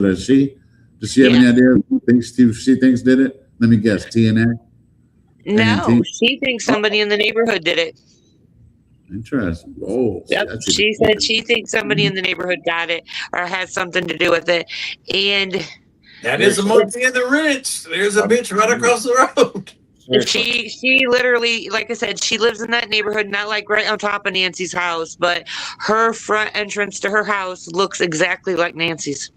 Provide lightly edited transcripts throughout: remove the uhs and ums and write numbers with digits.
Does she? Does she have Yeah. any idea who she thinks did it? Let me guess. TNA. No, she thinks somebody in the neighborhood did it. Interesting. Whoa. See, Yep. that's even She said she thinks somebody in the neighborhood got it or has something to do with it. And that is a monkey in the wrench. There's a bitch right across the road. she literally, like I said, she lives in that neighborhood, not like right on top of Nancy's house, but her front entrance to her house looks exactly like Nancy's.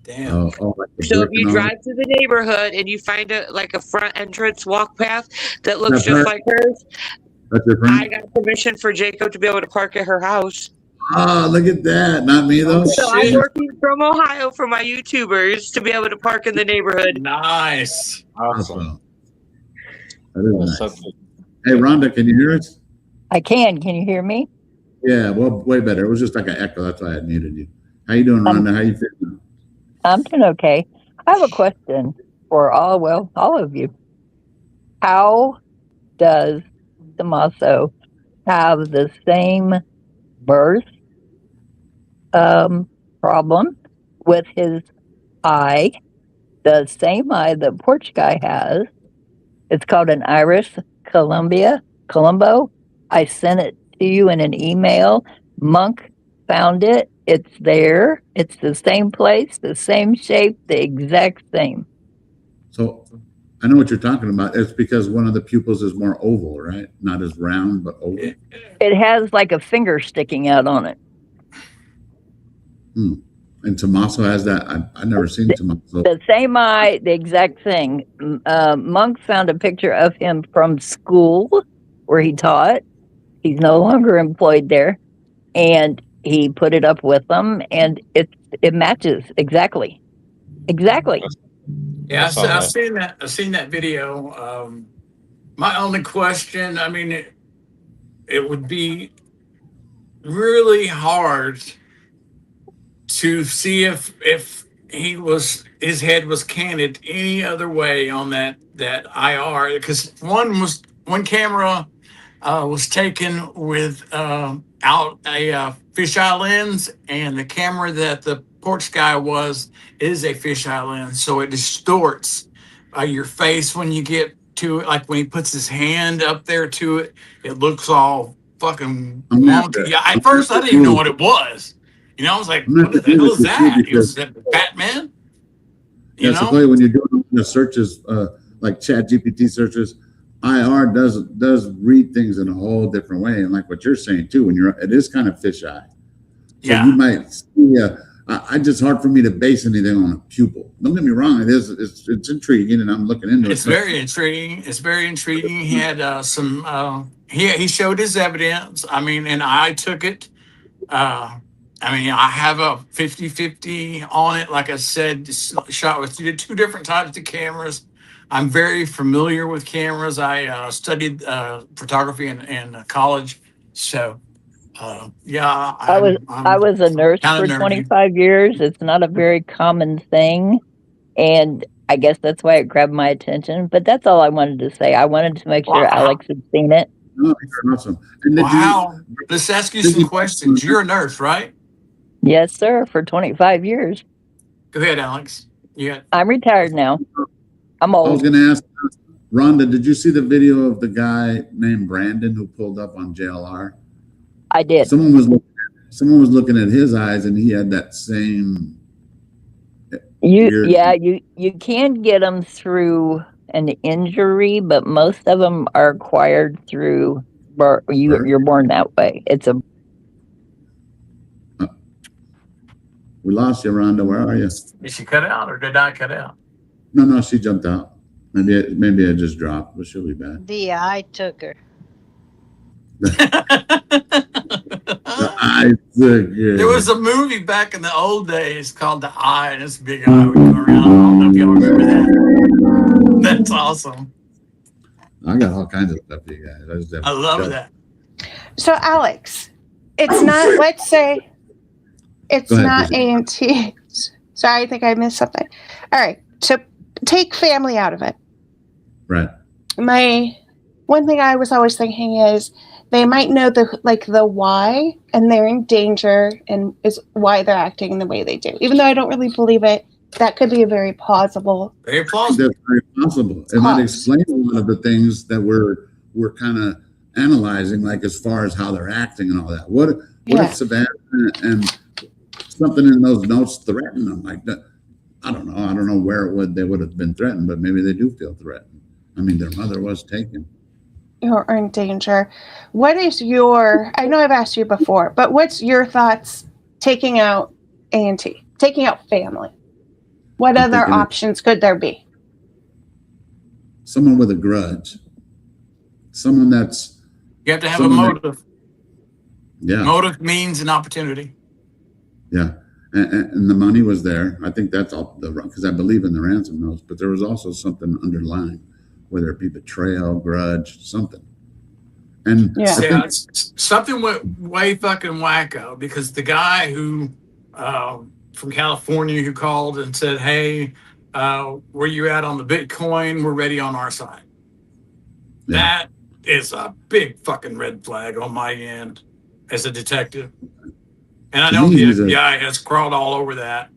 Damn. Like So if you drive to the neighborhood and you find a front entrance walk path that looks just like hers, that's your friend? I got permission for Jacob to be able to park at her house. Oh, look at that. Not me, though. So I'm working from Ohio for my YouTubers to be able to park in the neighborhood. Nice. Awesome. That is nice. Hey, Rhonda, can you hear us? I can. Can you hear me? Yeah, well, way better. It was just like an echo. That's why I muted you. How you doing, Rhonda? How you feeling? I'm doing okay. I have a question for all of you. How does Tommaso have the same birth problem with his eye, the same eye that Porch Guy has? It's called an iris Colombo. I sent it to you in an email. Monk found it. It's there. It's the same place, the same shape, the exact same. So I know what you're talking about. It's because one of the pupils is more oval, right? Not as round, but oval. It has like a finger sticking out on it. And Tommaso has that. I've never seen Tommaso. The same eye, the exact thing. Monk found a picture of him from school where he taught. He's no longer employed there. And he put it up with them, and it matches exactly. Exactly. Yeah, I've seen that. I've seen that video. My only question, I mean, it would be really hard to see if his head was canted any other way on that IR, because one camera was taken with out a fisheye lens, and the camera that the Porch Guy is a fisheye lens, so it distorts your face when you get to it. Like when he puts his hand up there to it, it looks all fucking wonky. Yeah, at first I didn't even know what it was. You know, I was like, what the hell is that? Was that Batman? You know? So when you're doing the searches, like ChatGPT searches, IR does read things in a whole different way. And like what you're saying too, it is kind of fisheye. So you might see it's just hard for me to base anything on a pupil. Don't get me wrong, it's intriguing, and I'm looking into it. It's very intriguing. It's very intriguing. He had some he showed his evidence. I mean, and I took it. I mean, I have a 50-50 on it. Like I said, shot with two different types of cameras. I'm very familiar with cameras. I studied photography in college. So, yeah. I was a nurse for 25 years. It's not a very common thing. And I guess that's why it grabbed my attention. But that's all I wanted to say. I wanted to make sure Alex had seen it. Oh, awesome. Wow. Let's ask you some questions. You're a nurse, right? Yes, sir, for 25 years. Go ahead, Alex. I'm retired now. I'm old. I was going to ask, Rhonda, did you see the video of the guy named Brandon who pulled up on JLR? I did. Someone was looking at his eyes, and he had that same. You can get them through an injury, but most of them are acquired through you're born that way. It's a. We lost you, Rhonda. Where are you? Did she cut out, or did I cut out? No, she jumped out. Maybe I just dropped, but she'll be back. I took her. I took her. There was a movie back in the old days called The Eye, and it's a big eye would go around. I don't know if y'all remember that. That's awesome. I got all kinds of stuff for you guys. I love that. So, Alex, it's not, let's say, it's not AMT. Sorry, I think I missed something. All right. So take family out of it. Right. My one thing I was always thinking is they might know the why, and they're in danger, and is why they're acting the way they do. Even though I don't really believe it, That could be a very plausible. Very plausible. That's very possible. It might explain a lot of the things that we're kind of analyzing, like as far as how they're acting and all that. What if Savannah and something in those notes threatened them like that? I don't know where they would have been threatened, but maybe they do feel threatened. I mean, their mother was taken. Or in danger. What is I know I've asked you before, but what's your thoughts taking out A&T, taking out family? What other options could there be? Someone with a grudge. Someone that's... You have to have a motive. Yeah. Motive means an opportunity. Yeah. And the money was there. I think that's all because I believe in the ransom notes, but there was also something underlying, whether it be betrayal, grudge, something. And something went way fucking wacko because the guy who from California who called and said, "Hey, where you at on the Bitcoin? We're ready on our side." Yeah. That is a big fucking red flag on my end as a detective. And I know the FBI has crawled all over that.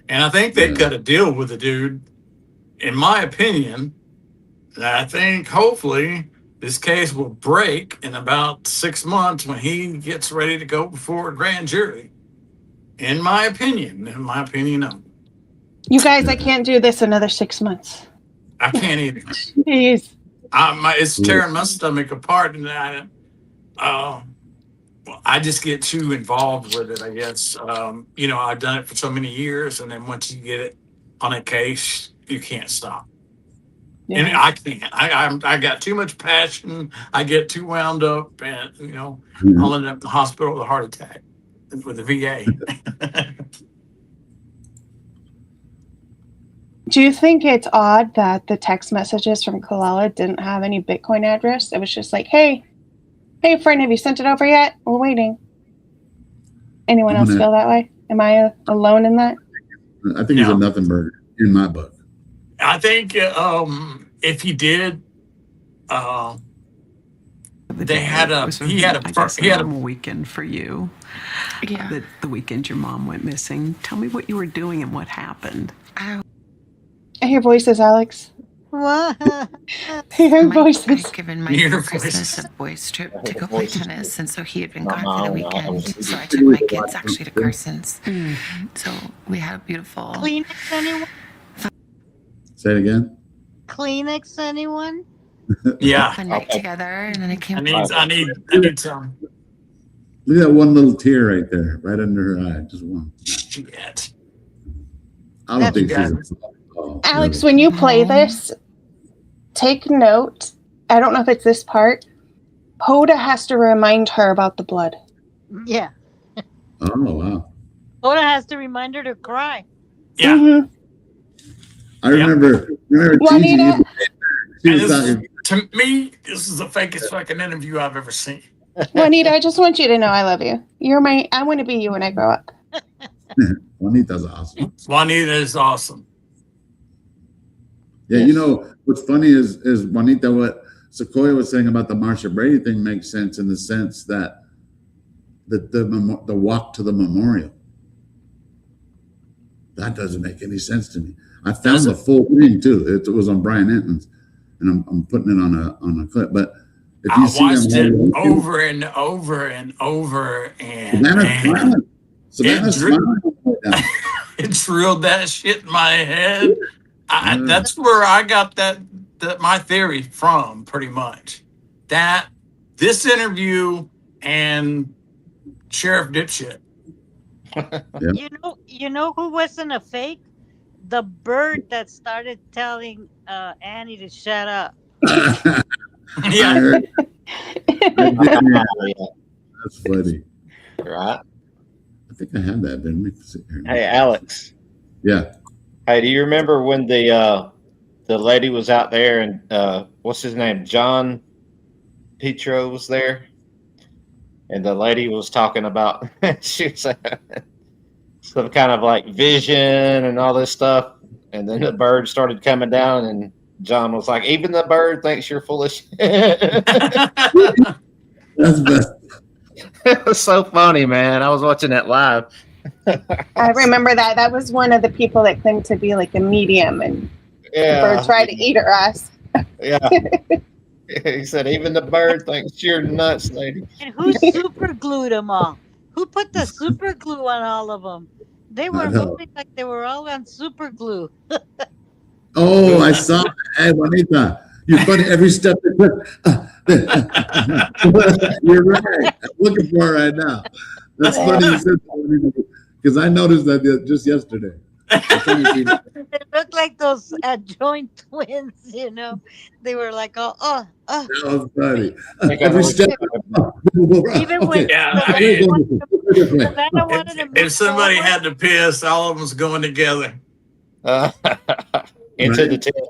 And I think they've got a deal with the dude. In my opinion, I think hopefully this case will break in about 6 months when he gets ready to go before a grand jury. In my opinion, no. You guys, I can't do this another 6 months. I can't either. Jeez. It's tearing my stomach apart, and I just get too involved with it, I guess. I've done it for so many years, and then once you get it on a case, you can't stop. Yeah. And I can't. I got too much passion. I get too wound up, and I'll end up in the hospital with a heart attack with the VA. Do you think it's odd that the text messages from Kalala didn't have any Bitcoin address? It was just like, hey, friend, have you sent it over yet? We're waiting. Anyone else feel that way? Am I alone in that? I think he's a nothing burger in my book. I think if he did, he had a weekend for you. Yeah. The weekend your mom went missing. Tell me what you were doing and what happened. I hear voices, Alex. What? I hear voices. I'd given my for Christmas a boys trip to go play tennis, and so he had been gone for the weekend. So I took my kids actually to Carson's. So we had a beautiful. Kleenex, anyone? Say it again. Kleenex, anyone? Yeah. A night together, and then I came. I need some. Look at that one little tear right there, right under her eye. Just one. Shit. I don't think she's. Alex, when you play this, take note. I don't know if it's this part. Hoda has to remind her about the blood. Yeah. Oh, wow. Hoda has to remind her to cry. Yeah. Mm-hmm. I remember Juanita. To me, this is the fakest fucking interview I've ever seen. Juanita, I just want you to know I love you. I want to be you when I grow up. Juanita's awesome. Juanita is awesome. Yeah, what's funny is Juanita, what Sequoia was saying about the Marsha Brady thing makes sense in the sense that the walk to the memorial. That doesn't make any sense to me. I found the full thing too. It was on Brian Enton's, and I'm putting it on a clip. But if you see watched it over and over and over, and Savannah's it drilled that shit in my head. That's where I got my theory from, pretty much. That this interview and Sheriff Dipshit. Yeah. You know who wasn't a fake? The bird that started telling Annie to shut up. Yeah. That's funny. Right. I think I had that, didn't we? Hey, Alex. Yeah. Hey, do you remember when the lady was out there and what's his name? John Petro was there? And the lady was talking about she was some kind of like vision and all this stuff. And then the bird started coming down and John was like, even the bird thinks you're full of shit. That's best. It was so funny, man. I was watching that live. I remember that. That was one of the people that claimed to be like a medium, and the bird tried to eat her ass. Yeah. He said, even the bird thinks you're nuts, lady. And who super glued them all? Who put the super glue on all of them? They were moving like they were all on super glue. Oh, I saw. Hey, Juanita, you're funny every step. You're right. I'm looking for it right now. That's funny you said that because I noticed that just yesterday. They look like those joint twins, you know. They were like, That was funny. Every step. Even when if somebody had to piss, all of them's going together. Into the tent.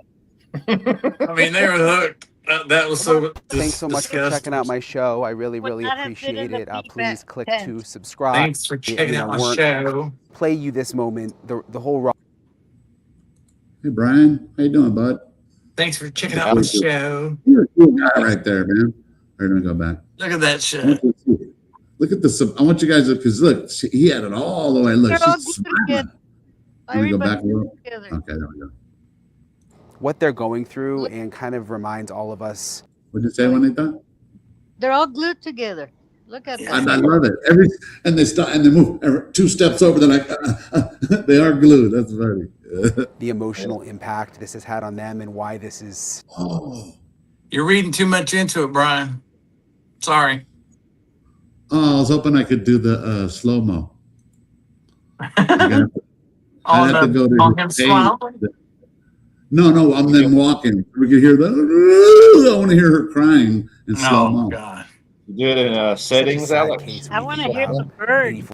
I mean, they were hooked. That was so. Thanks so much for checking out my show. I really appreciate it. Please click to subscribe. Thanks for checking out my show. Play you this moment. The whole raw. Hey Brian, how you doing, bud? Thanks for checking out my show. You're a cool guy right there, man. All right, let me go back. Look at that shit. Look at this. I want you guys to, because look, he had it all the way. Look, she's smiling. Let me go back a little. Okay, there we go. What they're going through and kind of reminds all of us. What'd you say, Juanita? They're all glued together. Look at that. I love it. And they stop and they move 2 steps over. They're like, they are glued. That's funny. The emotional impact this has had on them and why this is. Oh. You're reading too much into it, Brian. Sorry. Oh, I was hoping I could do the slow-mo. I have to go to him smiling? No, I'm then walking. We could hear that. I want to hear her crying in slow-mo. Oh, God. You do it in settings, Alex? I want to hear the bird.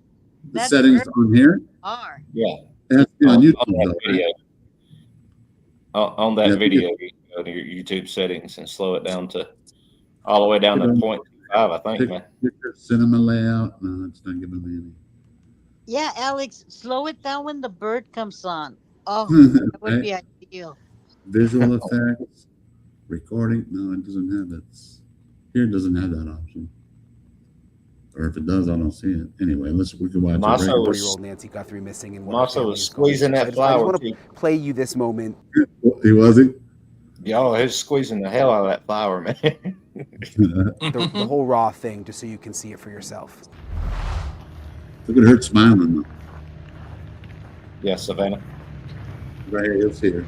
The settings on here? Are. Yeah. It has to be on YouTube. On that video. On that video, you can go to your YouTube settings and slow it down to all the way down to 0.25, I think, man. Cinema layout. No, it's not giving me any. Yeah, Alex, slow it down when the bird comes on. Oh, that would be ideal. Visual effects, recording. No, it doesn't have that. Here it doesn't have that option. Or if it does, I don't see it. Anyway, we can watch it. 4-year-old Nancy Guthrie missing in Marcel was squeezing that flower. I want to play you this moment. He was he? Y'all, he's squeezing the hell out of that flower, man. the whole raw thing, just so you can see it for yourself. Look at her smiling though. Yeah, Savannah. Right here, you'll see her.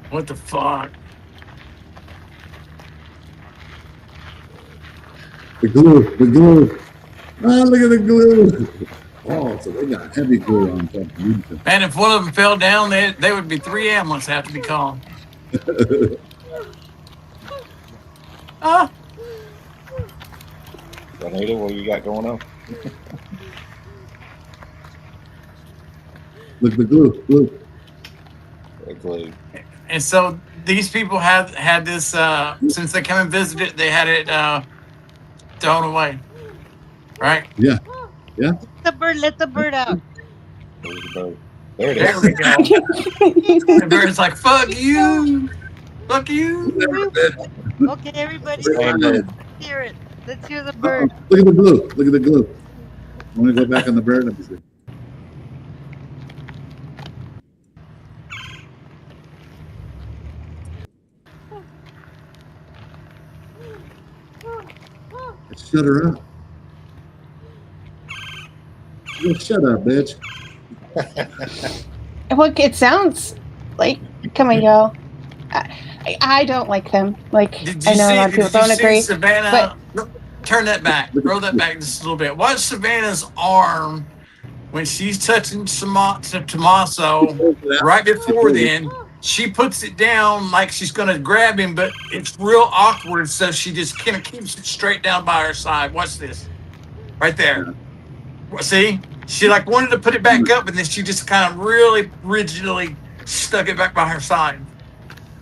What the fuck? The glue. Ah, look at the glue. Oh, so they got heavy glue on top of you. Man, if one of them fell down, they would be 3 ambulances have to be called. Juanita, what you got going on? Look, the glue. The glue. And so these people had this since they came and visited. They had it thrown away, right? Yeah. Let the bird out. There's the bird. There it There is. we go. The bird's like, fuck you. Fuck you. Okay, everybody, let's hear it. Let's hear the bird. Look at the glue. I want to go back on the bird. Let me see. Shut her up. Shut up, bitch. Well, it sounds like, come on, y'all. I don't like them. Like, I know a lot of people don't agree. Savannah, turn that back. Roll that back just a little bit. Watch Savannah's arm when she's touching Tommaso right before then. She puts it down like she's going to grab him, but it's real awkward, so she just kind of keeps it straight down by her side. Watch this. Right there. See? She like wanted to put it back up, and then she just kind of really rigidly stuck it back by her side.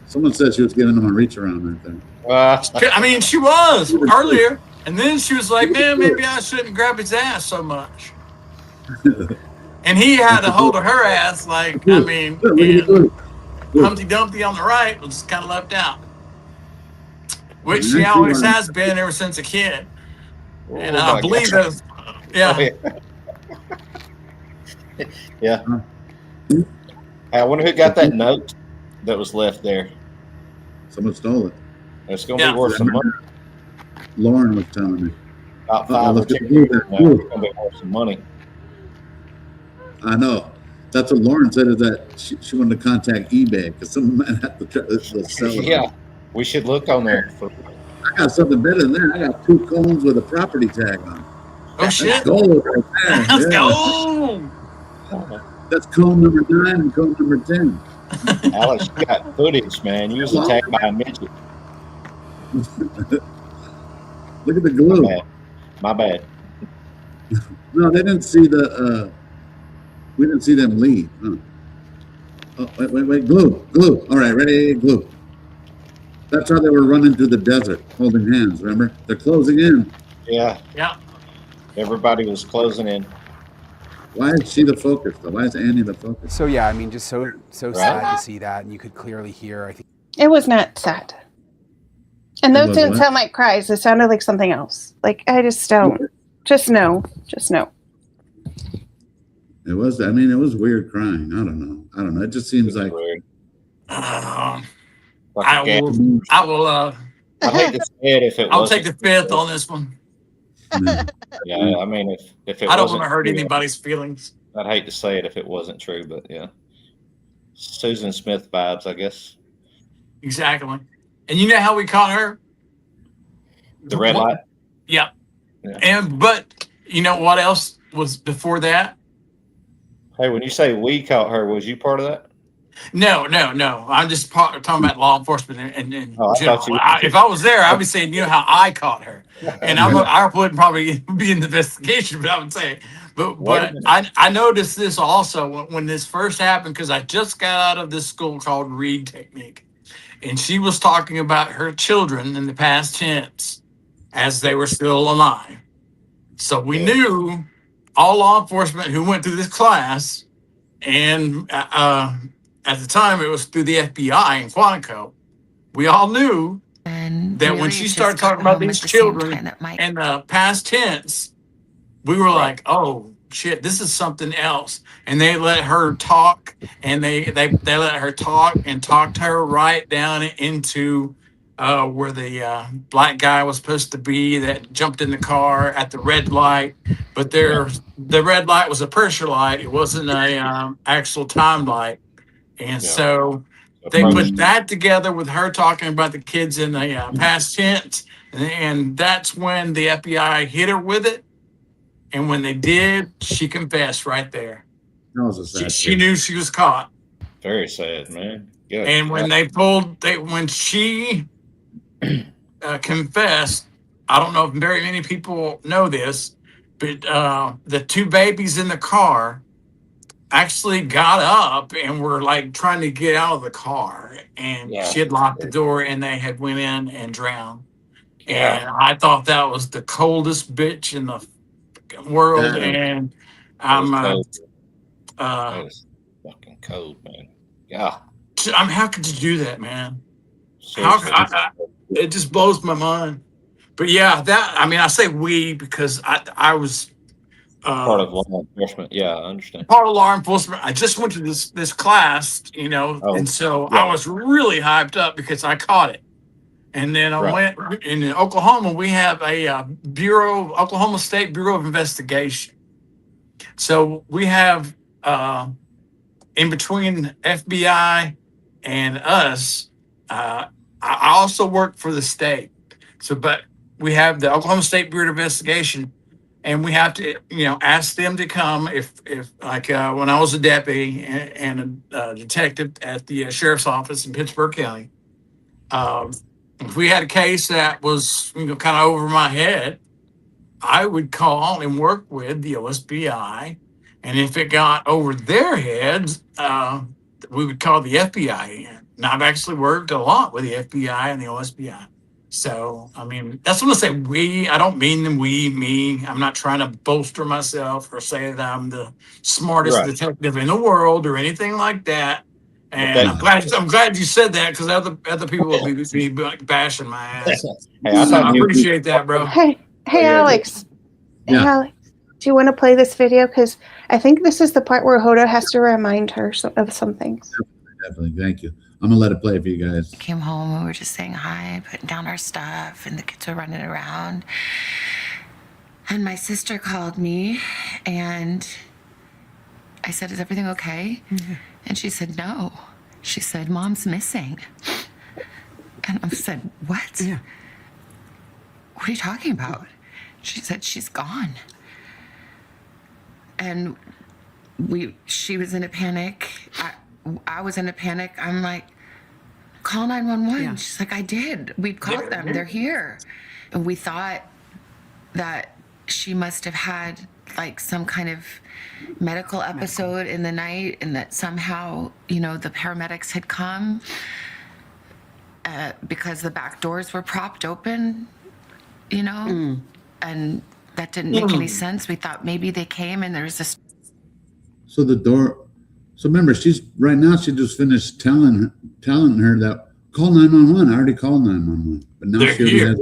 Someone said she was giving him a reach around right there. I mean, she was earlier, and then she was like, man, maybe I shouldn't grab his ass so much. And he had a hold of her ass, like, I mean, Humpty Dumpty on the right was kind of left out. which she always has been ever since a kid. And I believe that. Yeah. Yeah. I wonder who got that note that was left there. Someone stole it. It's going to be worth some money. Lauren was telling me. About 5 or 10 years now, it's going to be worth some money. I know. That's what Lauren said, is that she wanted to contact eBay because someone might have to try to sell it. Yeah, we should look on there. I got something better than that. I got 2 cones with a property tag on. Oh, shit. That's gold right there. Let's Yeah. go. That's cone number 9 and cone number 10. Alex, you got footage, man. You was attacked by a midget. Look at the glue. My bad. No, they didn't see the. We didn't see them leave. Huh. Oh, wait, glue. All right, ready, glue. That's how they were running through the desert, holding hands. Remember, they're closing in. Yeah. Yeah. Everybody was closing in. Why is she the focus, though? Why is Annie the focus? So yeah, I mean, just so sad to see that, and you could clearly hear. I think It was not sad. And those was didn't what? sound like cries. It sounded like something else. Like, I just don't. Just no. It was. I mean, it was weird crying. I don't know. It just seems like. I Like will. I'd hate to say it if it I'll wasn't take the 5th on this one. Yeah, I mean, if it I don't wasn't want to hurt true, anybody's feelings. I'd hate to say it if it wasn't true, but yeah. Susan Smith vibes, I guess. Exactly. And you know how we caught her? The red light? Yeah. Yeah. But you know what else was before that? Hey, when you say we caught her, was you part of that? No. I'm just talking about law enforcement and Oh, I general. thought you- If I was there, I'd be saying, you know how I caught her, and I wouldn't probably be in the investigation, but I would say, but I noticed this also when this first happened, because I just got out of this school called Reed Technique, and she was talking about her children in the past tense as they were still alive. So we knew all law enforcement who went through this class, and at the time it was through the FBI in Quantico. We all knew that when she started talking about these children and the past tense, we were like, oh shit, this is something else. And they let her talk, and they let her talk and talked her right down into where the black guy was supposed to be that jumped in the car at the red light. But the red light was a pressure light. It wasn't a actual time light. And so they put that together with her talking about the kids in the past tense. And that's when the FBI hit her with it. And when they did, she confessed right there. That was a sad She knew she was caught. Very sad, man. Good. And when when she confessed, I don't know if very many people know this, but the 2 babies in the car actually got up and were like trying to get out of the car, and she had locked the door, and they had went in and drowned. And I thought that was the coldest bitch in the world. And I'm that is fucking cold, man. Yeah. How could you do that, man? It just blows my mind. But yeah, I say we because I was part of law enforcement. Yeah, I understand. Part of law enforcement. I just went to this class, and so I was really hyped up because I caught it. And then I went in Oklahoma. We have a Oklahoma State Bureau of Investigation. So we have in between FBI and us. I also work for the state. But we have the Oklahoma State Bureau of Investigation. And we have to, ask them to come if like when I was a deputy and a detective at the sheriff's office in Pittsburgh County, if we had a case that was, kind of over my head, I would call and work with the OSBI. And if it got over their heads, we would call the FBI in. And I've actually worked a lot with the FBI and the OSBI. So, that's when I say we. I don't mean me. I'm not trying to bolster myself or say that I'm the smartest detective in the world or anything like that. And Okay. I'm glad you said that because other people will be bashing my ass. Hey, I So I thought you. appreciate that, bro. Hey, yeah, Alex. Hey, Yeah. Alex. Do you want to play this video? Because I think this is the part where Hodo has to remind her of some things. Definitely. Thank you. I'm gonna let it play for you guys. Came home, we were just saying hi, putting down our stuff, and the kids were running around. And my sister called me, and I said, "Is everything okay?" Mm-hmm. And she said, "No." She said, "Mom's missing." And I said, "What? Yeah. What are you talking about?" She said, "She's gone." And she was in a panic. I was in a panic. I'm like, "Call 911." Yeah. She's like, "I did. We called them. They're here." And we thought that she must have had like some kind of medical episode in the night, and that somehow, the paramedics had come because the back doors were propped open, and that didn't make any sense. We thought maybe they came and there was this. So the door. So remember, she just finished telling her that call 911. I already called 911, but now They're she already here. has.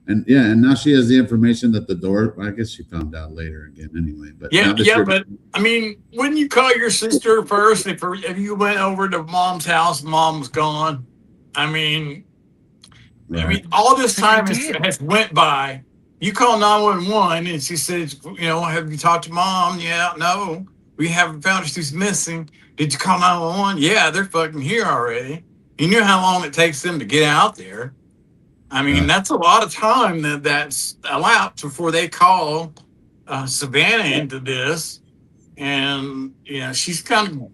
And now she has the information that the door. I guess she found out later again, anyway. But now that But I mean, wouldn't you call your sister first if you went over to Mom's house, Mom was gone? I mean, all this time has went by. You call 911, and she says, "Have you talked to Mom?" "Yeah, no, we haven't found her. She's missing." "Did you call 911?" "Yeah, they're fucking here already." You knew how long it takes them to get out there. I mean, that's a lot of time that's elapsed before they call Savannah into this. And, she's kind of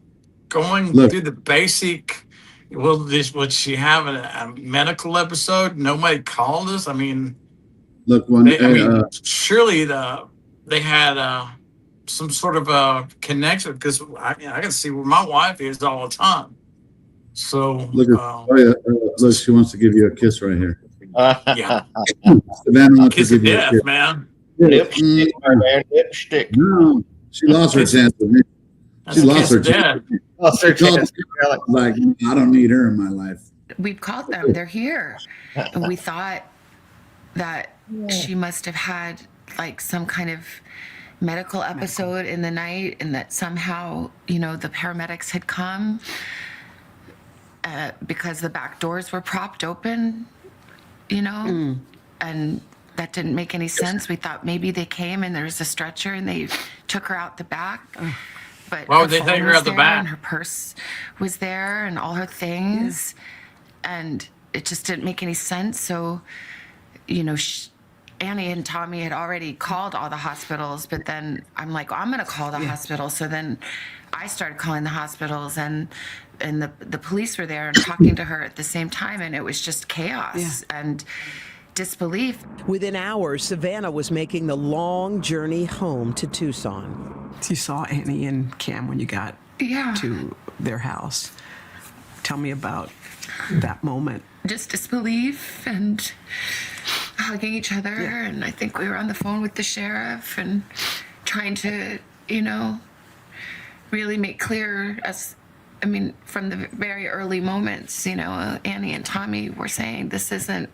going through the basic, would she have a medical episode? Nobody called us. I mean, surely they had some sort of a connection, because I can see where my wife is all the time. So, look, she wants to give you a kiss right here. Yeah. Savannah wants Kiss to of give you a death, kiss. man. Lipstick, man, lipstick. No, she lost her chance with me. That's She lost her kiss of chance. death. Lost her chance. Like, I don't need her in my life. We've called them. They're here. And we thought that she must have had like some kind of medical episode in the night, and that somehow, the paramedics had come because the back doors were propped open, and that didn't make any sense. We thought maybe they came and there was a stretcher and they took her out the back. But Why would they take her out the back? And her purse was there and all her things. And it just didn't make any sense. So, Annie and Tommy had already called all the hospitals, but then I'm like, I'm going to call the hospital. So then I started calling the hospitals, and the police were there and talking to her at the same time. And it was just chaos and disbelief. Within hours, Savannah was making the long journey home to Tucson. You saw Annie and Cam when you got to their house. Tell me about that moment. Just disbelief and hugging each other. And I think we were on the phone with the sheriff and trying to, really make clear from the very early moments, Annie and Tommy were saying this isn't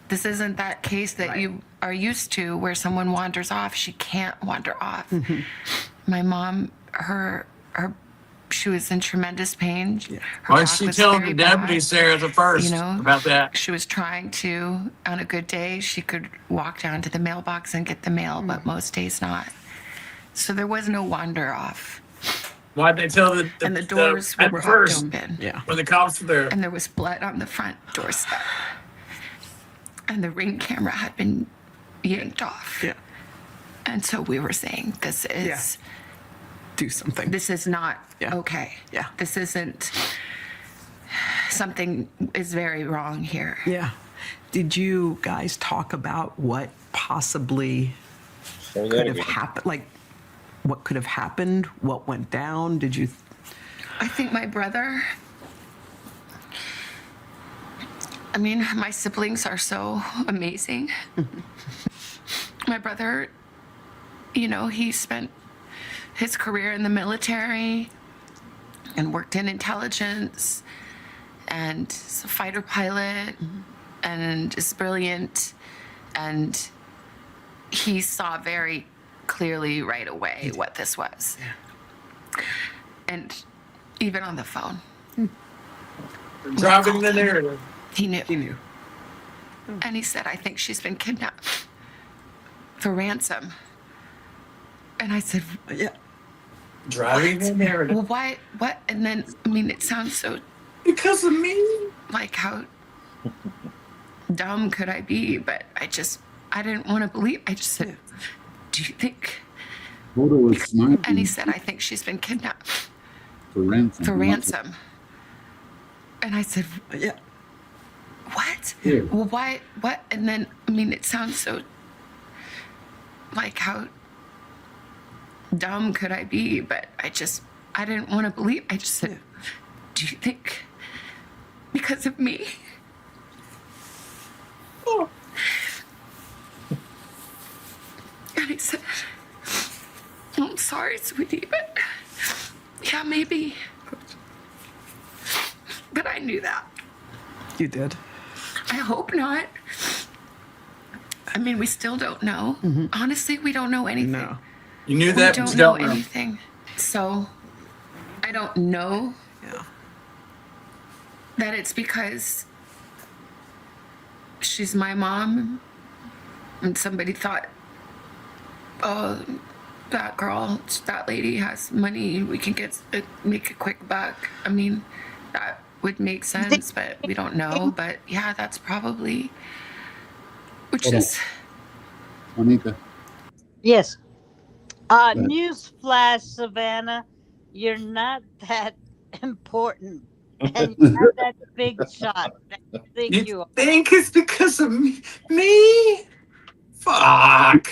that case that you are used to where someone wanders off. She can't wander off. Mm-hmm. My mom, she was in tremendous pain. Yeah. Why is she telling the deputies there at the first about that? She was trying to, on a good day, she could walk down to the mailbox and get the mail, but most days not. So there was no wander off. Why'd they tell and the doors were propped open. Yeah. When the cops were there. And there was blood on the front doorstep. And the Ring camera had been yanked off. Yeah. And so we were saying, this is... Do something. This is not okay. Yeah. This isn't... Something is very wrong here. Yeah. Did you guys talk about what possibly could have happened? Like, what could have happened? What went down? Did you... I think my brother... my siblings are so amazing. My brother, he spent his career in the military, and worked in intelligence and is a fighter pilot and is brilliant. And he saw very clearly right away what this was. Yeah. And even on the phone. Driving the narrative. He knew. He knew. And he said, I think she's been kidnapped for ransom. And I said, Yeah. Driving the narrative. well, why? What? And then, I mean, it sounds so Because of me. like how dumb could I be? But I didn't want to believe. I just said, do you think? Photo was smiling And he said, I think she's been kidnapped for ransom. for ransom. And I said, Yeah. what? Yeah. Well, why? What? And then, I mean, it sounds so like how dumb could I be? But I didn't want to believe. I just said, do you think because of me? Oh. And he said, I'm sorry, sweetie, but yeah, maybe. But I knew that. You did. I hope not. I mean, we still don't know. Honestly, we don't know anything. No. You knew We that, but don't you know don't know. anything. So I don't know Yeah. that it's because she's my mom and somebody thought, oh, that girl, that lady has money, we can make a quick buck. I mean, that would make sense, but we don't know. But yeah, that's probably, which Hold on. is, Juanita. Yes. ahead. News flash, Savannah. You're not that important. And you're not that big shot that you think you You are. think it's because of me? Me? Fuck.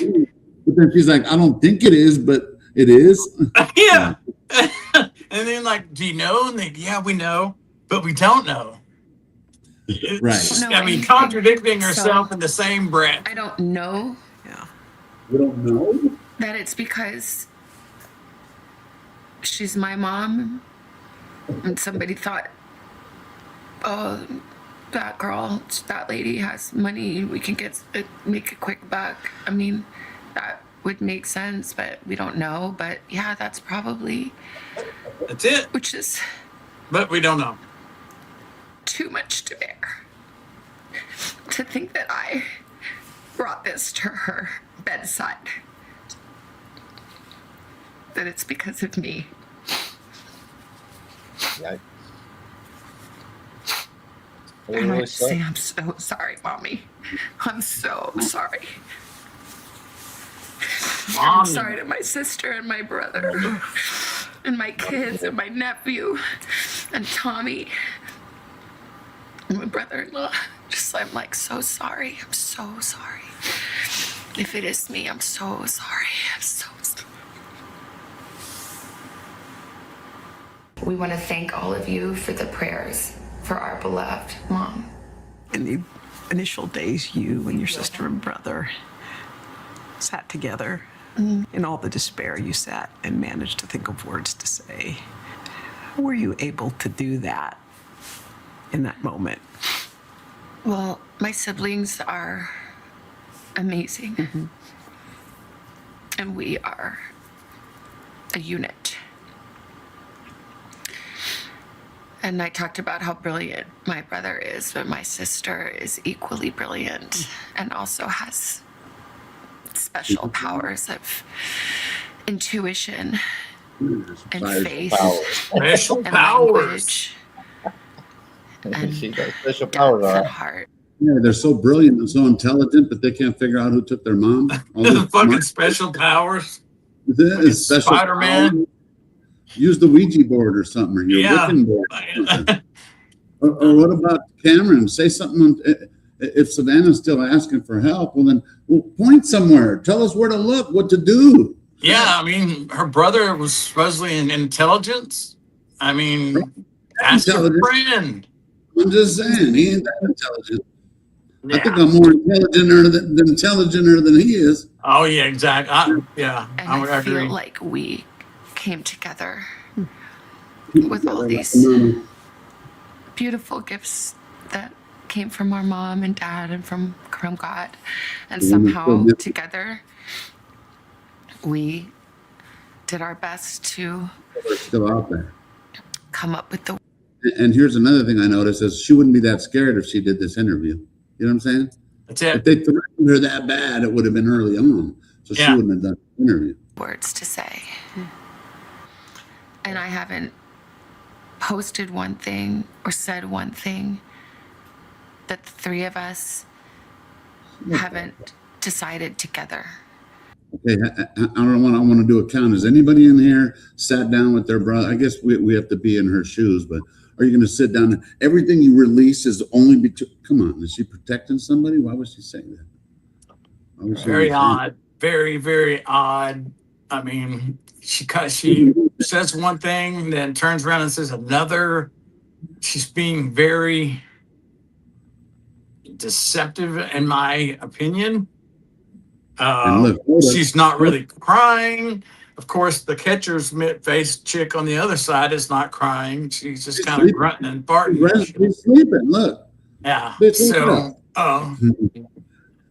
But then she's like, I don't think it is, but it is. Yeah. And then, like, do you know? And they, yeah, we know, but we don't know. Right. No, I mean, anything. contradicting So- herself in the same breath. I don't know Yeah. We don't know. that it's because she's my mom and somebody thought, oh, that girl, that lady has money, we can make a quick buck. I mean, that would make sense, but we don't know. But yeah, that's probably, That's it. which is But we don't know. too much to bear. To think that I brought this to her bedside. That it's because of me. Yeah. And I just say, I'm so sorry, Mommy. I'm so sorry. Mom. I'm sorry to my sister and my brother and my kids and my nephew and Tommy and my brother-in-law. I'm like so sorry. I'm so sorry. If it is me, I'm so sorry. I'm so sorry. We want to thank all of you for the prayers for our beloved mom. In the initial days, you and your sister and brother sat together. In all the despair, you sat and managed to think of words to say. How were you able to do that in that moment? Well, my siblings are amazing. And we are a unit. And I talked about how brilliant my brother is, but my sister is equally brilliant and also has special powers of intuition and faith Special and powers. language and She got special powers. depth All and right. heart. Yeah, they're so brilliant and so intelligent, but they can't figure out who took their mom. All this Fucking smart- special powers. That is special. Spider-Man. Use the Ouija board or something, or your Yeah. Wiccan board. or something. Or what about Cameron? Say something. If Savannah's still asking for help, well, point somewhere. Tell us where to look, what to do. Yeah, I mean, her brother was supposedly in intelligence. I mean, ask your Intelligence. friend. I'm just saying, he ain't that intelligent. I Yeah. think I'm more intelligenter than he is. Oh, yeah, exactly. And I would I agree. feel like we came together with all these beautiful gifts that came from our mom and dad and from God. And somehow together we did our best to still out there. come up with the. And here's another thing I noticed is she wouldn't be that scared if she did this interview. You know what I'm saying? That's it. If they threatened her that bad, it would have been early on. So she wouldn't have done the interview. Words to say. And I haven't posted one thing or said one thing that the three of us haven't decided together. Okay, I want to do a count. Has anybody in here sat down with their brother? I guess we have to be in her shoes, but are you going to sit down? Everything you release is only come on, is she protecting somebody? Why would she say that? Very odd. Very, very odd. I mean, she says one thing, then turns around and says another. She's being very deceptive, in my opinion. She's not really crying. Of course, the catcher's mitt-faced chick on the other side is not crying. She's just kind of grunting and farting. She's sleeping. Look. Yeah. So,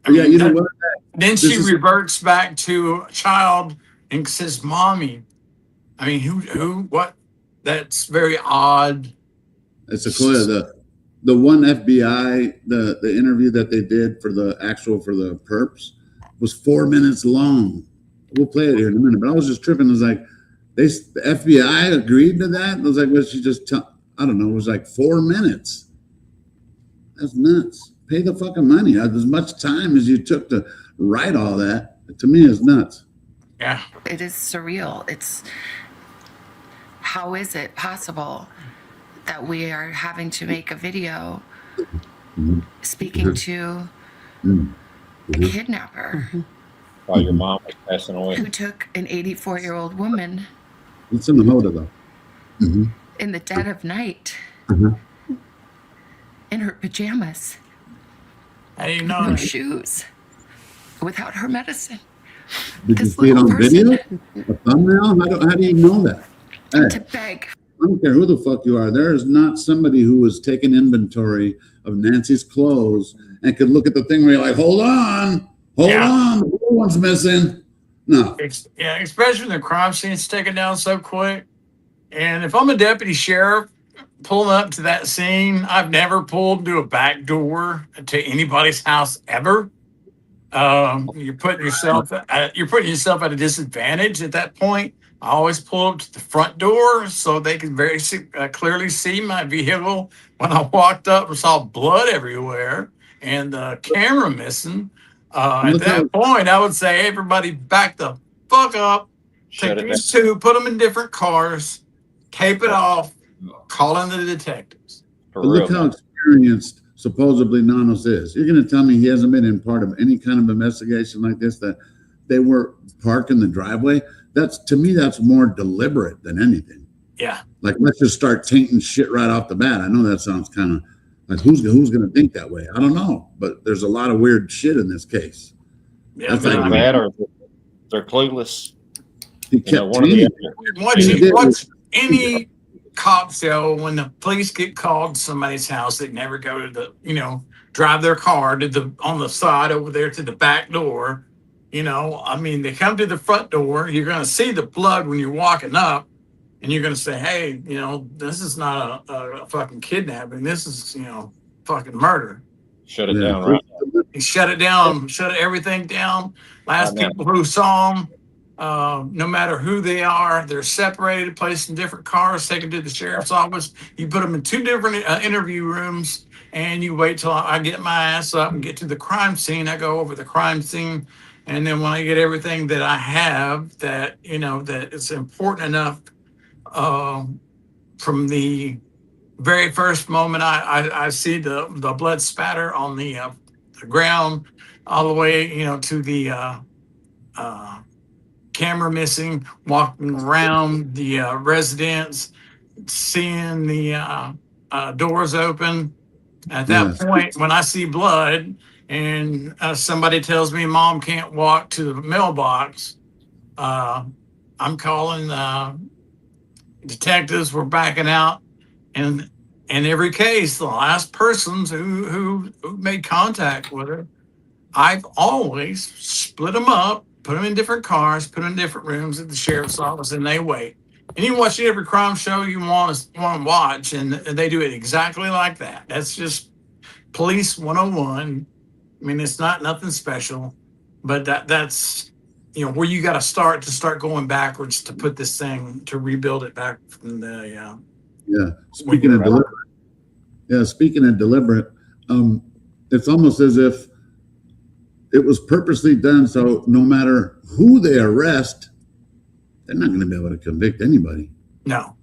you know what? Then she reverts back to a child and says, "Mommy." I mean, who, what? That's very odd. It's a clue. The one FBI, the interview that they did for the perps was 4 minutes long. We'll play it here in a minute, but I was just tripping. It was like, the FBI agreed to that. I was like, was she just, I don't know. It was like 4 minutes. That's nuts. Pay the fucking money. As much time as you took to write all that, to me, is nuts. Yeah. It is surreal. How is it possible that we are having to make a video speaking to a kidnapper while your mom was passing away, who took an 84-year-old woman it's in the motor though in the dead of night in her pajamas, how do you know? No shoes, without her medicine. Did you see it on video? A thumbnail? How do you know that? Hey, to beg. I don't care who the fuck you are. There is not somebody who was taking inventory of Nancy's clothes and could look at the thing where you're like, hold on, the blue one's missing. No. Yeah, especially when the crime scene's taken down so quick. And if I'm a deputy sheriff pulling up to that scene, I've never pulled to a back door to anybody's house ever. You're putting yourself at a disadvantage at that point. I always pull up to the front door so they can very clearly see my vehicle. When I walked up and saw blood everywhere and the camera missing, at that point, I would say, everybody back the fuck up. Take these two, put them in different cars, tape it off, call in the detectives. Look how experienced supposedly Nanos is. You're going to tell me he hasn't been in part of any kind of investigation like this, that they were parked in the driveway? To me, that's more deliberate than anything. Yeah. Like, let's just start tainting shit right off the bat. I know that sounds kind of like, who's going to think that way? I don't know, but there's a lot of weird shit in this case. Yeah, that's like that, or they're clueless. He kept Watch any cop show when the police get called to somebody's house, they never go to drive their car on the side over there to the back door. I mean, they come to the front door. You're going to see the blood when you're walking up, and you're going to say, hey, this is not a fucking kidnapping. This is, fucking murder. Shut it down, right? Shut it down. Shut everything down. Last people who saw them, no matter who they are, they're separated, placed in different cars, taken to the sheriff's office. You put them in two different interview rooms, and you wait till I get my ass up and get to the crime scene. I go over the crime scene. And then when I get everything that I have that, that is important enough from the very first moment I see the blood spatter on the ground all the way, to the camera missing, walking around the residence, seeing the doors open. At that point, when I see blood, and somebody tells me mom can't walk to the mailbox, I'm calling detectives were backing out, and in every case, the last persons who made contact with her, I've always split them up, put them in different cars, put them in different rooms at the sheriff's office, and they wait. And you watch every crime show you want to watch, and they do it exactly like that. That's just police 101. I mean, it's not nothing special, but that's where you got to start going backwards to put this thing, to rebuild it back from the Speaking of deliberate, it's almost as if it was purposely done so no matter who they arrest, they're not going to be able to convict anybody. No,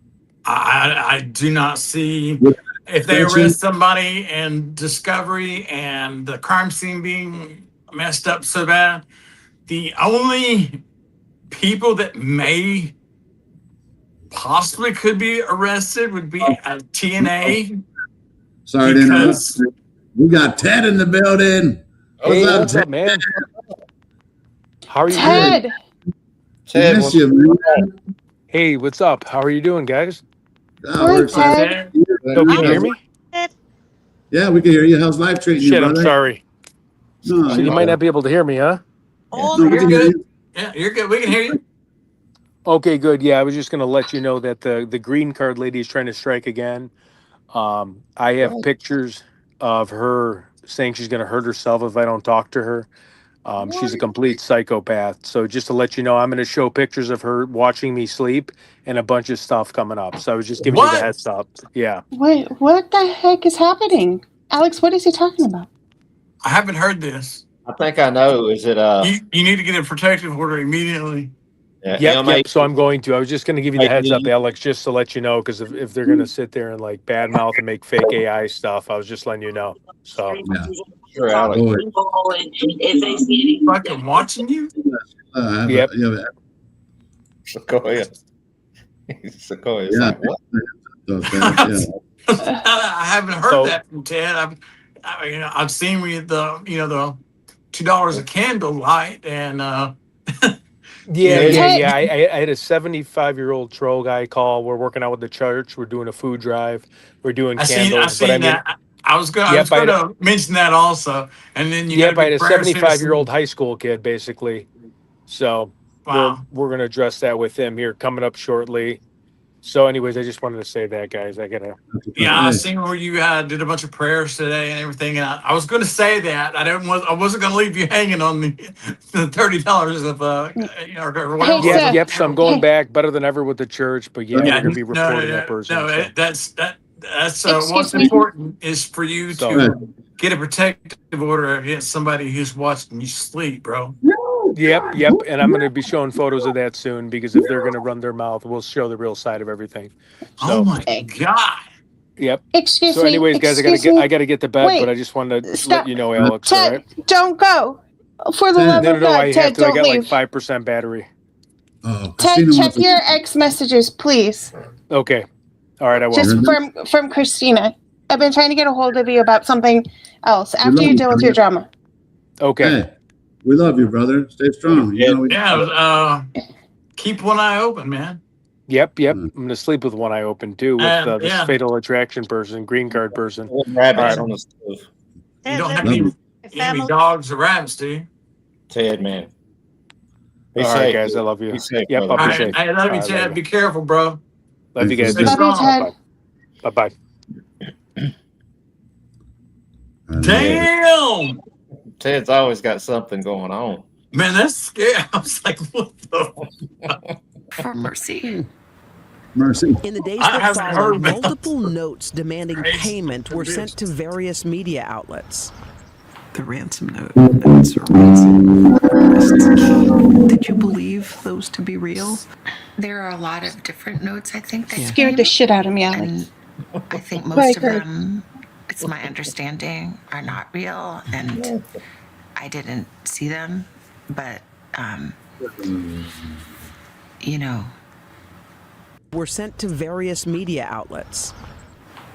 I do not see, if they arrest somebody and discovery and the crime scene being messed up so bad, the only people that may possibly could be arrested would be TNA. Sorry to interrupt. We got Ted in the building. Hey, what's up, man? How are you Ted. doing? Ted, miss you, man. Hey, what's up? How are you doing, guys? We're excited. So, can you hear me? Yeah, we can hear you. How's life treating you, Shit, brother? I'm sorry. No, So you might not be able to hear me, huh? Oh, No, we you're can hear good. you. Yeah, you're good. We can hear you. Okay, good. Yeah, I was just going to let you know that the green card lady is trying to strike again. I have pictures of her saying she's going to hurt herself if I don't talk to her. She's a complete psychopath. So just to let you know, I'm going to show pictures of her watching me sleep and a bunch of stuff coming up. So I was just giving you the heads up. Yeah. Wait, what the heck is happening? Alex, what is he talking about? I haven't heard this. I think I know. Is it You need to get a protective order immediately. Yep. So I'm going to. I was just going to give you the heads up, Alex, just to let you know, because if they're going to sit there and like badmouth and make fake AI stuff, I was just letting you know. So. Sure, Alex. Fucking watching you? Yep. Sequoia. Sequoia. Yeah. Like, what? I haven't heard that from Ted. I've seen the $2 a candle light and Yeah. I had a 75-year-old troll guy call. We're working out with the church. We're doing a food drive. We're doing candles. I seen that. I was going to mention that also. And then I had a 75-year-old high school kid, basically. So we're going to address that with him here coming up shortly. So anyways, I just wanted to say that, guys. I seen where you did a bunch of prayers today and everything. And I was going to say that. I wasn't going to leave you hanging on the $30 of or whatever. Yep. So I'm going back better than ever with the church. But we're going to be reporting that person. No, that's what's important is for you to get a protective order against somebody who's watching you sleep, bro. Yep. And I'm going to be showing photos of that soon, because if they're going to run their mouth, we'll show the real side of everything. So, oh my God. Yep. Excuse me. So anyways, guys, I got to get to bed, but I just wanted to let you know, Alex. Ted, all right? don't go. For the love of God, I Ted, have to. I don't got leave. like 5% battery. Ted, check your X messages, please. Okay. All right, I will. Just from Christina. I've been trying to get a hold of you about something else after you deal with your drama. Okay. Hey, we love you, brother. Stay strong. Keep one eye open, man. Yep. I'm gonna sleep with one eye open too, with this fatal attraction person, green card person. Rabbits on the stove. You don't have any dogs or rabbits, do you? Ted, man. All right, guys. I love you. Yep. I'll be safe. I love you, Ted. Be careful, bro. Love you guys. Love you, Ted. Bye. Damn. Ted's always got something going on. Man, that's scary. I was like, what the? For mercy. In the days that followed, multiple notes demanding payment were sent to various media outlets. The ransom notes or ransom requests came. Did you believe those to be real? There are a lot of different notes, I think, that Scared the shit out of me, Alex. And I think most of them, it's my understanding, are not real, and I didn't see them, but were sent to various media outlets.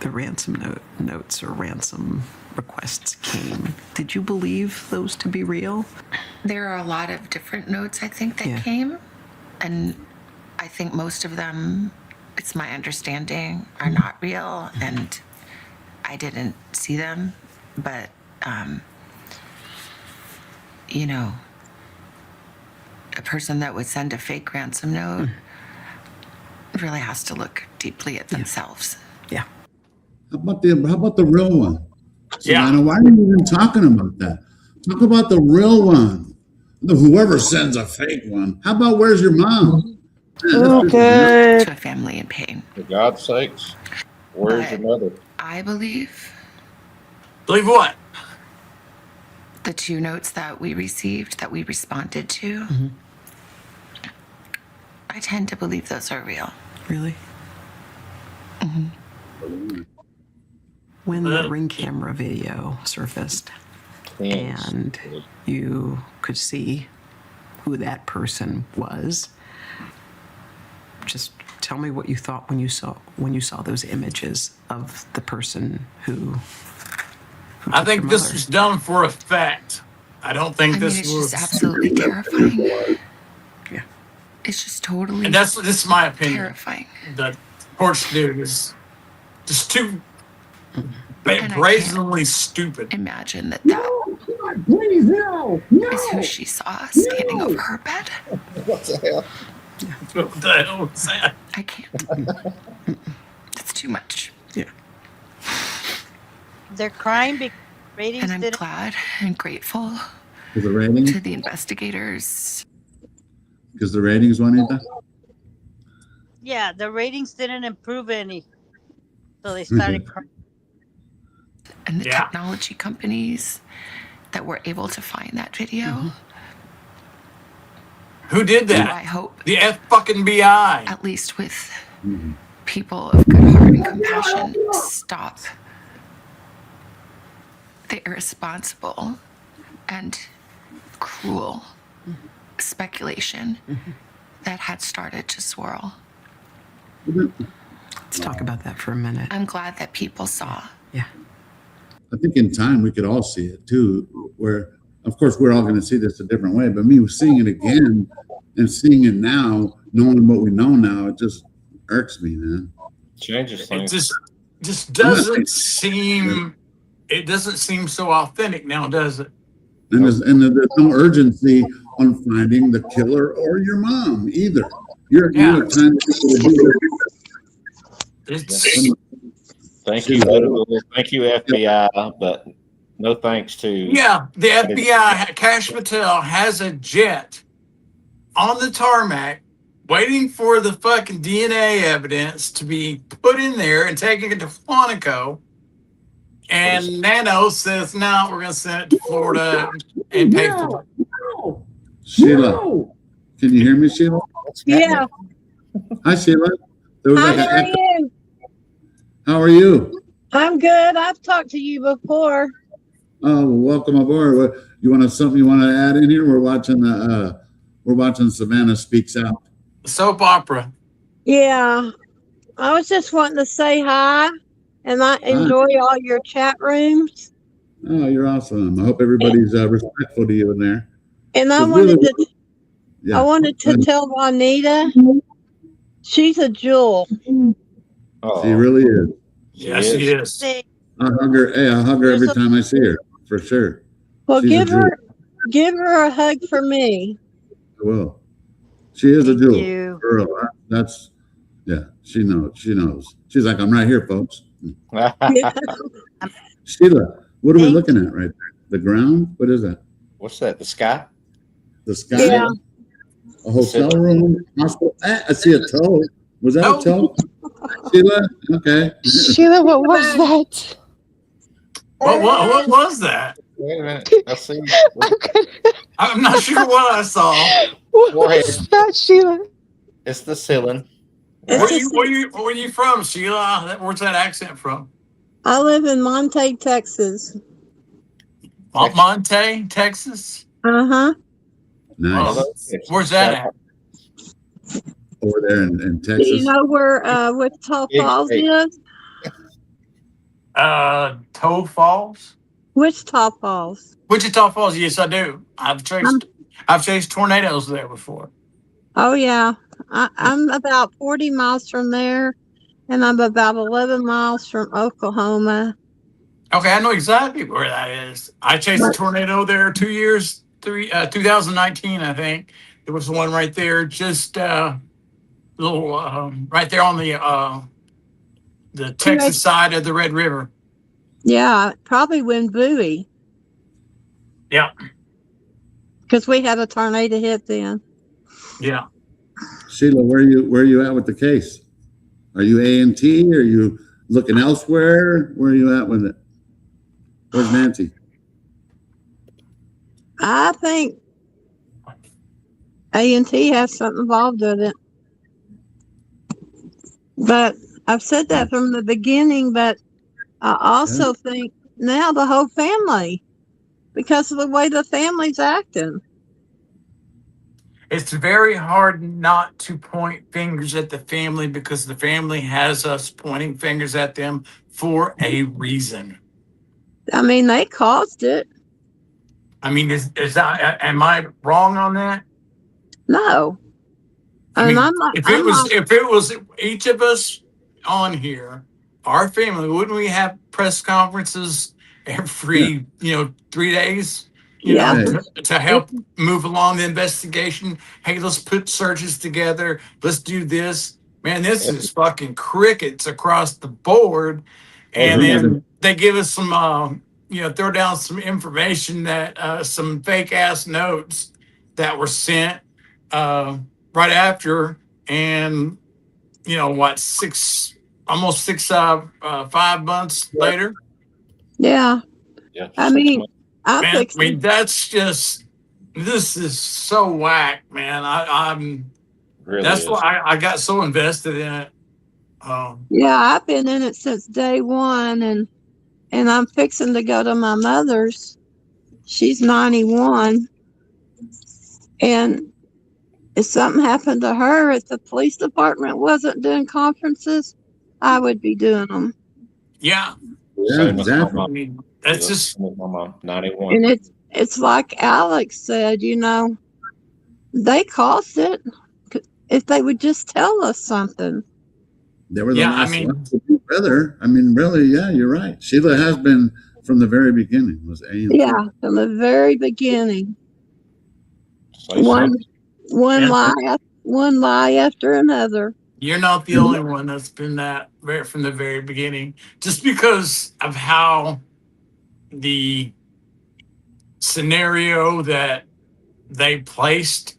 The ransom notes or ransom requests came. Did you believe those to be real? There are a lot of different notes, I think, that came, and I think most of them, it's my understanding, are not real, and I didn't see them. But, you know, a person that would send a fake ransom note really has to look deeply at themselves. Yeah. How about the real one? Yeah. Savannah, why are you even talking about that? Talk about the real one. Whoever sends a fake one. How about where's your mom? To a family in pain. For God's sakes, where's your mother? I believe Believe what? the 2 notes that we received, that we responded to, I tend to believe those are real. Really? When the Ring camera video surfaced and you could see who that person was, just tell me what you thought when you saw those images of the person who I think this was done for effect. I don't think this it's was just absolutely terrifying. Yeah. It's just totally And this is my opinion. terrifying. The porch dude is just too And I brazenly stupid. Imagine that is who she saw standing over her bed. What the hell? What the hell was that? I can't. It's too much. Yeah. They're crying because ratings And I'm didn't. glad and grateful Is the ratings? to the investigators. Because the ratings, Juanita? Yeah, the ratings didn't improve any, so they started crying. And the technology companies that were able to find that video. Who did that? I hope The FBI. at least with people of good heart and compassion, stop the irresponsible and cruel speculation that had started to swirl. Let's talk about that for a minute. I'm glad that people saw. Yeah. I think in time we could all see it too, where of course we're all going to see this a different way, but me seeing it again and seeing it now, knowing what we know now, it just irks me, man. Changes It things. just doesn't seem. It doesn't seem so authentic now, does it? And there's no urgency on finding the killer or your mom either. You're trying to do It's, Thank you, thank you, FBI, but no thanks to. yeah, the FBI, Cash Patel has a jet on the tarmac waiting for the fucking DNA evidence to be put in there and taking it to Quantico. And Nano says, no, we're going to send it to Florida and pay for it. Sheila, can you hear me, Sheila? Yeah. Hi, Sheila. There was Hi, like an how are echo. you? How are you? I'm good. I've talked to you before. Oh, well, welcome aboard. What, you want to something you want to add in here? We're watching Savannah Speaks Out. Soap opera. Yeah. I was just wanting to say hi, and I enjoy all your chat rooms. Oh, you're awesome. I hope everybody's respectful to you in there. And I It's wanted really- to Yeah. I wanted to tell Juanita she's a jewel. She really is. Yes, she is. Say, I hug her. Hey, I hug her every time I see her, for sure. Well, She's a give her a hug for me. I will. She is a jewel. you. Girl, that's yeah. She knows. She knows. She's like, I'm right here, folks. Sheila, what are we looking at right there? The ground? What is that? What's that? The sky? The sky? Yeah. A hotel room? Hospital? I see a toe. Was that a toe? Sheila? Okay. Sheila, what was that? What was that? Wait a minute. Let's see. I'm not sure what I saw. What Forehead. was that, Sheila? It's the ceiling. Where are you from, Sheila? Where's that accent from? I live in Monte, Texas. Monte, Texas? Uh-huh. Nice. Oh, where's that at? Over there in Do Texas. you know where Wichita Falls is? Toe Falls? Wichita Falls. Wichita Falls, yes, I do. I've chased tornadoes there before. Oh yeah. I'm about 40 miles from there, and I'm about 11 miles from Oklahoma. Okay, I know exactly where that is. I chased a tornado there 2019, I think. There was one right there, just little right there on the Texas side of the Red River. Yeah, probably Wind Buoy. Yeah. Because we had a tornado hit then. Yeah. Sheila, where are you at with the case? Are you A&T? Are you looking elsewhere? Where are you at with it? Where's Nancy? I think A&T has something involved with it. But I've said that from the beginning, but I also think now the whole family, because of the way the family's acting. It's very hard not to point fingers at the family because the family has us pointing fingers at them for a reason. I mean, they caused it. I mean, am I wrong on that? No. I mean, if it was each of us on here, our family, wouldn't we have press conferences every 3 days? You know, to help move along the investigation. Hey, let's put searches together. Let's do this. Man, this is fucking crickets across the board. And then they give us some, throw down some information that some fake ass notes that were sent right after. And, almost 5 months later. Yeah. I mean, that's just, this is so whack, man. That's why I got so invested in it. Yeah, I've been in it since day one, and I'm fixing to go to my mother's. She's 91. And if something happened to her, if the police department wasn't doing conferences, I would be doing them. Yeah. Yeah, exactly. I mean, that's just my mom, 91. And it's like Alex said, they caused it. If they would just tell us something. They were the last ones to do better. I mean, really, yeah, you're right. Sheila has been from the very beginning. Was A&T. Yeah, from the very beginning. One lie after another. You're not the only one that's been that from the very beginning. Just because of how the scenario that they placed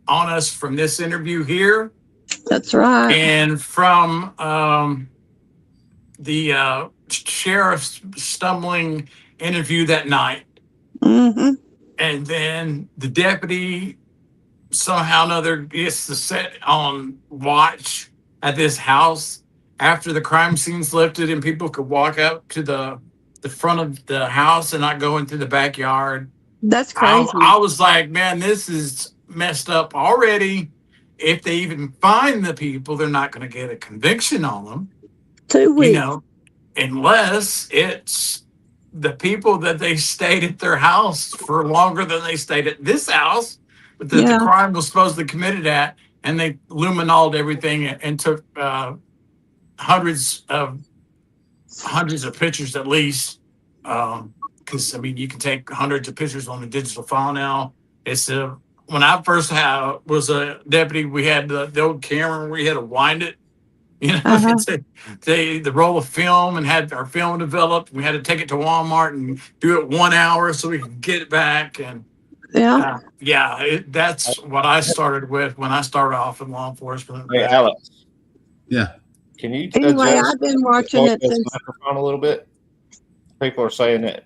on us from this interview here. That's right. And from the sheriff's stumbling interview that night. Mm-hmm. And then the deputy somehow or another gets to sit on watch at this house after the crime scene's lifted and people could walk up to the front of the house and not go into the backyard. That's crazy. I was like, man, this is messed up already. If they even find the people, they're not going to get a conviction on them. 2 weeks. Unless it's the people that they stayed at their house for longer than they stayed at this house that the crime was supposedly committed at, and they luminoled everything and took hundreds of pictures at least. Because you can take hundreds of pictures on the digital file now. It's when I first was a deputy, we had the old camera where we had to wind it. The roll of film and had our film developed. We had to take it to Walmart and do it 1 hour so we could get it back. And that's what I started with when I started off in law enforcement. Hey, Alex. Yeah. Can you anyway? I've been watching it since microphone a little bit. People are saying that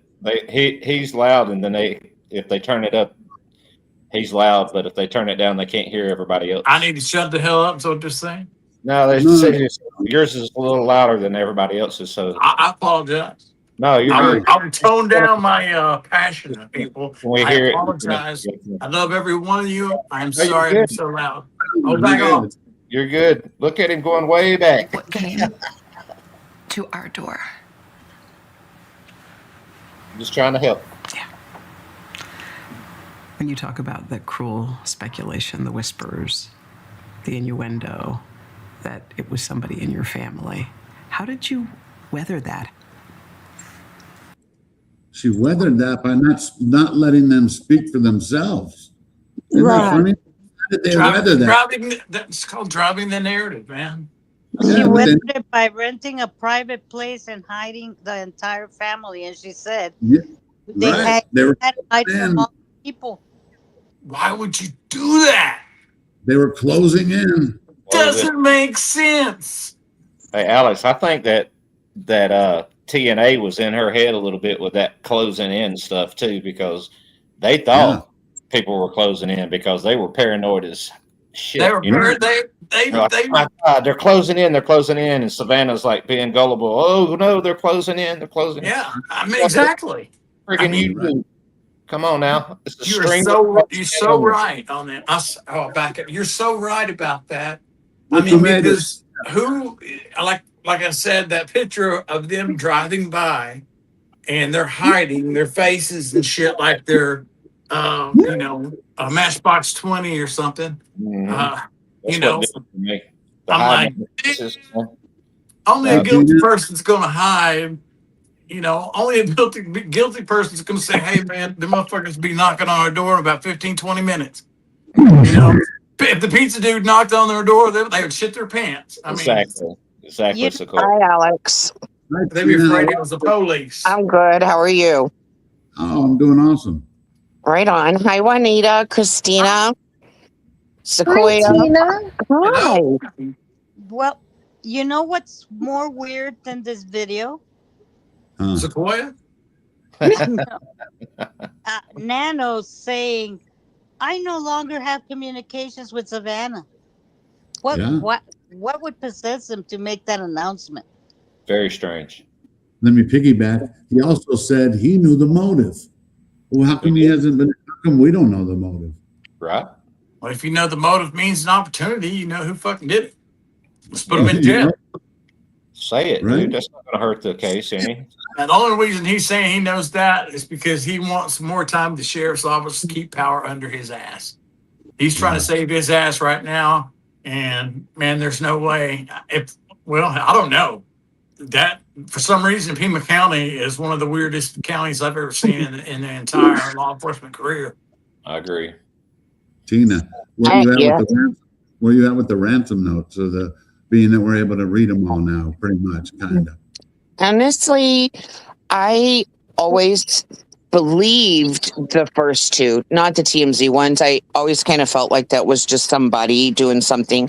he's loud, and then if they turn it up, he's loud. But if they turn it down, they can't hear everybody else. I need to shut the hell up. So what they're saying. No, they say yours is a little louder than everybody else's. So I apologize. No, I'm tone down my passion, people. I apologize. I love every one of you. I'm sorry I'm so loud. Oh, back on. You're good. Look at him going way back. What came to our door? I'm just trying to help. Yeah. When you talk about the cruel speculation, the whispers, the innuendo that it was somebody in your family. How did you weather that? She weathered that by not letting them speak for themselves. Isn't that funny? How did they weather that? That's called driving the narrative, man. She weathered it by renting a private place and hiding the entire family. And she said they had to hide from all people. Why would you do that? They were closing in. Doesn't make sense. Hey, Alex, I think that TNA was in her head a little bit with that closing in stuff too, because they thought people were closing in because they were paranoid as shit. They were my God, they're closing in, and Savannah's like being gullible. Oh no, they're closing in. Yeah, I mean exactly. Friggin' you. Come on now. You're so right on that. I'll back up. You're so right about that. I mean, because like I said, that picture of them driving by and they're hiding their faces and shit like they're, a Matchbox 20 or something. Mm-hmm. I'm like, only a guilty person's going to hide. Only a guilty person's going to say, hey, man, the motherfuckers be knocking on our door in about 15, 20 minutes. If the pizza dude knocked on their door, they would shit their pants. I mean, exactly. So cool. Hi, Alex. They'd be afraid it was the police. I'm good. How are you? Oh, I'm doing awesome. Right on. Hi, Juanita, Christina, Sequoia. Hi, Tina. Hi. Well, you know what's more weird than this video? Sequoia? Nano saying, I no longer have communications with Savannah. What would possess him to make that announcement? Very strange. Let me piggyback. He also said he knew the motive. Well, how come he hasn't been? How come we don't know the motive? Right. Well, if you know the motive means an opportunity, you know who fucking did it. Let's put him in jail. Say it, dude. That's not going to hurt the case any. And the only reason he's saying he knows that is because he wants more time with the sheriff's office to keep power under his ass. He's trying to save his ass right now. And man, there's no way. I don't know. That for some reason, Pima County is one of the weirdest counties I've ever seen in the entire law enforcement career. I agree. Tina, where you at with the ransom notes, or the being that we're able to read them all now, pretty much, kind of? Honestly, I always believed the first two, not the TMZ ones. I always kind of felt like that was just somebody doing something.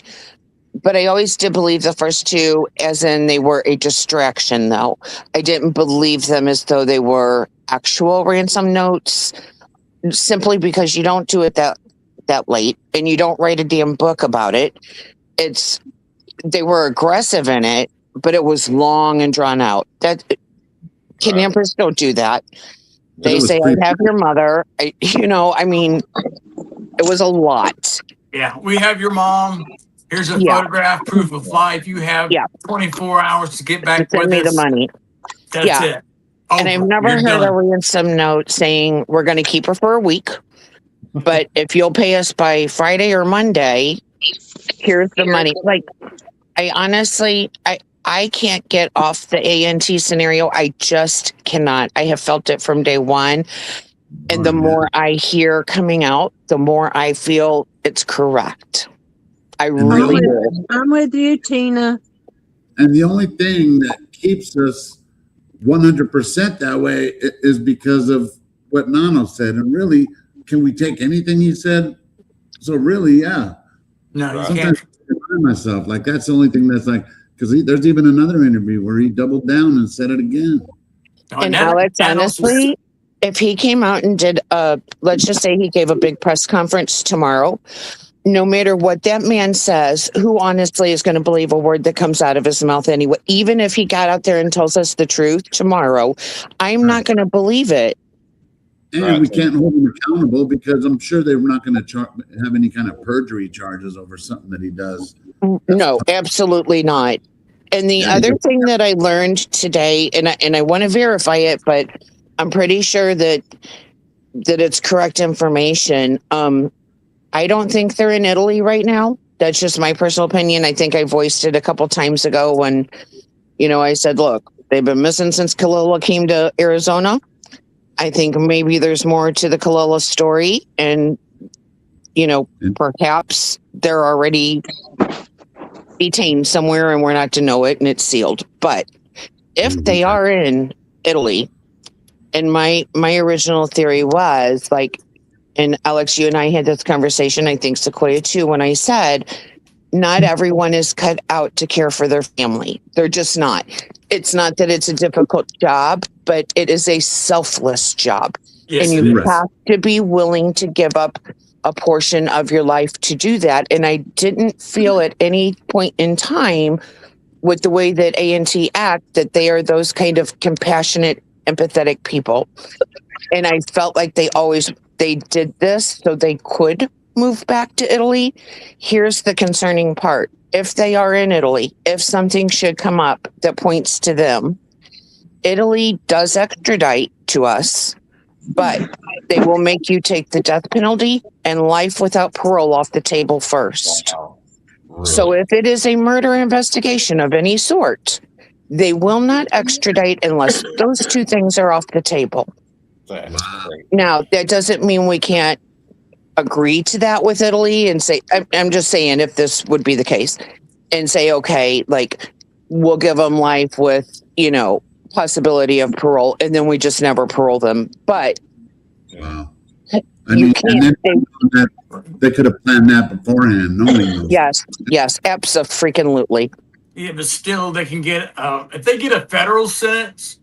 But I always did believe the first two, as in they were a distraction, though. I didn't believe them as though they were actual ransom notes, simply because you don't do it that late, and you don't write a damn book about it. They were aggressive in it, but it was long and drawn out. Kidnappers don't do that. They say, I have your mother. It was a lot. Yeah, we have your mom. Here's a photograph, proof of life. You have 24 hours to get back with me us. the money. That's it. And I've never heard a ransom note saying we're going to keep her for a week, but if you'll pay us by Friday or Monday, here's the money. Like, I honestly, I can't get off the ANT scenario. I just cannot. I have felt it from day one. And the more I hear coming out, the more I feel it's correct. I'm with you, Tina. And the only thing that keeps us 100% that way is because of what Nano said. And really, can we take anything he said? So really, yeah. No, you sometimes can't. I remind myself, like, that's the only thing that's like, because there's even another interview where he doubled down and said it again. And Alex, honestly, if he came out and did let's just say he gave a big press conference tomorrow, no matter what that man says, who honestly is going to believe a word that comes out of his mouth anyway? Even if he got out there and tells us the truth tomorrow, I'm not going to believe it. And we can't hold him accountable because I'm sure they're not going to have any kind of perjury charges over something that he does. No, absolutely not. And the other thing that I learned today, and I want to verify it, but I'm pretty sure that it's correct information. I don't think they're in Italy right now. That's just my personal opinion. I think I voiced it a couple times ago when, I said, look, they've been missing since Kalila came to Arizona. I think maybe there's more to the Kalila story, and, perhaps they're already detained somewhere and we're not to know it and it's sealed. But if they are in Italy, and my original theory was like, and Alex, you and I had this conversation, I think Sequoia too, when I said, not everyone is cut out to care for their family. They're just not. It's not that it's a difficult job, but it is a selfless job. Yes, and you have to be willing to give up a portion of your life to do that. And I didn't feel at any point in time with the way that A&T act that they are those kind of compassionate, empathetic people. And I felt like they did this so they could move back to Italy. Here's the concerning part. If they are in Italy, if something should come up that points to them, Italy does extradite to us, but they will make you take the death penalty and life without parole off the table first. Wow. Really? So if it is a murder investigation of any sort, they will not extradite unless those two things are off the table. Now, that doesn't mean we can't agree to that with Italy and say, I'm just saying if this would be the case, and say, okay, like we'll give them life with, possibility of parole, and then we just never parole them. But wow. They could have planned that beforehand, knowing. Yes, absolutely. Yeah, but still, they can get if they get a federal sentence,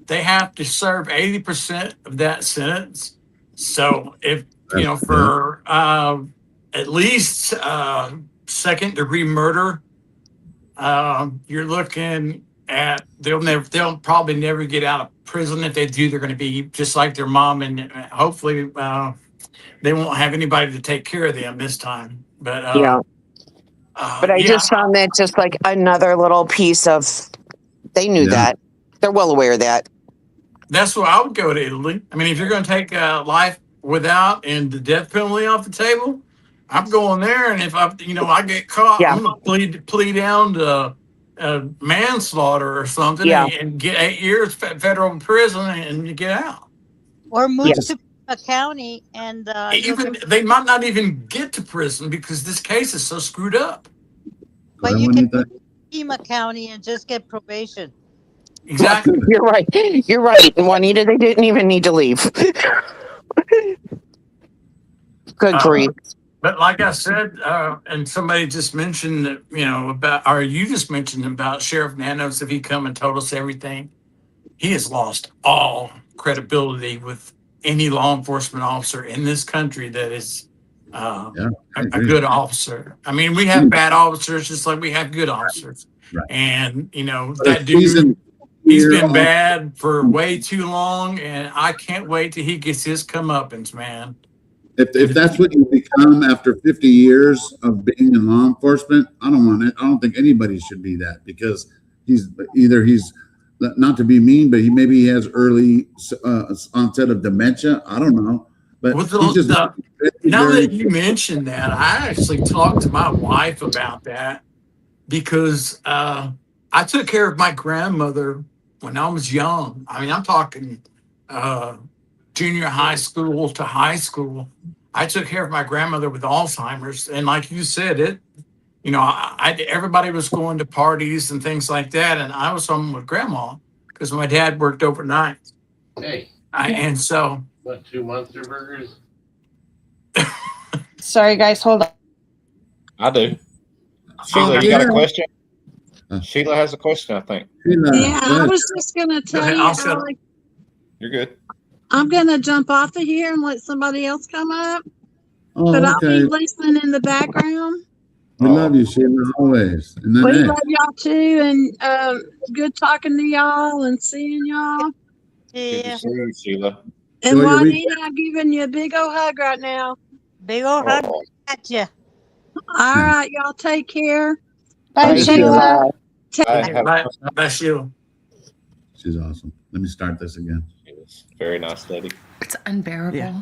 they have to serve 80% of that sentence. So if for at least second-degree murder, you're looking at they'll probably never get out of prison. If they do, they're going to be just like their mom, and hopefully they won't have anybody to take care of them this time. But but I just found that just like another little piece of they knew that. They're well aware of that. That's where I would go to Italy. I mean, if you're going to take life without and the death penalty off the table, I'm going there. And if I get caught, I'm going to plead down to manslaughter or something and get 8 years federal prison and you get out. Or move to a county and they might not even get to prison because this case is so screwed up. But you can Pima County and just get probation. Exactly. You're right. And Juanita, they didn't even need to leave. Good grief. But like I said, and somebody just mentioned that, you just mentioned about Sheriff Nanos, if he come and told us everything, he has lost all credibility with any law enforcement officer in this country that is a good officer. I mean, we have bad officers just like we have good officers. Right. And, that dude, he's been bad for way too long, and I can't wait till he gets his comeuppance, man. If that's what you become after 50 years of being in law enforcement, I don't want it. I don't think anybody should be that, because he's not to be mean, but he has early onset of dementia. I don't know. But now that you mentioned that, I actually talked to my wife about that because I took care of my grandmother when I was young. I mean, I'm talking junior high school to high school. I took care of my grandmother with Alzheimer's, and like you said, everybody was going to parties and things like that, and I was home with grandma because my dad worked overnight. Hey, and so what, 2 Monster Burgers? Sorry, guys, hold on. I do. Sheila, you got a question? Sheila has a question, I think. Yeah, I was just going to tell you, Alex, you're good. I'm going to jump off of here and let somebody else come up. But I'll be listening in the background. We love you, Sheila, always. We love y'all too, and good talking to y'all and seeing y'all. Good to see you, Sheila. And Juanita, I'm giving you a big old hug right now. Big old hug at you. All right, y'all take care. Bye, Sheila. Bye, Sheila. She's awesome. Let me start this again. Very nice lady. It's unbearable. Yeah.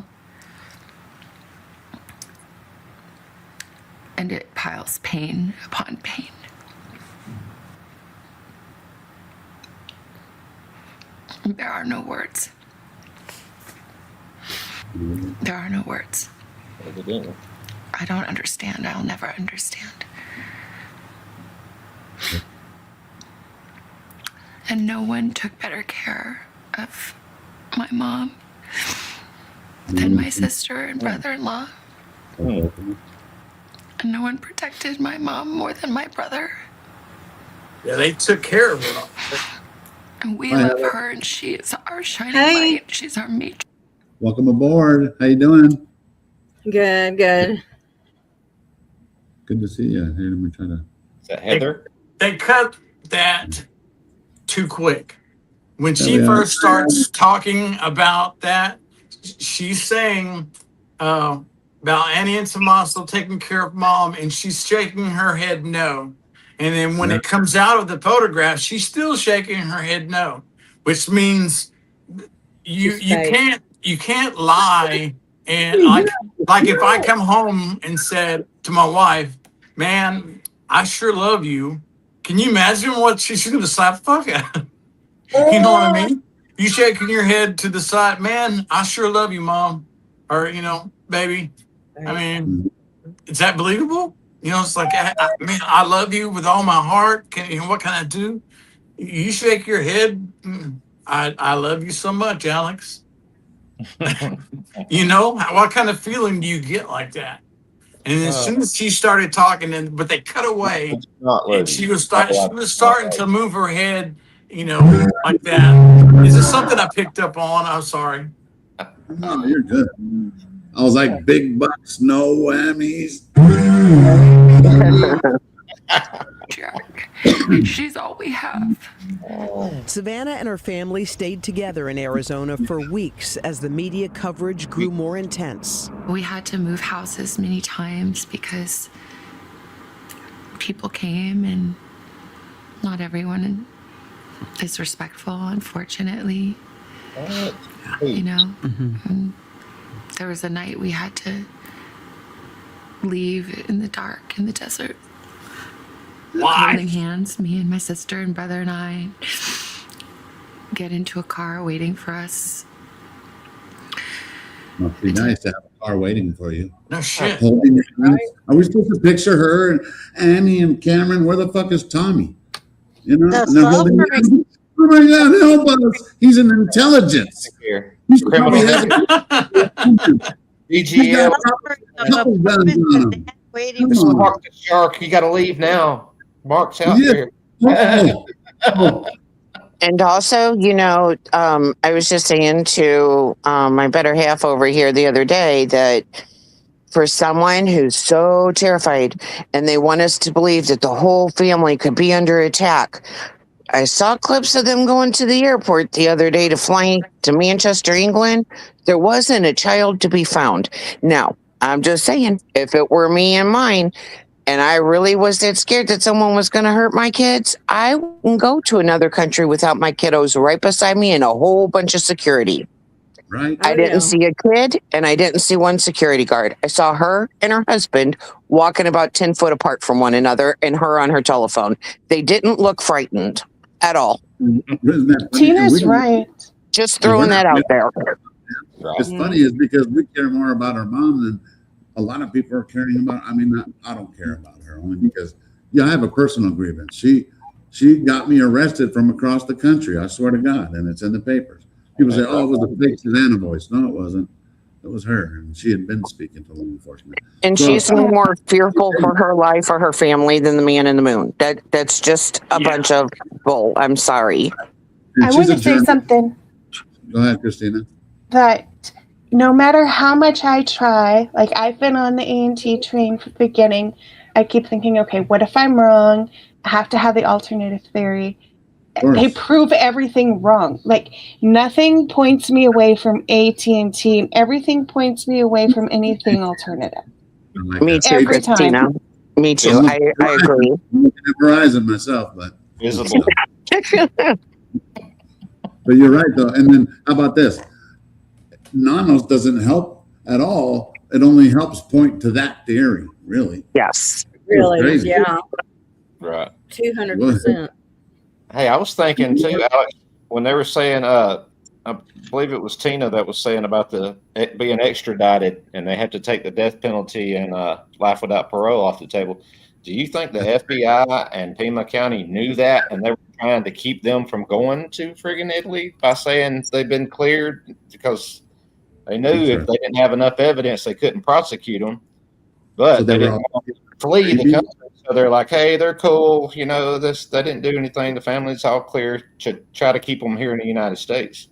and it piles pain upon pain. There are no words. There are no words. I don't understand. I'll never understand. And no one took better care of my mom than my sister and brother-in-law. And no one protected my mom more than my brother. Yeah, they took care of her. And we love her, and she is our shining light. She's our matron. Welcome aboard. How you doing? Good, good. Good to see you. Here, let me try to. Is that Heather? They cut that too quick. When she first starts talking about that, she's saying about Annie and Tommaso taking care of mom, and she's shaking her head no. And then when it comes out of the photograph, she's still shaking her head no, which means you can't lie. And like if I come home and said to my wife, "Man, I sure love you," can you imagine what she's going to slap the fuck out of? You know what I mean? You shaking your head to the side, "Man, I sure love you, mom," or "Baby." I mean, is that believable? It's like, man, I love you with all my heart. What can I do? You shake your head. I love you so much, Alex. What kind of feeling do you get like that? And as soon as she started talking, but they cut away, and she was starting to move her head, like that. Is this something I picked up on? I'm sorry. No, you're good. I was like, big bucks, no whammies. She's all we have. Savannah and her family stayed together in Arizona for weeks as the media coverage grew more intense. We had to move houses many times because people came, and not everyone is respectful, unfortunately. And there was a night we had to leave in the dark in the desert. Holding hands, me and my sister and brother and I get into a car waiting for us. Must be nice to have a car waiting for you. No shit. Holding your hands. Are we supposed to picture her and Annie and Cameron? Where the fuck is Tommy? And they're holding hands. Oh my God, help us. He's an intelligence. He's probably has DGL. Waiting This is for Mark the Shark. You got to leave now. Mark's out there. And also, I was just saying to my better half over here the other day that for someone who's so terrified and they want us to believe that the whole family could be under attack, I saw clips of them going to the airport the other day to fly to Manchester, England. There wasn't a child to be found. Now, I'm just saying, if it were me and mine, and I really was that scared that someone was going to hurt my kids, I wouldn't go to another country without my kiddos right beside me and a whole bunch of security. Right. I didn't see a kid, and I didn't see one security guard. I saw her and her husband walking about 10 foot apart from one another, and her on her telephone. They didn't look frightened at all. Tina's right. Just throwing that out there. It's funny is because we care more about our mom than a lot of people are caring about. I mean, I don't care about her only because, I have a personal grievance. She got me arrested from across the country. I swear to God, and it's in the papers. People say, "Oh, it was a fake Savannah voice." No, it wasn't. It was her, and she had been speaking to law enforcement. And she's more fearful for her life or her family than the man in the moon. That's just a bunch of bull. I'm sorry. I want to say something. Go ahead, Christina. That no matter how much I try, like I've been on the A&T train from the beginning, I keep thinking, okay, what if I'm wrong? I have to have the alternative theory. They prove everything wrong. Like nothing points me away from AT&T, and everything points me away from anything alternative. Me too, Every Christina. time. Me too. I agree. I'm looking at Verizon myself, but visible. But you're right though. And then how about this? Nanos doesn't help at all. It only helps point to that theory. really. Yes. Really? Crazy. Yeah. Right. 200%. Hey, I was thinking too, Alex, when they were saying, I believe it was Tina that was saying about being extradited and they have to take the death penalty and life without parole off the table. Do you think the FBI and Pima County knew that and they were trying to keep them from going to friggin' Italy by saying they've been cleared because they knew if they didn't have enough evidence, they couldn't prosecute them, but So they they were didn't want to flee the country. So they're like, hey, they're cool. You know, they didn't do anything. The family's all clear to try to keep them here in the United States.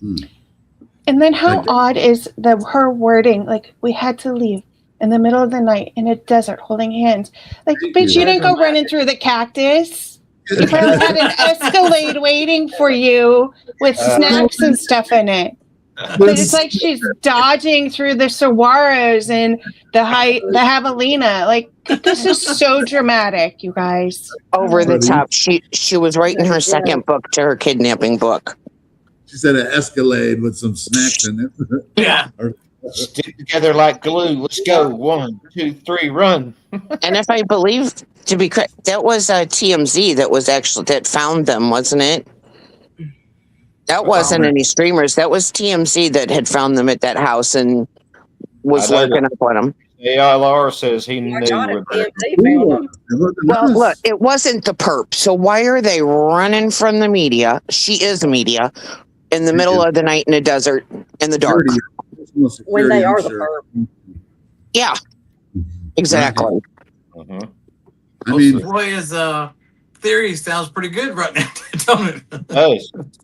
And then how odd is her wording? Like, we had to leave in the middle of the night in a desert holding hands. Like, bitch, you didn't go running through the cactus. You probably had an Escalade waiting for you with snacks and stuff in it. But it's like she's dodging through the saguaros and the javelina. Like, this is so dramatic, you guys. Over the top. She was writing her second book to her kidnapping book. She said an Escalade with some snacks in it. Yeah. Stick together like glue. Let's go. 1, 2, 3, run. And if I believe to be correct, that was TMZ that found them, wasn't it? That wasn't any streamers. That was TMZ that had found them at that house and was looking up on them. ALR says he knew. Well, look, it wasn't the perp. So why are they running from the media? She is media in the middle of the night in a desert in the dark. When they are the perp. Yeah, exactly. I mean, Sequoia's theory sounds pretty good right now, don't it?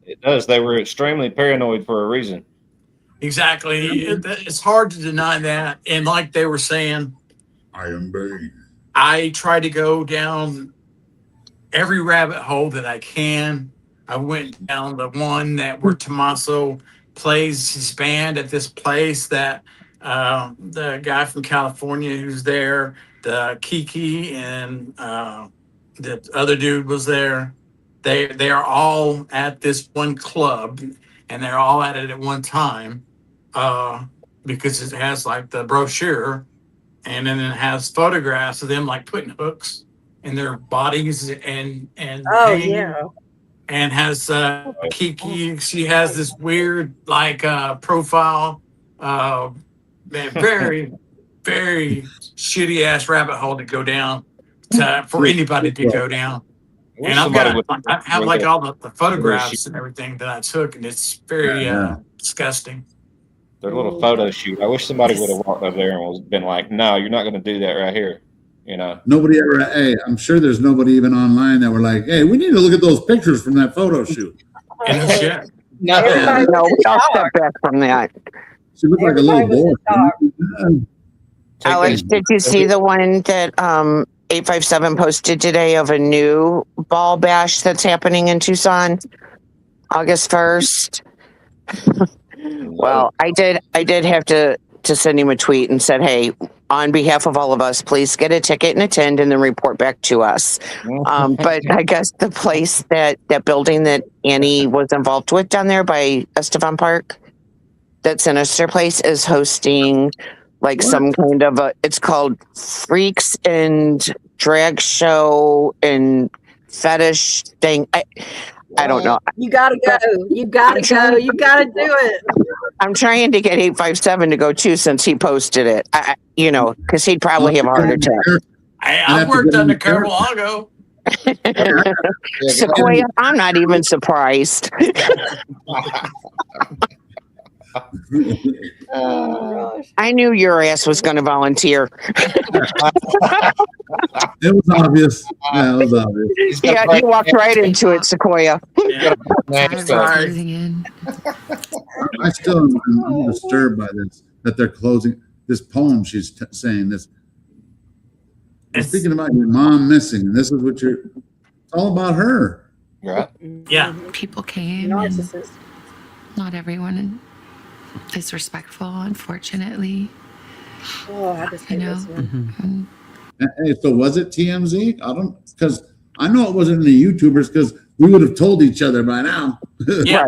It does. They were extremely paranoid for a reason. Exactly. It's hard to deny that. And like they were saying, I try to go down every rabbit hole that I can. I went down the one that where Tommaso plays his band at this place that the guy from California who's there, the Kiki and the other dude was there. They are all at this one club and they're all at it at one time because it has like the brochure and then it has photographs of them like putting hooks in their bodies and hanging. Yeah. And has Kiki, she has this weird like profile, very, very shitty ass rabbit hole to go down for anybody to go down. And I have like all the photographs and everything that I took, and it's very disgusting. Their little photo shoot. I wish somebody would have walked up there and been like, "No, you're not going to do that right here." You know, nobody ever. Hey, I'm sure there's nobody even online that were like, "Hey, we need to look at those pictures from that photo shoot." No, we all step back from that. She looked like a little boy. Alex, did you see the one that 857 posted today of a new ball bash that's happening in Tucson, August 1st? Well, I did have to send him a tweet and said, hey, on behalf of all of us, please get a ticket and attend and then report back to us. But I guess the place that building that Annie was involved with down there by Estevan Park, that Sinister Place, is hosting like some kind of it's called Freaks and Drag Show and Fetish thing. I don't know. You gotta go. You gotta go. You gotta do it. I'm trying to get 857 to go too, since he posted it. Because he'd probably have a heart attack. I worked under Carolago. Sequoia, I'm not even surprised. I knew your ass was going to volunteer. It was obvious. Yeah, it was obvious. Yeah, you walked right into it, Sequoia. I still am disturbed by this, that they're closing this poem. She's saying this. Speaking about your mom missing, this is what it's all about her. Right. Yeah. People came. And not everyone is respectful, unfortunately. Oh, I just hate this one. Hey, so was it TMZ? Because I know it wasn't any YouTubers, because we would have told each other by now. Yeah.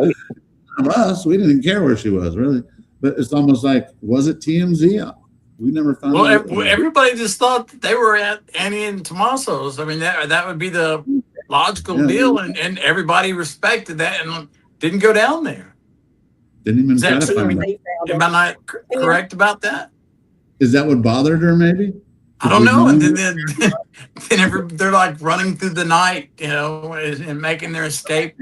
Of us, we didn't care where she was, really. But it's almost like, was it TMZ? We never found Well, out. everybody just thought that they were at Annie and Tommaso's. I mean, that would be the logical deal, and everybody respected that and didn't go down there. Didn't even Is try that to find true? out. Am I not correct about that? Is that what bothered her, maybe? I don't know. And then they're like running through the night, and making their escape.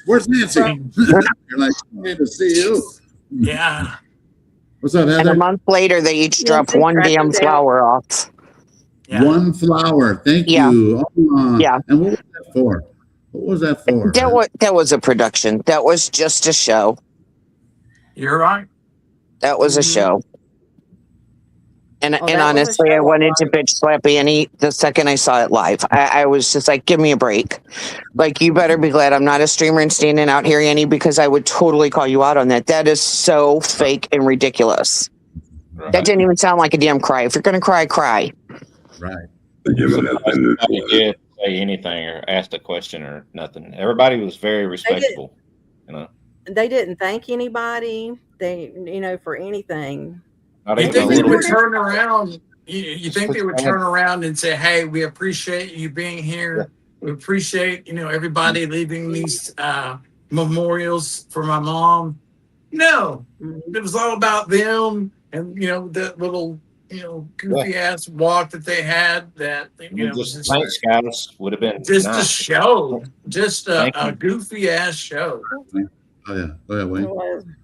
Where's Nancy? You're like, good to see you. Yeah. What's up, Heather? And a month later, they each dropped one damn flower off. Yeah. One flower. Thank you. Yeah. And what was that for? What was that for? That was a production. That was just a show. You're right. That was a show. And Oh, that was a honestly, I show, wanted right? to bitch slap Annie the second I saw it live. I was just like, give me a break. Like, you better be glad I'm not a streamer and standing out here, Annie, because I would totally call you out on that. That is so fake and ridiculous. Right. That didn't even sound like a damn cry. If you're going to cry, cry. Right. Nobody did say anything or asked a question or nothing. Everybody was very respectable. They didn't thank anybody. For anything. Not You even think a they little would bit. turn around? You think they would turn around and say, "Hey, we appreciate you being here. We appreciate everybody leaving these memorials for my mom." No, it was all about them and that little goofy ass walk that they had. That Just thanks, guys. Would have been just a nice. show, just Thank a you. goofy ass show. Oh, yeah. Go ahead, Wayne.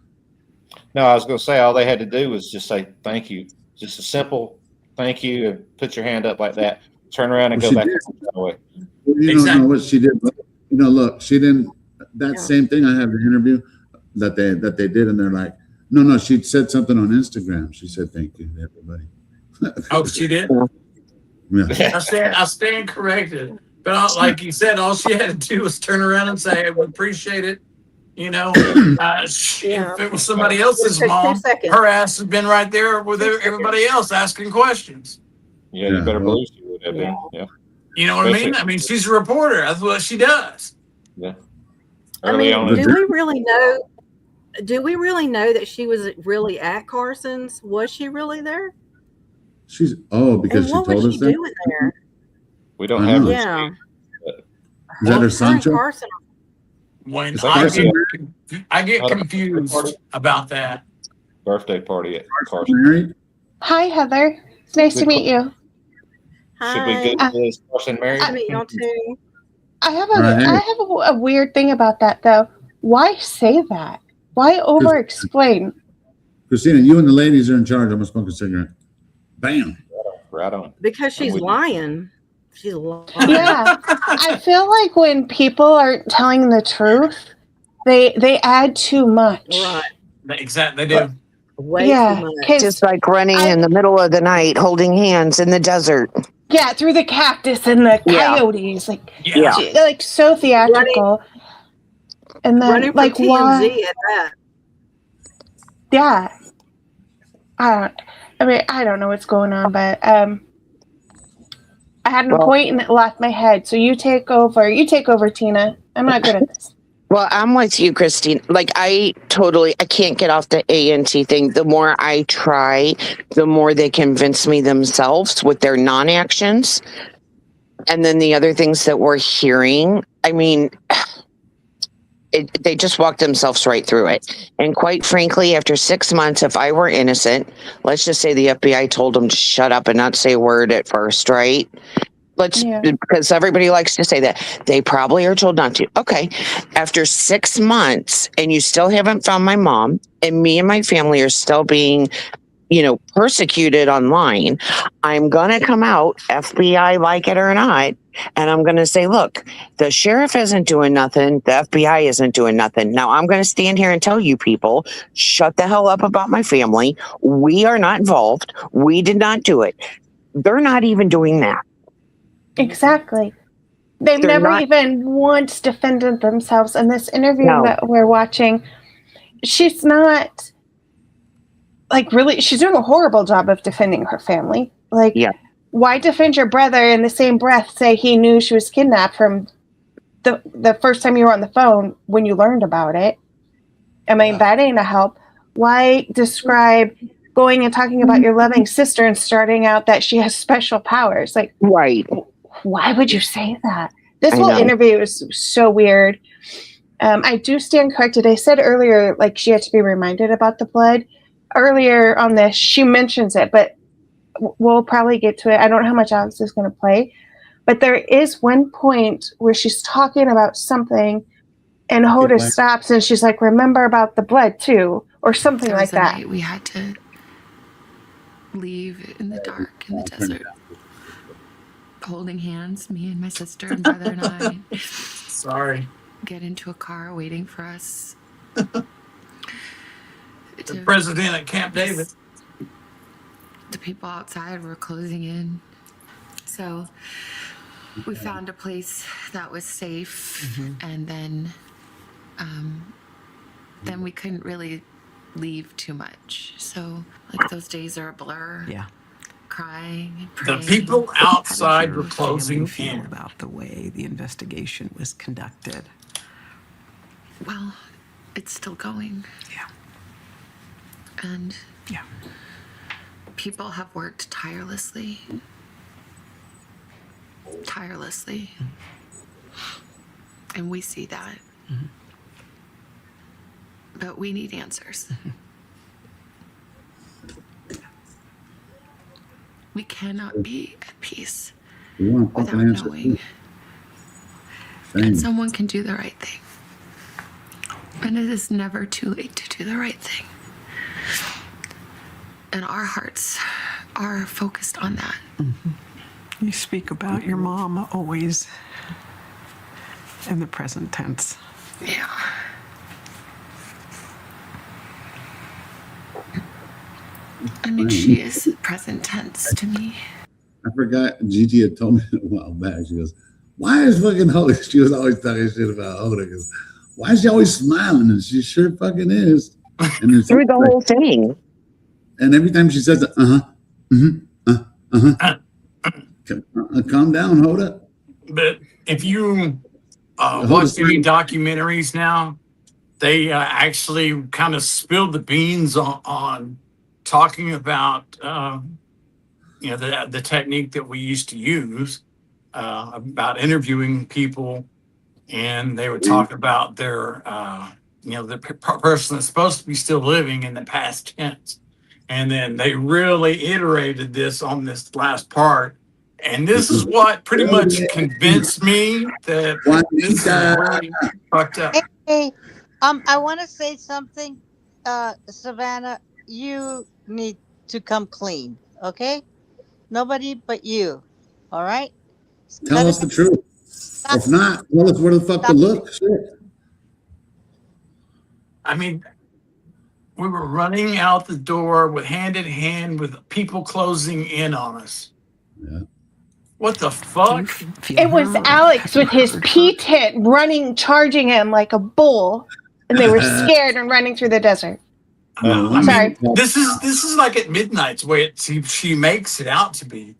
No, I was going to say all they had to do was just say thank you. Just a simple thank you and put your hand up like that. Turn around and Well, go she back did. the other way. You don't know what she did. But, look, she didn't. That same thing I have the interview that they did, and they're like, no. She said something on Instagram. She said thank you to everybody. Oh, she did. Yeah. I stand corrected. But like you said, all she had to do was turn around and say, "We appreciate it." If it was somebody else's Took 2 mom, seconds. her ass had been right there with everybody else asking questions. Yeah, you better believe she would have been. Yeah. You know what I mean? I mean, she's a reporter. That's what she does. Yeah. I Early mean, on. do we really know? Do we really know that she was really at Carson's? Was she really there? Because And she what told was us she that. doing there? We don't have her. Yeah. Is that her Sancho? Carson. When Is that Carson? I get confused about that. Birthday party at Carson. Married? Hi, Heather. It's nice to meet you. Should we go to this Carson married? I meet y'all too. I have Right. a weird thing about that though. Why say that? Why over explain? Christina, you and the ladies are in charge. I'm gonna smoke a cigarette. Bam. Right on. Because she's with you. lying. She's lying. Yeah. I feel like when people aren't telling the truth, they add too much. Right. Exactly, they do. Way Yeah, too much. 'cause Just like running in the middle of the night, holding hands in the desert. yeah, through the cactus and the Yeah. coyotes, Yeah. like so theatrical. And then Running for like TMZ why? at that. Yeah. I don't know what's going on, but I had an point and it left my head. So you take over. You take over, Tina. I'm not good at this. Well, I'm with you, Christine. Like, I can't get off the ANT thing. The more I try, the more they convince me themselves with their non-actions. And then the other things that we're hearing, I mean, they just walked themselves right through it. And quite frankly, after 6 months, if I were innocent, let's just say the FBI told them to shut up and not say a word at first, right? Because everybody likes to say that. They probably are told not to. Okay. After 6 months and you still haven't found my mom, and me and my family are still being, persecuted online, I'm going to come out, FBI like it or not, and I'm going to say, look, the sheriff isn't doing nothing. The FBI isn't doing nothing. Now I'm going to stand here and tell you people, shut the hell up about my family. We are not involved. We did not do it. They're not even doing that. Exactly. They've They're never not- even once defended themselves. In this interview No. that we're watching, she's not really, she's doing a horrible job of defending her family. Why defend your brother in the same breath say he knew she was kidnapped from the first time you were on the phone when you learned about it? I mean, that ain't a help. Why describe going and talking about your loving sister and starting out that she has special powers. Like, right. Why would you say that? This I whole know. interview was so weird. I do stand corrected. I said earlier, like, she had to be reminded about the blood. Earlier on this, she mentions it, but we'll probably get to it. I don't know how much Alex is going to play, but there is one point where she's talking about something and Hoda stops and she's like, remember about the blood too, or something There like was a that. night we had to leave in the dark in the desert, holding hands, me and my sister and brother and I. Sorry. Get into a car waiting for us. The president at Camp David. The people outside were closing in. So we found a place that was safe, and then we couldn't really leave too much. So like those days are a blur. Yeah. Crying and The praying. people outside were How closing do you feel in. about the way the investigation was conducted? Well, it's still going. Yeah. And yeah, people have worked tirelessly. And we see that. But we need answers. We cannot be at peace We want without fucking answers. knowing Same. that someone can do the right thing. And it is never too late to do the right thing. And our hearts are focused on that. You speak about your mom always in the present tense. Yeah. I mean, she is present tense to me. I forgot Gigi had told me a while back. She goes, why is fucking Hoda? She was always talking shit about Hoda. Because why is she always smiling? And she sure fucking is. And it's Through the whole thing. And every time she says, calm down, Hoda. But if you watch any documentaries now, they actually kind of spilled the beans on talking about the technique that we used to use about interviewing people, and they would talk about their the person that's supposed to be still living in the past tense, and then they really iterated this on this last part. And this is what pretty much convinced me that this is really fucked up. Hey, I want to say something, Savannah. You need to come clean, okay? Nobody but you. All right? Tell us the truth. If not, tell us where the fuck to look. Shit. I mean, we were running out the door with hand in hand with people closing in on us. Yeah. What the fuck? It was Alex with his P-tent running, charging him like a bull, and they were scared and running through the desert. I mean, this is like at midnight, the way she makes it out to be.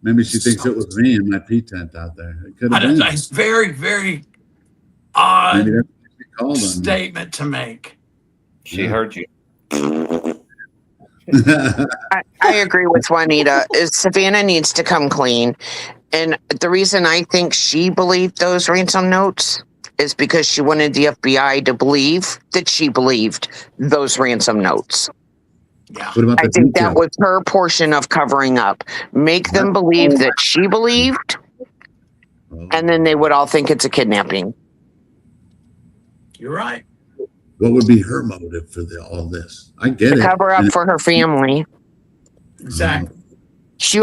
Maybe she thinks it was me in my P-tent out there. It could have been. It's very, very odd Maybe that's what she called on me. statement to make. She heard you. I agree with Juanita. Savannah needs to come clean. And the reason I think she believed those ransom notes is because she wanted the FBI to believe that she believed those ransom notes. Yeah. What about I the think detail? that was her portion of covering up. Make them believe that she believed, and then they would all think it's a kidnapping. You're right. What would be her motive for all this? I get it. Cover up And- for her family. Exactly.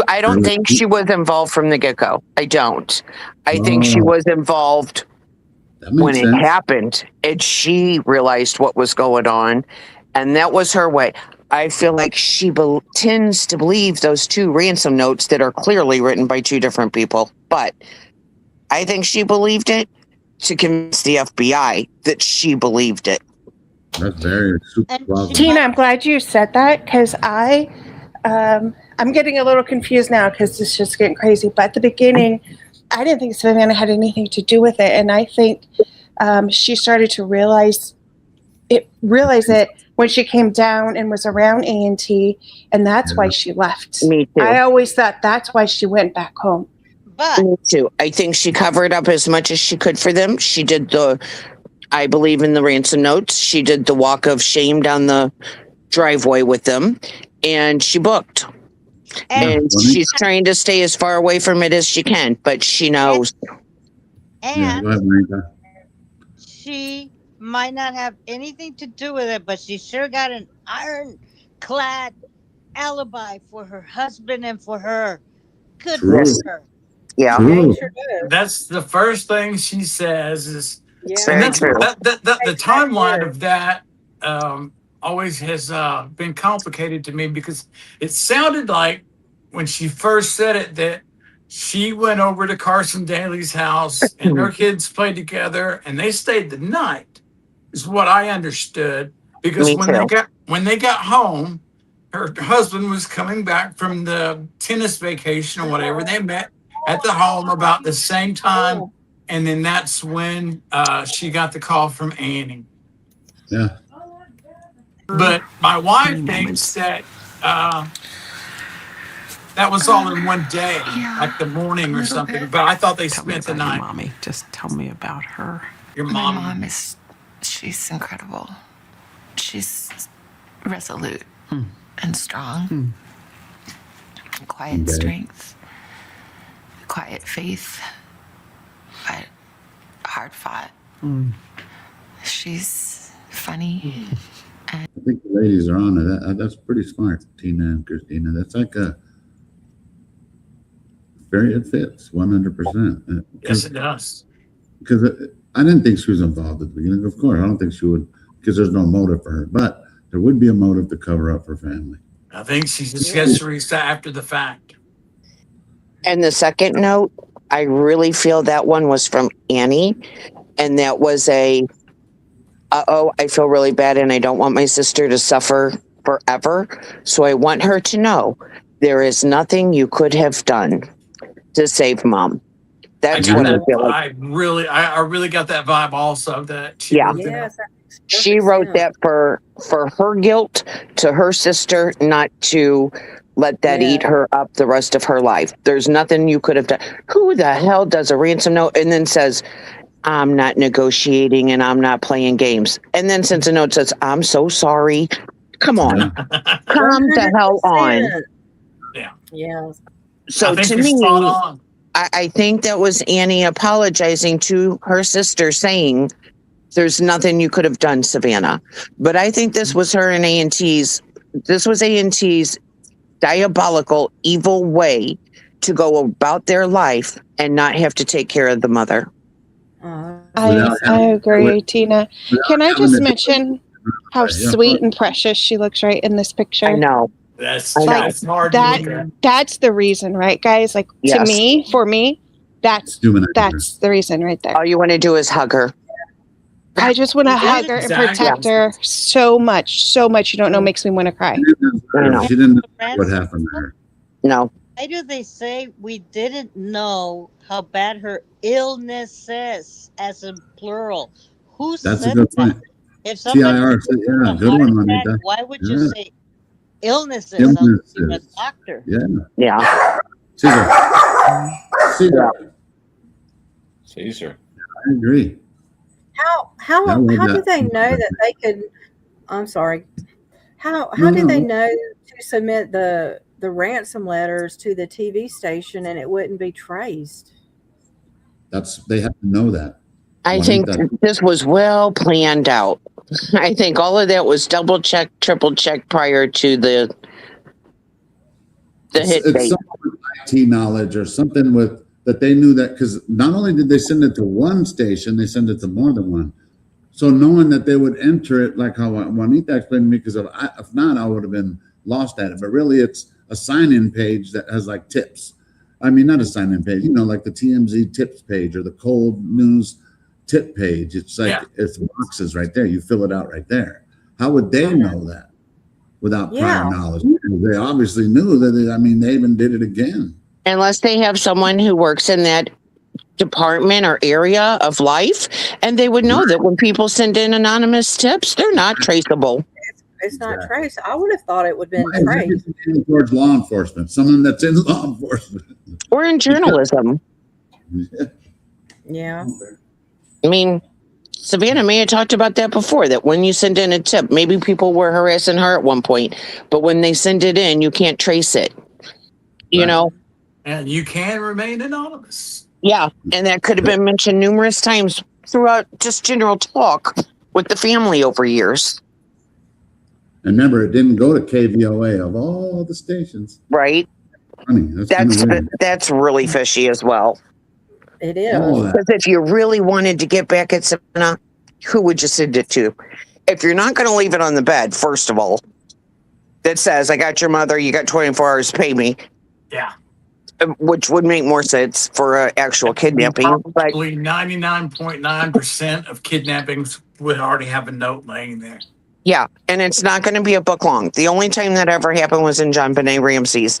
I don't think she was involved from the get-go. I don't. I think she was involved That makes when sense. it happened, and she realized what was going on, and that was her way. I feel like she tends to believe those two ransom notes that are clearly written by two different people, but I think she believed it to convince the FBI that she believed it. That's very super plausible. Tina, I'm glad you said that because I'm getting a little confused now because it's just getting crazy. But at the beginning, I didn't think Savannah had anything to do with it. And I think she started to realize realized it when she came down and was around A&T, and that's why she left. Me too. I always thought that's why she went back home. But Me too. I think she covered up as much as she could for them. She did I believe in the ransom notes. She did the walk of shame down the driveway with them, and she booked. And she's trying to stay as far away from it as she can, but she knows. and go ahead, Marita. she might not have anything to do with it, but she sure got an ironclad alibi for her husband and for her. Good True. for her. Yeah. True. That's the first thing she says is, and Very that's true. the timeline of that always has been complicated to me, because it sounded like when she first said it that she went over to Carson Daly's house and her kids played together and they stayed the night, is what I understood. Because Me when too. they got home, her husband was coming back from the tennis vacation or whatever. They met at the home about the same time, and then that's when she got the call from Annie. Yeah. But my wife thinks that that was all in one day, like the morning or something. But I thought they spent the night. Mommy, just tell me about her. Your My mom. mom she's incredible. She's resolute and strong. Quiet Okay. strength, quiet faith, but hard fought. She's funny. I think the ladies are on it. That's pretty smart, Tina and Christina. That's like it fits 100%. Yes, it does. Because I didn't think she was involved at the beginning. Of course, I don't think she would, because there's no motive for her. But there would be a motive to cover up her family. I think she just gets released after the fact. And the second note, I really feel that one was from Annie, and that was I feel really bad and I don't want my sister to suffer forever. So I want her to know there is nothing you could have done to save mom. That's what I feel like. I really got that vibe also, that she Yeah. wrote that. She wrote that for her guilt to her sister, not to let that eat her up the rest of her life. There's nothing you could have done. Who the hell does a ransom note and then says, I'm not negotiating and I'm not playing games, and then sends a note that says, I'm so sorry. Come on. Calm the hell on. Yeah. Yeah. So I think to you're me, spot on. I think that was Annie apologizing to her sister, saying, there's nothing you could have done, Savannah. But I think this was her and A&T's diabolical, evil way to go about their life and not have to take care of the mother. I agree, Tina. Can I just mention how sweet and precious she looks right in this picture? I know. That's Like hard to look at. that's the reason, right, guys? Like Yes. to me, for me, that's the reason right there. All you want to do is hug her. I just want to hug her and protect her so much. You don't know, makes me want to cry. She didn't know what happened to her. No. Why do they say we didn't know how bad her illness is, as in plural? Who That's said a good that? point. If somebody TIR said, yeah, good one, Juanita. why would you Yeah. say illnesses? Illnesses. I'm a doctor. Yeah. Yeah. Caesar. Caesar. I agree. How That was do that- they know that they could? I'm sorry. How No, do they no. know to submit the ransom letters to the TV station and it wouldn't be traced? They have to know that. I think Juanita. this was well planned out. I think all of that was double checked, triple checked prior to the hit It's date. something with IT knowledge or something with that they knew that, because not only did they send it to one station, they send it to more than one. So knowing that they would enter it, like how Juanita explained to me, because if not, I would have been lost at it. But really, it's a sign-in page that has like tips. I mean, not a sign-in page, like the TMZ tips page or the Cold News tip page. It's like it's boxes right there. You fill it out right there. How would they know that without prior knowledge? They obviously knew that. They even did it again. Unless they have someone who works in that department or area of life, and they would know that when people send in anonymous tips, they're not traceable. It's not traced. I would have thought it would have been Why is traced. it getting towards law enforcement? Someone that's in law enforcement. Or in journalism. Yeah. I mean, Savannah may have talked about that before, that when you send in a tip, maybe people were harassing her at one point, but when they send it in, you can't trace it. You know? And you can remain anonymous. Yeah. And that could have been mentioned numerous times throughout just general talk with the family over years. And remember, it didn't go to KVOA of all the stations. Right. Funny. That's really fishy as well. It is. Because if you really wanted to get back at Savannah, who would you send it to? If you're not going to leave it on the bed, first of all, that says, I got your mother, you got 24 hours to pay me. Yeah. Which would make more sense for actual kidnapping. Probably 99.9% of kidnappings would already have a note laying there. Yeah, and it's not going to be a book long. The only time that ever happened was in John Benet Ramsey's,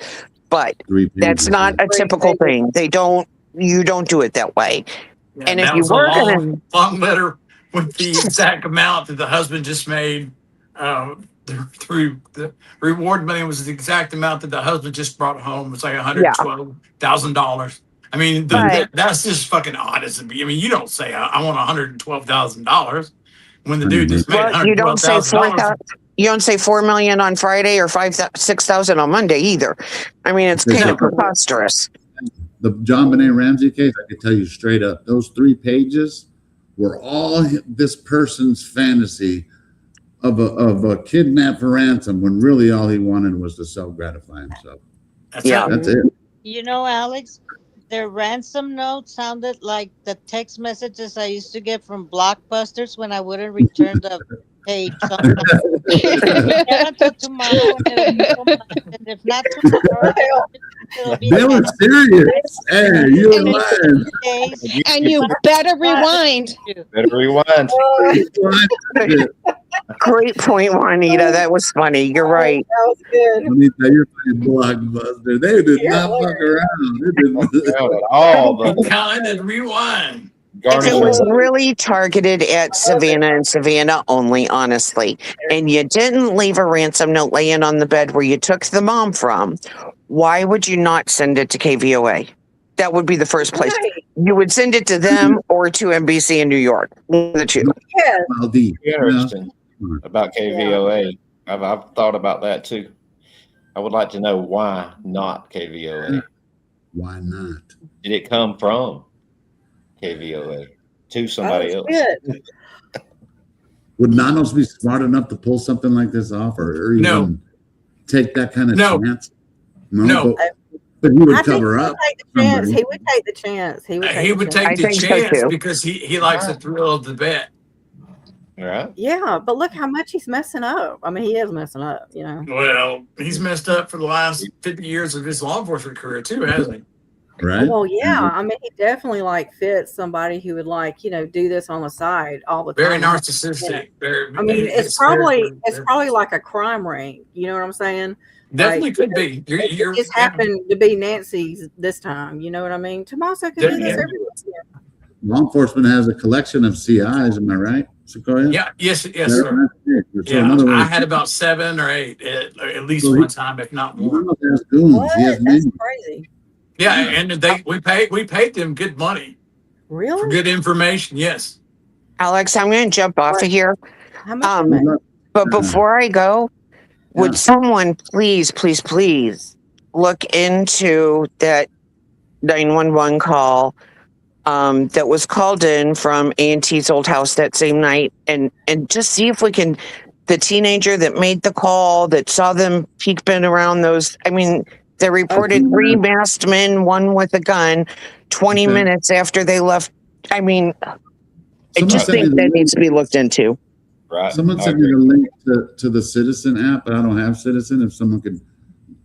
but that's not a typical thing. You don't do it that way. Yeah, and if that you was a were long, going to, long letter with the exact amount that the husband just made. Through the reward money was the exact amount that the husband just brought home. It's like $112,000. I mean, that's just fucking odd as it be. I mean, you don't say I want $112,000 when the dude just made $112,000. You don't say $4 million on Friday or $6,000 on Monday either. I mean, it's kind of preposterous. The John Benet Ramsey case, I can tell you straight up, those 3 pages were all this person's fantasy of a kidnap for ransom, when really all he wanted was to self-gratify himself. That's it. You know, Alex, their ransom note sounded like the text messages I used to get from Blockbusters when I wouldn't return the page. Until tomorrow, and if not tomorrow, they were serious. Hey, you're lying. And you better rewind. Better rewind. Great point, Juanita. That was funny. You're right. That was good. Let me tell you, Blockbuster. They did not fuck around. They didn't at all. Kind and rewind. If it was really targeted at Savannah and Savannah only, honestly, and you didn't leave a ransom note laying on the bed where you took the mom from, why would you not send it to KVOA? That would be the first place. Right. You would send it to them or to NBC in New York. The two. Yes. Interesting about KVOA. I've thought about that too. I would like to know why not KVOA. Why not? Did it come from KVOA to somebody else? Good. Would Nanos be smart enough to pull something like this off, or even take that kind of chance? No. But he would cover up. He would take the chance. He would take the chance because he likes the thrill of the bet. Right. Yeah, but look how much he's messing up. I mean, he is messing up, you know. Well, he's messed up for the last 50 years of his law enforcement career too, hasn't he? Right. Well, yeah. I mean, he definitely fits somebody who would do this on the side all the time. Very narcissistic. I mean, it's probably like a crime ring. You know what I'm saying? Definitely could be. It just happened to be Nancy's this time. You know what I mean? Tommaso could do this everywhere. Law enforcement has a collection of CIs. Am I right, Sequoia? Yeah. Yes, sir. I had about 7 or 8 at least one time, if not more. That's crazy. Yeah, and we paid them good money. Really? For good information, yes. Alex, I'm going to jump off of here. How much? But before I go, would someone please look into that 911 call that was called in from A&T's old house that same night, and just see if we can, the teenager that made the call, that saw them peeking around those, I mean, they reported 3 masked men, one with a gun, 20 minutes after they left. I mean, I just think that needs to be looked into. Right. Someone sent me the link to the Citizen app, but I don't have Citizen. If someone could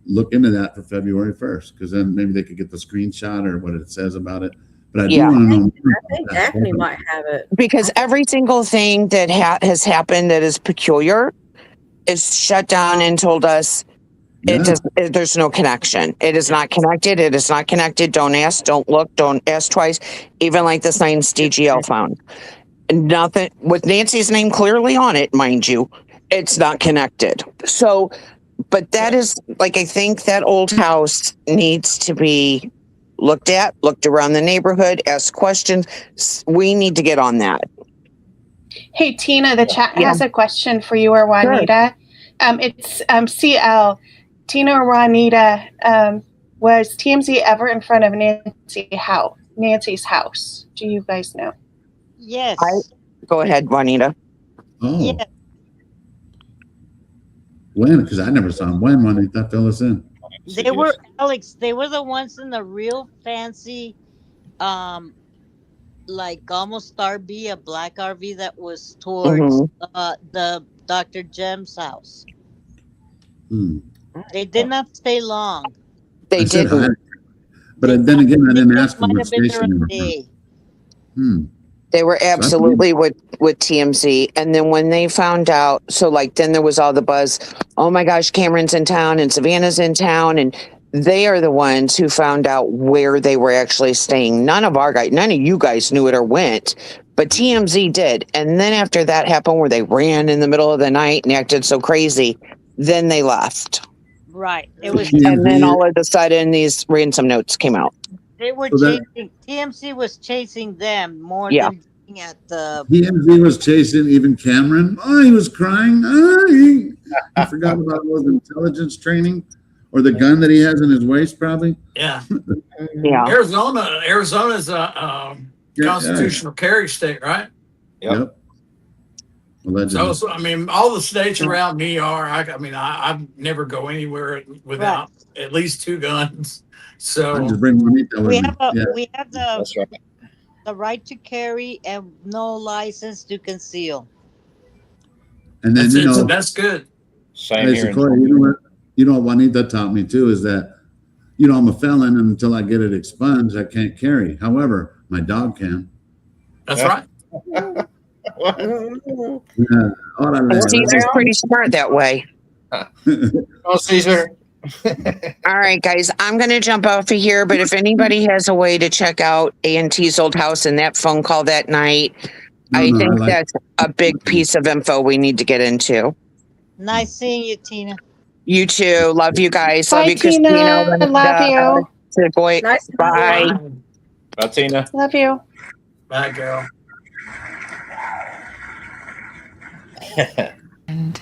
look into that for February 1st, because then maybe they could get the screenshot or what it says about it. But I do want to know. I think Daphne might have it. Because every single thing that has happened that is peculiar is shut down and told us There's no connection. It is not connected. It is not connected. Don't ask. Don't look. Don't ask twice. Even like the signs DGL found. Nothing with Nancy's name clearly on it, mind you. It's not connected. So, but that is like, I think that old house needs to be looked around the neighborhood, ask questions. We need to get on that. Hey, Tina, the chat has a question for you or Juanita. Sure. It's CL. Tina or Juanita, was TMZ ever in front of Nancy's house? Do you guys know? Yes. Go ahead, Juanita. Oh. Yes. When? Because I never saw him. When Juanita, fill us in. They were, Alex, they were the ones in the real fancy, like almost RV, a black RV that was towards the Dr. Jem's house. They did not stay long. They didn't. But then again, I didn't ask them what Might have been station there they a were. day. They were absolutely with TMZ. And then when they found out, so like then there was all the buzz, oh my gosh, Cameron's in town and Savannah's in town. And they are the ones who found out where they were actually staying. None of you guys knew it or went, but TMZ did. And then after that happened where they ran in the middle of the night and acted so crazy, then they left. Right. It was, and then all of a sudden these ransom notes came out. They were chasing, TMZ was chasing them more than being at the. TMZ was chasing even Cameron. Oh, he was crying. I forgot about his intelligence training or the gun that he has in his waist, probably. Yeah. Yeah. Arizona's a constitutional carry state, right? Yep. So, I mean, all the states around me are. I never go anywhere without at least 2 guns. So I just bring Juanita with we me. have the right to carry and no license to conceal. And then that's good. Same hey, here. Sequoia, you know what Juanita taught me too is that I'm a felon, and until I get it expunged, I can't carry. However, my dog can. That's right. Caesar's pretty smart that way. Oh, Caesar. All right, guys, I'm going to jump off of here, but if anybody has a way to check out A&T's old house and that phone call that night, I think that's a big piece of info we need to get into. Nice seeing you, Tina. You too. Love you guys. Bye, love you, Tina. Christina. Love you. Boy. Nice to Bye. meet you. Bye, Tina. Love you. Bye, girl.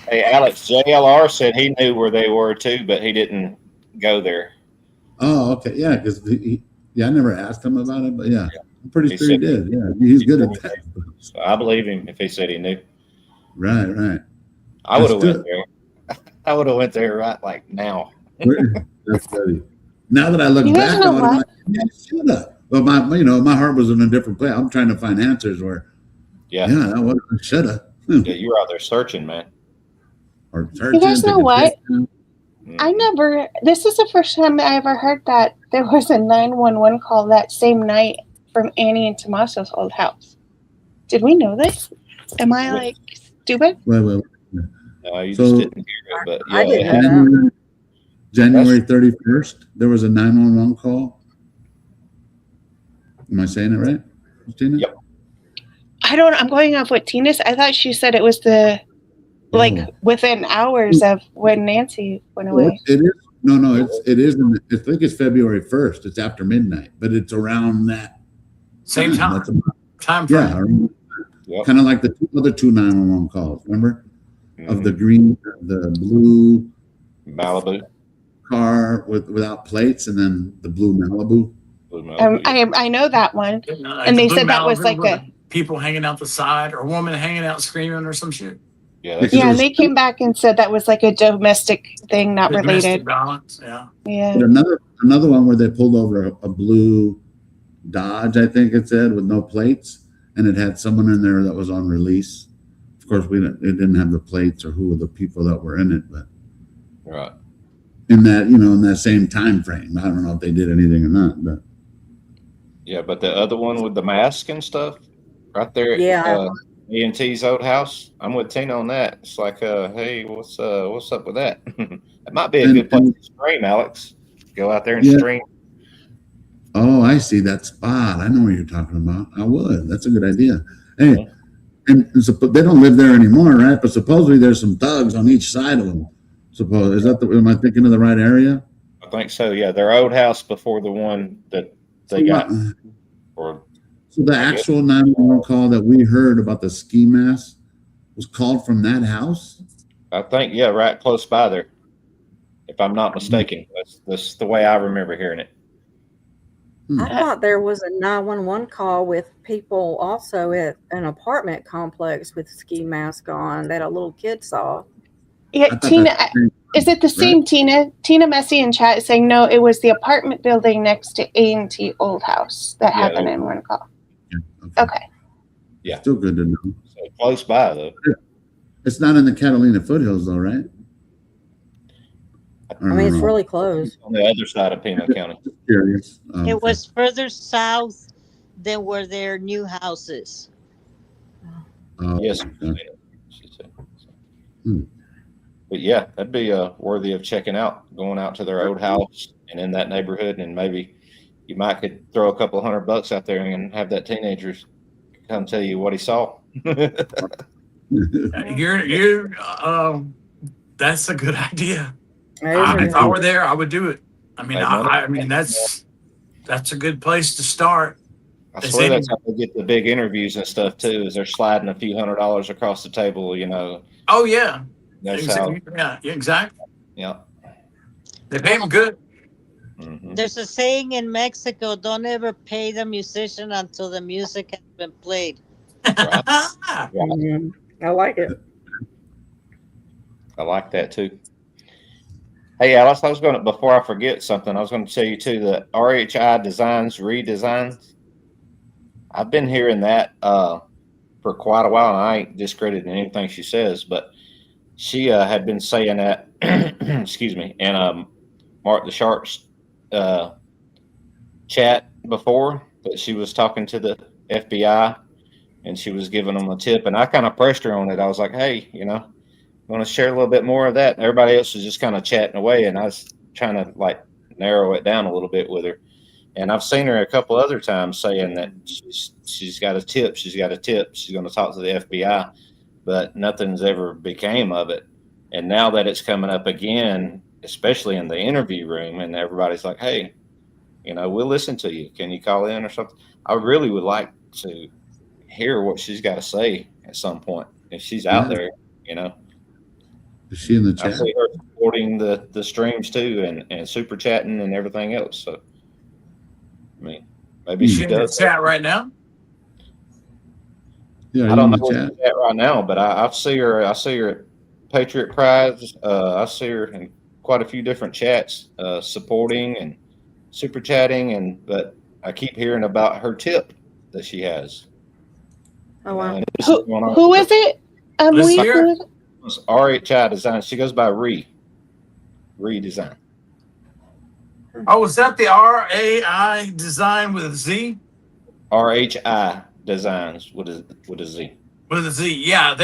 Hey, Alex, JLR said he knew where they were too, but he didn't go there. Oh, okay. Yeah, because I never asked him about it, but yeah, I'm pretty sure he did. Yeah, he's good at that. So I believe him if he said he knew. Right. I would have went there. I would have went there right like now. That's funny. Now that I look back on it, I'm like, yeah, should have. But my heart was in a different place. I'm trying to find answers where. Yeah, that was should have. Yeah, you were out there searching, man. Or searching. You guys know what? This is the first time I ever heard that there was a 911 call that same night from Annie and Tommaso's old house. Did we know this? Am I like stupid? Wait. No, you just didn't hear it, but yeah, I didn't know. January 31st, there was a 911 call. Am I saying it right, Tina? Yep. I'm going off what Tina said. I thought she said it was within hours of when Nancy went away. It is. No, it is. I think it's February 1st. It's after midnight, but it's around that same time. Time frame. Yeah, kind of like the other 2 911 calls. Remember, of the green, the blue Malibu car without plates, and then the blue Malibu. I know that one, and they said that was like people hanging out the side or a woman hanging out screaming or some shit. Yeah, and they came back and said that was like a domestic thing, not related. Domestic violence, yeah. Another one where they pulled over a blue Dodge, I think it said, with no plates, and it had someone in there that was on release. Of course, it didn't have the plates or who were the people that were in it, but right in that same time frame. I don't know if they did anything or not, but yeah. But the other one with the mask and stuff, right there. Yeah. A&T's old house. I'm with Tina on that. It's like, hey, what's up with that? That might be a good place to stream, Alex. Go out there and stream. Oh, I see that spot. I know what you're talking about. I would. That's a good idea. Hey, and they don't live there anymore, right? But supposedly there's some thugs on each side of them. Am I thinking of the right area? I think so. Yeah, their old house before the one that they got. So the actual 911 call that we heard about the ski mask was called from that house? I think, yeah, right close by there. If I'm not mistaken, that's the way I remember hearing it. I thought there was a 911 call with people also at an apartment complex with ski mask on that a little kid saw. Yeah, Tina, is it the same Tina? Tina Messi in chat is saying no, it was the apartment building next to A&T Old House that had the 911 call. Yeah, okay. Yeah. Still good to know. So close by, though. It's not in the Catalina foothills, though, right? I mean, it's really close. On the other side of Pima County. Curious. It was further south than where their new house is. Yes. She said. But yeah, that'd be worthy of checking out, going out to their old house and in that neighborhood, and maybe you might could throw a couple $100 out there and have that teenager come tell you what he saw. That's a good idea. If I were there, I would do it. I mean, I mean that's a good place to start. I swear that's how they get the big interviews and stuff too. Is they're sliding a few $100 across the table, you know. Oh yeah. That's exactly. Yeah, exactly. Yeah. They pay them good. Mm-hmm. There's a saying in Mexico: "Don't ever pay the musician until the music has been played." Right. I like it. I like that too. Hey, Alice, before I forget something, I was going to tell you too that RHI Designs redesigns. I've been hearing that for quite a while, and I ain't discrediting anything she says, but she had been saying that, excuse me, in Mark the Sharp's chat before, that she was talking to the FBI and she was giving them a tip, and I kind of pressed her on it. I was like, hey, you know, want to share a little bit more of that? And everybody else was just kind of chatting away, and I was trying to like narrow it down a little bit with her. And I've seen her a couple other times saying that she's got a tip. She's got a tip. She's going to talk to the FBI, but nothing's ever became of it. And now that it's coming up again, especially in the interview room, and everybody's like, hey, you know, we'll listen to you. Can you call in or something? I really would like to hear what she's got to say at some point. If she's out there, you know. Is she in the chat? I see her supporting the streams too, and super chatting and everything else. So, I mean, maybe she does chat right now. Yeah, I don't know where she's at right now, but I see her. I see her at Patriot Prize. I see her in quite a few different chats, supporting and super chatting, but I keep hearing about her tip that she has. Oh wow! Who is it? It's RHI Design. She goes by Design. Oh, is that the RAI Design with a Z? RHI Designs with a Z. With a Z, yeah.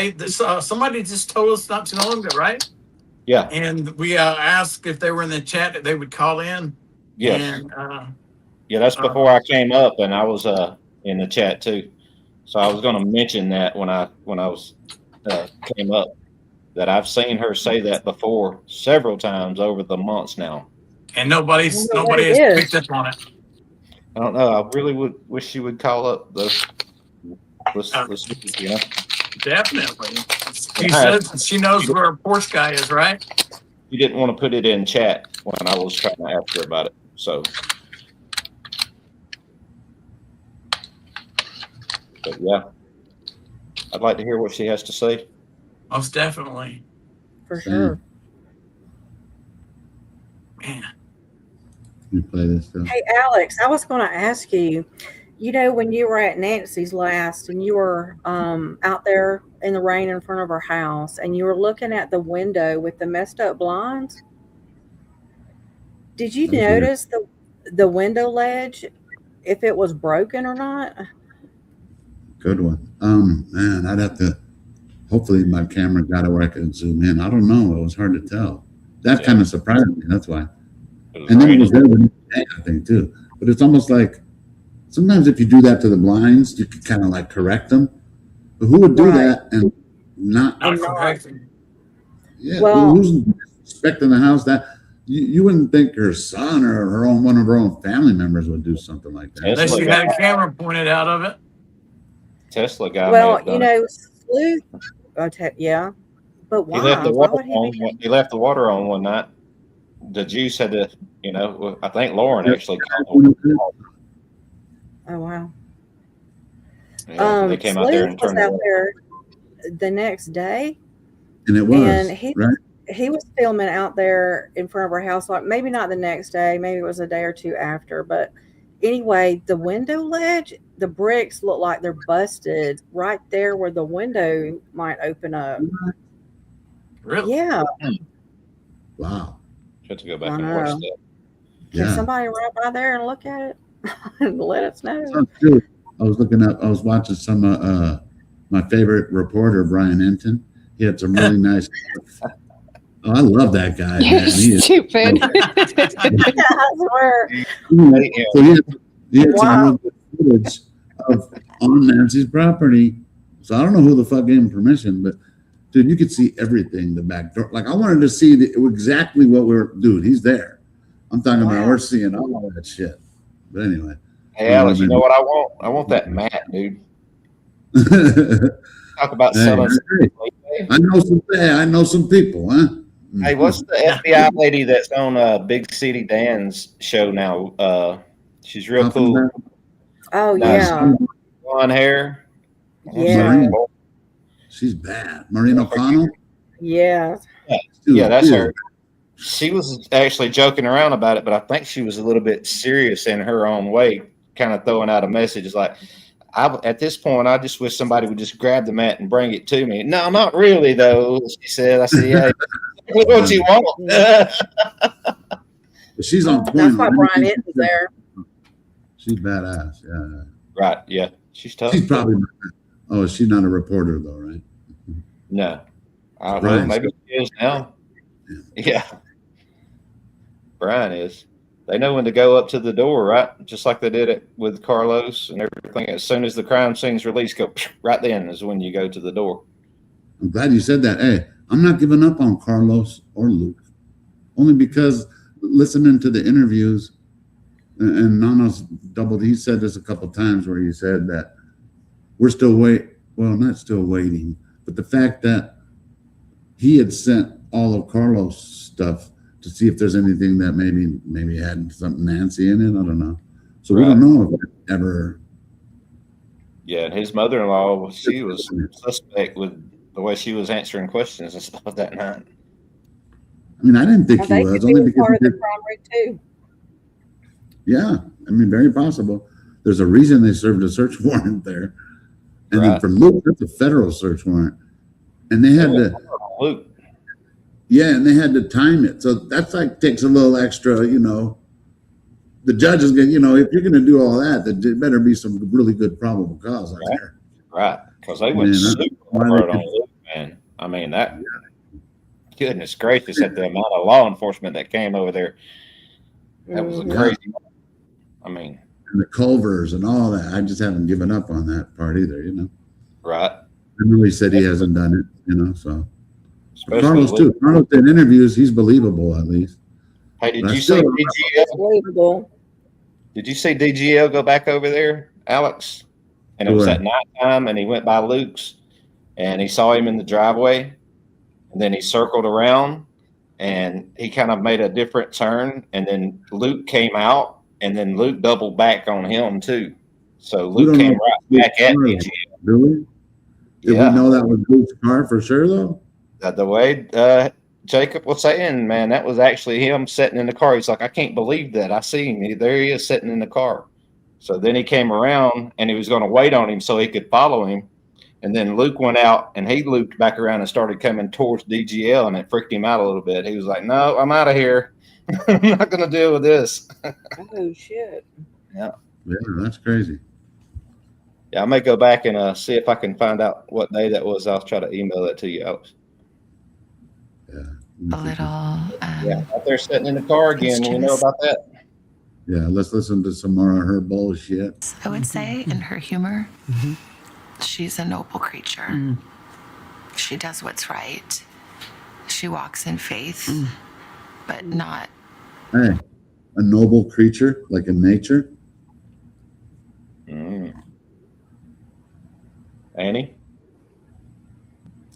Somebody just told us not too long ago, right? Yeah. And we asked if they were in the chat that they would call in. Yes. And, yeah, that's before I came up, and I was in the chat too. So I was going to mention that when I was came up, that I've seen her say that before several times over the months now. And nobody has picked up on it. I don't know. I really would wish she would call up though. Let's you know. Definitely. She says she knows where a Porsche guy is, right? You didn't want to put it in chat when I was trying to ask her about it. So, but yeah, I'd like to hear what she has to say. Most definitely. For sure. Man. You play this stuff. Hey, Alex, I was going to ask you, you know, when you were at Nancy's last and you were out there in the rain in front of her house and you were looking at the window with the messed up blinds, did you notice the window ledge, if it was broken or not? Good one. Man, I'd have to. Hopefully, my camera got it where I could zoom in. I don't know. It was hard to tell. That kind of surprised me. That's why. And then it was there the next day, I think, too. But it's almost like sometimes if you do that to the blinds, you could kind of like correct them. But who would do that and not correct them? Yeah, Well- who's expecting the house that you wouldn't think her son or one of her own family members would do something like that. Unless you had a camera pointed out of it. Tesla guy. Well, Sleuth. Yeah, but He why? left the Why water would he on. be- He left the water on one night. The juice had to, I think Lauren actually called him. Oh wow. Yeah, they came out there and Sleuth was turned it out on. there the next day, And it was and right. he was filming out there in front of our house. Like maybe not the next day, maybe it was a day or two after. But anyway, the window ledge, the bricks look like they're busted right there where the window might open up. Really? Yeah. Wow. Have to go back I and watch know. that. Can Yeah. somebody run by there and look at it and let us know? Sounds good. I was watching some my favorite reporter, Brian Enton. He had some really nice. Oh, I love that guy. You're Man. He is- stupid. I swear. So he had Wow. some real good footage of on Nancy's property. So I don't know who the fuck gave him permission, but dude, you could see everything. The back door. Like I wanted to see exactly what dude. He's there. I'm talking about. We're seeing all that shit. But anyway. Hey, Alex, you know what I want? I want that mat, dude. Talk about Hey, selling. I know some people, huh? Hey, what's the FBI lady that's on Big City Dan's show now? She's real cool. Oh Nice. yeah. Blonde hair. Yeah. Maureen. She's bad. Maureen O'Connell. Yeah. Yeah, that's Dude. her. She was actually joking around about it, but I think she was a little bit serious in her own way, kind of throwing out a message. It's like, at this point, I just wish somebody would just grab the mat and bring it to me. No, not really, though, she said. I said, yeah, what you want. But she's on point. That's why on Brian everything. is there. She's badass. Yeah. Right, yeah. She's tough. She's probably. Oh, is she not a reporter though, right? No. Well, Brian's- maybe she is now. Yeah. Brian is. They know when to go up to the door, right? Just like they did it with Carlos and everything. As soon as the crime scene's released, go right then is when you go to the door. I'm glad you said that. Hey, I'm not giving up on Carlos or Luke, only because listening to the interviews, and Nano's doubled. He said this a couple times where he said that we're still not still waiting, but the fact that he had sent all of Carlos' stuff to see if there's anything that maybe had something Nancy in it. I don't know. So we don't know if it ever. Yeah, and his mother-in-law, she was suspect with the way she was answering questions and stuff that night. I mean, I didn't think he They was could only be because part of he the did- crime rate too. Yeah, I mean, very possible. There's a reason they served a search warrant there, and then Right. for Luke, that's a federal search warrant, and they had to. Luke. Yeah, and they had to time it, so that's like takes a little extra. The judge is going. If you're going to do all that, then there better be some really good probable cause out there. Right, because they went Man, super why they hard on could- Luke, man. I mean, that, goodness gracious, at the amount of law enforcement that came over there, that was a Mhm. crazy. I mean, And the Culvers and all that. I just haven't given up on that part either. right. I know he said he hasn't done it. So Especially Carlos Luke. too. Carlos in interviews, he's believable at least. Hey, did But I you see still- DGL? Believable. Did you see DGL go back over there, Alex? And it was Where? at nighttime, and he went by Luke's, and he saw him in the driveway, and then he circled around, and he kind of made a different turn, and then Luke came out, and then Luke doubled back on him too. So We Luke don't came know right back at Luke's DGL. car, do we? Did Yeah. we know that was Luke's car for sure though? The way Jacob was saying, man, that was actually him sitting in the car. He's like, I can't believe that. I see him. There he is sitting in the car. So then he came around and he was going to wait on him so he could follow him. And then Luke went out and he looped back around and started coming towards DGL, and it freaked him out a little bit. He was like, no, I'm out of here. I'm not going to deal with this. Oh shit. Yeah. Yeah, that's crazy. Yeah, I may go back and see if I can find out what day that was. I'll try to email that to you, Alex. A little. Yeah, out there sitting in the car again. We know about that. Yeah, let's listen to some more of her bullshit. I would say in her humor, she's a noble creature. She does what's right. She walks in faith, but not. Hey, a noble creature like in nature. Annie?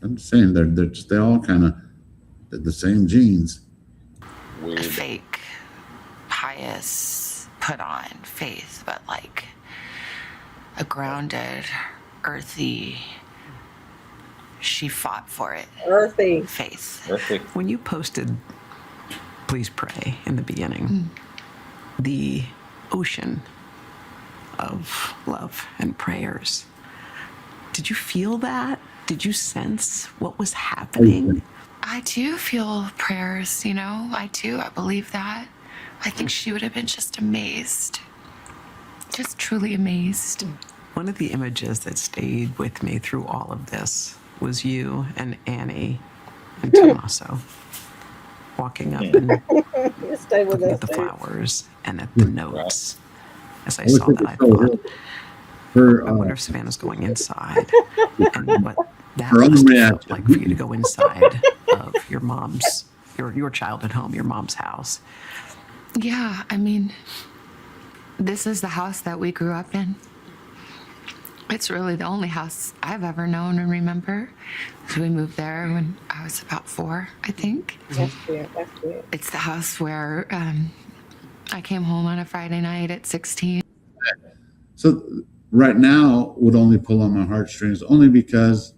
I'm just saying they all kind of the same genes. Weird. Fake, pious, put on faith, but like a grounded, earthy. She fought for it. Earthy faith. Earthy. When you posted "Please Pray" in the beginning, the ocean of love and prayers. Did you feel that? Did you sense what was happening? I do feel prayers, you know, I do. I believe that. I think she would have been just amazed. Just truly amazed. One of the images that stayed with me through all of this was you and Annie and Tommaso walking up and Stay with looking us, at the dude. flowers and at the notes. As I I was saw that, I thinking thought, her, I wonder if Savannah's going inside and what that her must own have felt reaction. like for you to go inside of your mom's, your childhood home, your mom's house. Yeah, I mean, this is the house that we grew up in. It's really the only house I've ever known and remember. So we moved there when I was about 4, I think. That's cute. That's cute. It's the house where I came home on a Friday night at 16. So right now would only pull on my heartstrings only because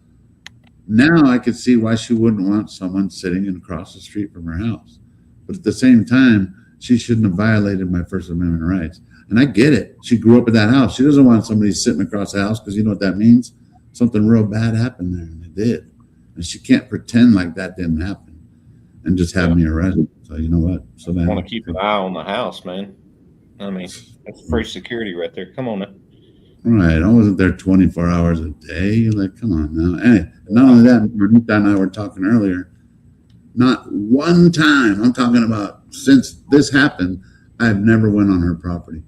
now I could see why she wouldn't want someone sitting across the street from her house. But at the same time, she shouldn't have violated my First Amendment rights. And I get it. She grew up in that house. She doesn't want somebody sitting across the house because you know what that means? Something real bad happened there, and it did. And she can't pretend like that didn't happen and just have me arrested. So you know what? So I then, want to keep an eye on the house, man. I mean, that's free security right there. Come on now. right, I wasn't there 24 hours a day. Like, come on now. Hey, not only that, Renita and I were talking earlier. Not one time, I'm talking about since this happened, I've never went on her property.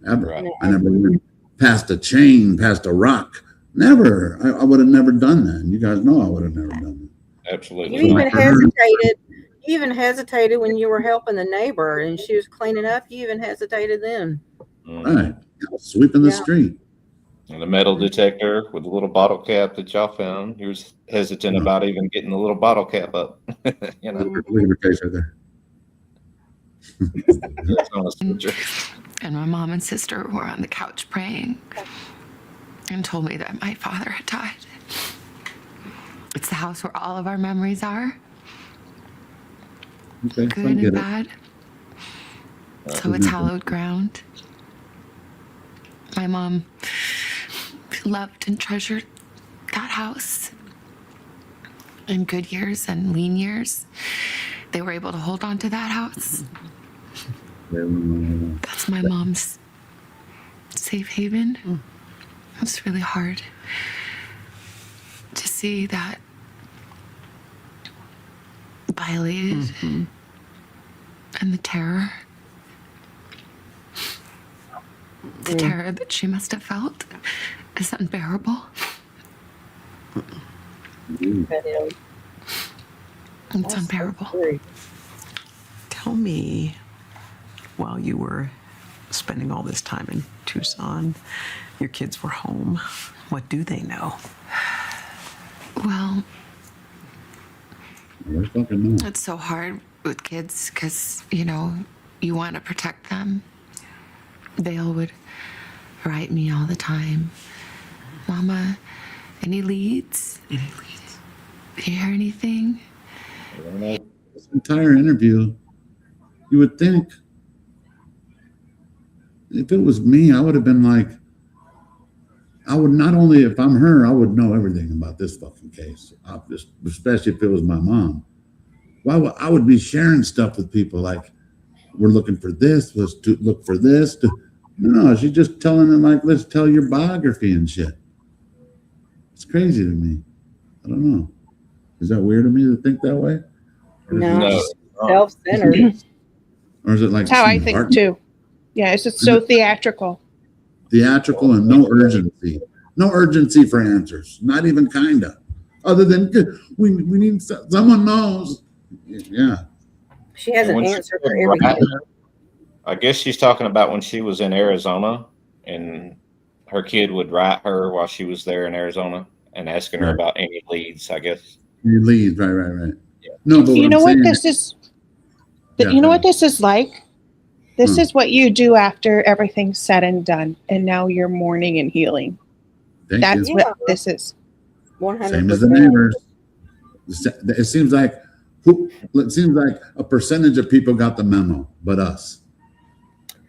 Ever. Right. I never went past a chain, past a rock. Never. I would have never done that. You guys know I would have never done that. Absolutely. You even hesitated. You even hesitated when you were helping the neighbor and she was cleaning up. You even hesitated then. Right. Sweeping the street. And the metal detector with the little bottle cap that y'all found. He was hesitant about even getting the little bottle cap up. You know. Look at the case right there. And my mom and sister were on the couch praying and told me that my father had died. It's the house where all of our memories are, Okay, good I and get it. bad. So it's hallowed ground. My mom loved and treasured that house. In good years and lean years, they were able to hold on to that house. That's my mom's safe haven. It's really hard to see that violated and the terror that she must have felt is unbearable. It's unbearable. Tell me, while you were spending all this time in Tucson, your kids were home, what do they know? Well, Let's fucking know. it's so hard with kids because, you know, you want to protect them. Vale would write me all the time. Mama, any leads? Any leads? Did you hear anything? This entire interview, you would think if it was me, I would have been like, I would not only, if I'm her, I would know everything about this fucking case, especially if it was my mom. Why would I would be sharing stuff with people like, we're looking for this, let's look for this. No, she's just telling them like, let's tell your biography and shit. It's crazy to me. I don't know. Is that weird of me to think that way? No. Self-centered. Or is it like That's how I think too. Yeah, it's just so theatrical. Theatrical and no urgency. No urgency for answers. Not even kinda. Other than we need someone knows. Yeah. She has an answer for everything. I guess she's talking about when she was in Arizona and her kid would write her while she was there in Arizona and asking her about any leads, I guess. Any leads, right. Yeah. No, but You know what this is? You know what this is like? This is what you do after everything's said and done, and now you're mourning and healing. That's what this is. 100%. Same as the neighbors. It seems like a percentage of people got the memo, but us.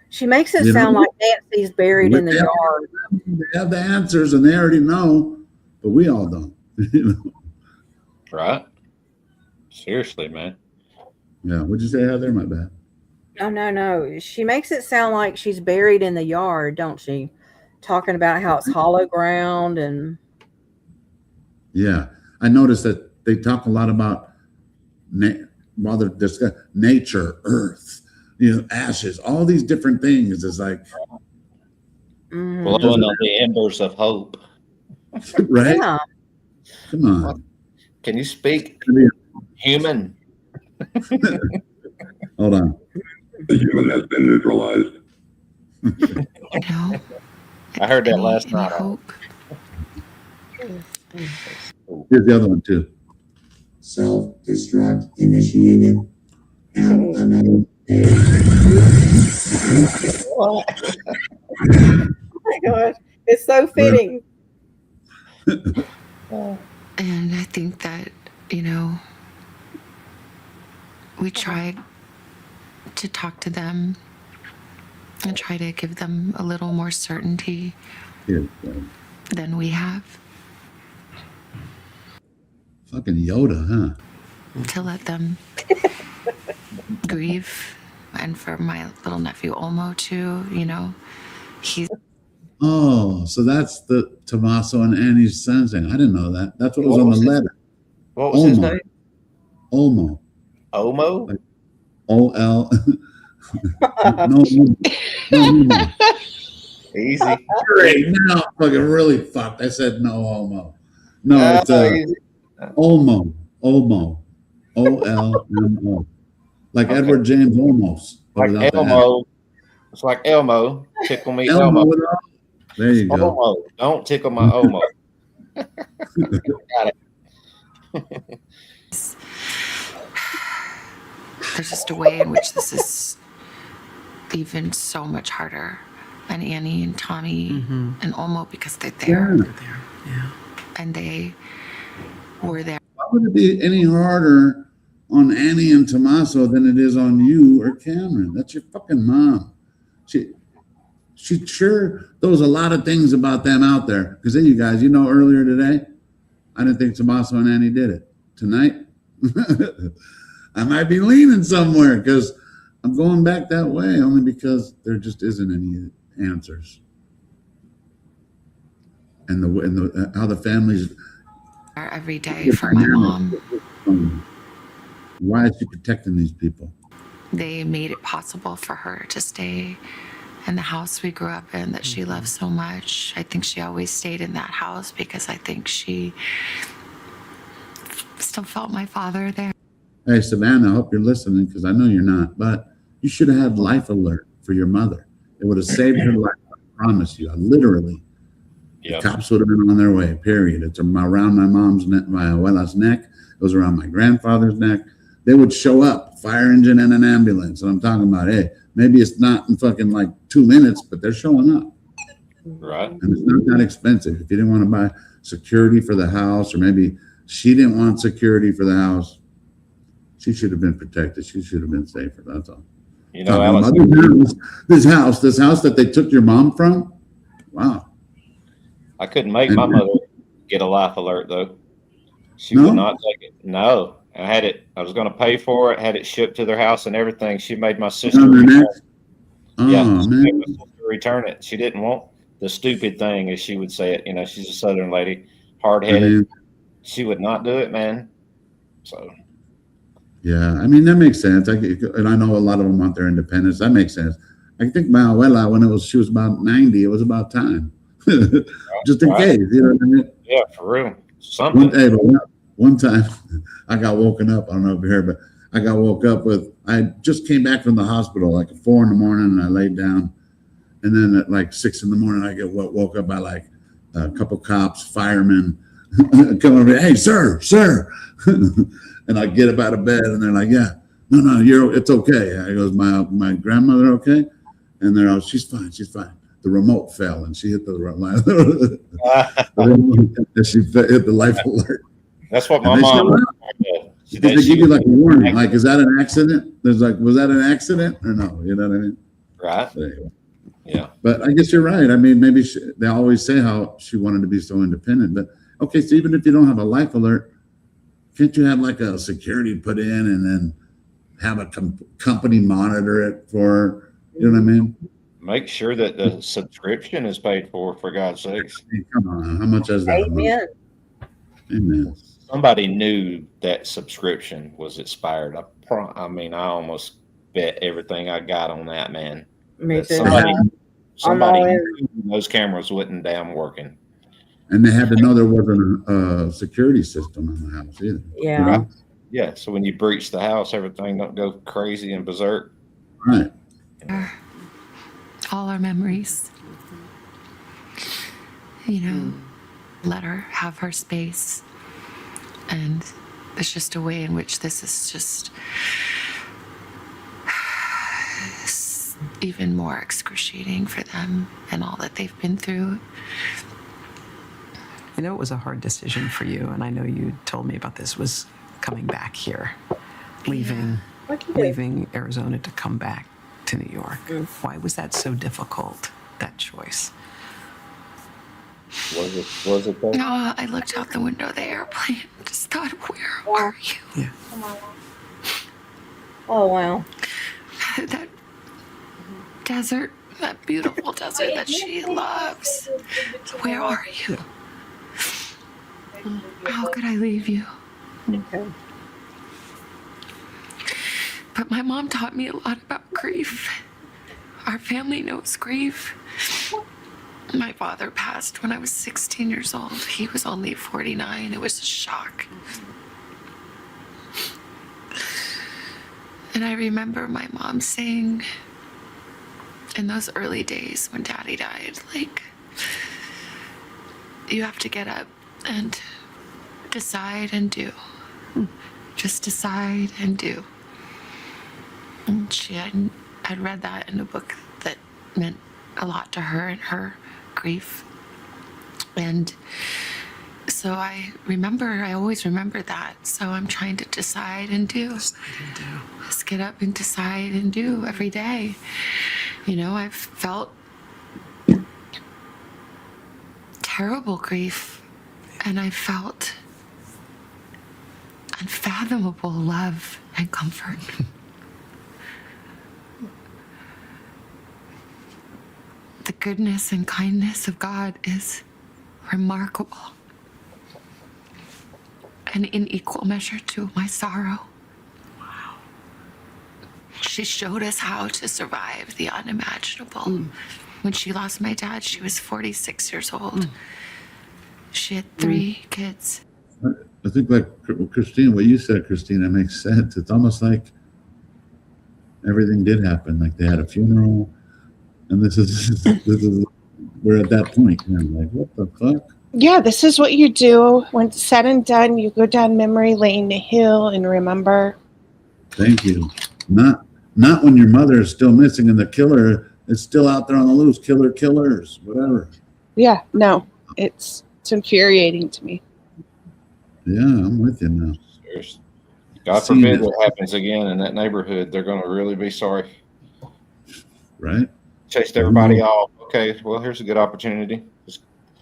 She makes it sound like Nancy's buried in the yard. They have the answers and they already know, but we all don't. Right? Seriously, man. Yeah. What'd you say, Heather? My bad. Oh, no. She makes it sound like she's buried in the yard, don't she? Talking about how it's hollow ground and. Yeah. I noticed that they talk a lot about while they're discussing nature, earth, ashes, all these different things. It's like blowing on the embers of hope. Right? Yeah. Come on. Can you speak human? Hold on. The human has been neutralized. I heard that last night. Here's the other one too. Self-destruct initiated. Oh my gosh, it's so fitting. And I think that, we tried to talk to them and try to give them a little more certainty than we have. Fucking Yoda, huh? To let them grieve. And for my little nephew Olmo too, he's. Oh, so that's the Tommaso and Annie's sensing. I didn't know that. That's what was on the letter. What was his name? Olmo. Omo? Like, O-L. No. Easy. Great. Now I'm fucking really fucked. I said no homo. No, it's Olmo. O-L-M-O. Like Edward James Olmos. Like Elmo. It's like Elmo. Tickle me, Elmo. There you go. Olmo. Don't tickle my Olmo. Got it. There's just a way in which this is even so much harder. And Annie and Tommy and Olmo, because they're there. Yeah. And they were there. Why would it be any harder on Annie and Tommaso than it is on you or Cameron? That's your fucking mom. She sure throws a lot of things about them out there. Because then you guys, earlier today, I didn't think Tommaso and Annie did it. Tonight, I might be leaning somewhere because I'm going back that way only because there just isn't any answers. And the how the families every day for my mom. Why is she protecting these people? They made it possible for her to stay in the house we grew up in that she loves so much. I think she always stayed in that house because I think she still felt my father there. Hey, Savannah, I hope you're listening because I know you're not, but you should have had life alert for your mother. It would have saved her life. I promise you. The cops would have been on their way, period. It's around my mom's neck, my abuela's neck. It was around my grandfather's neck. They would show up, fire engine and an ambulance. And I'm talking about, hey, maybe it's not in fucking like 2 minutes, but they're showing up. Right. And it's not that expensive. If you didn't want to buy security for the house, or maybe she didn't want security for the house, she should have been protected. She should have been safer. That's all. Alex, this house that they took your mom from. Wow. I couldn't make my mother get a life alert though. She would not take it. No, I had it. I was going to pay for it. Had it shipped to their house and everything. She made my sister. Oh, yeah, man. to return it. She didn't want the stupid thing, as she would say it. You know, she's a Southern lady, hard-headed. She would not do it, man. So. Yeah, I mean, that makes sense. And I know a lot of them want their independence. That makes sense. I think my abuela, when she was about 90, it was about time. Just in case, you know what I mean? Yeah, for real. Something. One time I got woken up. I don't know if you heard, but I got woke up I just came back from the hospital like at 4 a.m, and I laid down. And then at like 6 a.m, I get woke up by like a couple cops, firemen come over. Hey, sir. And I get up out of bed, and they're like, "Yeah, no, it's okay." I goes, "My grandmother okay?" And they're all, "She's fine. The remote fell, and she hit the remote, and she hit the life alert." That's what my mom. They give you like a warning, like, "Is that an accident?" There's like, "Was that an accident or no?" You know what I mean? Right. Anyway. Yeah. But I guess you're right. I mean, maybe they always say how she wanted to be so independent, but okay, so even if you don't have a life alert, can't you have like a security put in and then have a company monitor it for, you know what I mean? Make sure that the subscription is paid for God's sakes. Hey, come on, how much is that? Amen. Amen. Somebody knew that subscription was expired. I mean, I almost bet everything I got on that, man. Me too. Somebody knew those cameras wasn't damn working. And they had to know there wasn't a security system in the house either. Yeah. You know? Yeah. So when you breach the house, everything don't go crazy and berserk. Right. All our memories. You know, let her have her space. And there's just a way in which this is just even more excruciating for them and all that they've been through. I know it was a hard decision for you, and I know you told me about this, was coming back here, leaving Arizona to come back to New York. Why was that so difficult, that choice? Was it though? No, I looked out the window of the airplane and just thought, where are you? Yeah. Oh, wow. That desert, that beautiful desert that she loves. Where are you? How could I leave you? Okay. But my mom taught me a lot about grief. Our family knows grief. My father passed when I was 16 years old. He was only 49. It was a shock. And I remember my mom saying in those early days when Daddy died, like, you have to get up and decide and do. Just decide and do. And I'd read that in a book that meant a lot to her and her grief. And so I always remember that. So I'm trying to decide and do. Just get up and decide and do every day. You know, I've felt terrible grief, and I felt unfathomable love and comfort. The goodness and kindness of God is remarkable, and in equal measure to my sorrow. Wow. She showed us how to survive the unimaginable. When she lost my dad, she was 46 years old. She had 3 kids. I think like Christine, what you said, Christina, makes sense. It's almost like everything did happen. Like they had a funeral, and this is we're at that point. And I'm like, what the fuck? Yeah, this is what you do when it's said and done. You go down memory lane to heal and remember. Thank you. Not when your mother is still missing and the killer is still out there on the loose. Killers, whatever. Yeah, no, it's infuriating to me. Yeah, I'm with you now. Seriously. God forbid what happens again in that neighborhood. They're going to really be sorry. Right? Chased everybody off. Okay, well, here's a good opportunity.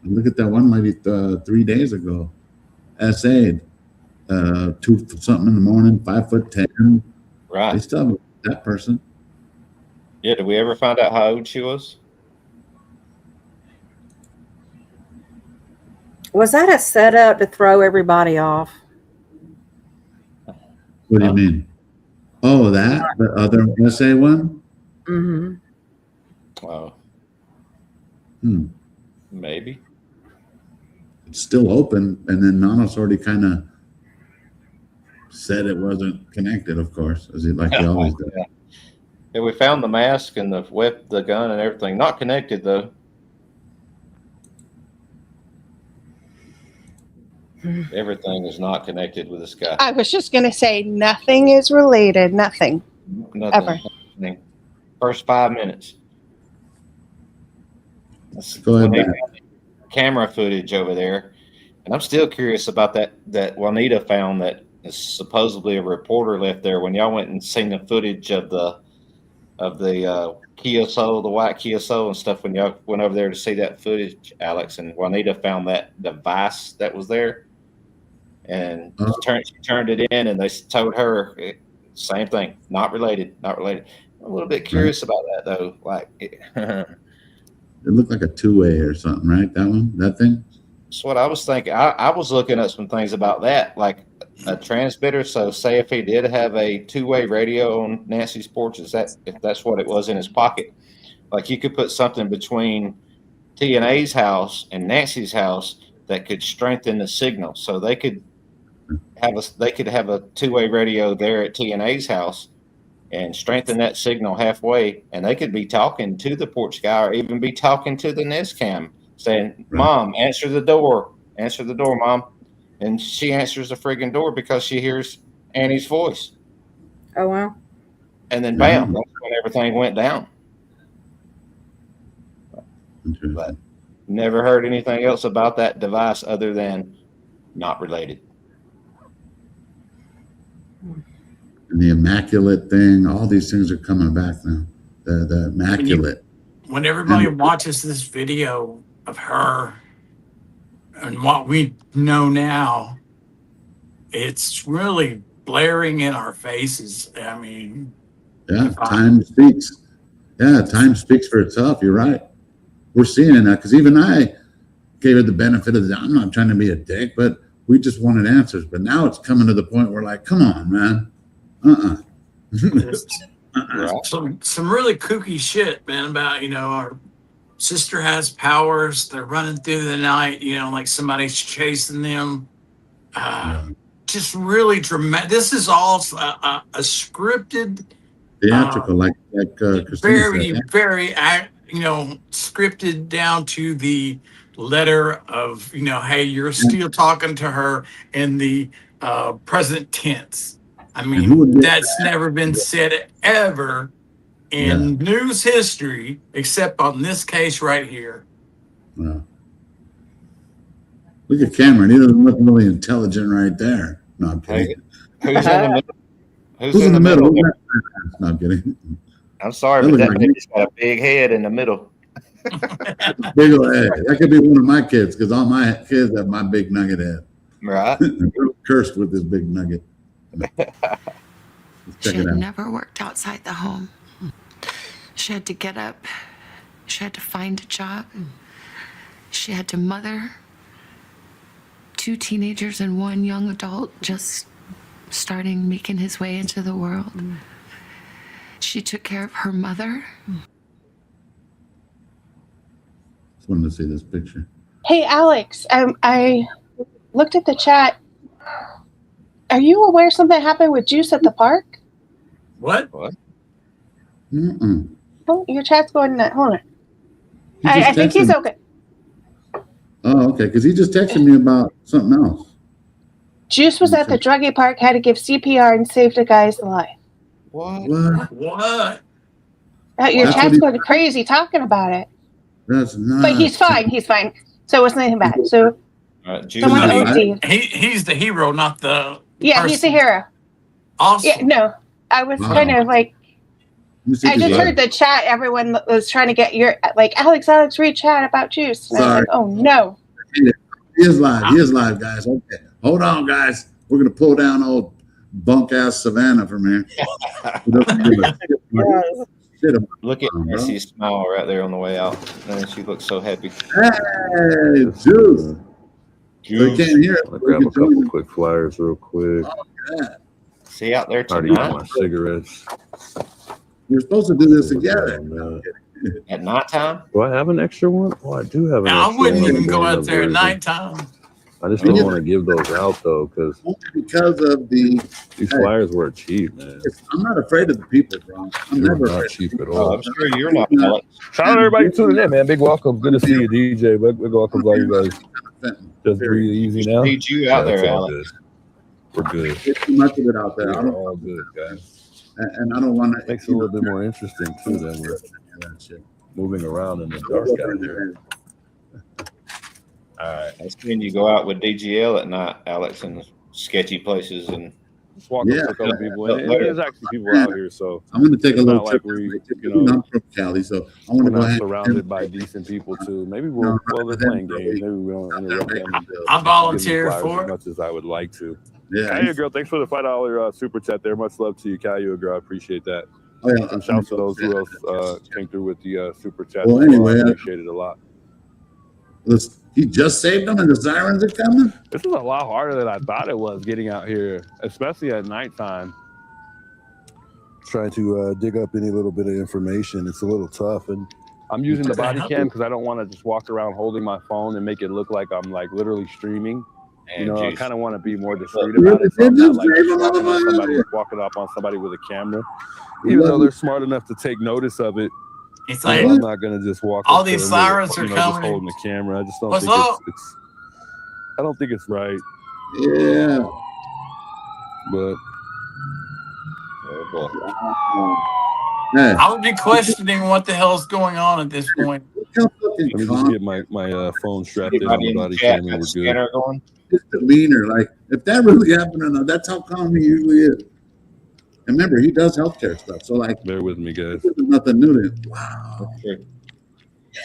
Look at that one lady 3 days ago. S.A.'d 2 something in the morning, 5'10". Right. They still have that person. Yeah, did we ever find out how old she was? Was that a setup to throw everybody off? What do you mean? Oh, that the other SA one? Mm-hmm. Oh, maybe. It's still open, and then Nanos already kind of said it wasn't connected, of course, as he always does. Yeah, we found the mask and the whip, the gun, and everything. Not connected though. Everything is not connected with this guy. I was just going to say nothing is related. Nothing. Nothing. Ever. Nothing. First 5 minutes. Go ahead, When they Matt. found the camera footage over there, and I'm still curious about that Juanita found that is supposedly a reporter left there. When y'all went and seen the footage of the Kia Soul, the white Kia Soul and stuff, when y'all went over there to see that footage, Alex, and Juanita found that device that was there, and she turned it in, and they told her same thing, not related. I'm a little bit curious about that though. Like, It looked like a two-way or something, right? That one, that thing. that's what I was thinking. I was looking at some things about that, like a transmitter. So, say if he did have a two-way radio on Nancy's porch, if that's what it was in his pocket, like you could put something between TNA's house and Nancy's house that could strengthen the signal, so they could have a two-way radio there at TNA's house and strengthen that signal halfway, and they could be talking to the porch guy or even be talking to the Nest Cam, saying, "Mom, answer the door, Mom," and she answers the friggin' door because she hears Annie's voice, Oh, wow. and then bam, that's when everything went down. But never heard anything else about that device other than not related. And the immaculate thing, all these things are coming back now. The immaculate. When everybody watches this video of her and what we know now, it's really blaring in our faces. I mean, Yeah, time speaks. Yeah, time speaks for itself. You're right. We're seeing it now because even I gave it the benefit of the doubt. I'm not trying to be a dick, but we just wanted answers. But now it's coming to the point where, like, come on, man. some really kooky shit, man, about, our sister has powers. They're running through the night, like somebody's chasing them. Just really dramatic. This is all a scripted, Theatrical, like Christina very, said. very, scripted down to the letter of, hey, you're still talking to her in the present tense. I mean, that's never been said ever in news history, except on this case right here. Wow. Look at Cameron. He doesn't look really intelligent right there. No, I'm kidding. Who's in the middle? Who's in the middle? No, I'm kidding. I'm sorry, but that baby's got a big head in the middle. Big old head. That could be one of my kids because all my kids have my big nugget head. Right. They're cursed with this big nugget. She had never worked outside the home. She had to get up. She had to find a job. She had to mother 2 teenagers and 1 young adult just starting making his way into the world. She took care of her mother. Just wanted to see this picture. Hey, Alex, I looked at the chat. Are you aware something happened with Juice at the park? What? Mm-mm. Oh, your chat's going nuts. Hold on. He just I think texted he's me. okay. Oh, okay. Because he just texted me about something else. Juice was at the druggy park, had to give CPR and saved a guy's life. What? What? Your That's chat's what he- going crazy talking about it. That's not. But he's fine. He's fine. So it wasn't anything bad. So someone OD'd. He's the hero, not the Yeah, he's the hero. Awesome. Yeah, no. I was kind of like, I just heard the chat. Everyone was trying to get Alex, read chat about Juice. And I was like, oh no. He is live. He is live, guys. Okay. Hold on, guys. We're going to pull down old bunk ass Savannah from here. Look at Nancy's smile right there on the way out. And she looks so happy. Hey, Juice. you can't hear it. I'll grab a couple quick flyers real quick. See out there Already got tonight my cigarettes. You're supposed to do this together. at nighttime. Do I have an extra one? Oh, I do have an Now, I extra wouldn't one. even go out there at Version. nighttime. I just don't want to give those out though, because of the these flyers were cheap, man. I'm not afraid of the people, bro. I'm They're never not afraid. cheap at Oh, all. I'm sure you're not. Alex. Shout out to everybody tuning in, man. Big welcome. Good to see you, DJ. Big welcome, all you guys. Just breathe easy now. Need you out there, it's all Alex. good. We're good. There's too much of it out there. I We're don't, all good, guys. and I don't want to. Makes it a little bit more interesting too than we're moving around in the dark out here. All right. That's when you go out with DGL at night, Alex, in sketchy places and Just walk up to a couple people. And there's actually people out here, so I'm going to take a it's little not like trip. we, I'm from Cali, so I want we're to go not ahead. surrounded by decent people too. Maybe we're they're playing games. Maybe we don't interrupt them. I volunteer Give me flowers for as it. much as I would like to. Yeah. Caillou girl, thanks for the $5 super chat there. Much love to you, Caillou girl. I appreciate that. Oh, yeah. And shouts to those who else came through with the super chat. Well, as well. anyway, I appreciate it a lot. He just saved them and the sirens are coming? This is a lot harder than I thought it was getting out here, especially at nighttime. Trying to dig up any little bit of information. It's a little tough. And I'm using the body cam because I don't want to just walk around holding my phone and make it look like I'm like literally streaming. You know, I kind of want to be more discreet about it. So I'm not like walking on somebody, walking up on somebody with a camera. Even though they're smart enough to take notice of it, It's like I'm not gonna just walk. all up to these them with, sirens are just coming. holding the camera. I just don't What's think up? it's. I don't think it's right. Yeah. But I would be questioning what the hell's going on at this point. let me just get my phone strapped in on the body cam and we're good. going? His demeanor, like, if that really happened or not, that's how calm he usually is. And remember, he does healthcare stuff. So, like, bear with me, guys. This is nothing new to him. Wow.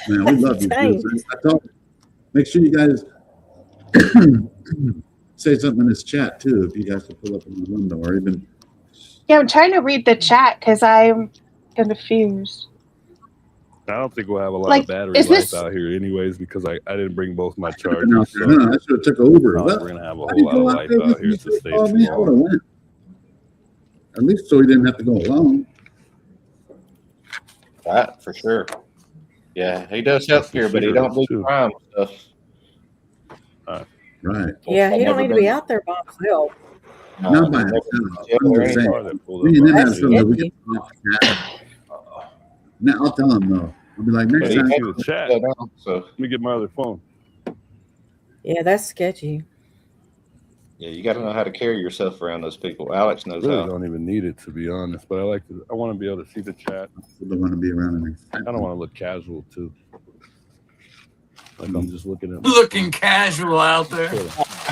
Man, we love you. Thanks. I told you, make sure you guys say something in this chat, too, if you guys can pull up in the window or even. Yeah, I'm trying to read the chat because I'm confused. I don't think we'll have a lot Like, of battery is life this- out here, anyways, because I didn't bring both my No, chargers. So I should have took Uber. we're gonna have a whole lot of life out here to stay too I would have long. went. At least so he didn't have to go alone. That for sure. Yeah, he does healthcare, but he don't do crime stuff. Right. Yeah, he don't need to be out there by himself. Not by himself. I'm just saying. Me and him have something that we can talk about. Now, I'll tell him, though. I'll be like, next Hey, time. see the chat. Let me get my other phone. Yeah, that's sketchy. Yeah, you got to know how to carry yourself around those people. Alex I knows really how. don't even need it, to be honest, but I want to be able to see the chat. I don't want to be around him. I don't want to look casual too. Like I'm just looking at Looking casual out there.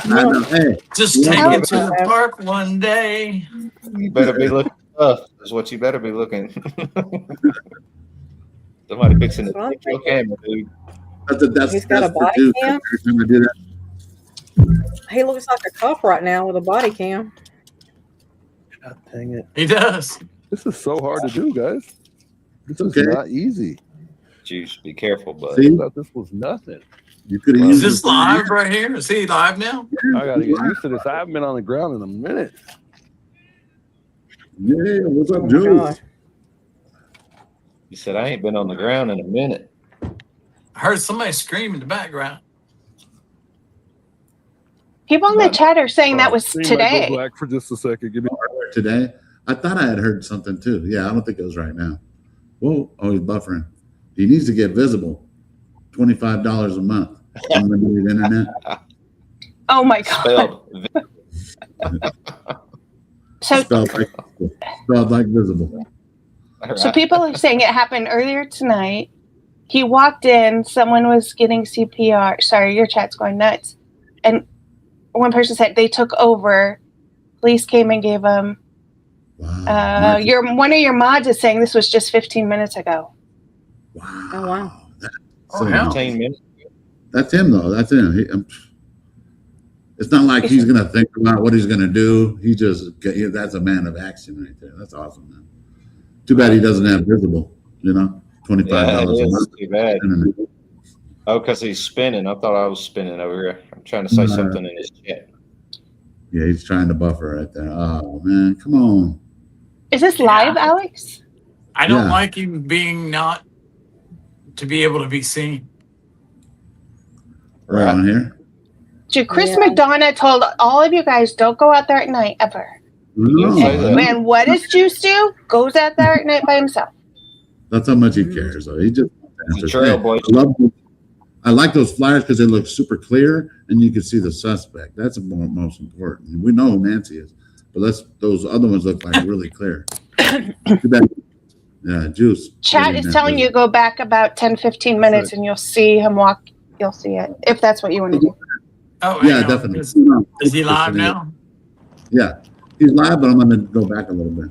I know. Hey, Just you take know, it to the park one day. You better be looking tough. Is what you better be looking. Somebody fixing the your camera, dude. That's He's got a the body dude. cam? Every time I do that, He looks like a cop right now with a body cam. God dang it. He does. This is so hard to do, guys. This is okay. not easy. Jeez, be careful, bud. I thought this was nothing. You could have Is used this live right here? Is he live now? I gotta get used to this. I haven't been on the ground in a minute. Yeah, what's up, Oh my Joe? God. He said, I ain't been on the ground in a minute. I heard somebody scream in the background. People in the chat are saying that was Screen might go today. black for just a second. Give me. Today, I thought I had heard something too. Yeah, I don't think it was right now. Whoa, oh, he's buffering. He needs to get visible. $25 a month. Unlimited internet. Oh my God. Spelled. So, Spelled like visible. so people are saying it happened earlier tonight. He walked in, someone was getting CPR. Sorry, your chat's going nuts. And one person said they took over. Police came and gave him. Wow. One of your mods is saying this was just 15 minutes ago. Wow. Oh wow. So, 15 minutes. that's him, though. That's him. It's not like he's going to think about what he's going to do. That's a man of action right there. That's awesome, man. Too bad he doesn't have visible, $25 Yeah, it a is month. too bad. Internet. Oh, because he's spinning. I thought I was spinning over here. trying to say something in his chat. Yeah, he's trying to buffer right there. Oh man, come on. Is this live, Alex? I don't like him being not to be able to be seen. Right on here. Dude, Chris McDonough told all of you guys, don't go out there at night ever. And what does Juice do? Goes out there at night by himself. That's how much he cares. Though. He just trailblazer. I like those flyers because they look super clear and you can see the suspect. That's the most important. We know who Nancy is, but those other ones look like really clear. Yeah, Juice. Chat is telling you go back about 10-15 minutes and you'll see him walk. You'll see it if that's what you want to do. Oh, yeah, definitely. Is he live now? Yeah, he's live, but I'm going to go back a little bit.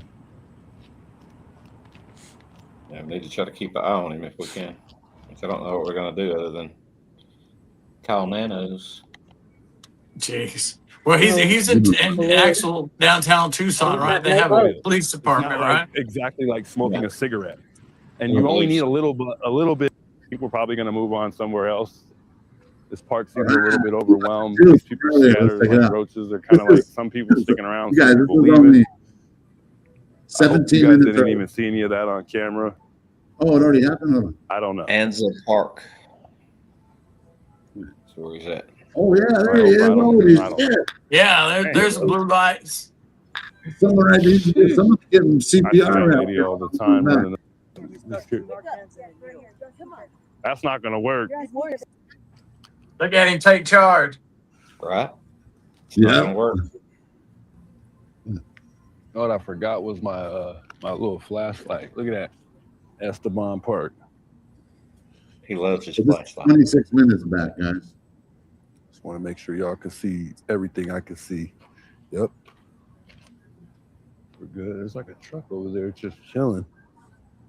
Yeah, we need to try to keep an eye on him if we can. I don't know what we're going to do other than call nanos. Jeez. Well, he's in actual downtown Tucson, right? They have a police department, right? Exactly like smoking a cigarette, and you only need a little bit. People are probably going to move on somewhere else. This park seems a little bit overwhelmed. These people are scattered like roaches. They're kind of like some people sticking around. Guys, some people this is leaving. only 17 you guys minutes. didn't even see any of that on camera. Oh, it already happened? I don't know. Anza Park. That's where he's at. Oh, yeah, there he is. Holy shit. Yeah, there's blue lights. Someone give him CPR. Video all the time. That's not going to work. Look at him take charge. Right. Yeah. Work. What I forgot was my my little flashlight. Look at that. Esteban Park. He loves his flashlight. 26 minutes back, guys. Just want to make sure y'all can see everything I can see. Yep. We're good. There's like a truck over there just chilling.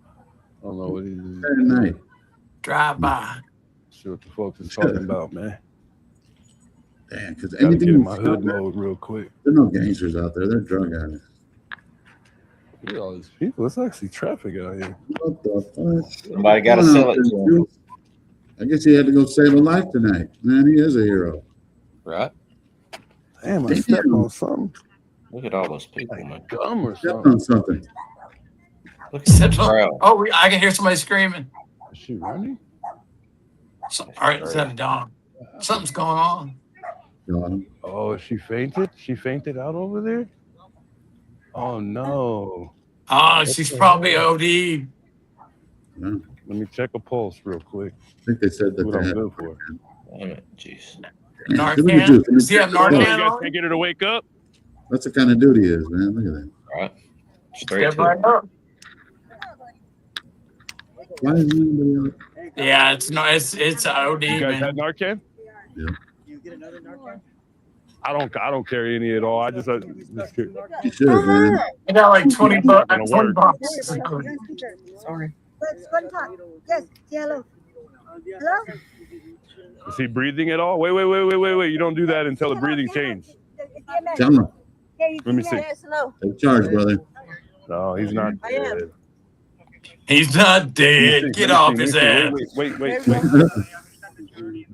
I don't know what he's doing. Very nice. Drive by. See what the folks is talking about, man. Damn, because Gotta anything get in my hood mode real quick. There are no gangsters out there. They're drug addicts. Look at all these people. It's actually traffic out here. What the fuck? Somebody got to sell it to him. I guess he had to go save a life tonight. Man, he is a hero. Right. Damn, I stepped on something. Look at all those people, man. Gum or Stepped on something. Look at the crowd. Oh, I can hear somebody screaming. Is she running? All right, is that a dog? Something's going on. Oh, she fainted? She fainted out over there? Oh, no. Oh, she's probably OD'd. Yeah. Let me check a pulse real quick. I think they said that What they I'm had. good for. Jeez. Narcan? Does he have Oh, you Narcan guys on? can't get her to wake up? That's the kind of dude he is, man. Look at that. All right. Straight Step to right it. up. Why is anybody else? Yeah, it's OD, You guys man. had Narcan? Yeah. I don't carry any at all. I just You should, man. I got like 20 bucks. Gonna 20 work. bucks. Sorry. Yes, hello. Hello? Is he breathing at all? Wait. You don't do that until the breathing changes. Camera. Let me see. Take charge, brother. No, he's not dead. He's not dead. Get off his ass. Wait.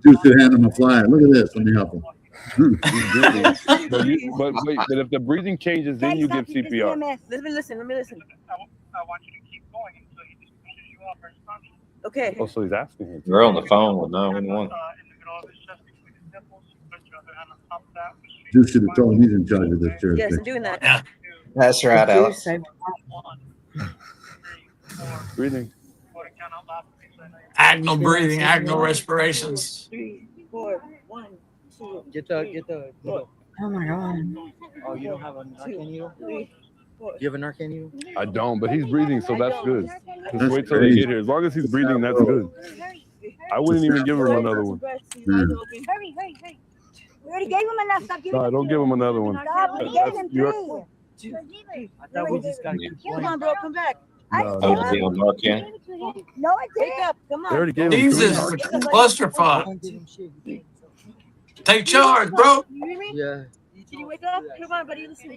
Dude should hand him a flyer. Look at this. Let me help him. But if the breathing changes, then you give CPR. Let me listen. I want you to keep going until he just pushes you off or responds. Okay. Oh, so he's asking him. We're on the phone with 911. In the middle of his chest between his nipples, you put your other hand on top of that. Dude should have told him he's in charge of this Yes, jurisdiction. I'm doing that. Yeah. That's right, Alex. Breathing. Agnal breathing, agnal respirations. 3, 4, 1, 2. Get the. Oh my god. Oh, you don't have a Narcan needle? 3, 4. You have a Narcan needle? I don't, but he's breathing, so that's good. Just That's wait till they crazy. get here. As long as he's breathing, that's good. I wouldn't even give him another one. Hurry. We already gave him enough. Stop giving No, him don't give him another one. Stop, we gave him 3. I thought we just got to keep Come going. on, bro, come back. No, Oh, is he on Narcan? No, I didn't. Wake up, come They on. already gave him Jesus, three. clusterfuck. Take charge, bro. You hear me? Yeah. Did you wake up? Come on, buddy, listen.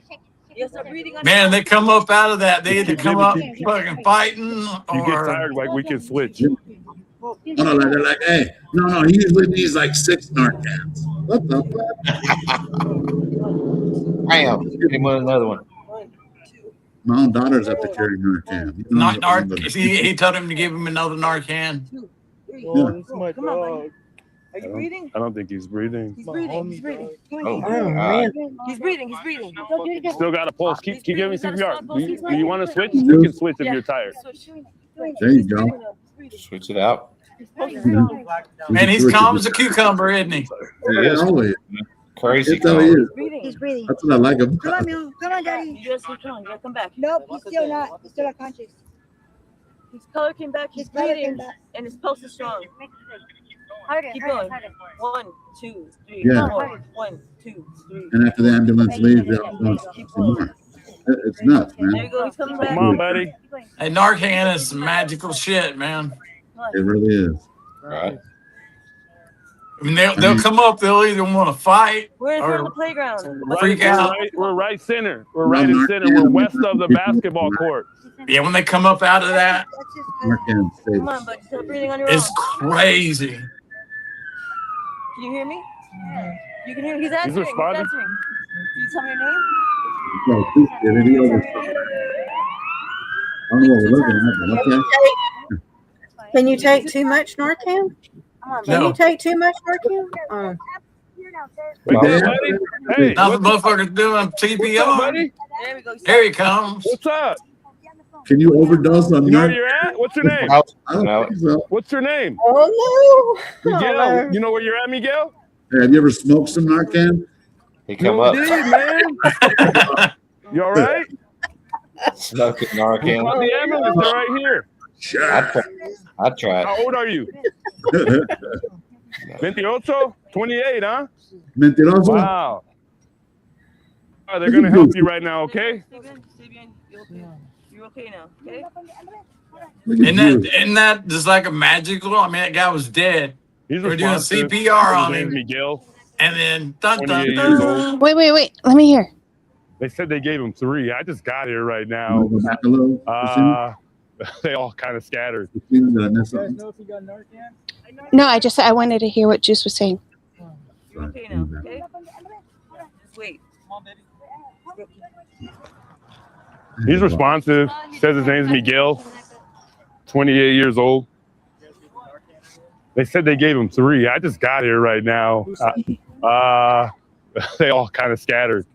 You start breathing on Man, they come up out of that. They either come up Keep- fucking fighting You get or tired, like we can switch. Oh, no, they're like, hey, no, he usually needs like 6 Narcans. What the fuck? Bam. Hit him with another one. My own daughter's up to carry Narcan. You know, He told him to give him another Narcan. Come on, Are you breathing? I don't think he's breathing. He's breathing. He's breathing. Oh, man. He's breathing. He's breathing. Still got a pulse. Keep giving me CPR. Do you want to switch? You can switch if you're tired. There you go. Switch it out. Man, he's calm as a cucumber, isn't he? He is. Always. Crazy That's how he is. He's breathing. That's what I like him. Come on, Mule. Come on, Daddy. You just keep going. You gotta come back. Nope, he's still not. He's still not conscious. His color came back. He's color breathing. came back. And his pulse is strong. Harder, Keep harder, going. harder. 1, 2, 3. Yeah. 1, 2, 3. And after the ambulance leaves, they'll go some more. It's nuts, There you man. go. He's coming back. Come on, buddy. Hey, Narcan is some magical shit, man. It really is. Right. I mean, they'll come up. They'll either want to fight We're in front of or the playground. freak out. We're right center. We're right in center. We're west of the basketball court. Yeah, when they come up out of that, Narcan Come on, safe. buddy. Stop breathing on your own. it's crazy. Can you hear me? You can hear me. He's answering. He's responding. answering. Can you tell me your name? No, please get it over. I don't know what we're looking at, but okay. Can you take too much Narcan? Can No. you take too much Narcan? Wait, Okay. buddy. Hey, Now the what's motherfucker's doing up, CPR. buddy? There we go. Here he comes. What's up? Can you overdose on You know where Narcan? you're at? What's your name? I don't think so. What's your name? Oh no! Miguel. You know where you're at, Miguel? Hey, have you ever smoked some Narcan? He come You up did, man. You all right? smoking Call Narcan. the ambulance. They're right here. I'd try it. How old are you? 28, 28, huh? Mentiroso. Wow. All right, they're gonna help you right now, okay? You're okay now, okay? Isn't that just like a magical? I mean, that guy was dead. He's We're doing responsive. CPR on His name's him, Miguel. and then dun 28 dun years dun. old. Wait. Let me hear. They said they gave him 3. I just got here right now. Go back a little. They all kind of scattered. Did I miss You guys something? know if you got Narcan? No, I wanted to hear what Juice was saying. You're okay now, okay? Just wait. Come on, baby. He's responsive. Says his name's Miguel. 28 years old. They said they gave him 3. I just got here right now. They all kind of scattered.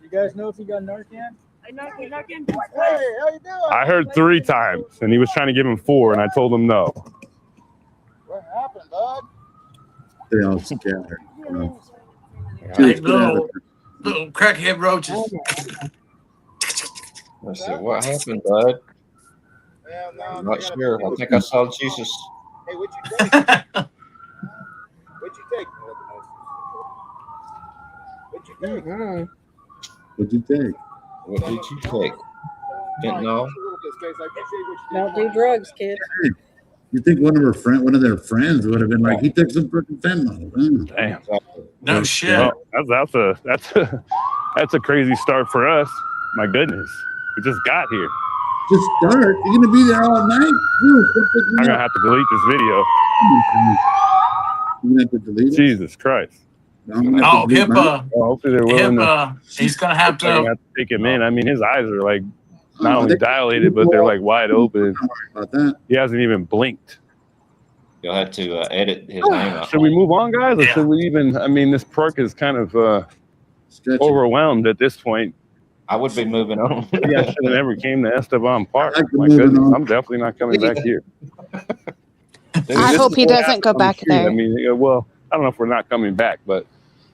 You guys know if you got Narcan? Narcan. Hey, how you doing? I heard 3 times, and he was trying to give him 4, and I told him no. What happened, bud? They all scattered. Hey, little crackhead roaches. Let's see what happened, bud. I'm not sure. I think I saw Jesus. Hey, what'd you take? What'd you take? What'd you take? What'd you take? What did you take? Fentanyl? Don't do drugs, kid. Hey, you think one of their friends would have been like, he took some freaking fentanyl. Damn. No shit. Well, that's a crazy start for us. My goodness, we just got here. Just start. You're gonna be there all night. I'm gonna have to delete this video. You're gonna have to delete it. Jesus Christ. Oh, HIPAA. Well, hopefully they're willing HIPAA. He's gonna have they're gonna to. have to take him in. I mean, his eyes are like not only dilated, but they're like wide open. About that. He hasn't even blinked. You'll have to edit his name out. Should we move on, guys, or should we even? I mean, this park is kind of overwhelmed at this point. I would be moving on. Yeah, I should have never came to Esteban Park. I like My moving goodness, on. I'm definitely not coming back here. I hope he doesn't go back there. I mean, well, I don't know if we're not coming back, but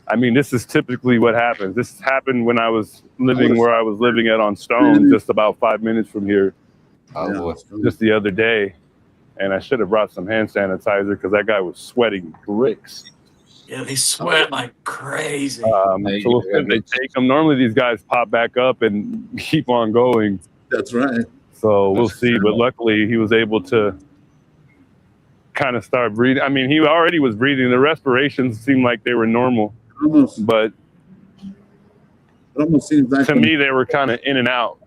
I mean, this is typically what happens. This happened when I was living where I was living at on Stone, just about 5 minutes from here, just the other day. And I should have brought some hand sanitizer because that guy was sweating bricks. Yeah, they sweat like crazy. So we'll see if they take them. Normally, these guys pop back up and keep on going. That's right. So we'll see. But luckily, he was able to kind of start breathing. I mean, he already was breathing. The respirations seemed like they were normal. But it almost seems like to me, they were kind of in and out.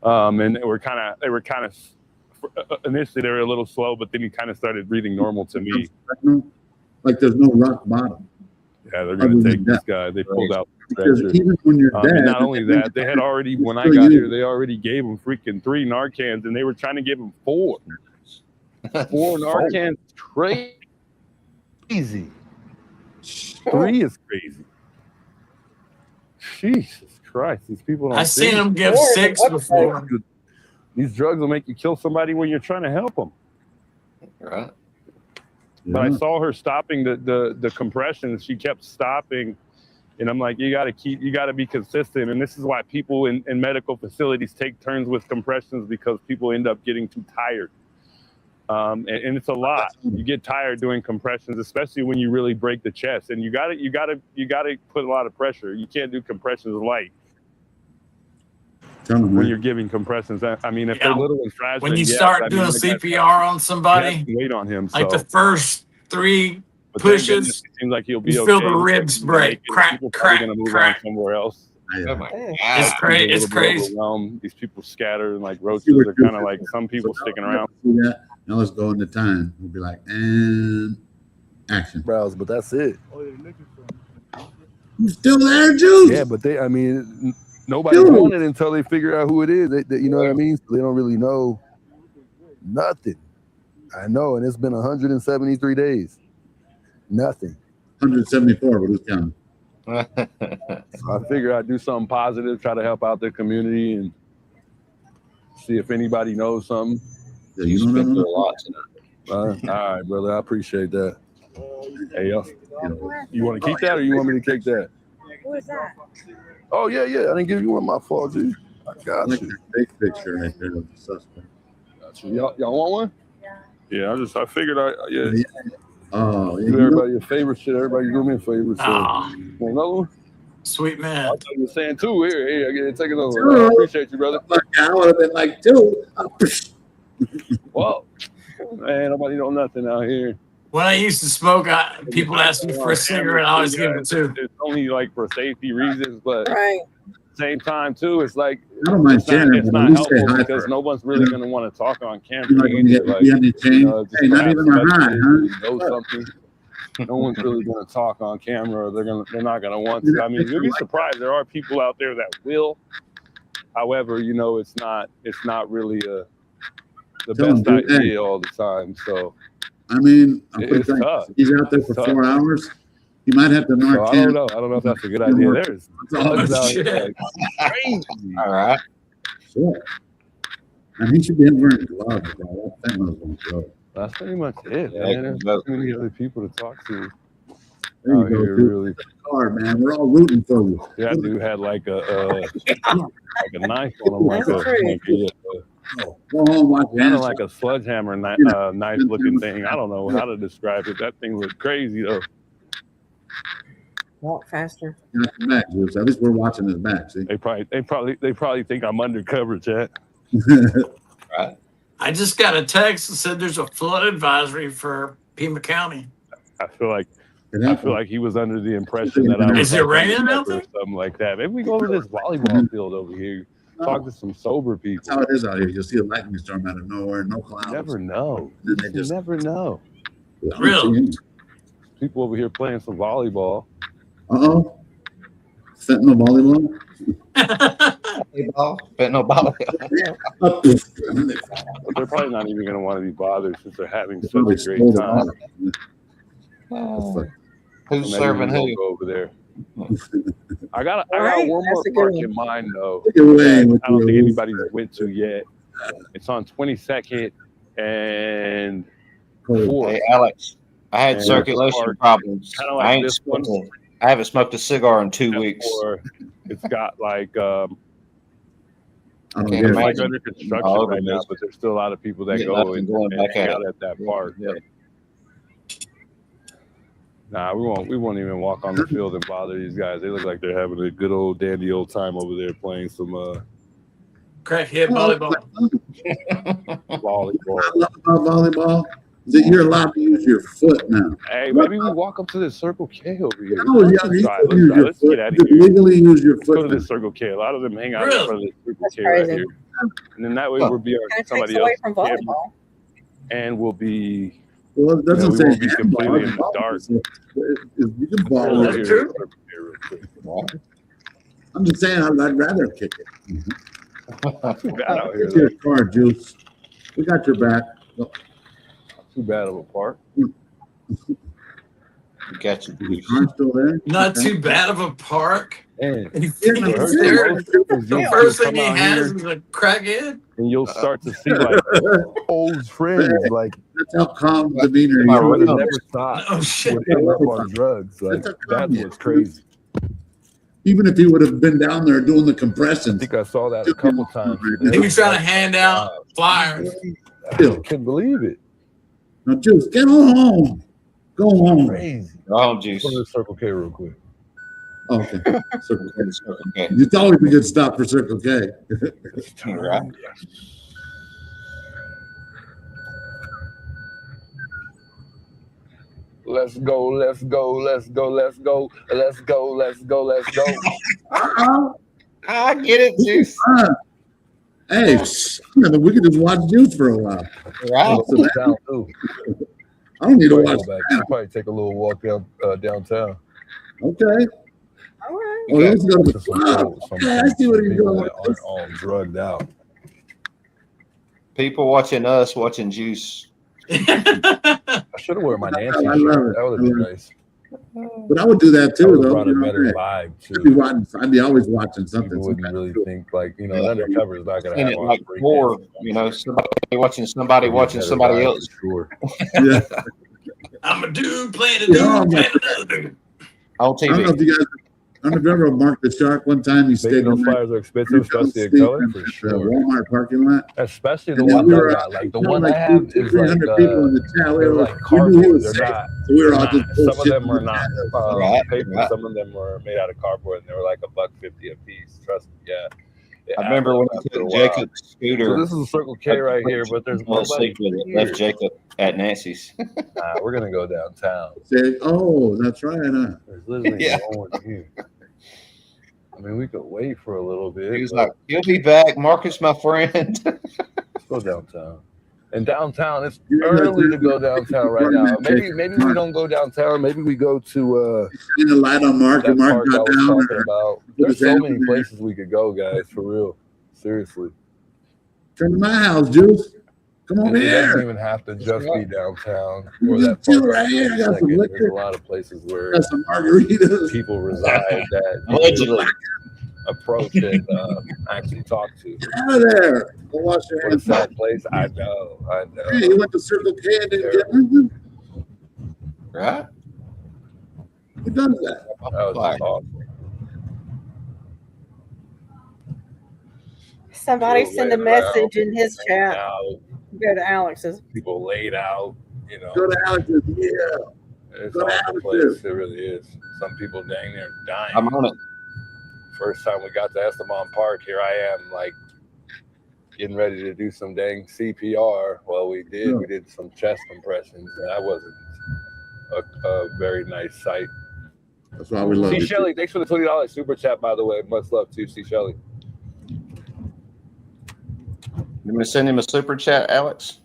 And they were kind of initially they were a little slow, but then he kind of started breathing normal to me. Like there's no rock bottom. Yeah, they're going to take this guy. They pulled out the Because stretcher. even when you're dead, And not only that, they had already, when I got here, they already gave him freaking 3 Narcans, and they were trying to give him 4. 4 Narcans, crazy. 3 is crazy. Jesus Christ, these people don't. I've seen them give 6 before. These drugs will make you kill somebody when you're trying to help them. Right. But I saw her stopping the compressions. She kept stopping, and I'm like, you got to be consistent. And this is why people in medical facilities take turns with compressions, because people end up getting too tired. And it's a lot. You get tired doing compressions, especially when you really break the chest. And you got to put a lot of pressure. You can't do compressions light when you're giving compressions. I mean, if they're little and fragile, When you start doing CPR on somebody, wait on him. like the first 3 But then pushes, it seems like he'll be you okay. feel the ribs break, crack, People crack, probably gonna move crack. on somewhere else. Oh my God. It's crazy. It's crazy. These people scattered and like roaches. They're kind of like some people sticking around. See that? Now let's go into time. We'll be like, and action. Browse, but that's it. You still there, Juice? Yeah, but I mean, nobody Dude. wanted it until they figure out who it is. They, you know what I mean? So they don't really know nothing. I know, and it's been 173 days. Nothing. 174, but who's counting? So I figure I'd do something positive, try to help out the community, and see if anybody knows something. Yeah, you know Been through a lot tonight. All right, brother. I appreciate that. Hey, you want to keep that, or you want me to take that? Who is that? Oh yeah. I didn't give you one. My fault, dude. I got Like you. that big picture right there of the suspect. Y'all want one? Yeah, I figured yeah. Oh, Do everybody a favor. Shit, everybody do me a favor. So, want another one? Sweet man. I thought you were saying 2 here. Hey, I get it. Take another one. I appreciate you, brother. I would have been like, dude. Well, man, nobody know nothing out here. When I used to smoke, people asked me for a cigarette. I always give it 2. It's only like for safety reasons, but Right. at the same time too, it's like I don't mind sharing, it's but at not least say helpful hi because first. no one's really going to want to talk on camera. You're not gonna either. get- you have any change? just Hey, not perhaps even a somebody hi, really huh? knows something. No one's really going to talk on camera. Or they're not going to want to. I mean, you'll be surprised. There are people out there that will. However, it's not really the Tell 'em, best dude, idea all the time. So I mean, I'm pretty it's frank. tough. He's out there for It's tough. 4 hours. He might have to So knock I don't know. I don't know if that's a good idea. There's drugs out here like crazy. All right. Shit. And he should be wearing gloves, bro. That fentanyl's gonna go. That's pretty much it, Yeah, man. There's but- so many other people to talk to. There you out go, here, dude. really. Hard, man. We're all rooting for you. That dude had like a knife on him, like Go home, watch kind Hanson. of like a sledgehammer knife looking thing. I don't know how to describe it. That thing looked crazy though. Walk faster. Got your back, Juice. At least we're watching his back. See. They probably think I'm undercover, chat. Right. I just got a text that said there's a flood advisory for Pima County. I feel like he was under the impression that I was. Is it raining undercover out there? or something like that. Maybe we go to this volleyball field over here. Talk to some sober people. That's how it is out here. You'll see a lightning storm out of nowhere, no clouds. Never know. Then they You just never know. Really? People over here playing some volleyball. Uh-oh. Fentanyl volleyball. Fentanyl volleyball. But they're probably not even going to want to be bothered since they're having such Probably a great stole the time. ball. Who's So maybe serving we won't who? go over there. I got Right, one more that's a good park one. in mind though. Take it away that with I don't think your- anybody's went to yet. It's on 22nd and 4th. Hey, Alex, I had And circulation park, problems. kinda like I ain't this one. I haven't smoked a cigar in 2 weeks. Or it's got like I don't Can't get it's it. like imagine. under construction All over right now, this. but there's still a lot of people that Get go up and and going back hang at out it. at that park. Yeah. Nah, we won't even walk on the field and bother these guys. They look like they're having a good old dandy old time over there playing some Crackhead volleyball. volleyball. I love about volleyball is that you're allowed to use your foot now. Hey, maybe we walk up to this Circle K over here. Oh, yeah, you Let's can use your Let's foot. get out You of can here. legally use your Let's go foot to now. this Circle K. A lot of them hang out Really? in front of this Circle That's K right crazy. here. and then that way we'll be on Kind of somebody takes away else's from camera, volleyball. and we'll be. Well, it doesn't we say won't be handball, completely in it's the dark. You can ball That's it. true. I'm just saying, I'd rather kick it. Too bad out here. Get your car, Juice. We got your back. Too bad of a part. Got you. Is your car still there? Not too bad of a park. And He thinks the first thing he has is a crackhead. And you'll start to see like old friends, like That's how calm demeanor I you would have are. never thought Oh shit! would end up on drugs. Like that's what's crazy. Even if he would have been down there doing the I compressions. think I saw that a couple times. He was trying to hand out flyers. I can't believe it. Now, Juice, get home. Go home. Crazy. Oh, juice. Go to the Circle K real quick. Okay. Circle K. You thought we could stop for Circle K. Right. Let's go, let's go, let's go, let's go, let's go, let's go, let's go. I get it, Juice. Hey, we could just watch Juice for a while. Right. So Down too. I don't need to watch Back. that. Probably take a little walk down downtown. Okay. All right. Oh, let's go to the To some club. some Yeah, I see what he's people doing. that aren't all drugged out. People watching us, watching Juice. I should have worn my Nancy I shirt. love it. That would have been nice. But I would do that That too, would have though. brought a You know, better hey, vibe I'd be always watching something. People some wouldn't kind of really cool. think like, undercover is not going to Seen have it on like break more, dance. somebody watching somebody watching Better somebody vibe else. for Sure. Yeah. I'm a dude playing a Yeah, dude I'm playing like- another dude. On I don't know TV. if you guys. I don't know if you ever marked the shark one time. You stayed Maybe those in flyers are expensive, especially in color, for the sure. Walmart parking lot. Especially the And then one we I were got. Like the you know, one like I have is 300 like people in the chat. We they're were like we knew he cardboard. was They're safe, not. so we were all They're just not. Some of bullshitting them are the not chat. Right, paper. right. Some of them were made out of cardboard, and they were like $1.50 a piece. Trust me, yeah. It I remember adds when up I after a took while. Jacob's So scooter. this is a Circle K right here, but there's Fell nobody asleep with it. here. Left Jacob at Nancy's. Nah, we're gonna go downtown. Say, oh, that's right. Huh? There's literally Yeah. no one here. I mean, we could wait for a little bit. He was but like, "He'll be back. Marcus, my friend." let's go downtown. And downtown, it's You know, early to go downtown right now. Maybe Jacob, we don't go downtown. Maybe we go to Shine the light on Mark, that and Mark park I got was down talking there. about. Put There's his so hand many in there. places we could go, guys. For real, seriously. Come to my house, Juice. Come over It doesn't here. even have to just be downtown You or can that chill park. right here. I got some There's liquor. a lot of places where Got some margaritas. people reside that you Allegedly. can approach and actually talk to. Get out of there. Go wash your What a hands. sad place. I know. Hey, you went to Circle K and didn't get nothing? Right? Who does that? That was just awesome. Somebody People send a laying message around, in his chat. out, Go to Alex's. people laid out, Go to Alex's. Yeah. It's Go to all the Alex's. place. It really is. Some people dang near dying. I'm on it. First time we got to Esteban Park, here I am, like getting ready to do some dang CPR. Well, we did. Yeah. We did some chest compressions, and that wasn't a very nice sight. That's why we love C. you. Shelley, thanks for the $20 super chat, by the way. Much love to C. Shelley. You want me to send him a super chat, Alex?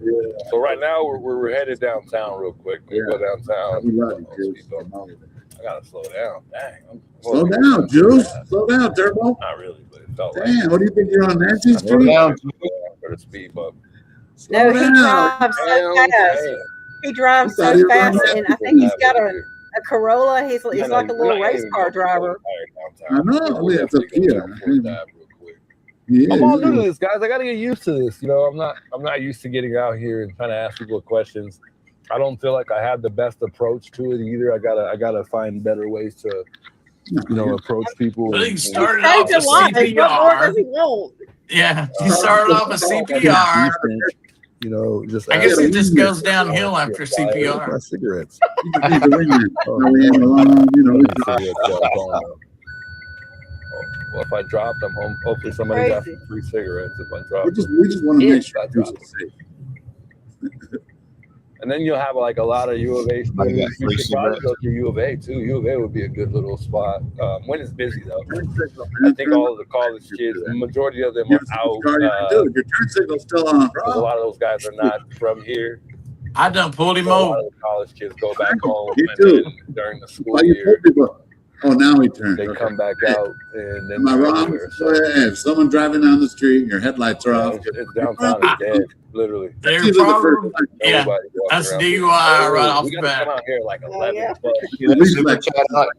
Yeah. So right now we're headed downtown real quick. We go downtown. We love you, Juice. I gotta slow down. Dang. Slow down, Juice. Slow down, Turbo. Not really, but it felt like Damn, what do you think you're on Nancy Slow Street? down. for the speed bump. No, he down. drives so fast. He drives I thought so he was fast, on and I think he's got a Corolla. He's like a little race car driver. I know. We have to Kia. Yeah, I'm all new to yeah. this, guys. I gotta get used to this. I'm not used to getting out here and trying to ask people questions. I don't feel like I have the best approach to it either. I gotta find better ways to, approach people. I think he started Saved off your with life. What more does CPR. he want? Yeah, he started off with CPR. Just I guess ask it just people. goes downhill after My CPR. cigarettes. Well, if I drop them, hopefully somebody got Crazy. free cigarettes. If I drop We just want to them. make sure I Juice drop is safe. And then you'll have like a lot of U of A students. You should probably go to U of A too. U of A would be a good little spot. When it's busy though. I think all of the college kids, the majority of them are out. Dude, your turn signal's still on, bro. A lot of those guys are not from here. I done pulled him A lot over. of the college kids go back home Me and too. then during the school Why you year, told people? Oh, now he turned. they Okay. come back out and then Am I they're wrong? everywhere. So, yeah, if someone driving down the street, your headlights are off. It's downtown is dead, literally. They're Usually the first probably, time. yeah, Nobody walking that's around. DUI right off We the gotta bat. come out here like 11. yeah.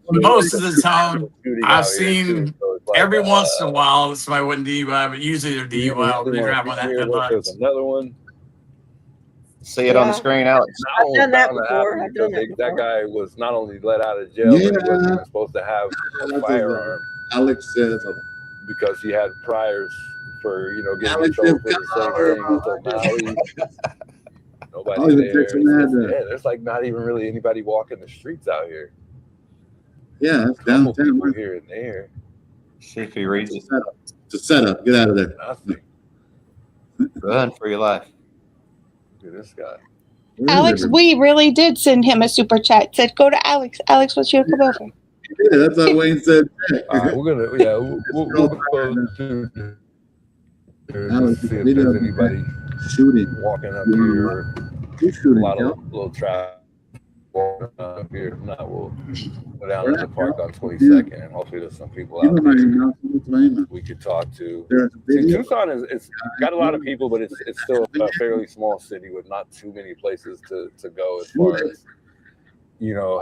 Most of the time, Shooting I've out here, seen too, so it's like, every once in a while somebody wasn't DUI, but usually they're DUI when they drive on that There's headlights. another one. See it on the Yeah. screen, Alex. I've done that Bound to before. happen I've done because that that before. guy was not only let out of jail, but he wasn't Yeah. even supposed to have a That's firearm Alex says, because he had priors for getting in Alex trouble said, for the "Come same over, thing with O'Malley. I'll Nobody even there. text him that, Yeah, there's like not even really anybody walking the streets out here. yeah, that's Couple downtown. people here and there. See if he reads it. It's a setup. Get out of there. Nothing. Run for your life. Look at this guy. Where is Alex, everybody? we really did send him a super chat. Said, go to Alex. Alex wants you to come over. Yeah, that's what Wayne said. All right, we'll go to Alex, see if video there's anybody shooting. walking up Yeah. here. Who's A shooting? lot Kel? of little traffic walking up here. If not, we'll go down Where to the at, park Kel? on 22nd, and hopefully there's some people You out know my there email. It's my email. we could talk to. There's a See, video. Tucson it's got a lot of people, but it's still a fairly small city with not too many places to go as far as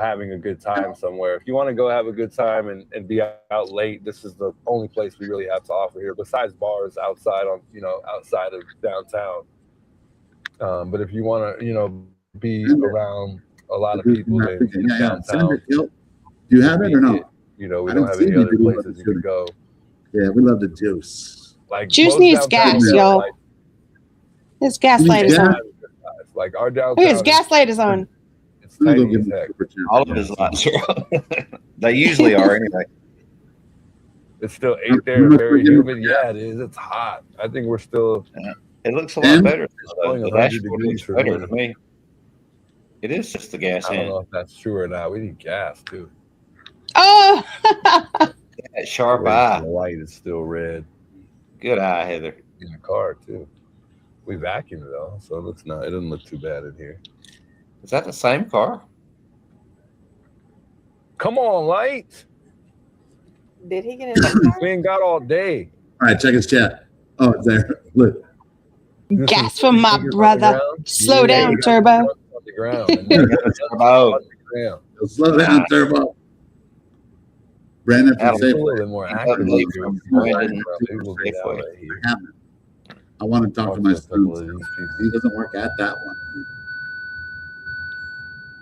having a good time somewhere. If you want to go have a good time and be out late, this is the only place we really have to offer here, besides bars outside outside of downtown. But if you want to be around a lot of people in Yeah. Send downtown, it, Kel. Do you have it or no? we I don't didn't have see any any other video of places the you can shooting. go. Yeah, we love the juice. Like Juice most needs downtown gas, are y'all. like- His gas light is on. Like our downtown. Look, his gas light is on. It's I'm gonna go tiny give as him a heck. super chat. All of his lights are on. They usually are anyway. It's still 8 there, very humid. Yeah, it is. It's hot. I think we're still. It looks a lot And- better. only The 100 dashboard degrees looks for better me. to me. It is just the gas I don't hand. know if that's true or not. We need gas too. Oh, That sharp eye. The light is still red Good eye, Heather. in the car too. We vacuumed it all, so it looks not. It doesn't look too bad in here. Is that the same car? Come on, light. Did he get in the car? We ain't got all day. All right, check his chat. Oh, it's there. Look. This gas is from my fingers on the brother. ground. Slow Yeah, down, you got Turbo. on the ground. And then Oh, on the ground. Slow down, Turbo. Brandon from Adam, It's a Safeway. little bit more Another accurate. lead from Brandon People get out of here. I want to talk to my Talk to a couple son. of these people. He doesn't work at that one.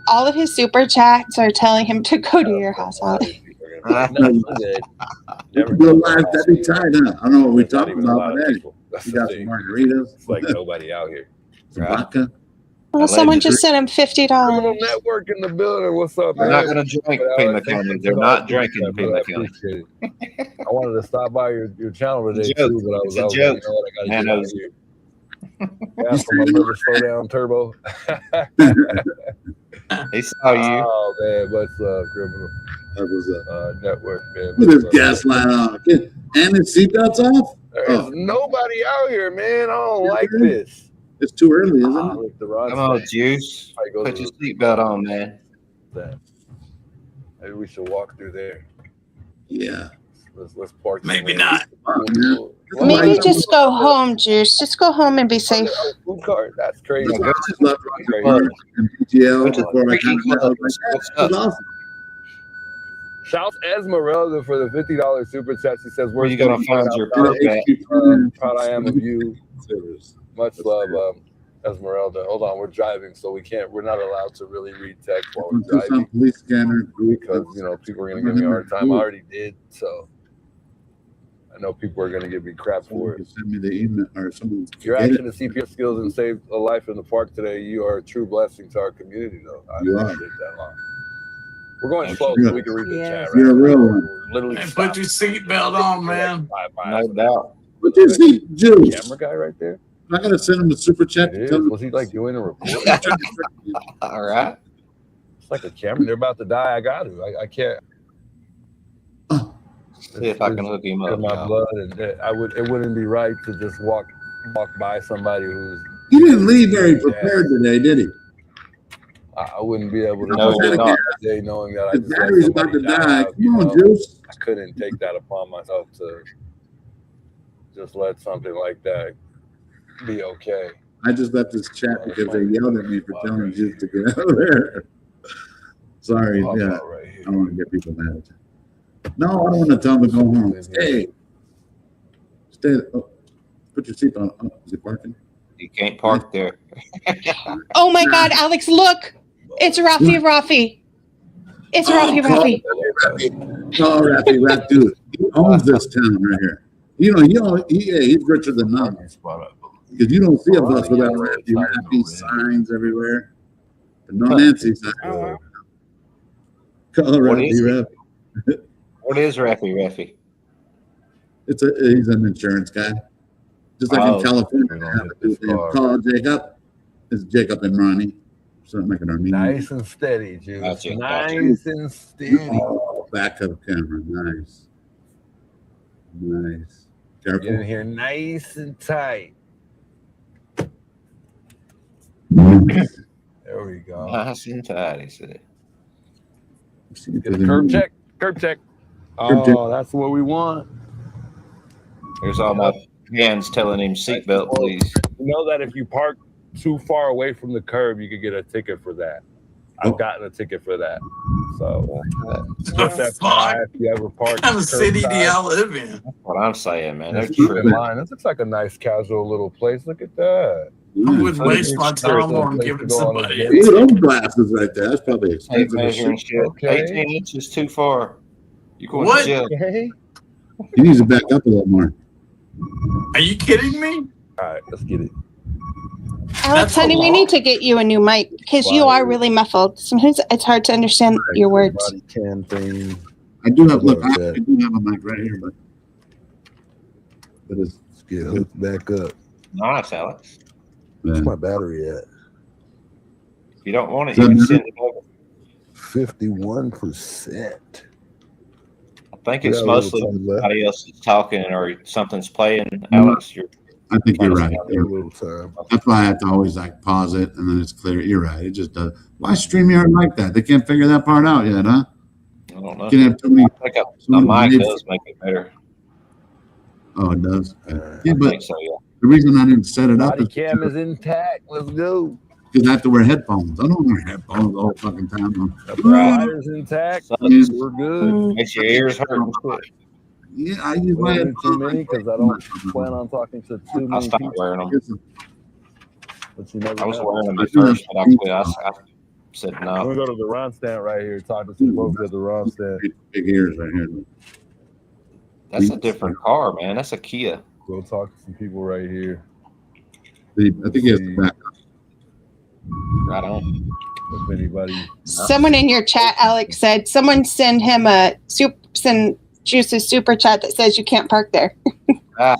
All of his super chats are telling him to go to your house. Holly. No, I'm good. Never Real life, that'd be tight, huh? I don't know what we There's not talking even a about, lot but of hey, people. That's you the got some thing. margaritas, It's like nobody out here. some vodka. Well, someone just sent him $50. Criminal network in the building. What's up, They're man? not going to drink Pima County. They're not drinking Pima County. I wanted to stop by your channel today It's a joke. too, but I was It's a like, joke. you know what, I gotta Man, get out of those- here. Yeah, for my brother, slow down, Turbo. He saw you. Oh man, what's up, criminal That was network, man? look at What's this up? gas light on. Kid, and his seatbelt's off? There's Oh. nobody out here, man. I don't Yeah, like there is. this. It's too early, isn't Ah, it? look, the Ron Come on, said- Juice. I go Put to your seatbelt on, man. that. Maybe we should walk through there. Yeah. Let's park. Maybe somewhere. not. Oh, man. Maybe just go home, Juice. Just go home and be safe. Food cart. That's crazy. That's why I just left Rocky Crazy. Park and PGL Go to before I freaking came here. I was club. like, What's "This is up? awesome." Shouts Esmeralda for the $50 super chat. She says, Where you going to find your proud proof at? proud I am of you. Much love, Esmeralda. Hold on, we're driving, so we're not allowed to really read text while we're Tucson driving police scanner. because, people are going to give me a hard time. I already did, so I know people are going to give me crap for it. Send me the email or someone. Your get action it. to CPS skills and saved a life in the park today. You are a true blessing to our community, though. I You are. appreciate that long. We're going slow Yeah. so we can read the Yeah. chat. You're a Right? real one. We're literally And put your stopping. seatbelt on, man. Drive by. No doubt. What you see, Juice? Camera guy right there. I gotta send him a super chat. It To is. tell Was he like doing a report? All right. It's like a camera. They're about to die. I got to. I can't. See if I can hook him up. My y'all. blood, and it wouldn't be right to just walk by somebody who's. He didn't leave very prepared today, did he? I wouldn't be able to No, do he that not. today, knowing that I His just let battery's about somebody to die. Come you on, know. Juice. I couldn't take that upon myself to just let something like that be okay. I just left this chat because they yelled at me for telling Juice to get out of there. Sorry, Pop yeah. out right here. I don't want to get people mad at you. No, I don't want to tell him to go home. Stay. Oh, put your seatbelt on. Is it parking? You can't park there. Oh my God, Alex, look! It's Rafi. It's Rafi. Oh, Rafi, dude. He owns this town right here. He's richer than none. Because you don't see a bus without Rafi signs everywhere. The no Nancy sign. Call Rafi. What is Rafi? He's an insurance guy. Just like in California. Call Jacob. It's Jacob and Ronnie. Something like an Armenian. Nice and steady, Juice. Gotcha. Nice and steady. Oh, back of camera. Nice. Get in Careful. here nice and tight. There we go. Nice and tight, he said. Get a curb check. Curb check. Oh, that's what we want. There's all my hands telling him seatbelt, please. You know that if you park too far away from the curb, you could get a ticket for that. I've gotten a ticket for that. So just FYI, if you ever park. What kind of city do y'all live in? That's what I'm saying, man. They're Keep in tripping. mind, this looks like a nice casual little place. Look at that. I wouldn't waste my time on giving somebody Ooh, those glasses right there. That's probably Tape expensive. as measure and shit. shit. Okay. 18 inches too far. You're going What? to jail. Okay. He needs to back up a little more. Are you kidding me? All right, let's get it. Alex, That's a honey, we lot. need to get you a new mic because you are really muffled. Sometimes it's hard to understand your words. Body cam thing. I do have Look I at do that. have a mic right here, but it's Let's get hooked back up. Nice, Alex. yeah. Where's my battery at? If you don't want it, you can send it over. 51%. I think We it's got a little mostly time left. somebody else is talking or something's playing. Alex, you're I think you're right. A little time. That's why I have to always like pause it and then it's clear. You're right. It just does. Why StreamYard like that? They can't figure that part out yet, huh? I don't know. Can have too many. I think a mic does make it better. Oh, it does. Yeah, I but think so, yeah. the reason I didn't set it up Body is cam is intact. Let's go. because I have to wear headphones. I don't wear headphones the whole fucking time. The rider's intact. Yeah. We're good. Makes your ears hurt and shit. Yeah, I use We my don't need too headphones. many because I don't plan on talking to too I'll many stop people. wearing them. But you never I was know. wearing them at first, but I quit. I said I'm no. gonna go to the Ron stand right here. Talk to some folks at the Ron stand. Big ears right here. That's a different car, man. That's a Kia. Go talk to some people right here. I think he has the back. Right on. If anybody, Someone in your chat, Alex, said someone send him a send Juice's super chat that says you can't park there. I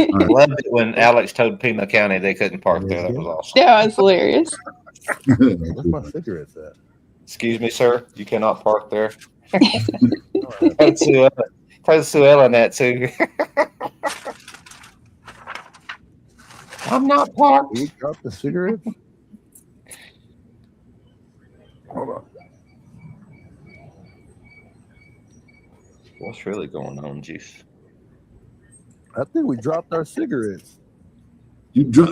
loved it when Alex told Pima County they couldn't park there. That was awesome. Yeah, it was hilarious. where's my cigarettes at? Excuse me, sir. You cannot park there. Tell Sue Ellen that too. I'm not parked. You dropped the cigarette? Hold on. What's really going on, Juice? I think we dropped our cigarettes.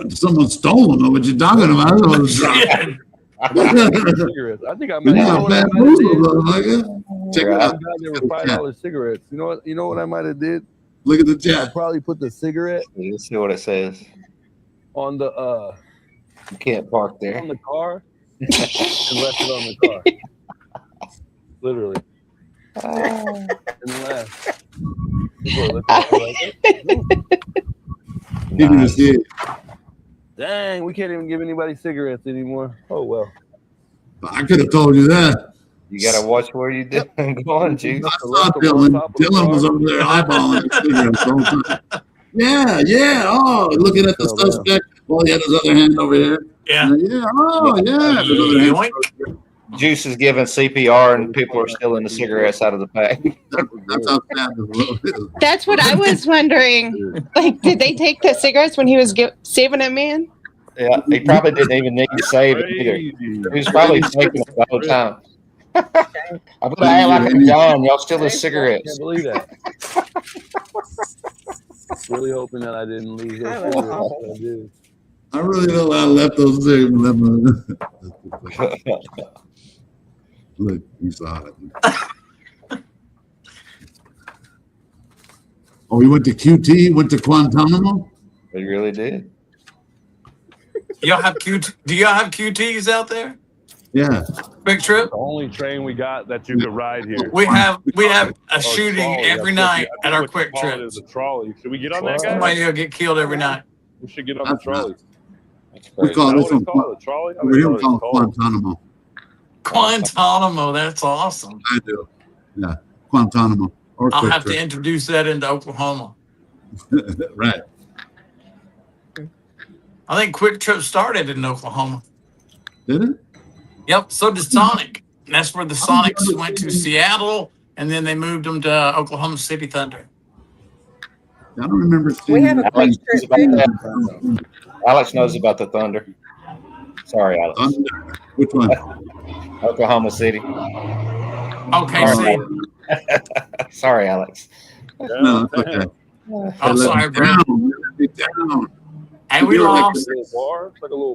Someone stole them. What you talking about? Cigarettes. I think I You might got have bad moves, motherfucker. Check it out. They were $5 cigarettes. You know what I might have did? Look at the I chat. probably put the cigarette Let's see what it says. on the You can't park there. on the car and left it on the car. Literally. And left. People are looking at me like, You can just see it. dang, we can't even give anybody cigarettes anymore. Oh well. I could have told you that. You gotta watch where you doing, Juice. I saw Dylan. Dylan was over there eyeballing the cigarettes the whole time. Yeah, yeah. Oh, looking at the suspect. Well, he had his other hand over here. Yeah. Yeah. Oh, yeah. His other hand. Juice is giving CPR and people are stealing the cigarettes out of the pack. That's how sad the world is. That's what I was wondering. Like, did they take the cigarettes when he was saving a man? Yeah, he probably didn't even need to save it either. He was probably taking it the whole time. I'm gonna act like I'm John. Y'all steal his cigarettes. I can't believe that. Really hoping that I didn't lose those cigarettes. I really know I left those cigarettes. Look, you saw it. Oh, we went to QT, went to Guantanamo? He really did. Y'all have QT? Do y'all have QTs out there? Yeah. Quick Trip? The only train we got that you could ride here. We have a shooting every night at our Quick Trips. A trolley. Should we get on that, guy? Somebody will get killed every night. We should get on the trolley. We call this one trolley. We don't call it Guantanamo. Guantanamo, that's awesome. I do. Yeah, Guantanamo. Or I'll Quick have Trip. to introduce that into Oklahoma. Right. I think Quick Trip started in Oklahoma. Did it? Yep, so did Sonic. And that's where the Sonics went to Seattle, and then they moved them to Oklahoma City Thunder. I don't remember seeing We have a Quick Trip too. Alex knows about the Thunder. Sorry, Alex. Thunder. Which one? Oklahoma City. Okay, see. Sorry, Alex. No, it's okay. I'm sorry, bro. Let me down. Hey, we lost.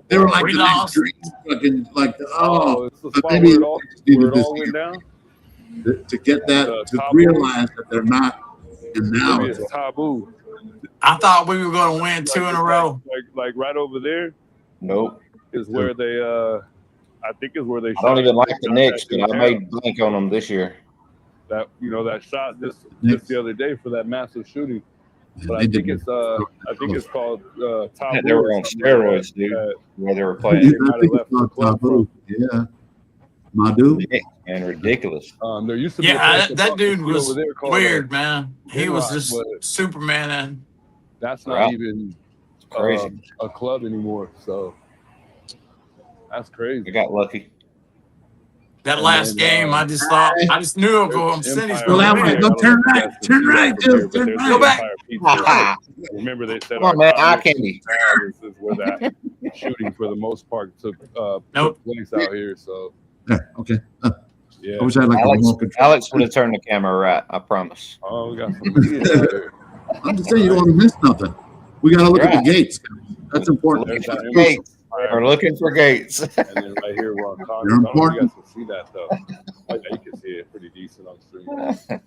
They were like We the lost. dreams, fucking like It's the but spot maybe where it all, needed where it all this went down. to get that to taboo. realize that they're not, and now Maybe it's it's taboo. I thought we were going to win two in a row. Like right over there Nope. is where they. I think is where they. I don't even like the shot Knicks, that but I shit made blank on them this year. that that shot just the other day for that massive shooting. But they I did think it's called taboo. They were on steroids, dude, where they were playing. They might have left the club taboo. Yeah, Madu. And ridiculous. There used to be Yeah, a that dude over was there called, weird, man. He was Inlock, just but Superman. And that's not Right. even Crazy. a club anymore. So that's crazy. I got lucky. that last game, I just thought, I just knew Oklahoma City's Well, that going way, to go win. turn right, turn right, dude, turn There's right. Go back. Empire Pizza. Remember they said Come on, man, eye our candy. is where that shooting for the most part took Nope. place out here. So Yeah, okay. yeah. I wish I had like Alex, a remote control. Alex would have turned the camera right. I promise. Oh, we got some kids out here. I'm just saying you don't want to miss nothing. We got to look at Right. the gates. That's important. There's that Gates. We're looking for gates. And then right here, we're on You're Congress. I don't know if you important. guys can see that though. I know you can see it pretty decent on stream.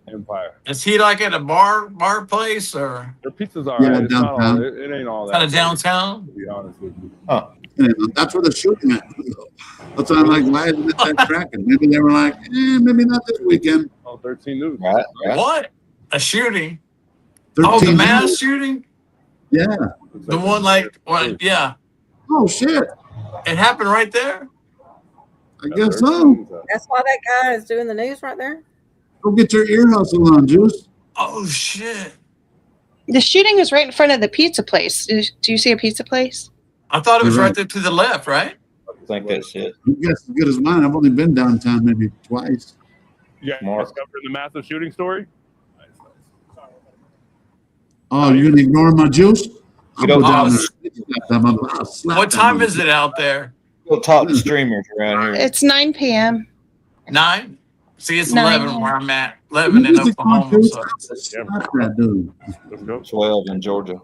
Empire. Is he like at a bar place or Their pizzas are. Yeah, It's not all, downtown. it ain't all that. kind of downtown? To be honest with you. Yeah, that's where they're shooting at. That's why I'm like, why isn't it that tracking? Maybe they were like, maybe not this weekend. Oh, 13 News. Right, right. What? A shooting? Oh, the 13 mass minutes. shooting? Yeah. The one like, what? Yeah. Oh shit. It happened right there? I guess so. That's why that guy is doing the news right there. Go get your ear hustle on, Juice. Oh, shit. The shooting was right in front of the pizza place. Do you see a pizza place? I thought it was You're right right. there to the left, right? I think that's it. You guess as good as mine. I've only been downtown maybe twice. You guys Mark. covering the massive shooting story? Oh, you're gonna ignore my Juice? I'll don't go down know. there. I'll slap What that time motherfucker. is it out there? We'll talk to streamers around here. It's 9 p.m. 9? See, it's 9. 11 where I'm at. 11 in Music on, Oklahoma. Juice. So. Slap that dude. Let's go. 12 in Georgia.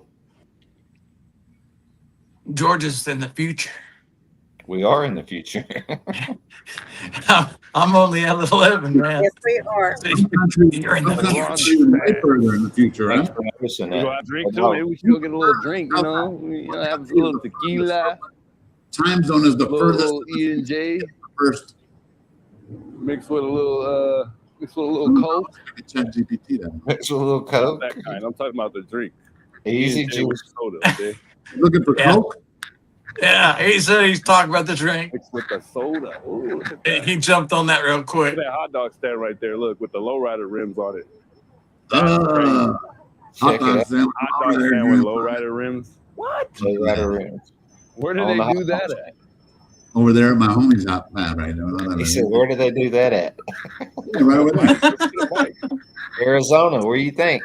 Georgia's in the future. We are in the future. I'm only at 11, man. Yes, we are. You're in the I'm future. gonna see you way further in the future, Thanks huh? for noticing We that. go have a drink too. Maybe we should go get a little drink, you know? Have a little tequila, Time zone is the furthest. little E&J, First. mixed with a little Coke. Chat GPT then. It's a little coke. That kind. I'm talking about the drink. Easy E&J with juice. soda, okay? Looking for Yeah. Coke? Yeah, he said he's talking about the drink. Mixed with the soda. Ooh, look at that. He jumped on that real quick. Look at that hot dog stand right there. Look, with the lowrider rims on it. Check it out. stand Hot dog stand with lowrider rims. What? Lowrider rims. Where do On they the do hot that dog at? over there at my homie's hot pad right now. He said, "Where do they do that at?" Yeah, right over there. Arizona. Where you think?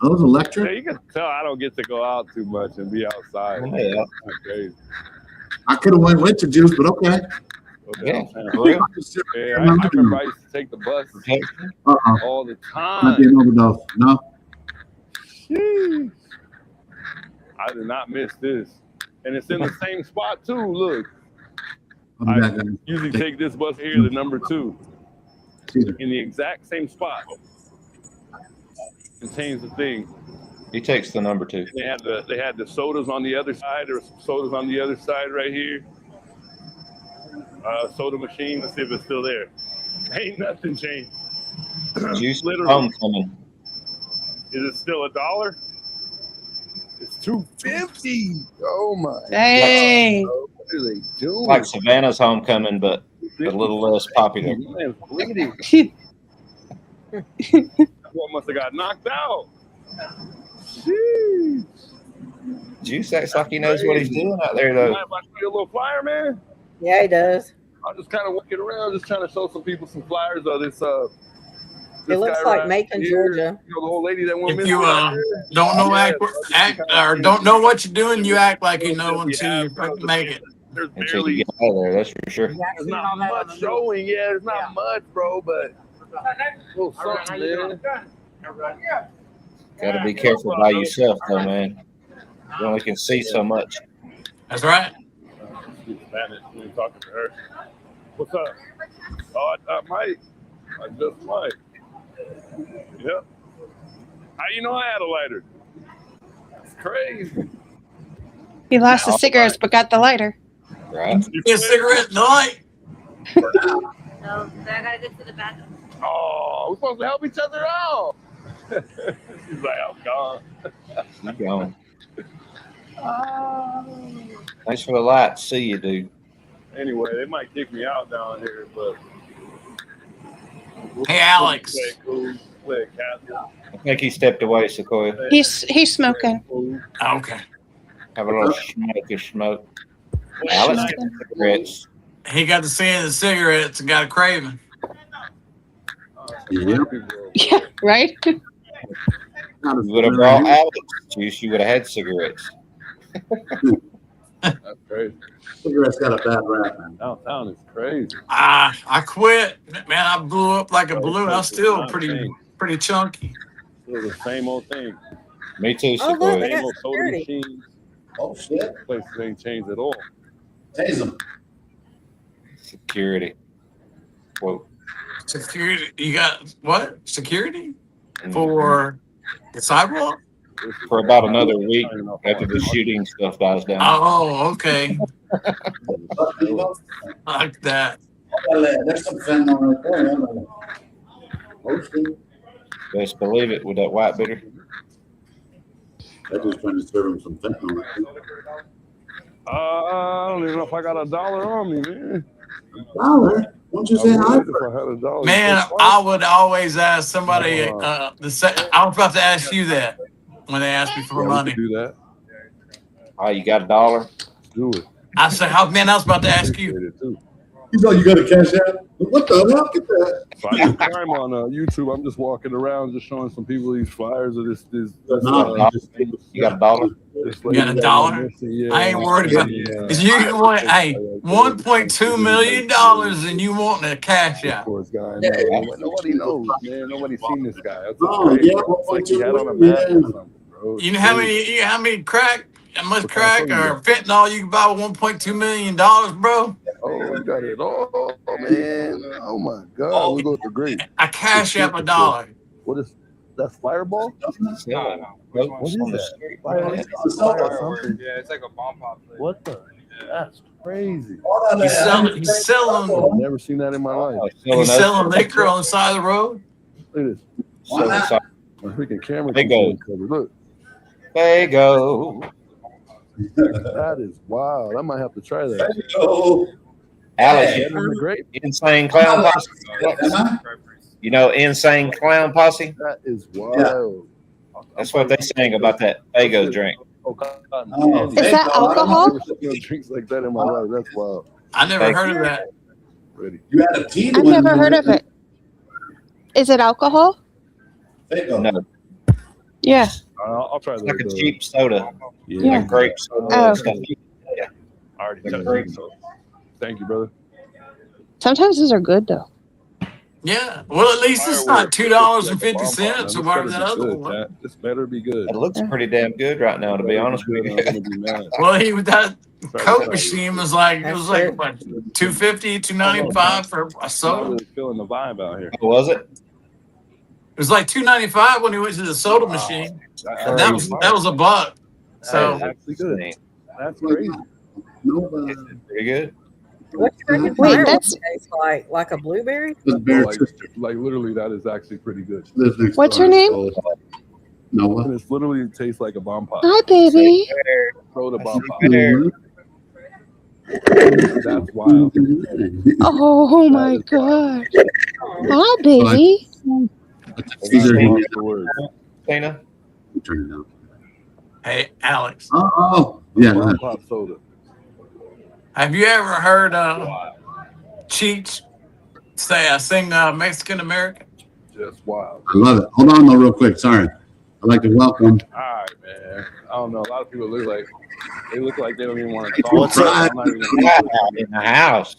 Those Yeah, electric? you can tell I don't get to go out too much and be outside. Yeah. That's crazy. I could have went with your juice, but okay. Yeah. Yeah, I remember I used to take the bus all the Might be an time. overdose. No. Sheesh. I did not miss this. And it's in the same spot too. Look. I'll be I back, guys. usually take this bus here, the number 2, in the exact same spot. Contains the thing. He takes the number 2. They had the sodas on the other side. There were some sodas on the other side right here. Soda machine. Let's see if it's still there. Ain't nothing changed. Juice Literally. homecoming. Is it still $1? It's $2.50. Oh my! Dang. What are they doing? Like Savannah's homecoming, but a little less popular. Man, bleeding. One must have got knocked out. Jeez. Juice acts like he knows what he's doing out there, though. Mind if I show you a little flyer, man? Yeah, he does. I'm just kind of walking around, just trying to show some people some flyers of this. It looks like Macon, Georgia. You know, the old lady that went If missing. you out there? don't know Yeah, act or don't know what you're doing, you act like you know until you fucking make it. There's Until barely, you get out of there, that's for sure. there's not much showing. Yeah, there's not much, bro, but oh, something, man. Got to be careful by yourself, though, man. You only can see so much. That's right. Spanish when you're talking to her. What's up? Oh, I might. I just might. Yep. How you know I had a lighter? It's crazy. He lost the cigarettes but got the lighter. Right? Get a cigarette in the light. No, I gotta go to the bathroom. Oh, we're supposed to help each other out. She's like, I'm gone. Keep going. Thanks for the light. See you, dude. Anyway, they might kick me out down here, but. Hey, Alex. Play a castle. I think he stepped away, Sequoia. He's smoking. Okay. Have a little smoke. Alex gets cigarettes. He got to seeing the cigarettes and got a craving. Yep. Yeah, right? You would have brought Alex juice, you would have had cigarettes. That's crazy. Cigarettes got a bad rap, man. Downtown is crazy. I quit. Man, I blew up like a balloon. I'm still pretty chunky. Still the same old thing. Me too, Oh, look, Sequoia. they Same got old soda security. machines. Oh shit! Places ain't changed at all. Tase them. Security. Whoa. Security. You got what? Security for the sidewalk? For about another week after the shooting stuff dies down. Oh, okay. Like that. There's some fentanyl right there. Mostly. Best believe it with that white bitter. They're just trying to serve him some fentanyl. I don't even know if I got $1 on me, man. $1? Won't you say hi? If I had $1. Man, I would always ask somebody. I was about to ask you that when they asked me for money. Do that. Oh, you got $1? Do it. I said, man, I was about to ask you. You know you got to cash out. What the hell? Get that. So I do crime on YouTube. I'm just walking around, just showing some people these flyers of this. You got $1? You got $1? Yeah, I ain't worried about it. Cause you want, hey, $1.2 million and you want a cash out. Nobody knows, man. Nobody's seen this guy. That's Oh, crazy. yeah, It's like he had on a mask or something, bro. You know how many crack, how much crack or fentanyl you can buy with $1.2 million, bro? Oh, you got it all, man. Oh my God. We go to great. I cash out $1. What is that's Fireball? No. What is that? Fire something. Yeah, it's like a bomb pop. What the? That's crazy. He's selling. I've never seen that in my life. He's selling liquor on the side of the road. Look at this. My freaking camera. They go. Look. They go. That is wild. I might have to try that. Alex, That is great. insane clown posse. You know, Insane Clown Posse. That is wild. That's what they sang about that Fago drink. Is that alcohol? I've never seen drinks like that in my life. That's wild. I never heard of that. You had a tea. I've never heard of it. Is it alcohol? No, Yeah. I'll try it's that. like a cheap soda. Yeah. Like grape soda Oh. and stuff. Yeah. I already Like took grape it. soda. Thank you, brother. Sometimes those are good though. Yeah. Well, at least it's not $2.50 or whatever that other one. Chat. This better be good. It looks pretty damn good right now, to be honest with you. I'm gonna be mad. Well, that Coke machine was like what, $2.50, $2.95 for a I'm not soda. really feeling the vibe out here. Was it? It was like $2.95 when he went to the soda machine. And that was $1. So That's actually good. That's crazy. Pretty good. What's your Wait, fireworks that's- taste like a blueberry? Like literally, that is actually pretty good. What's her name? Noah. And it's literally tastes like a bomb pop. Hi, baby. Soda bomb pop. Mhm. That's wild. Oh my god. Hi, baby. Either he Tina? turn it down. hey, Alex, Oh, yeah. go Bomb ahead. pop soda. have you ever heard Cheech sing Mexican American? Just wild. I love it. Hold on, though, real quick. Sorry. I'd like to welcome. All right, man. I don't know. A lot of people look like they don't even want to talk. What's up? I'm not even gonna In the house.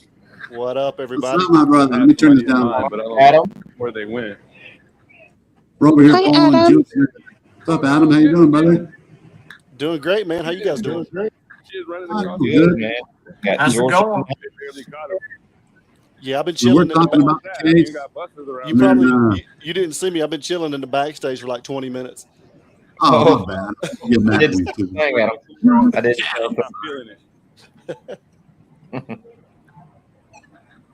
What up, What's everybody? up, my brother? Let me turn this down. but I don't Adam? know where they went. We're over here Hi, calling Adam. Juice. What's up, Adam? How you doing, brother? Doing great, man. How you guys doing? She's running I'm across good. Good, man. Got How's it George- going? They barely got her. Yeah, I've been We were chilling in the talking back. about the case. You got buses around. You And then, probably you didn't see me. I've been chilling in the backstage for like 20 minutes. Oh, my bad. Get I mad did at me, the too. thing, Adam. I did. I'm feeling it.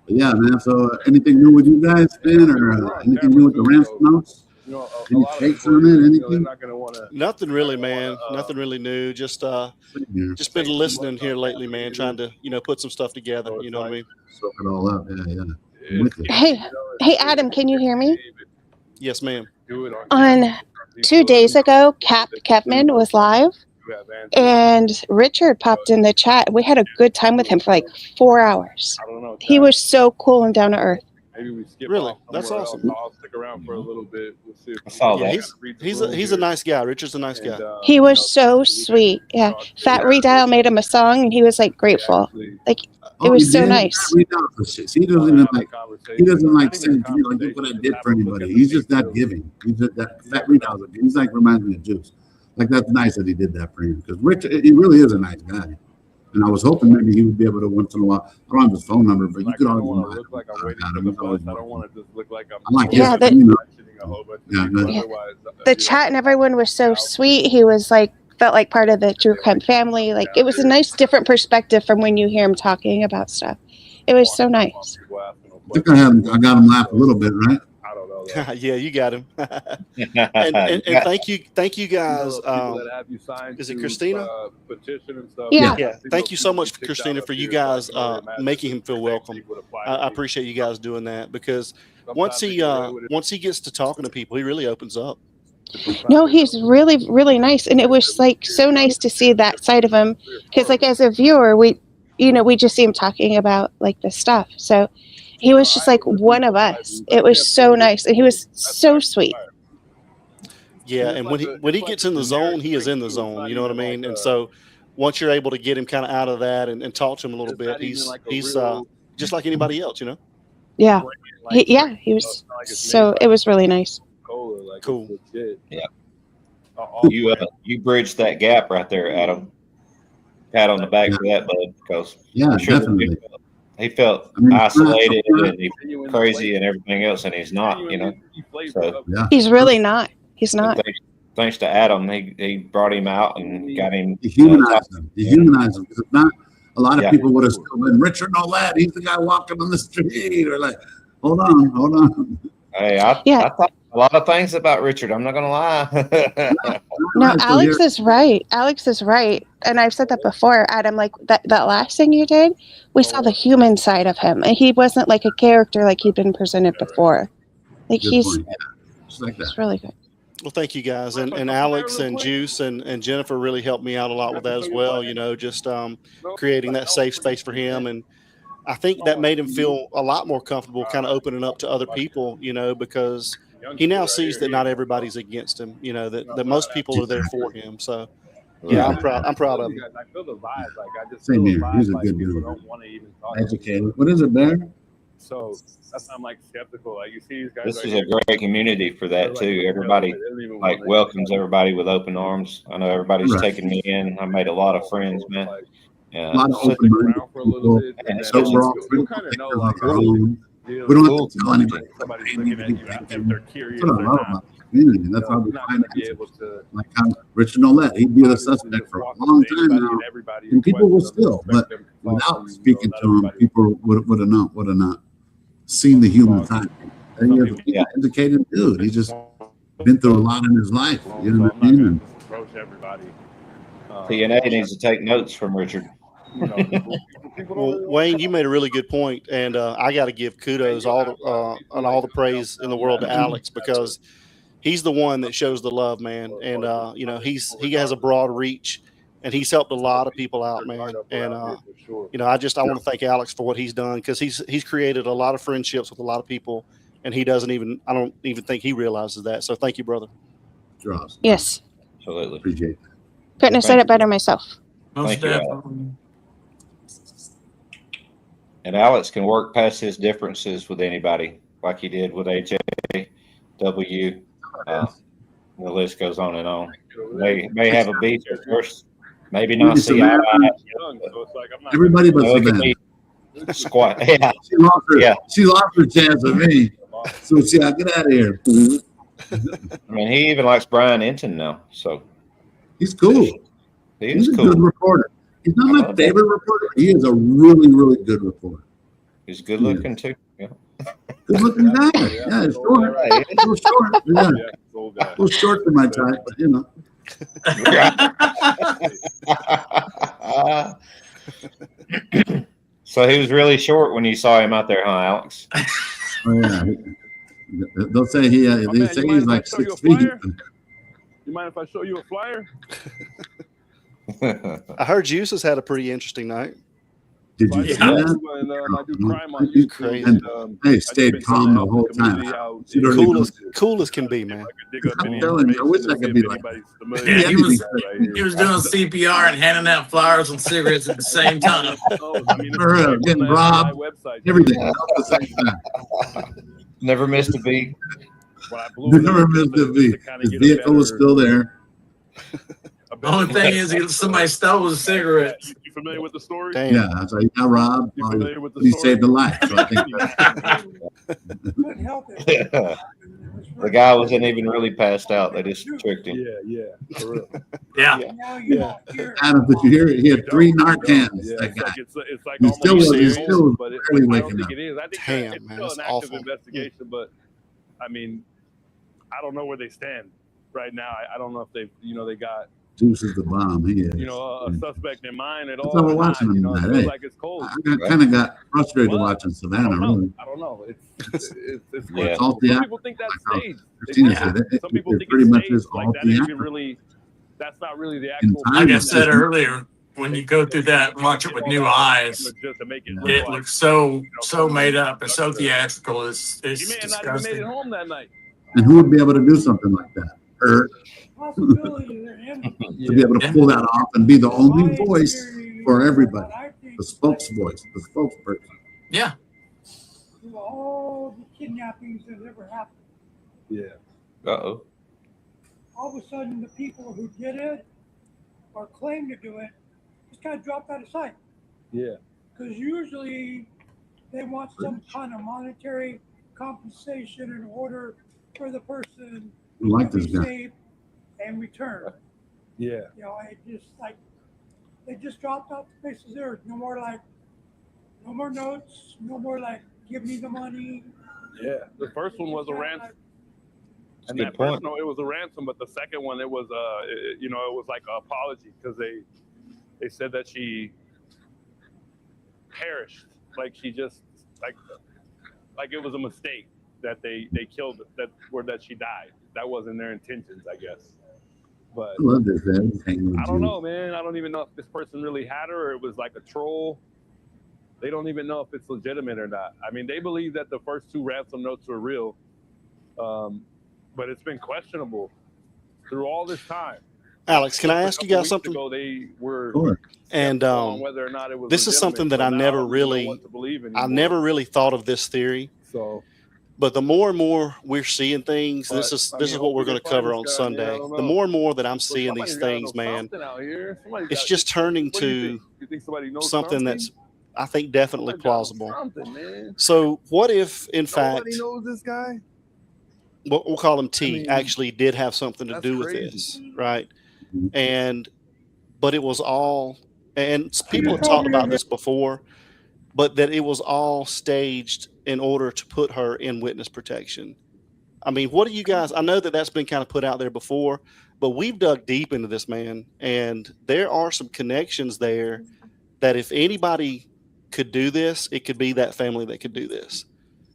Yeah, man. So, anything new with you guys, Ben, or anything new with the Rams now? You know, a Any lot of takes people, on it? they're Anything? not gonna want to. Nothing really, man. Nothing really new. Just been listening here lately, man. Trying to put some stuff together. You know what I mean? Soak it all up. Yeah, yeah. I'm with you. Hey, Adam, can you hear me? Yes, ma'am. Do it on On 2 days ago, Cap Kevman was live, and Richard popped in the chat. We had a good time with him for like 4 hours. I don't know. He was so cool and down to earth. Maybe we skip. Really? off That's somewhere awesome. else. I'll stick around for a little bit. We'll see if I saw Yeah, that. he's a nice guy. Richard's a nice guy. He was so sweet. Yeah. Fat Redial made him a song, and he was like grateful. Like, it was you so did? nice. Read out the shit. He doesn't even like. He doesn't like saying, like, look what I did for anybody. He's just that giving. He's just that fat Redial. He's like reminds me of Juice. Like, that's nice that he did that for him, because Rich, he really is a nice guy. And I was hoping maybe he would be able to once in a while. I don't have his phone number, but you could always look like I'm waiting for the bus. I don't want to just look like I'm. I like Yeah, his, that- you know. a whole bunch of Yeah, people. good. Otherwise, The chat and everyone was so sweet. He was like, felt like part of the True Crime family. Like, it was a nice, different perspective from when you hear him talking about stuff. It was so nice. I think I got him laugh a little bit, right? I don't know. Yeah, you got him. and thank you guys. People that have you signed Is it to, Christina? Petition and stuff. Yeah. Thank you so much, Christina, for you guys making him feel welcome. I appreciate you guys doing that, because once he gets to talking to people, he really opens up. No, he's really, really nice. And it was like so nice to see that side of him. Because, like, as a viewer, we just see him talking about like this stuff. So he was just like one of us. It was so nice. And he was so sweet. Yeah, and when he gets in the zone, he is in the zone. You know what I mean? And so once you're able to get him kind of out of that and talk to him a little bit, he's just like anybody else, you know? Yeah. He was so, it was really nice. Cool. Yeah. You bridged that gap right there, Adam. Pat on the back for that, bud, because Yeah, I'm sure definitely. he felt I mean, isolated and crazy and everything else, and he's not, you know. So Yeah. He's really not. He's not. thanks to Adam, he brought him out and got him. He humanized him. He humanized him. Because if not, a lot of Yeah. people would have still been Richard and all that. He's the guy walking on the street. Or like, hold on. Hey, I thought a lot of things about Richard. I'm not gonna lie. No, Alex is right. Alex is right. And I've said that before, Adam, like that last thing you did, we saw the human side of him. And he wasn't like a character like he'd been presented before. Like Good he's point. Yeah. Just like that. really good. Well, thank you guys, and Alex and Juice and Jennifer really helped me out a lot with that as well. Just creating that safe space for him, and I think that made him feel a lot more comfortable, kind of opening up to other people. Because he now sees that not everybody's against him. That most people are there for him. So yeah, I'm proud of him. I feel the vibe. Like I just Same feel here. the vibe. He's a Like good people dude. don't want to even talk. Educated. What is it, Bear? So that's why I'm like skeptical. Like you see these guys. This right is here, a great community for that like, too. Everybody they don't even like wanna- welcomes everybody with open arms. I know everybody's Right. taking me in. I made a lot of friends, man. Yeah. A lot of So- open minded around for a little people. bit, and So then we're all you'll free to kind of take know care of like our own. deals We don't with have to tell anybody. somebody's Hey, looking we at need you to if take they're care. curious That's what or I love not. about the community. That's You know, how we it's not find going to be answers. able to Like how Richard Nolet, he'd be the obviously suspect just for a walk long up to time anybody now, and everybody and people will question them, still, but expect them to talk without to you. speaking Not to him, everybody. people would have not seen the human side. And he's an educated dude. He's just been through a lot in his life. You know So what I'm I not mean? going And to just approach everybody. TNA needs to take notes from Richard. You know, people don't Well, really want Wayne, you made a really good point, and I got to give kudos and all the praise in the world to Alex, because he's the one that shows the love, man. And he has a broad reach, and he's helped a lot of people out, man. And I want to thank Alex for what he's done, because he's created a lot of friendships with a lot of people, and I don't even think he realizes that. So thank you, brother. draws. Yes. Absolutely. Appreciate that. Couldn't have said it better myself. Thank you, Alex. And Alex can work past his differences with anybody, like he did with AJW. The list goes on and on. May have a beef at first, maybe not see eye to eye. Everybody but No, it could Savannah. be squat. Yeah. She lost her chance of me. So see, I get out of here. I mean, he even likes Brian Enton now, so He's cool. he's a cool. good reporter. He's not I my love that. favorite reporter. He is a really, really good reporter. He's good looking too. Yeah. Good looking guy. Yeah, he's short. A little short. Yeah. A little short for my type, but you know. So he was really short when you saw him out there, huh, Alex? Oh yeah. They'll say they say he's like 6 feet. You mind if I show you a flyer? I heard Juice has had a pretty interesting night. Did you see that? And, I do crime on YouTube. Crazy. And, Hey, stayed calm the whole time. She don't even- Cool as can be, man. I'm telling you, I wish I could be like that. Yeah, he was doing CPR and handing out flowers and cigarettes at the same time. For real, getting robbed, everything. All at the same time. Never missed a beat. Never missed a beat. His vehicle was still there. The only thing is, somebody stole his cigarettes. You familiar with the story? Damn. Yeah, so he got robbed. familiar with the He story? saved a life. So I think The guy wasn't even really passed out. They just tricked him. Yeah, for real. Yeah. Adam, did you hear it? He had 3 Narcans, Yeah, that guy. it's like He still was, almost he still was but barely I don't waking think up. it is. I think Damn, it's man, still that's an active awful. investigation, but I mean, I don't know where they stand right now. I don't know if they got Juice is the bomb. He is. a suspect in mind at That's all. why we're or not, watching him it tonight. feels Hey, like it's cold. I kind of got frustrated watching Savannah, really. I don't know. It's Yeah. All Some theatrical. people think that's Like how staged. Christina said, Some people it think pretty it's much staged. is all Like that ain't even theatrical. really. That's not really the In actual. time, Like I it's said just- earlier, when you go through that and watch it with new eyes, Just to make it it looks so made up and so theatrical. It's You may have not even made disgusting. it home that night. And who would be able to do something like that? Her. To be able to pull that off and be the only voice for everybody. The spokesvoice, the spokesperson. Yeah. All the kidnappings that ever happened. Yeah. Uh-oh. All of a sudden, the people who did it or claim to do it just kind of dropped out of sight. Yeah. Because usually they want some kind of monetary compensation in order for the person I like to this be guy. safe and return. Yeah. You know, it just like they just dropped off the face of the earth. No more notes, no more like give me the money. Yeah. The first one was a ransom. And Good that point. first, no, it was a ransom, but the second one, it was it was like an apology because they said that she perished, like she just like it was a mistake. that they killed that she died. That wasn't their intentions, I guess. But I love this, man. I don't know, man. I don't even know if this person really had her or it was like a troll. They don't even know if it's legitimate or not. I mean, they believe that the first 2 ransom notes were real, but it's been questionable through all this time. Alex, can I ask you guys something? They were and whether or not it was this is something that I never really thought of this theory. So, but the more and more we're seeing things, this is what we're going to cover on Sunday. The more and more that I'm seeing these things, man, it's just turning to something that's, I think, definitely plausible. So what if, in fact, nobody knows this guy? we'll call him T, actually did have something to do with this, right? But it was all, and people have talked about this before, but that it was all staged in order to put her in witness protection. I mean, what do you guys, I know that that's been kind of put out there before, but we've dug deep into this, man, and there are some connections there that if anybody could do this, it could be that family that could do this.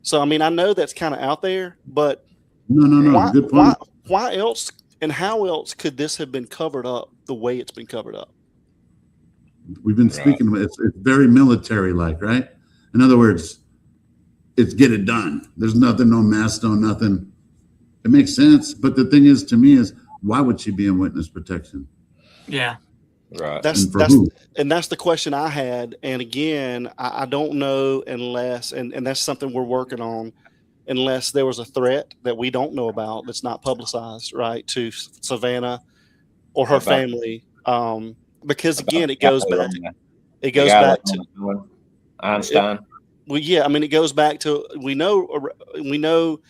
So, I mean, I know that's kind of out there, but no, good point. Why else and how else could this have been covered up the way it's been covered up? We've been speaking about it's very military-like, right? In other words, it's get it done. There's nothing, no mask, no nothing. It makes sense, but the thing is, to me, is why would she be in witness protection? Yeah, right. That's the question I had. And again, I don't know unless, and that's something we're working on, unless there was a threat that we don't know about that's not publicized, right, to Savannah or her family. Because again, it goes back to Einstein. Well, yeah, I mean, it goes back to we know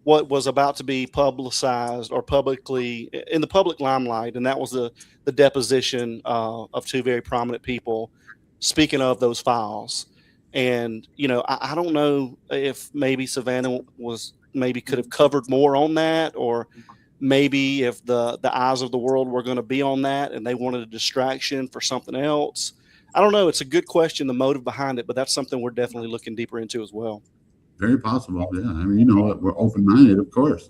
what was about to be publicized or publicly in the public limelight, and that was the deposition of 2 very prominent people speaking of those files. And I don't know if maybe Savannah could have covered more on that, or maybe if the eyes of the world were going to be on that and they wanted a distraction for something else. I don't know. It's a good question, the motive behind it, but that's something we're definitely looking deeper into as well. Very possible. Yeah. I mean, we're open-minded, of course.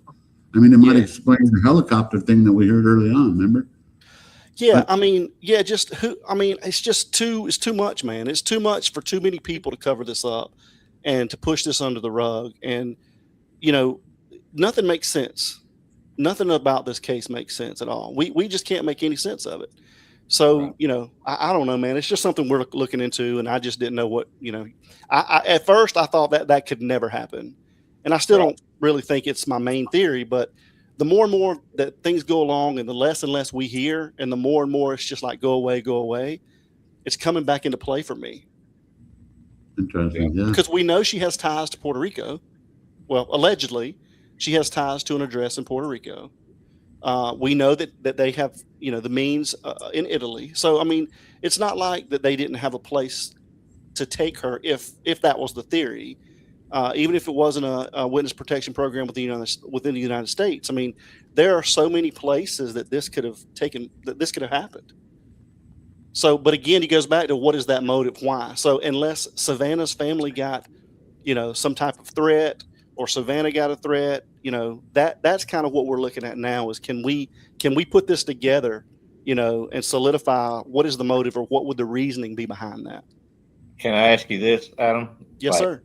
I mean, it might explain the helicopter thing that we heard early on, remember? Yeah. I mean, yeah, it's just it's too much, man. It's too much for too many people to cover this up and to push this under the rug. And, nothing makes sense. Nothing about this case makes sense at all. We just can't make any sense of it. So, I don't know, man. It's just something we're looking into, and I just didn't know what, at first I thought that could never happen. And I still don't really think it's my main theory, but the more and more that things go along and the less and less we hear and the more and more it's just like, go away, it's coming back into play for me. Interesting, yeah. Because we know she has ties to Puerto Rico. Well, allegedly, she has ties to an address in Puerto Rico. We know that they have, the means in Italy. So, I mean, it's not like that they didn't have a place to take her if that was the theory. Even if it wasn't a witness protection program within the United States. I mean, there are so many places that this could have happened. So, but again, it goes back to what is that motive? Why? So unless Savannah's family got, some type of threat, or Savannah got a threat, that's kind of what we're looking at now is can we put this together, and solidify what is the motive or what would the reasoning be behind that? Can I ask you this, Adam? Yes, sir.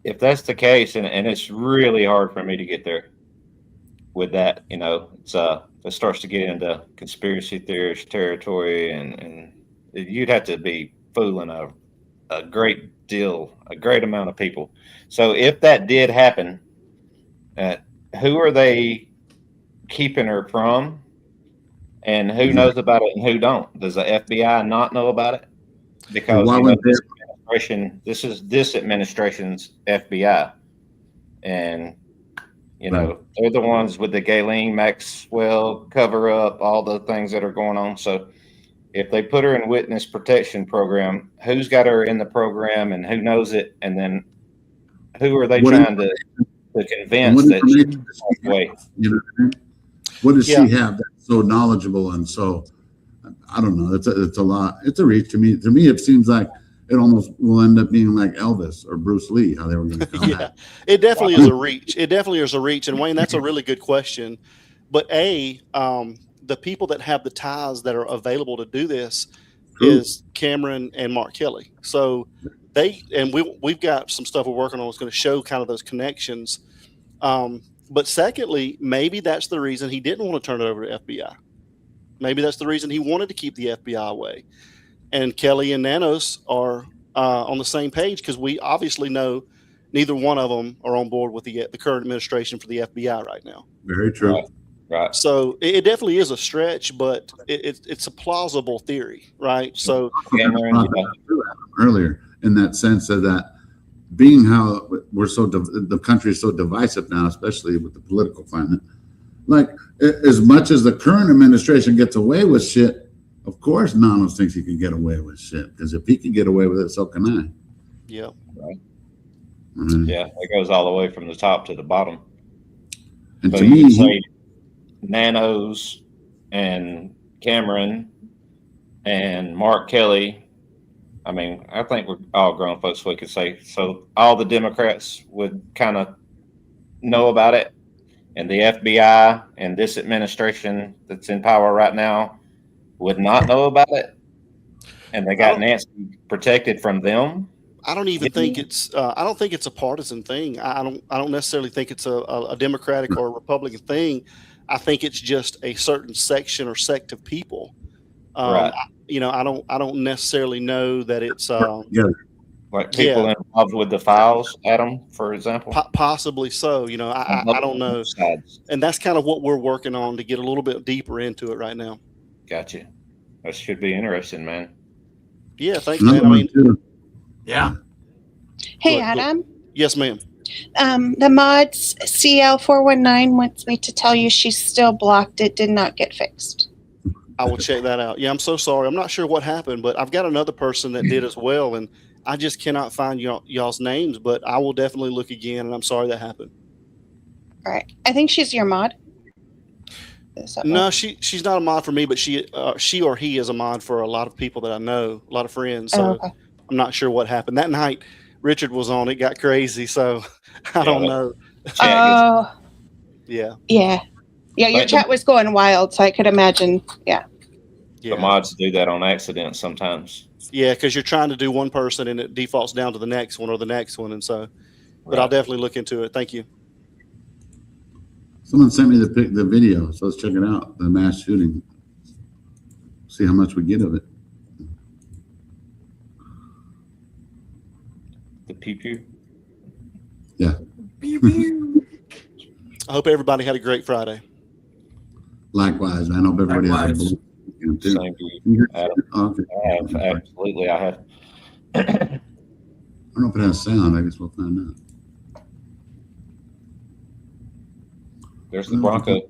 If that's the case, and it's really hard for me to get there with that, it starts to get into conspiracy theorist territory, and you'd have to be fooling a great amount of people. So if that did happen, who are they keeping her from, and who knows about it and who don't? Does the FBI not know about it? Because this is this administration's FBI, and they're the ones with the Ghislaine Maxwell cover up, all the things that are going on. So if they put her in witness protection program, who's got her in the program and who knows it? And then who are they trying to convince that she's way? What does she have that's so knowledgeable and so, I don't know. It's a lot. It's a reach to me. To me, it seems like it almost will end up being like Elvis or Bruce Lee, how they were going to come Yeah, back. it definitely is a reach. It definitely is a reach. And Wayne, that's a really good question. But the people that have the ties that are available to do this is Cameron and Mark Kelly. So we've got some stuff we're working on that's going to show kind of those connections. But secondly, maybe that's the reason he didn't want to turn it over to FBI. Maybe that's the reason he wanted to keep the FBI away. And Kelly and Nanos are on the same page because we obviously know neither one of them are on board with the current administration for the FBI right now. Very true. Right. So it definitely is a stretch, but it's a plausible theory, right? So earlier, in that sense of that being how we're the country is so divisive now, especially with the political climate. Like, as much as the current administration gets away with shit, of course Nanos thinks he can get away with shit, because if he can get away with it, so can I. Yeah. Right. Mm-hmm. Yeah, it goes all the way from the top to the bottom. And but to you me, could say Nanos and Cameron and Mark Kelly. I mean, I think we're all grown folks. We could say so. All the Democrats would kind of know about it, and the FBI and this administration that's in power right now would not know about it, and they got Nancy protected from them. I don't even think it's. I don't think it's a partisan thing. I don't necessarily think it's a Democratic or a Republican thing. I think it's just a certain section or sect of people. Right. I don't necessarily know that it's like people involved with the files, Adam, for example. Possibly so. I don't know, and that's kind of what we're working on to get a little bit deeper into it right now. Gotcha. That should be interesting, man. Yeah, thanks, man. I mean, yeah. Hey, Adam. Yes, ma'am. The mods CL419 wants me to tell you she's still blocked. It did not get fixed. I will check that out. Yeah, I'm so sorry. I'm not sure what happened, but I've got another person that did as well, and I just cannot find y'all's names, but I will definitely look again, and I'm sorry that happened. All right. I think she's your mod. No, she's not a mod for me, but she or he is a mod for a lot of people that I know, a lot of friends. So okay. I'm not sure what happened. That night Richard was on, it got crazy, so I don't know. Oh. Yeah. Yeah. Yeah, your chat was going wild, so I could imagine. Yeah. The mods do that on accident sometimes. Yeah, because you're trying to do one person and it defaults down to the next one or the next one, and so. But I'll definitely look into it. Thank you. Someone sent me the video, so let's check it out. The mass shooting. See how much we get of it. The pew-pew. Yeah. I hope everybody had a great Friday. Likewise, man. I hope everybody has a Same to you, Adam. Okay. I have, absolutely, I have. I don't know if it has sound. I guess we'll find out. There's the Bronco.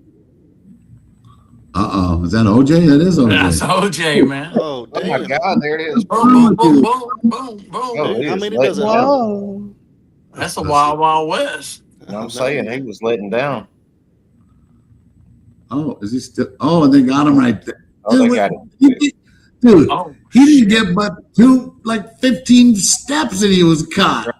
Uh-oh. Is that OJ? That is OJ. That's OJ, man. Oh, damn. Oh my God, there it is. Boom, boom, boom, boom, boom, boom. Oh, How many does it have? Whoa. That's a wild, wild west. I'm saying he was letting down. Oh, is he still? Oh, and they got him right there. Oh, they got him. Dude, Oh, he didn't get but 15 steps and he was caught.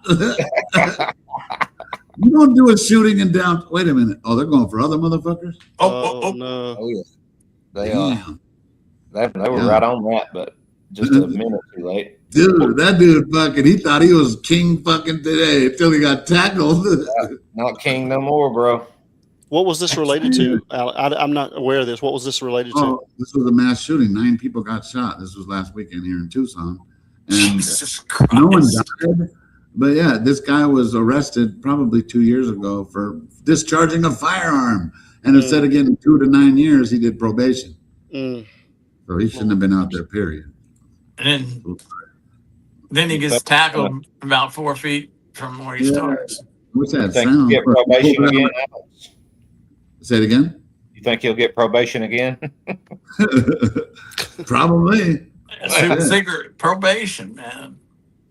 You don't do a shooting and down. Wait a minute. Oh, they're going for other motherfuckers? Oh, no. Oh, yeah. They Damn. They were right on that, but just a minute too late. Dude, that dude fucking, he thought he was king fucking today until he got tackled. Not king no more, bro. What was this related to? I'm not aware of this. What was this related to? Oh, this was a mass shooting. 9 people got shot. This was last weekend here in Tucson. And Jesus Christ. no one died. But yeah, this guy was arrested probably 2 years ago for discharging a firearm. And instead of getting 2 to 9 years, he did probation. So he shouldn't have been out there, period. And then he gets tackled about 4 feet from where he starts. What's that Think sound? he'll get probation again, Alex? Say it again? You think he'll get probation again? Probably. Secret probation, man.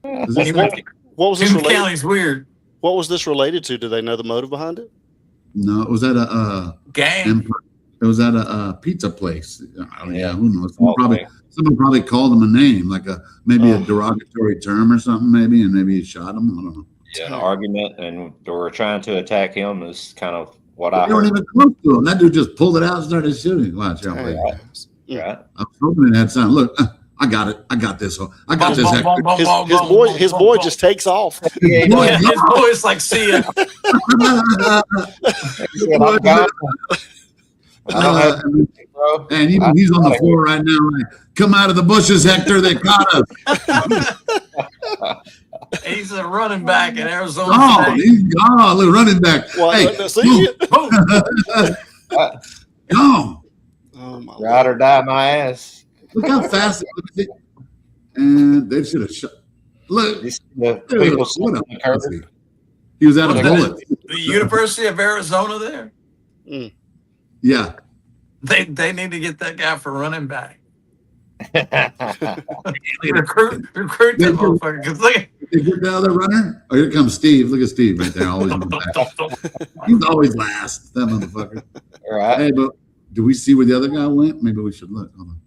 What was this Tim related? County's weird. What was this related to? Do they know the motive behind it? No, it was at a Gang. It was at a pizza place. Yeah, who knows? Someone probably called him a name, like maybe a derogatory term or something, maybe, and maybe he shot him. I don't know. Yeah, an argument, and they were trying to attack him. Is kind of what They I weren't heard. even close to him. That dude just pulled it out and started shooting. Watch out, Right. I was hoping it had sound. Look, I got it. I got this. I got this. His boy just takes off. His boy's like, see ya. And he's on the floor right now. Like, come out of the bushes, Hector. They caught us. He's a running back in Arizona. Oh, State. he's gone. Look, running back. Well, Hey, see it. gone. Ride or die my ass. Look how fast. And they should have shot. Look, People what a pussy. He was out of bullets. The University of Arizona there. Yeah. They need to get that guy for running back. recruit that motherfucker. 'Cause look at Did you get the other runner? Oh, here comes Steve. Look at Steve right there. Always in the back. He's always last. That motherfucker. All right. Hey, but do we see where the other guy went? Maybe we should look. Hold on.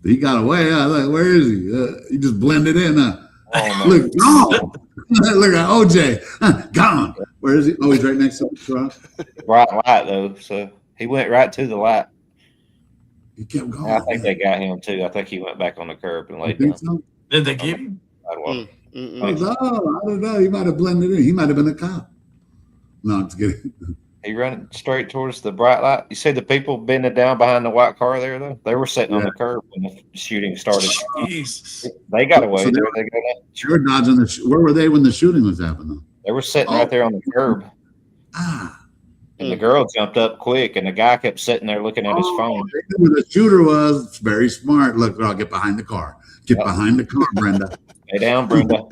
He got away. Huh? Like, where is he? He just blended in. Look, gone. Look at OJ. Gone. Where is he? Oh, he's right next to the truck. Bright light though, so he went right to the light. He kept going. I think they got him too. I think he went back on the curb and You laid think down. so? Did they get him? I don't know. He might have blended in. He might have been a cop. No, I'm just kidding. He ran straight towards the bright light. You see the people bending down behind the white car there, though? They were sitting on the curb when the shooting started. Jesus. They got away. So They they were dodging the. Where were they when the shooting was happening? They were sitting right there on the curb. And the girl jumped up quick, and the guy kept sitting there looking at his phone. They knew where the shooter was. Very smart. Look, I'll get behind the car. Get behind the car, Brenda. Lay down, Brenda.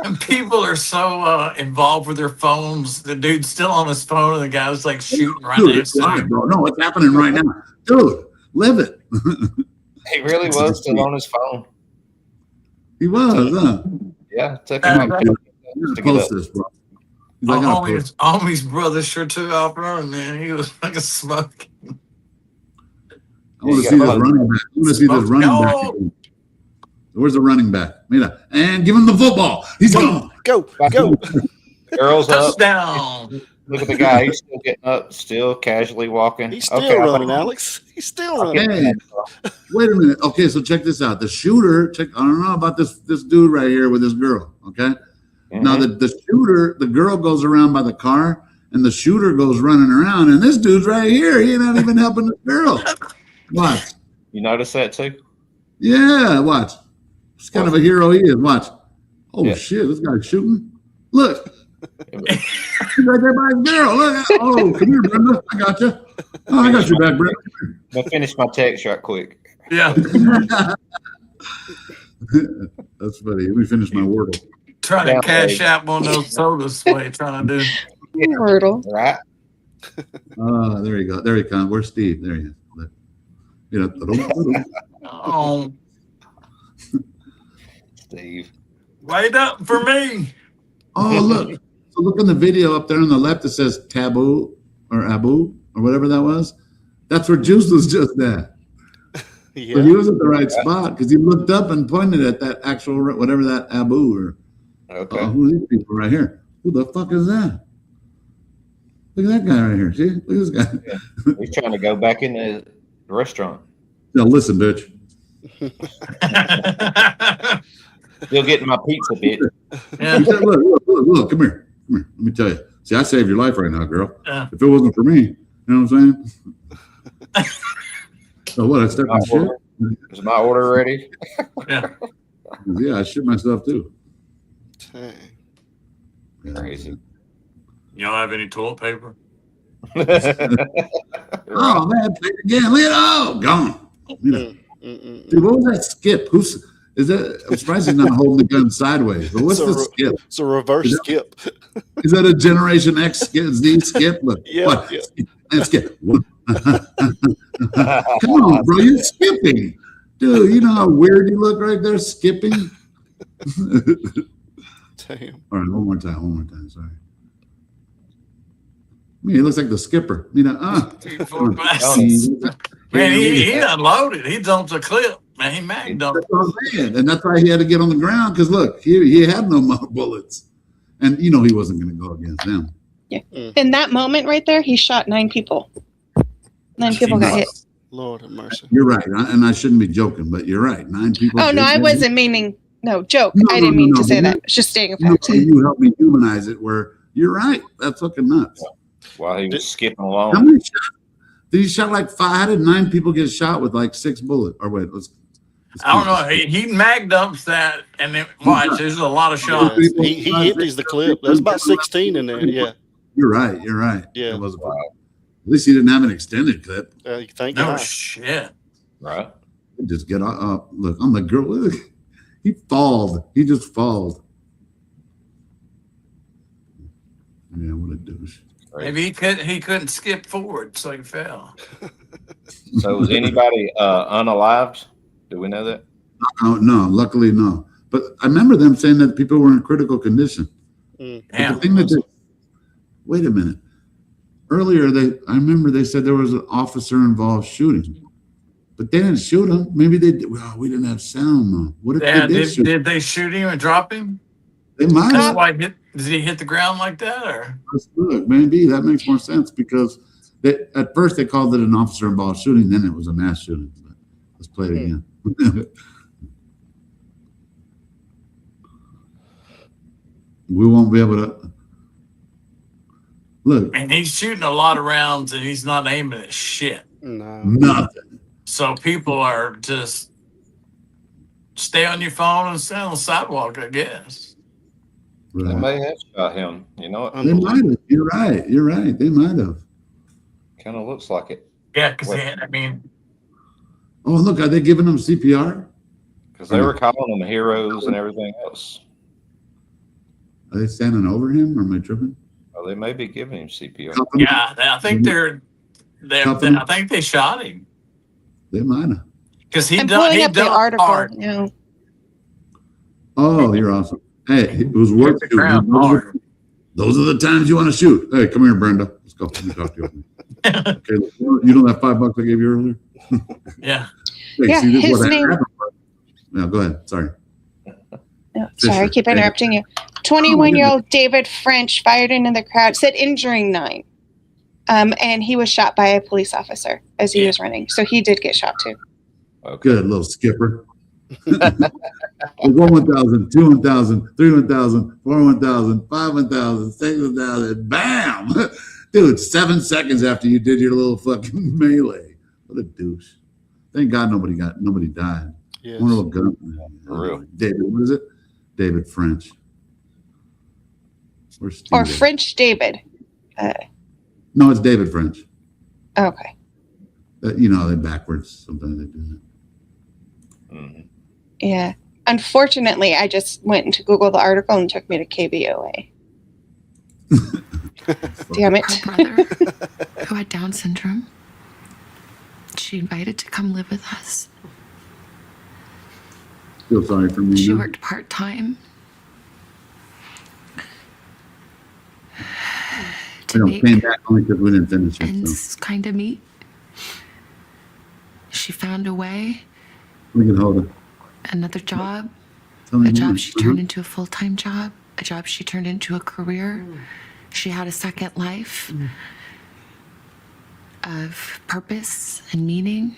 And people are so involved with their phones. The dude's still on his phone, and the guy was like shooting right Dude, next it's to live, him. bro. No, it's happening right now. Dude, live it. He really was still on his phone. He was, huh? Yeah, took him out. You gotta post this, bro. He's like, I'll post. Homie's brother sure took off running, man. He was like a smoke. I want to see this running back. I want to see this running back. again. Where's the running back? Mira. And give him the football. He's gone. Go. Girls up. Touchdown. Look at the guy. He's still getting up, still casually walking. He's still running, Alex. He's still running. Okay. Wait a minute. Okay, so check this out. The shooter, I don't know about this dude right here with this girl. Okay. Now the shooter, the girl goes around by the car, and the shooter goes running around, and this dude's right here. He ain't not even helping the girl. Watch. You notice that too? Yeah, watch. It's kind of a hero he is. Watch. Oh shit, this guy's shooting. Look. He's right there by his girl. Look. Oh, come here, Brenda. I got you. Oh, I got your back, Brenda. I'm gonna finish my text right quick. Yeah. That's funny. Let me finish my wordle. Trying to cash out one of those sodas. What you trying to do? Wordle. Right. There you go. There he comes. Where's Steve? There he is. You know, Oh, Steve. wait up for me. oh, look. So look on the video up there on the left. It says taboo or Abu or whatever that was. That's where Juice was just at. Yeah. So he was at the right spot because he looked up and pointed at that actual, whatever that Abu or who are these people right here? Who the fuck is that? Look at that guy right here. See? Look at this guy. Yeah. He's trying to go back in the restaurant. Now listen, bitch. Still getting my pizza, bitch. He said, look, come here. Let me tell you. See, I saved your life right now, girl. Yeah. If it wasn't for me, you know what I'm saying? So what? I stepped in shit? Is my order ready? Yeah. Yeah, I shit myself too. Crazy. You don't have any toilet paper? Oh man, play it again. Look at it. Gone. Dude, what was that skip? Is that? I'm surprised he's not holding the gun sideways. But what's the skip? It's a reverse skip. Is that a Generation X skip? Z skip? Look, what? And skip. Come on, bro, you're skipping, dude. You know how weird you look right there, skipping. Damn. All right, one more time. Sorry. mean, he looks like the skipper. You know, 4 passes. Man, he unloaded. He dumped a clip. Man, he mag dumped. And that's why he had to get on the ground because look, he had no more bullets, and you know he wasn't going to go against them. Yeah. In that moment right there, he shot 9 people. 9 people got hit. Lord have mercy. You're right, and I shouldn't be joking, but you're right. 9 people. Oh no, I wasn't meaning. No joke. I didn't mean to say that. It's just stating a fact. You helped me humanize it. Where you're right. That's fucking nuts. While he was skipping along. How many shots? Did he shot like 5? How did 9 people get shot with like 6 bullets? Or wait, let's I don't know. He mag dumps that, and then watch. There's a lot of shots. He empties the clip. There's about 16 in there. Yeah. You're right. You're right. Yeah. It was at least he didn't have an extended clip. Thank No God. shit. Right. Just get up. Look, I'm the girl. Look, he falled. He just falled. Yeah, what a douche. Maybe he couldn't skip forward, so he fell. So was anybody unalived? Do we know that? No, luckily no. But I remember them saying that people were in critical condition. Yeah. The thing that wait a minute. Earlier, I remember they said there was an officer-involved shooting, but they didn't shoot him. Maybe they did. Well, we didn't have sound though. What if they did shoot him? Did they shoot him and drop him? They might have. Did he hit the ground like that, or? Look, maybe that makes more sense because at first they called it an officer-involved shooting, then it was a mass shooting. But let's play it again. We won't be able to look. And he's shooting a lot of rounds, and he's not aiming at shit. No. Nothing. So people are just stay on your phone and stay on the sidewalk, I guess. They may have shot him. You know, They might have. You're right. You're right. They might have. kind of looks like it. Yeah, because I mean, Oh, look, are they giving them CPR? Because they were calling them heroes and everything else. Are they standing over him, or am I tripping? Well, they may be giving him CPR. yeah, I think I think they shot him They might have. because he I'm done pulling he up the done article hard. now. Oh, you're awesome. Hey, it was worth the ground shooting. hard. Those are the times you want to shoot. Hey, come here, Brenda. Let's go. Let me talk to you. Okay, you know that $5 I gave you earlier? Yeah. Hey, Yeah, see, this is his what name- happened. No, go ahead. Sorry. No, sorry, I keep Fisher. interrupting you. 21-year-old David French fired into the crowd, said injuring 9. And he was shot by a police officer as he was running. So he did get shot too. Good little skipper. 1,000, 2 1,000, 3 1,000, 4 1,000, 5 1,000, 6 1,000. Bam! Dude, 7 seconds after you did your little fucking melee. What a douche. Thank God nobody died. Yes. One little gun. For real. David, what is it? David French. Where's Steve Or at? French David. No, it's David French. Okay. You know, they're backwards. Sometimes they do that. Yeah. Unfortunately, I just went into Google the article and it took me to KBOA. Damn it. Her brother, who had Down syndrome, she invited to come live with us. Feel sorry for me. She now. worked part-time I know, came back only because we didn't finish it. So. ends kind of meet. She found a way, We can hold it. another job, Tell me a job more. she turned into a full-time job, a job she turned into a career. She had a second life of purpose and meaning.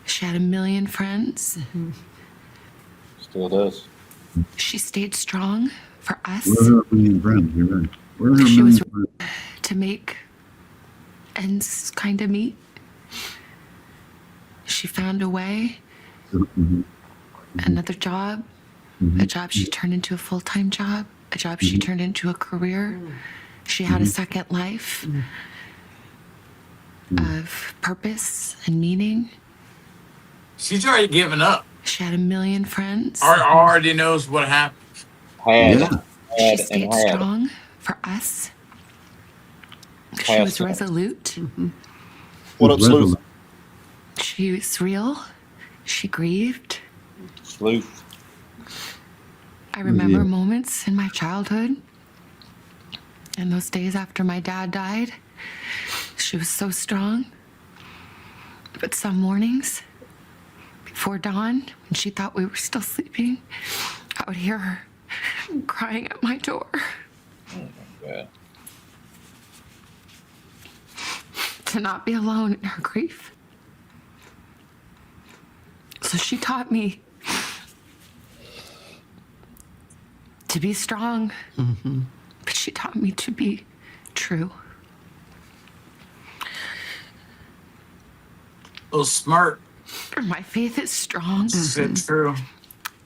She had a million friends. Still does. She stayed strong for us Where are her million friends? You're right. Where are her She million was- friends? to make ends kind of meet. She found a way, Mhm. another job, a job she turned into a full-time job, a job she turned into a career. She had a second life of purpose and meaning. She's already given up. She had a million friends. Already knows what happened. Had, Yeah. She had, stayed and had. strong for us. She Had was some. resolute. What up, Sleuth? She was real. She grieved. Sleuth. I remember Yeah. moments in my childhood And those days after my dad died, she was so strong. But some mornings, before dawn, when she thought we were still sleeping, I would hear her crying at my door. Yeah. To not be alone in her grief. So she taught me to be strong, but she taught me to be true. Little smart. My faith is strong. It's true.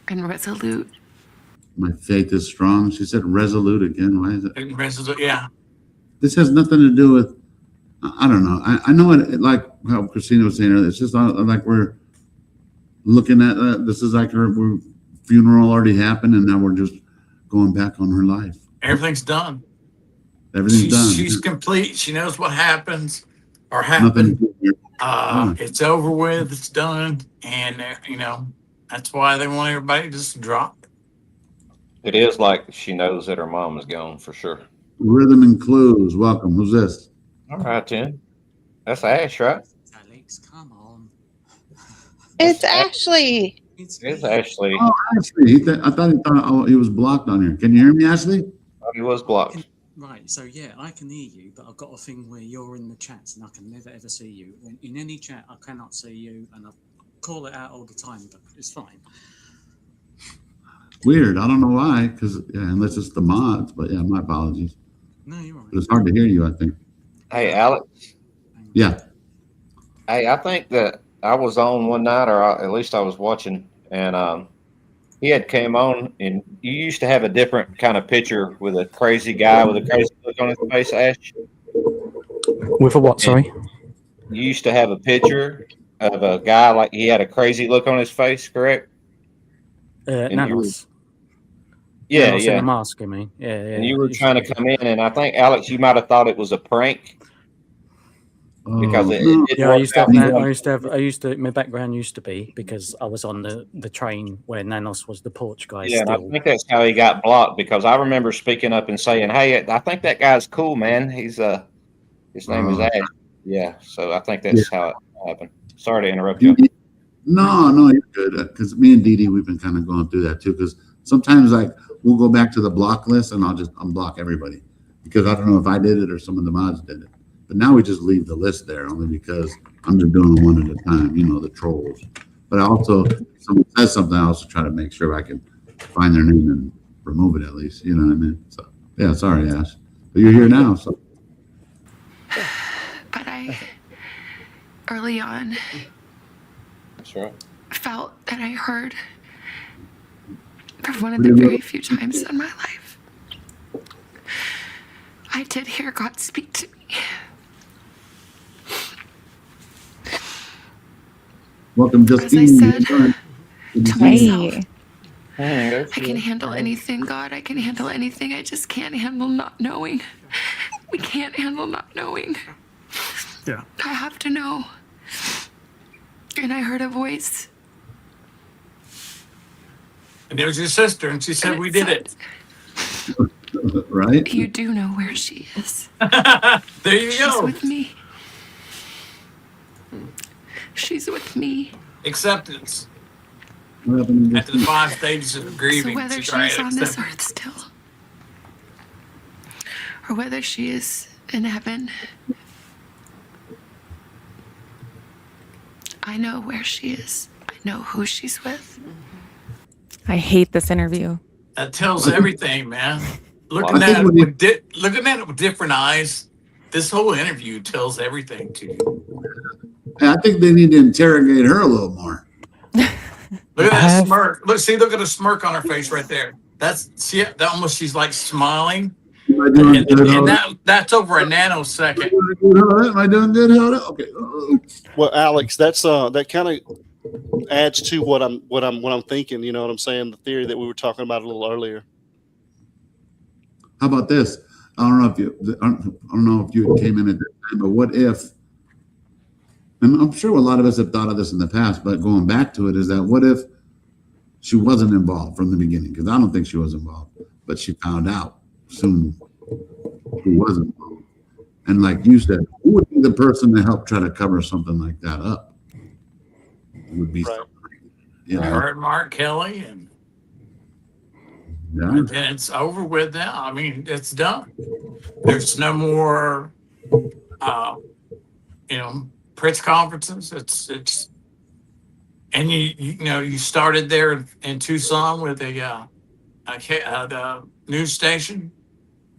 And resolute. My faith is strong. She said resolute again. Why is it? Resolute, yeah. This has nothing to do with, I don't know. I know it, like how Christina was saying earlier, it's just like we're looking at, this is like her funeral already happened and now we're just going back on her life. Everything's done. Everything's done. She's complete. She knows what happens or happened. It's over with. It's done. And, that's why they want everybody to just drop. It is like she knows that her mom is gone for sure. Rhythm and Clues. Welcome. Who's this? All right, Jen. That's Ash, right? Alex, come on. It's Ashley. It's Ashley. Oh, Ashley. I thought he was blocked on here. Can you hear me, Ashley? Oh, he was blocked. Right, so yeah, I can hear you, but I've got a thing where you're in the chats and I can never ever see you. In any chat, I cannot see you, and I call it out all the time, but it's fine. Weird. I don't know why, because unless it's the mods, but yeah, my apologies. No, you're right. But it's hard to hear you, I think. Hey, Alex. Yeah. Hey, I think that I was on one night, or at least I was watching, and he had came on, and you used to have a different kind of picture with a crazy guy with a crazy look on his face, Ash. With a what, sorry? You used to have a picture of a guy like he had a crazy look on his face, correct? Nanos. Yeah, Nanos yeah. in a mask, I mean. Yeah, yeah. And you were trying to come in, and I think, Alex, you might have thought it was a prank. Because my background used to be because I was on the train where Nanos was the porch guy. Yeah, and I think that's how he got blocked, because I remember speaking up and saying, "Hey, I think that guy's cool, man. He's his name is Ash." Yeah, so I think that's how it happened. Sorry to interrupt you. No, you're good. Because me and Dee Dee, we've been kind of going through that too. Because sometimes like we'll go back to the block list and I'll just unblock everybody because I don't know if I did it or some of the mods did it. But now we just leave the list there only because I'm just doing them one at a time, the trolls. But I also, if someone says something, I also try to make sure I can find their name and remove it at least. You know what I mean? So, yeah, sorry, Ash. But you're here now, so. But I, early on, that's right, felt that I heard for one of the very few times in my life, I did hear God speak to me. Welcome, Justine. As I said to myself, I can handle anything, God. I can handle anything. I just can't handle not knowing. We can't handle not knowing. Yeah. I have to know. And I heard a voice. And it was your sister, and she said, "We did it." Right? You do know where she is. There you She's go. with me. She's with me. Acceptance. What happened After the 5 stages of grieving, So whether she tried she's on this acceptance. earth still, or whether she is in heaven, I know where she is. I know who she's with. I hate this interview. That tells everything, man. Looking at it with different eyes, this whole interview tells everything to you. I think they need to interrogate her a little more. Look at that smirk. Look at the smirk on her face right there. That almost, she's like smiling. And that's over a nanosecond. Am I doing good? Okay. Well, Alex, that's that kind of adds to what I'm thinking. You know what I'm saying? The theory that we were talking about a little earlier. How about this? I don't know if you came in at that time, but what if? And I'm sure a lot of us have thought of this in the past, but going back to it is that what if she wasn't involved from the beginning? Because I don't think she was involved, but she found out soon. who was involved. And like you said, who would be the person to help try to cover something like that up? It would be somebody, you I know. heard Mark Kelly, and Yeah. then it's over with now. I mean, it's done. There's no more, press conferences. It's, and you started there in Tucson with the news station,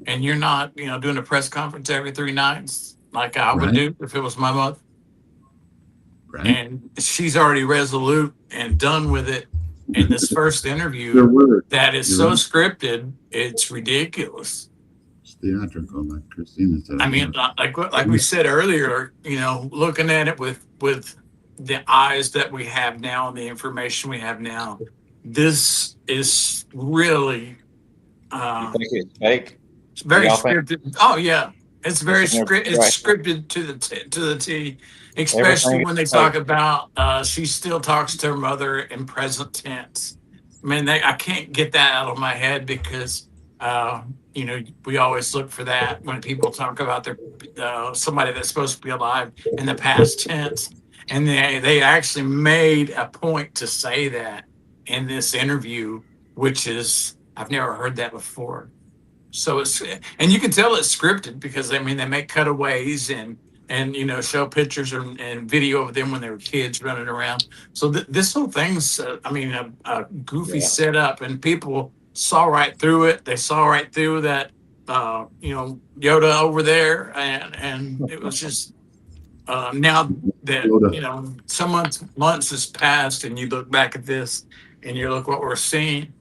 and you're not, doing a press conference every 3 nights like I would do if it was my mother. Right. And she's already resolute and done with it in this first interview that is so scripted, it's ridiculous. It's theatrical, like Christina said. I mean, like we said earlier, looking at it with the eyes that we have now and the information we have now, this is really You think it's fake? it's very Y'all think- scripted. Oh yeah, it's very It's scripted to the T. Especially Everything when they is talk fake. about she still talks to her mother in present tense. I mean, I can't get that out of my head because we always look for that when people talk about their somebody that's supposed to be alive in the past tense, and they actually made a point to say that in this interview, which is I've never heard that before. So and you can tell it's scripted because they make cutaways and show pictures and video of them when they were kids running around. So this whole thing's a goofy setup, and people saw right through it. They saw right through that Yoda over there, and it was just now that some months has passed, and you look back at this and you look what we're seeing.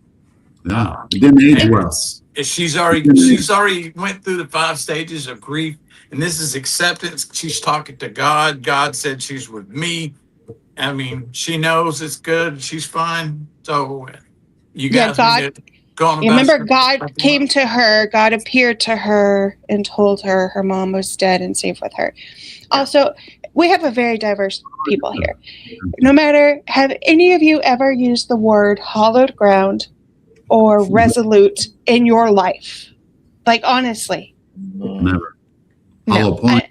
Yeah. It didn't age well. She's already went through the 5 stages of grief, and this is acceptance. She's talking to God. God said she's with me. I mean, she knows it's good. She's fine. It's over with. You guys need to go on. You remember, God came to her, God appeared to her and told her her mom was dead and safe with her. Also, we have a very diverse people here. No matter, have any of you ever used the word hallowed ground or resolute in your life? Like, honestly. Never. Hollow point.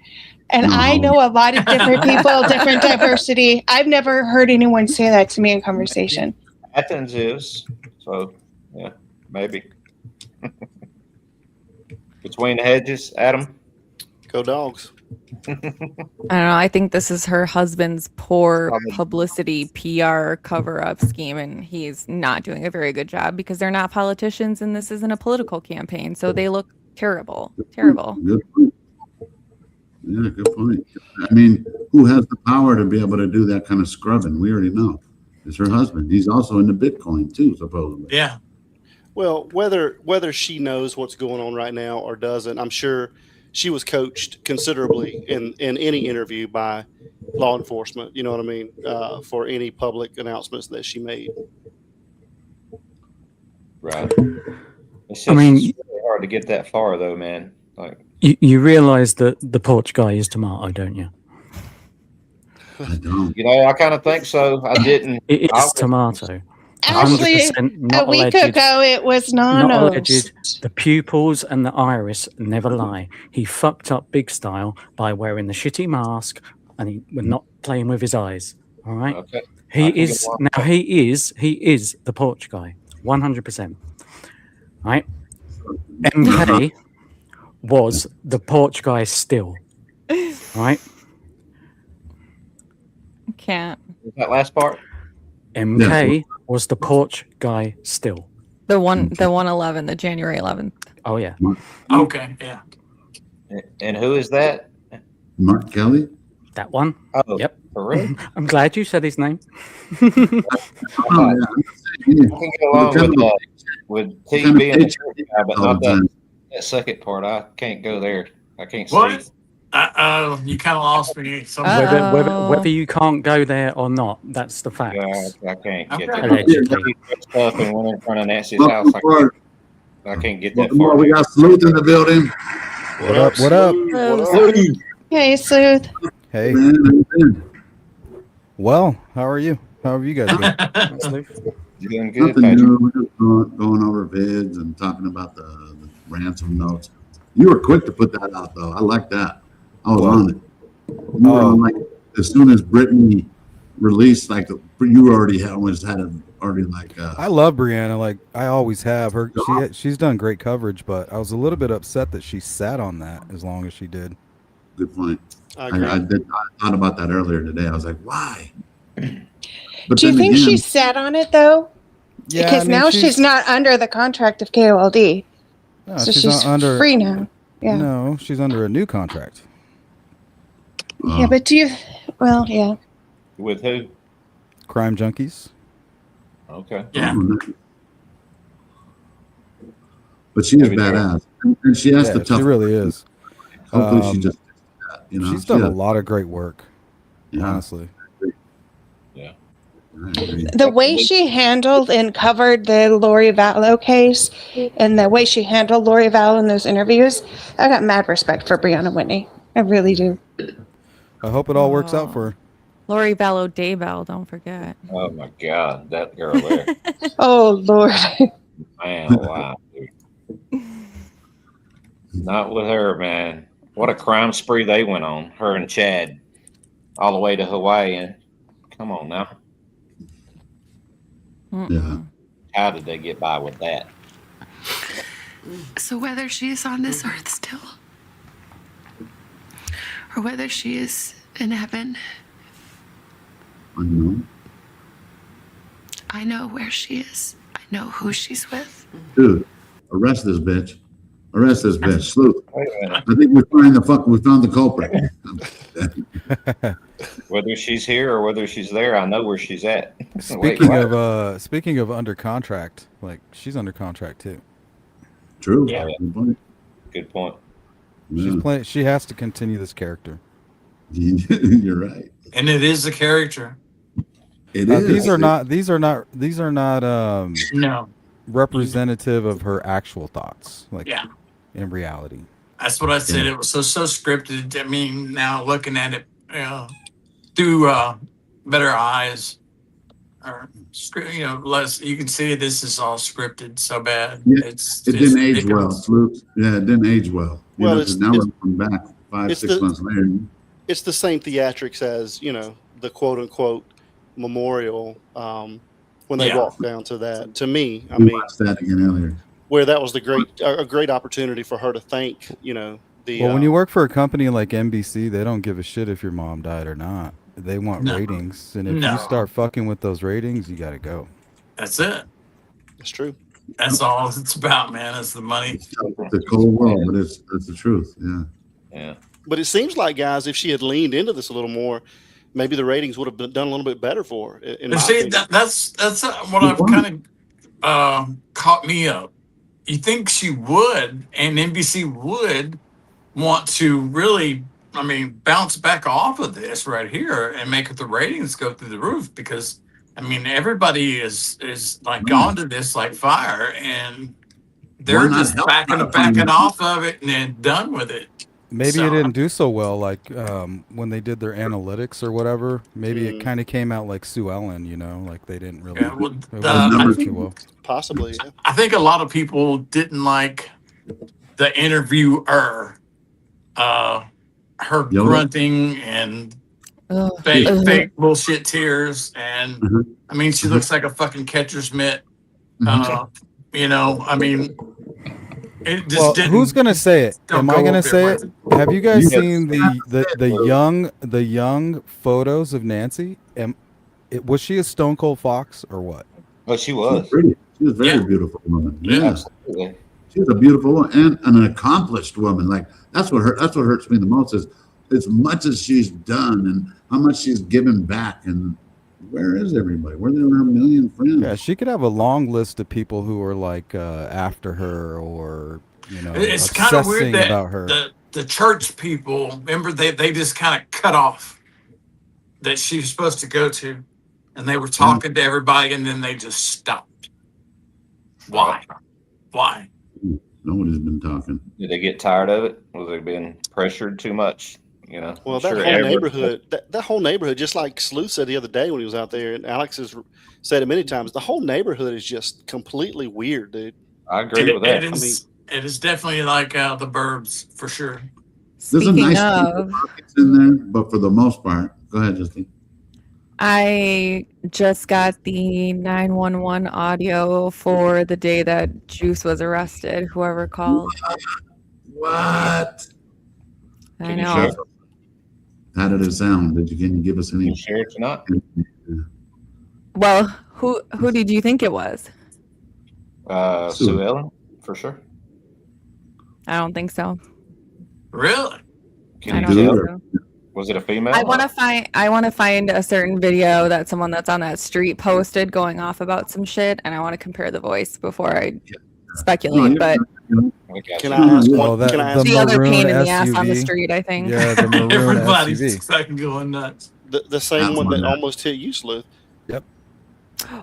I know a lot of different people, different diversity. I've never heard anyone say that to me in conversation. Athens is. So, yeah, maybe. Between the hedges, Adam? Go Dogs. I don't know. I think this is her husband's poor publicity PR cover-up scheme, and he's not doing a very good job because they're not politicians, and this isn't a political campaign, so they look terrible. Terrible. Good point. Yeah, good point. I mean, who has the power to be able to do that kind of scrubbing? We already know. It's her husband. He's also into Bitcoin too, supposedly. Yeah. Well, whether she knows what's going on right now or doesn't, I'm sure she was coached considerably in any interview by law enforcement. You know what I mean? For any public announcements that she made. Right. It's really hard to get that far, though, man. Like, you realize that the porch guy is tomato, don't you? I don't. I kind of think so. I didn't. It is tomato. Actually, 100% not a week alleged. ago, it was Not Nanos. alleged. The pupils and the iris never lie. He fucked up big style by wearing the shitty mask, and he was not playing with his eyes. All right. Okay. He is the porch guy, 100%. Right. MK was the porch guy still. Right. Can't. That last part. MK was the porch guy still. The 111, the January 11th. Oh yeah. Okay, yeah. And who is that? Mark Kelly. That one. Oh, yep. For real? I'm glad you said his name. I can get along with T being a church guy, but not that second part. I can't go there. I can't see. What? You kind of lost me. Whether you can't go there or not, that's the fact. I can't get Okay. there. Allegedly. He dressed up and went in front of Nancy's house. I can't get that far. We got Sleuth in the building. What up? What up? Hey, Sleuth. Hey. Well, how are you? How have you guys been? Doing good. Nothing new. We're just going over vids and talking about the ransom notes. You were quick to put that out, though. I like that. I was on it. You were on, like, as soon as Brittany released, like, you already had it already, like. I love Brianna. Like, I always have. She's done great coverage, but I was a little bit upset that she sat on that as long as she did. Good point. I I thought about that earlier today. I was like, why? But Do you then think again, she sat on it though? Yeah, Because I mean, now she's not under the contract of KOLD, No, so she's she's not under. free now. Yeah. No, she's under a new contract. Yeah, but do you? Well, yeah. With who? Crime Junkies. Okay. Yeah. But she is badass, and she has to tough. She really is. Hopefully, she just, you know, she's done she a lot of great work. Honestly. Yeah. The way she handled and covered the Lori Vallow case, and the way she handled Lori Vallow in those interviews, I got mad respect for Brianna Whitney. I really do. I hope it all works out for her. Lori Vallow Daybell, don't forget. Oh my God, that girl there. Oh Lord. Man, wow, dude. Not with her, man. What a crime spree they went on, her and Chad, all the way to Hawaii. And come on now. Yeah. How did they get by with that? So whether she is on this earth still, or whether she is in heaven, I know. I know where she is. I know who she's with. Dude, arrest this bitch. Arrest this bitch. Sleuth. I think we found the culprit. Whether she's here or whether she's there, I know where she's at. Speaking of under contract, like she's under contract too. True. Yeah. Good point. Good point. She's playing. She has to continue this character. You're right. And it is a character. It is. These are not No. representative of her actual thoughts. Like Yeah. in reality. That's what I said. It was so scripted. I mean, now looking at it through better eyes, or less, you can see this is all scripted so bad. Yeah, It didn't age well, Sleuth. Yeah, it didn't age well. Well, Now we're coming back 5-6 months later. It's the same theatrics as, the quote unquote memorial when they walk down to that. To me, I We mean, watched that again earlier. where that was a great opportunity for her to thank, the. Well, when you work for a company like NBC, they don't give a shit if your mom died or not. They want ratings, and if you start fucking with those ratings, you got to go. That's it. That's true. That's all it's about, man. It's the money. It's a cold world, but it's the truth. Yeah. Yeah. But it seems like, guys, if she had leaned into this a little more, maybe the ratings would have done a little bit better for her. In my See, opinion. that's what I've kind of caught me up. You think she would, and NBC would want to really, bounce back off of this right here and make the ratings go through the roof, because everybody is like onto this like fire, and they're just backing off of it and then done with it. Maybe it didn't do so well, like when they did their analytics or whatever. Maybe it kind of came out like Sue Ellen, like they didn't really. Too well. Possibly. Yeah. I think a lot of people didn't like the interviewer, her grunting and fake bullshit tears, and she looks like a fucking catcher's mitt. It just didn't. Who's gonna say it? Am I go gonna up there, say right? it? Have you guys You seen the young photos of Nancy? Was she a Stone Cold Fox or what? Well, she was. Pretty. She was a very beautiful woman. Yeah. Absolutely. She was a beautiful woman and an accomplished woman. Like that's what hurts me the most is as much as she's done and how much she's given back. And where is everybody? Where are her million friends? Yeah, she could have a long list of people who are like after her or It's kind of weird obsessing about her. that the church people, remember, they just kind of cut off that she was supposed to go to, and they were talking to everybody, and then they just stopped. Why? Nobody's been talking. Did they get tired of it? Was they being pressured too much? Well, that whole neighborhood, that whole neighborhood, just like Slew said the other day when he was out there, and Alex has said it many times, the whole neighborhood is just completely weird, dude. I agree with that. It is definitely like the Burbs for sure. There's a Speaking nice of, pockets in there, but for the most part, go ahead, Justine. I just got the 911 audio for the day that Juice was arrested. Whoever called. What? I Can you know. share? How did it sound? Can you give us any? Can you share it tonight? Well, who did you think it was? Sue Ellen, for sure. I don't think so. Really? Can I you don't tell? think so. Was it a female? I want to find a certain video that someone that's on that street posted going off about some shit, and I want to compare the voice before I speculate. But Can I ask Oh, one? that, Can I the ask the other maroon pain in the SUV. ass on the street, I think. Yeah, the maroon Everybody's SUV. fucking going nuts. the same one that almost hit you, Sleuth? Yep.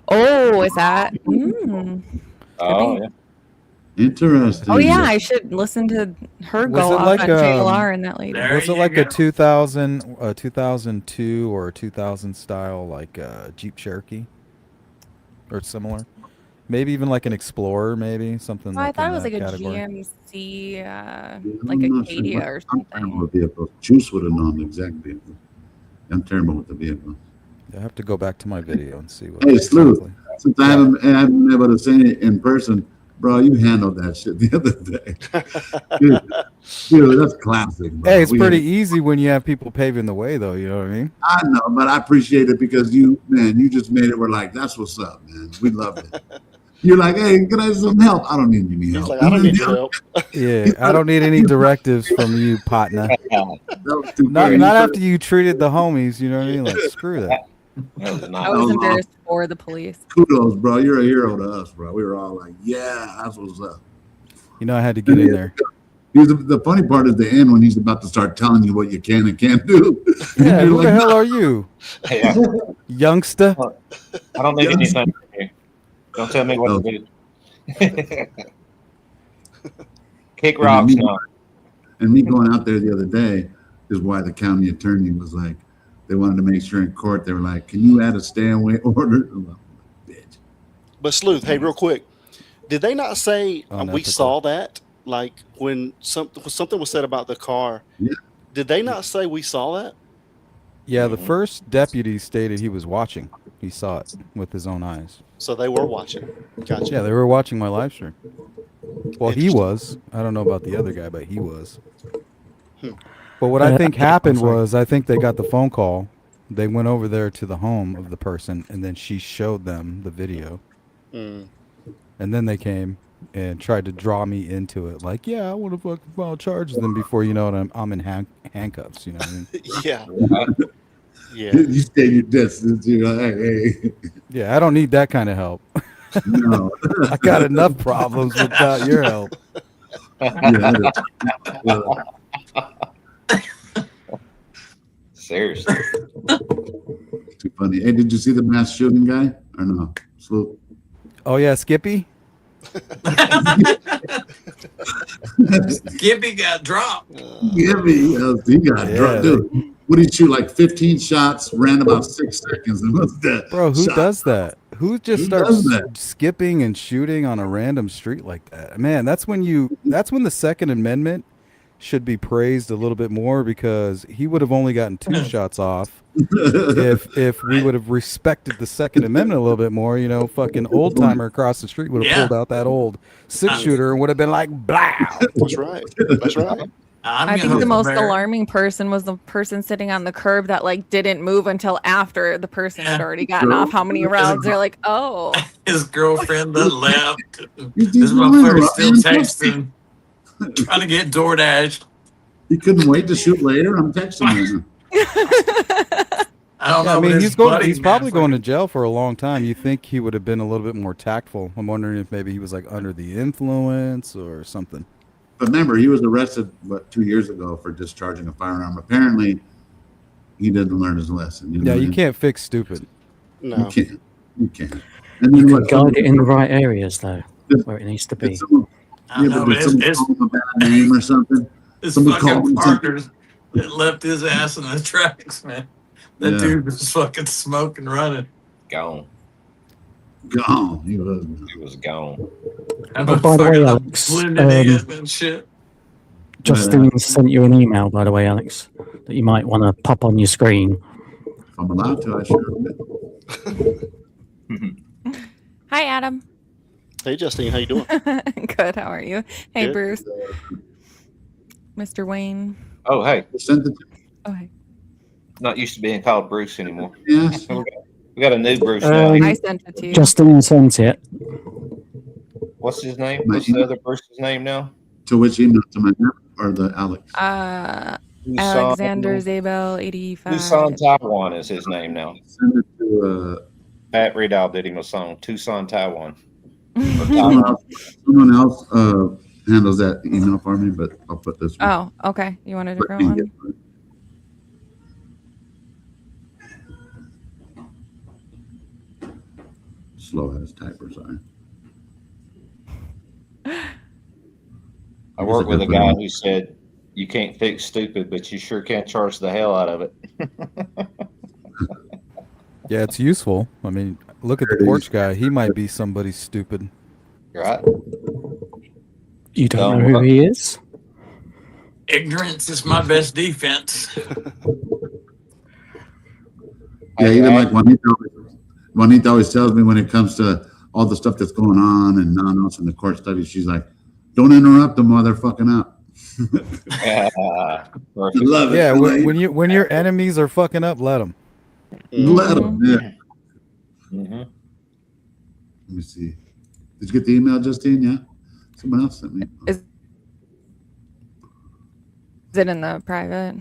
Oh, is that? Mm. Oh, yeah. Interesting. Oh yeah, I should listen to her Was go it off like on JLR and that lady. was it like a 2002 or 2000 style like Jeep Cherokee or similar? Maybe even like an Explorer, maybe something. Oh, I like thought in it was that like a category. GMC, I'm like not Acadia sure or what- I'm terrible something. with vehicles. Juice would have known the exact vehicle. I'm terrible with the vehicle. I have to go back to my video and see what. Hey, Sleuth, exactly. since I haven't been able to say it in person, bro, you handled that shit the other day. Dude, that's classic, bro. Hey, it's We pretty had- easy when you have people paving the way, though. You know what I mean? I know, but I appreciate it because you just made it. We're like, that's what's up, man. We love it. You're like, hey, can I have some help? I don't need any help. Like, I don't need your help. Yeah, I don't need any directives from you, partner. That was too Not fair. not after you treated the homies. You know what I mean? Like screw that. I was embarrassed for the police. Kudos, bro. You're a hero to us, bro. We were all like, yeah, that's what's up. You know I had to get in there. The funny part is the end when he's about to start telling you what you can and can't do. Yeah, You're who like, the hell are you, Yeah. youngster? I don't need anything from you. Don't tell me what to do. Kick rocks and me, now. and me going out there the other day is why the county attorney was like, they wanted to make sure in court, they were like, can you add a stay away order? I'm like, bitch. But Sleuth, hey, real quick, did they not say we Unethical. saw that? Like when something was said about the car, Yeah. did they not say we saw that? Yeah, the first deputy stated he was watching. He saw it with his own eyes. So they were watching. Gotcha. Yeah, they were watching my live stream. Well, he was. I don't know about the other guy, but he was. But what I think happened was, I think they got the phone call. They went over there to the home of the person, and then she showed them the video. Mm. And then they came and tried to draw me into it. Like, yeah, I want to fucking file charges. Then before you know it, I'm in handcuffs. You know what I mean? Yeah. Yeah. You stay your distance. You're like, hey. Yeah, I don't need that kind of help. No. I got enough problems without your help. Yeah, Seriously. too funny. Hey, did you see the mass shooting guy or no? Sloop. Oh yeah, Skippy. Gibby got dropped. Yeah, he got Yeah, dropped, dude. What did he shoot? Like 15 shots, ran about 6 seconds, and was dead. Bro, who Shot. does that? Who just Who starts does that? skipping and shooting on a random street like that? Man, that's when the Second Amendment should be praised a little bit more, because he would have only gotten 2 shots off if we would have respected the Second Amendment a little bit more. You know, fucking old timer across the street would have pulled out that old 6-shooter and would have been like, "Blow." That's right. That's right. I think the most alarming person was the person sitting on the curb that like didn't move until after the person had already gotten off how many rounds. They're like, oh. His girlfriend that left. This motherfucker still texting, trying to get DoorDash. He couldn't wait to shoot later. I'm texting him. I don't know. I mean, but he's his going. buddy, He's man, probably going to jail for a long time. You think he would have been a little bit more tactful? I'm wondering if maybe he was like under the influence or something. But remember, he was arrested 2 years ago for discharging a firearm. Apparently, he didn't learn his lesson. You know Yeah, what I you mean? can't fix stupid. No. You can't. You can't. And You then can guide it in the right areas, though, where it needs to be. I know, but did someone call him a bad name or something? his Somebody called fucking him something. partners that left his ass in the tracks, man. That Yeah. dude was fucking smoking, running. Gone. Gone. He was. He was gone. Oh, by the way, Alex, Justine sent you an email, by the way, Alex, that you might want to pop on your screen. If I'm allowed to, I sure will. Hi, Adam. Hey, Justine, how you doing? Good. How are you? Hey, Good. Bruce. Mr. Wayne. Oh, hey. Oh, hey. Not used to being called Bruce anymore. Yes. We got a new Bruce now. I sent it to you. Justine sent it. What's his name? What's the other Bruce's name now? To which email? To my or the Alex? Alexander Zabel 85. Tucson, Taiwan is his name now. Send it to Pat Riedel did him a song, Tucson, Taiwan. someone else handles that email for me, but I'll put this one. Oh, okay. You want a different one? Slow as typer, sorry. I worked with a guy who said, "You can't fix stupid, but you sure can charge the hell out of it." Yeah, it's useful. I mean, look at the porch guy. He might be somebody stupid. Right. You don't know who he is? Ignorance is my best defense. Yeah, even like Juanita always tells me when it comes to all the stuff that's going on and non-us and the court stuff, she's like, "Don't interrupt the motherfucking up." Love it. Yeah, when your enemies are fucking up, let them. Let them. Yeah. Mm-hmm. Let me see. Did you get the email, Justine? Yeah. Someone else sent me. Is it in the private?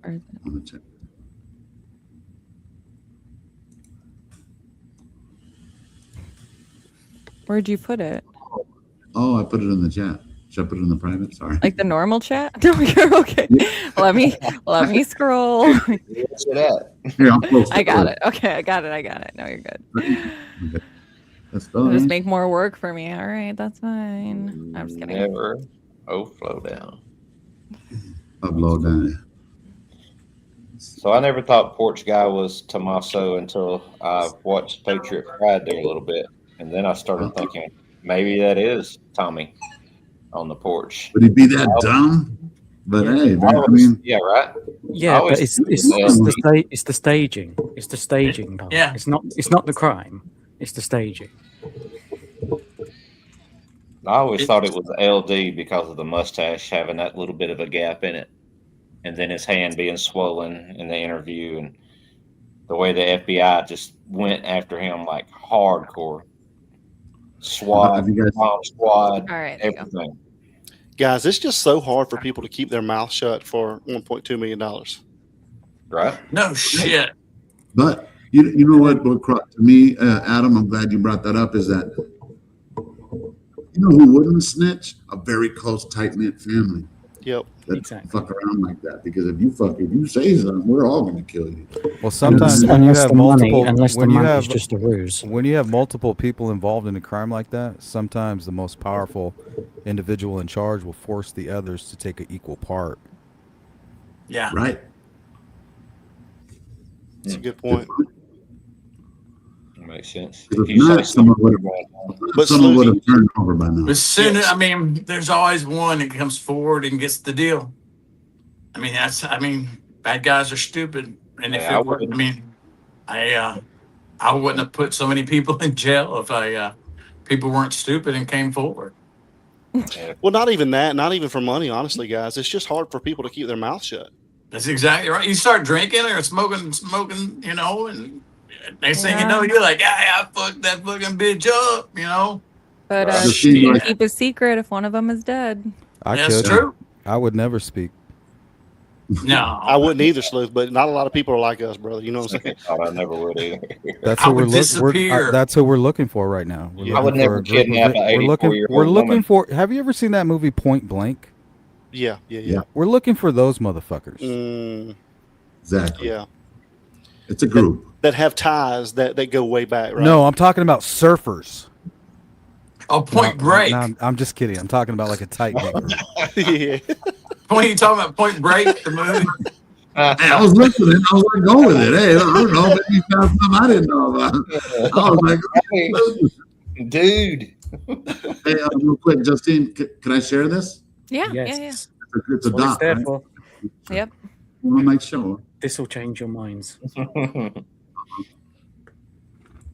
Or is it... Let me check. Where'd you put it? Oh, I put it in the chat. Should I put it in the private? Sorry. Like the normal chat? No, you're okay. Let me scroll. What's it at? Here, I'll post I it. got it. Okay, I got it. No, you're good. Okay. Let's go. It'll just make more work for me. All right, that's fine. I'm just kidding. Never. Flow down. Upload down. So I never thought Porch Guy was Tommaso until I watched Patriot Pride there a little bit, and then I started thinking maybe that is Tommy on the porch. Would he be that dumb? But hey, man, I mean, yeah, right. Yeah, but it's the staging. It's the staging. Part. Yeah. It's not the crime. It's the staging. I always thought it was LD because of the mustache having that little bit of a gap in it, and then his hand being swollen in the interview, and the way the FBI just went after him like hardcore. SWAT, bomb squad, all right, everything. Guys, it's just so hard for people to keep their mouth shut for $1.2 million. Right? No shit. but you know what to me, Adam, I'm glad you brought that up, is that you know who wouldn't snitch? A very close, tight-knit family. Yep. That fuck around like that, because if you say something, we're all going to kill you. Well, sometimes when you unless have the money, multiple, unless the when you money have is just a ruse. when you have multiple people involved in a crime like that, sometimes the most powerful individual in charge will force the others to take an equal part. Yeah. Right. That's a good point. Makes sense. If not, someone would have turned over by now. As soon as, I mean, there's always one that comes forward and gets the deal. I mean, bad guys are stupid. And if Yeah, it were, I wouldn't have put so many people in jail if people weren't stupid and came forward. Well, not even that, not even for money, honestly, guys. It's just hard for people to keep their mouth shut. That's exactly right. You start drinking or smoking, you know, and next thing you know, you're like, I fucked that fucking bitch up, you know. But Shit. keep a secret if one of them is dead. That's true. I would never speak. No, I wouldn't either, Sleuth. But not a lot of people are like us, brother. You know what I'm saying? I never would either. That's what we're looking. That's what we're looking for right now. I would never kidnap an 84-year-old We're looking woman. for. Have you ever seen that movie Point Blank? Yeah. We're looking for those motherfuckers. Exactly. Yeah. It's a group that have ties that go way back, right? No, I'm talking about surfers. Oh, Point Break. No, I'm just kidding. I'm talking about like a tight group. Yeah. When you talking about Point Break, the movie? Hey, I was listening. I was like, go with it. Hey, I don't know. Maybe you found something I didn't know about. I was like, dude, Hey, real quick, Justine, can I share this? Yeah, Yes. yeah. It's That's a what it's doc, there right? for. Yep. I want to make sure. This will change your minds.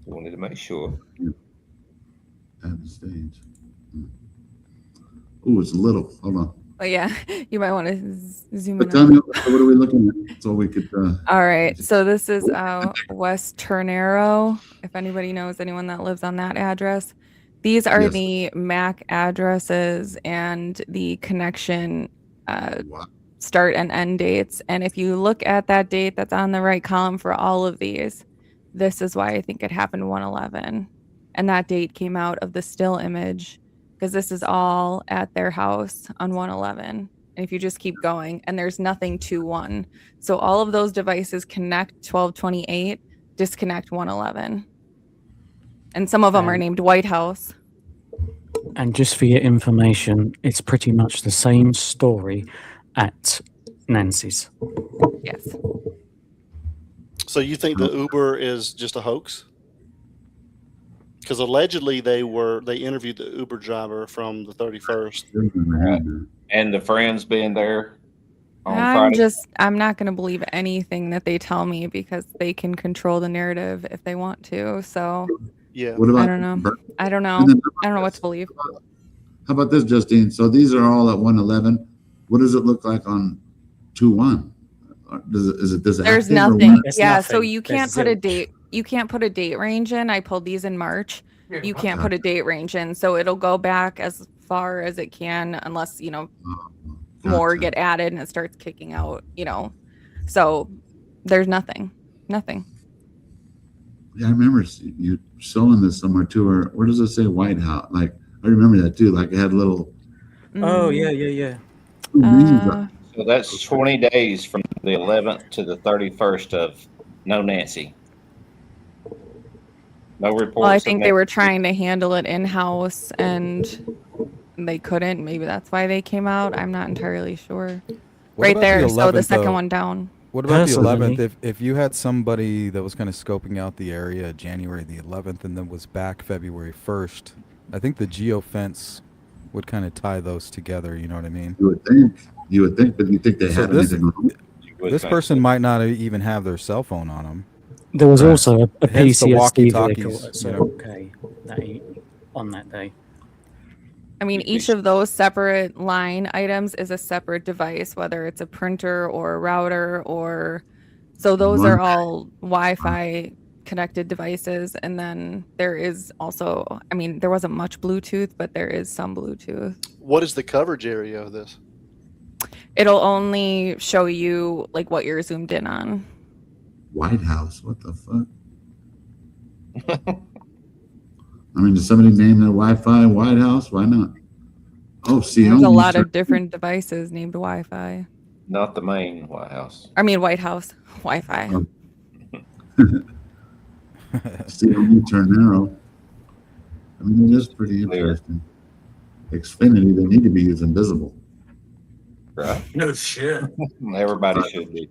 Wanted to make sure. At the stage. Ooh, it's little. Hold on. But yeah, you might want to zoom But in. tell me, what are we looking at? So we could. All right, so this is West Ternero. If anybody knows anyone that lives on that address, these are Yes. the MAC addresses and the connection start and end dates. And if you look at that date that's on the right column for all of these, this is why I think it happened 1/11. And that date came out of the still image because this is all at their house on 1/11. And if you just keep going, and there's nothing 2/1. So all of those devices connect 12/28, disconnect 1/11. And some of them are named White House. And just for your information, it's pretty much the same story at Nancy's. Yes. So you think the Uber is just a hoax? Because allegedly they interviewed the Uber driver from the 31st. And the friends being there on Friday. I'm not going to believe anything that they tell me because they can control the narrative if they want to. So yeah, What about I don't know. I don't know. And then I don't know what to believe. How about this, Justine? So these are all at 111. What does it look like on 21? Is it this? There's active or nothing. what? Yeah, so you can't put a date. You can't put a date range in. I pulled these in March. You can't put a date range in, so it'll go back as far as it can, unless more get added and it starts kicking out. So there's nothing. Yeah, I remember you showing this somewhere too. Or where does it say White House? Like I remember that too. Like it had a little. Oh yeah. So that's 20 days from the 11th to the 31st of No Nancy. No reports. Well, I think they were trying to handle it in-house and they couldn't. Maybe that's why they came out. I'm not entirely sure. What Right about there. the So the 11th, second though? one down. What about the Personally- 11th? If you had somebody that was kind of scoping out the area January the 11th and then was back February 1st, I think the geofence would kind of tie those together. You know what I mean? You would think, but you think they So had this- anything wrong? This person might not even have their cell phone on them. There was also a Hence the PCSD walkie-talkies, vehicle at you Circle know. K on that day. I mean, each of those separate line items is a separate device, whether it's a printer or a router or so those are all Wi-Fi connected devices. And then there is also, I mean, there wasn't much Bluetooth, but there is some Bluetooth. What is the coverage area of this? It'll only show you like what you're zoomed in on. White House. What the fuck? I mean, did somebody name their Wi-Fi White House? Why not? Oh, see, There's a lot of different devices named Wi-Fi. Not the main White House. I mean, White House Wi-Fi. See, only Ternero. I mean, it is pretty interesting. Xfinity, they need to be using Visible. Right. No shit. Everybody should be.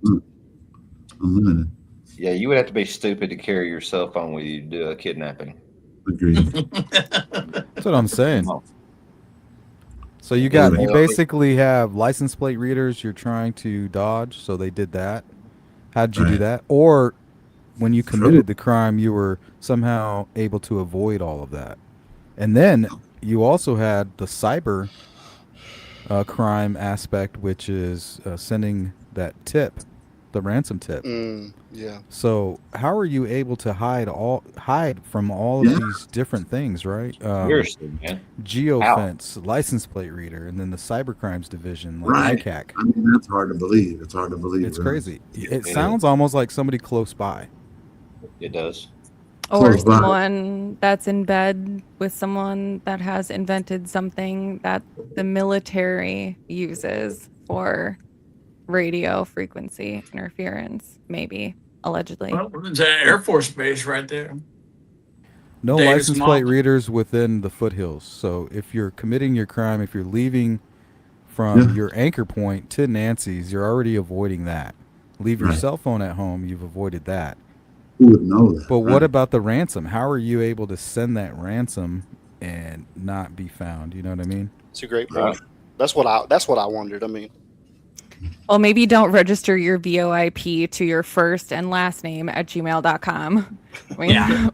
Unlimited. Yeah, you would have to be stupid to carry your cell phone with you to do a kidnapping. Agreed. That's what I'm saying. So you basically have license plate readers you're trying to dodge, so they did that. How'd you do that? Or when you committed the crime, you were somehow able to avoid all of that. And then you also had the cyber crime aspect, which is sending that tip, the ransom tip. Yeah. So how are you able to hide from all of these different things, right? Seriously, man. Geofence, license plate reader, and then the cybercrimes division, like Right. ICAC. I mean, that's hard to believe. It's hard to believe. It's really. crazy. It sounds almost like somebody close by. It does. Or Close by. someone that's in bed with someone that has invented something that the military uses for radio frequency interference, maybe, allegedly. Well, it's an Air Force base right there. No Davis license plate Mountain. readers within the foothills. So if you're committing your crime, if you're leaving from your anchor point to Nancy's, you're already avoiding that. Leave your Right. cell phone at home, you've avoided that. Who would know that? But what right? about the ransom? How are you able to send that ransom and not be found. You know what I mean? It's a great point. That's what I wondered. I mean, Well, maybe don't register your VoIP to your first and last name at gmail.com. I mean, Yeah.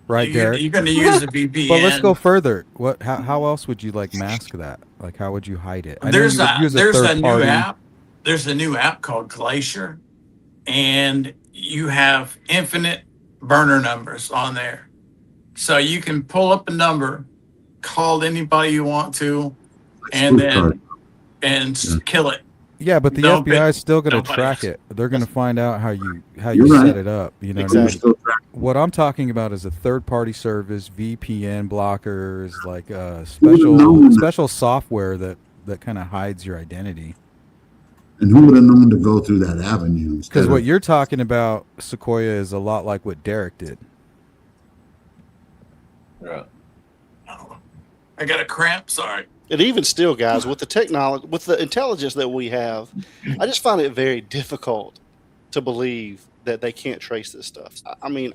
Right, Derek. You're going to use the VPN. But let's go further. What? How else would you like mask that? Like, how would you hide it? I know There's you would use a third new party. app. There's a new app called Glacier, and you have infinite burner numbers on there. So you can pull up a number, call anybody you want to, and then kill it. Yeah, but the Don't FBI is still going to nobody track else. it. They're going to find out how you You're right. set it up. You know, Exactly. what I'm talking about is a third-party service, VPN blockers, like special software that kind of hides your identity. And who would have known to go through that avenue? Because what you're talking about, Sequoia, is a lot like what Derek did. Right. I got a cramp. Sorry. and even still, guys, with the technology, with the intelligence that we have, I just find it very difficult to believe that they can't trace this stuff. I mean,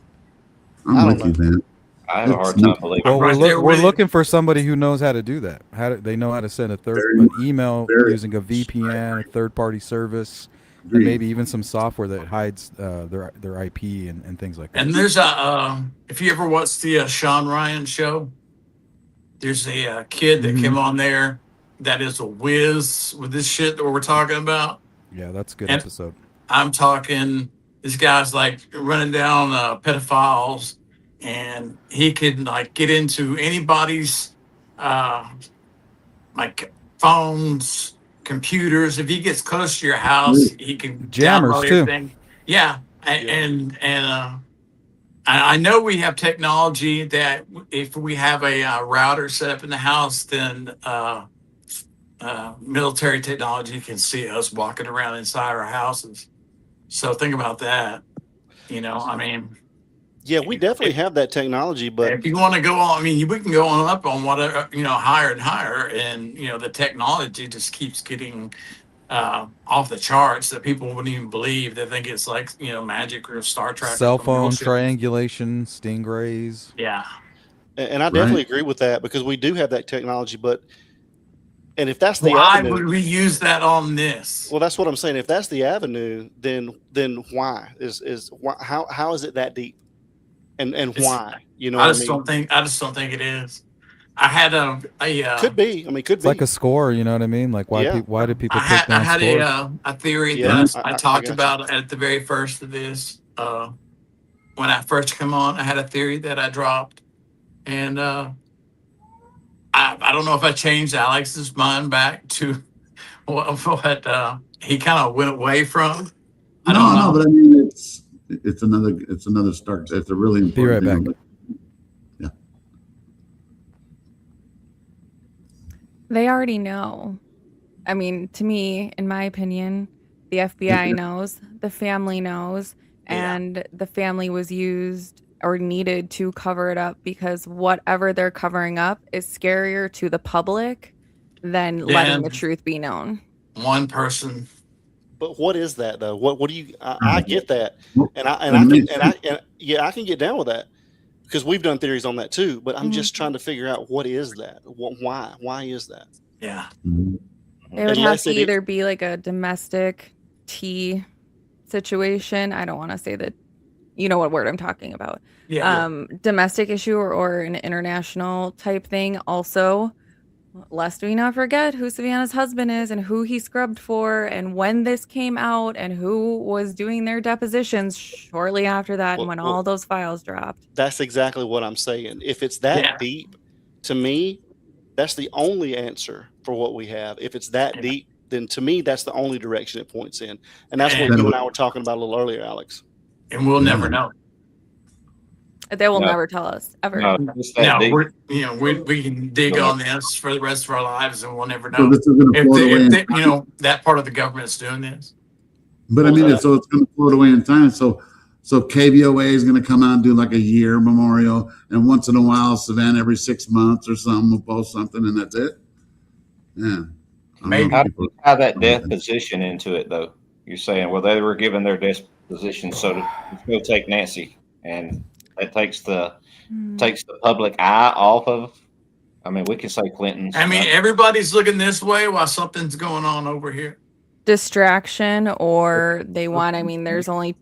I'm with you, man. I have a hard time believing. Well, Right we're looking for somebody who knows how to do that. They know how to send an email using a VPN, a third-party service, and maybe even some software that hides their IP and things like that. And there's if you ever watched the Sean Ryan show, there's a kid that came on there that is a whiz with this shit that we're talking about. Yeah, that's a good And episode. I'm talking, this guy's like running down pedophiles, and he could like get into anybody's like phones, computers. If he gets close to your house, he can Jammers, download too. everything. Yeah, and I know we have technology that if we have a router set up in the house, then military technology can see us walking around inside our houses. So think about that. You know, I mean, yeah, we definitely have that technology, but if you want to go on, I mean, we can go on up on whatever, you know, higher and higher, and you know, the technology just keeps getting off the charts that people wouldn't even believe. They think it's like, you know, magic or Star Trek. or Cell some phone bullshit. triangulation, stingrays. Yeah. and I definitely agree with that because we do have that technology, but and if that's the Why avenue, would we use that on this? well, that's what I'm saying. If that's the avenue, then why how is it that deep? And why? You know, I what just I mean? don't think it is. I had a Could be. I mean, could It's be. like a score. You know what I mean? Like why? Yeah. Why did people I take had down scores? a theory Yeah, that I I talked got you. about at the very first of this. When I first came on, I had a theory that I dropped, and I don't know if I changed Alex's mind back to what he kind of went away from. I don't know. but I mean, it's another start. It's a really important Be right thing. back. Yeah. They already know. I mean, to me, in my opinion, the FBI knows, the family knows, and the family was used or needed to cover it up because whatever they're covering up is scarier to the public than letting the truth be known. One person. But what is that though? What do you? I get that, and I can get down with that because we've done theories on that too. But I'm just trying to figure out what is that? Why is that? Yeah. It would have Unless to it- either be like a domestic tea situation. I don't want to say that, you know what word I'm talking about. Yeah. Domestic issue or an international type thing. Also, lest we not forget who Savannah's husband is and who he scrubbed for and when this came out and who was doing their depositions shortly after that and when all those files dropped. That's exactly what I'm saying. If it's that deep, to me, that's the only answer for what we have. If it's that deep, then to me, that's the only direction it points in. And that's what you and I were talking about a little earlier, Alex. And we'll never know. They will No. never tell us ever. No, we're, you know, we can dig on this for the rest of our lives, and we'll never So know this is gonna float away in if you know, that part of the government's doing this. But I mean, so it's going to float away in time. So KVOA is going to come out and do like a year memorial, and once in a while, Savannah every 6 months or something will post something, and that's it. Yeah. Maybe how do you tie that deposition into it, though? You're saying, well, they were given their deposition, so to go take Nancy, and it takes the public eye off of I mean, we can say Clinton. I mean, everybody's looking this way while something's going on over here. Distraction, or they want, I mean, there's only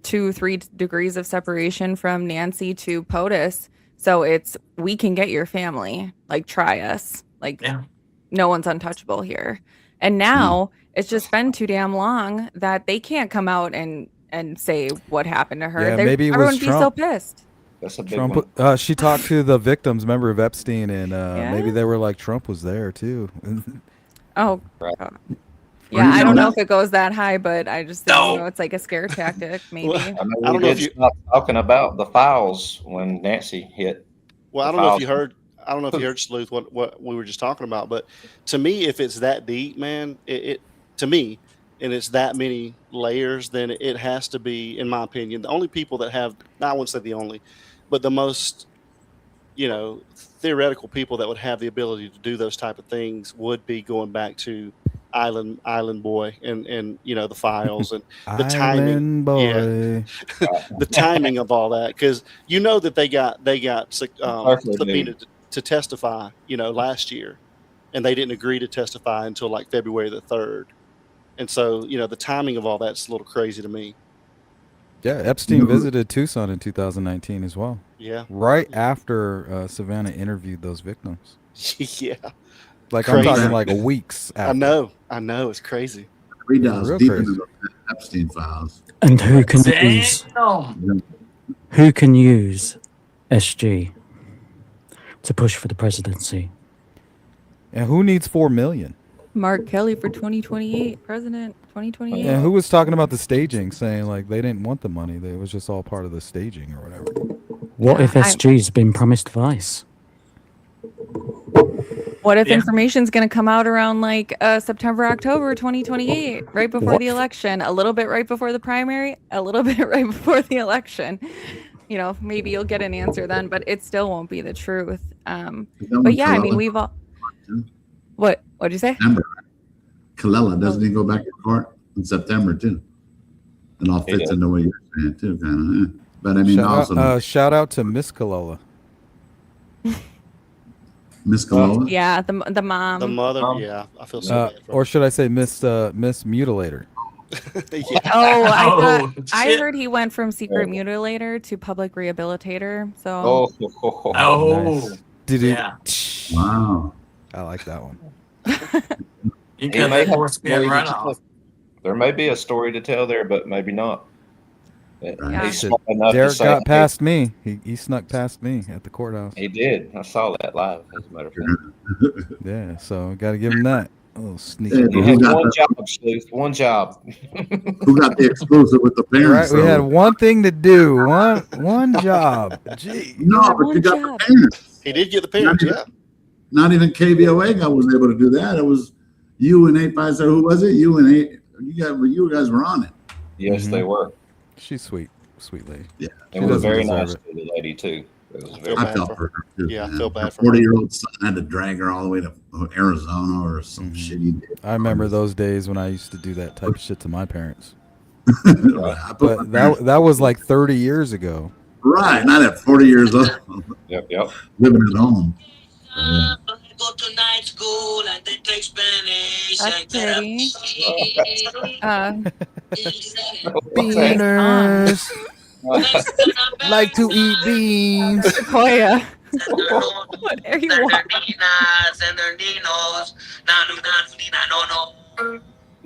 2-3 degrees of separation from Nancy to POTUS. So it's, we can get your family, like, try us. Like, no one's untouchable here. And now it's just been too damn long that they can't come out and say what happened to her. Yeah, maybe it was everyone would be so Trump. pissed. That's a big Trump. one. She talked to the victims, remember, of Epstein, and maybe they were like, Trump was there too. Oh, Right. yeah. I don't know if it goes that high, but I just think, you know, it's like a scare tactic, maybe. I don't know if you talking about the files when Nancy hit. Well, I don't know if you heard. I don't know if you heard, Sleuth, what we were just talking about. But to me, if it's that deep, man, it to me, and it's that many layers, then it has to be, in my opinion, the only people that have, I wouldn't say the only, but the most, you know, theoretical people that would have the ability to do those type of things would be going back to Island Boy and you know, the files and the timing. Boy. The timing of all that, because you know that they got subpoenaed to testify, you know, last year, and they didn't agree to testify until like February the 3rd. And so, you know, the timing of all that's a little crazy to me. Yeah, Epstein visited Tucson in 2019 as well. Yeah. Right after Savannah interviewed those victims. Yeah. Like, Crazy. I'm talking like weeks after. I know, it's crazy. 3 dials Real deep crazy. into the Epstein files. And who can use SG to push for the presidency? And who needs 4 million? Mark Kelly for 2028, president 2028. And who was talking about the staging, saying like they didn't want the money, it was just all part of the staging or whatever. What if SG's been promised vice? What if information's going to come out around like September, October 2028, right before the election, a little bit right before the primary, a little bit right before the election? You know, maybe you'll get an answer then, but it still won't be the truth. But yeah, I mean, we've all. What'd you say? September. Kalela, doesn't he go back to court in September too? And all fits into what you're saying too, kind of. But I mean, shout out to Miss Kalela. Miss Kalela. Yeah, the mom, the mother. Yeah, I feel so bad. Or should I say Miss Mutilator? Yeah. Oh, I heard he went from secret mutilator to public rehabilitator. So. Nice. Did he? Yeah. Wow. I like that one. You can make horse spin right off. There may be a story to tell there, but maybe not. He's smart enough to Derek say, got past me. He snuck past me at the courthouse. He did. I saw that live, as a matter of fact. Yeah, so got to give him that. Oh, sneaky. You had one job, Sleuth. One job. Who got the exclusive with the parents? Right, we had one thing to do. One job. Gee. No, but you got the parents. He did get the parents. Not even KVOA was able to do that. It was you and 857. Who was it? You and 8. You guys were on it. Yes, they were. She's sweet lady. Yeah, It was very nice to the lady too. It was very I felt for her too. Yeah, I man. feel bad Her for her. 40-year-old son had to drag her all the way to Arizona or some shit he did. I remember those days when I used to do that type of shit to my parents. I put But my parents- that was like 30 years ago. right, not at 40 years old. Yep. Living at home. Yeah. Go to night school and they take Spanish. That's pretty. Beaners like to eat beans. Sequoia. What are you watching?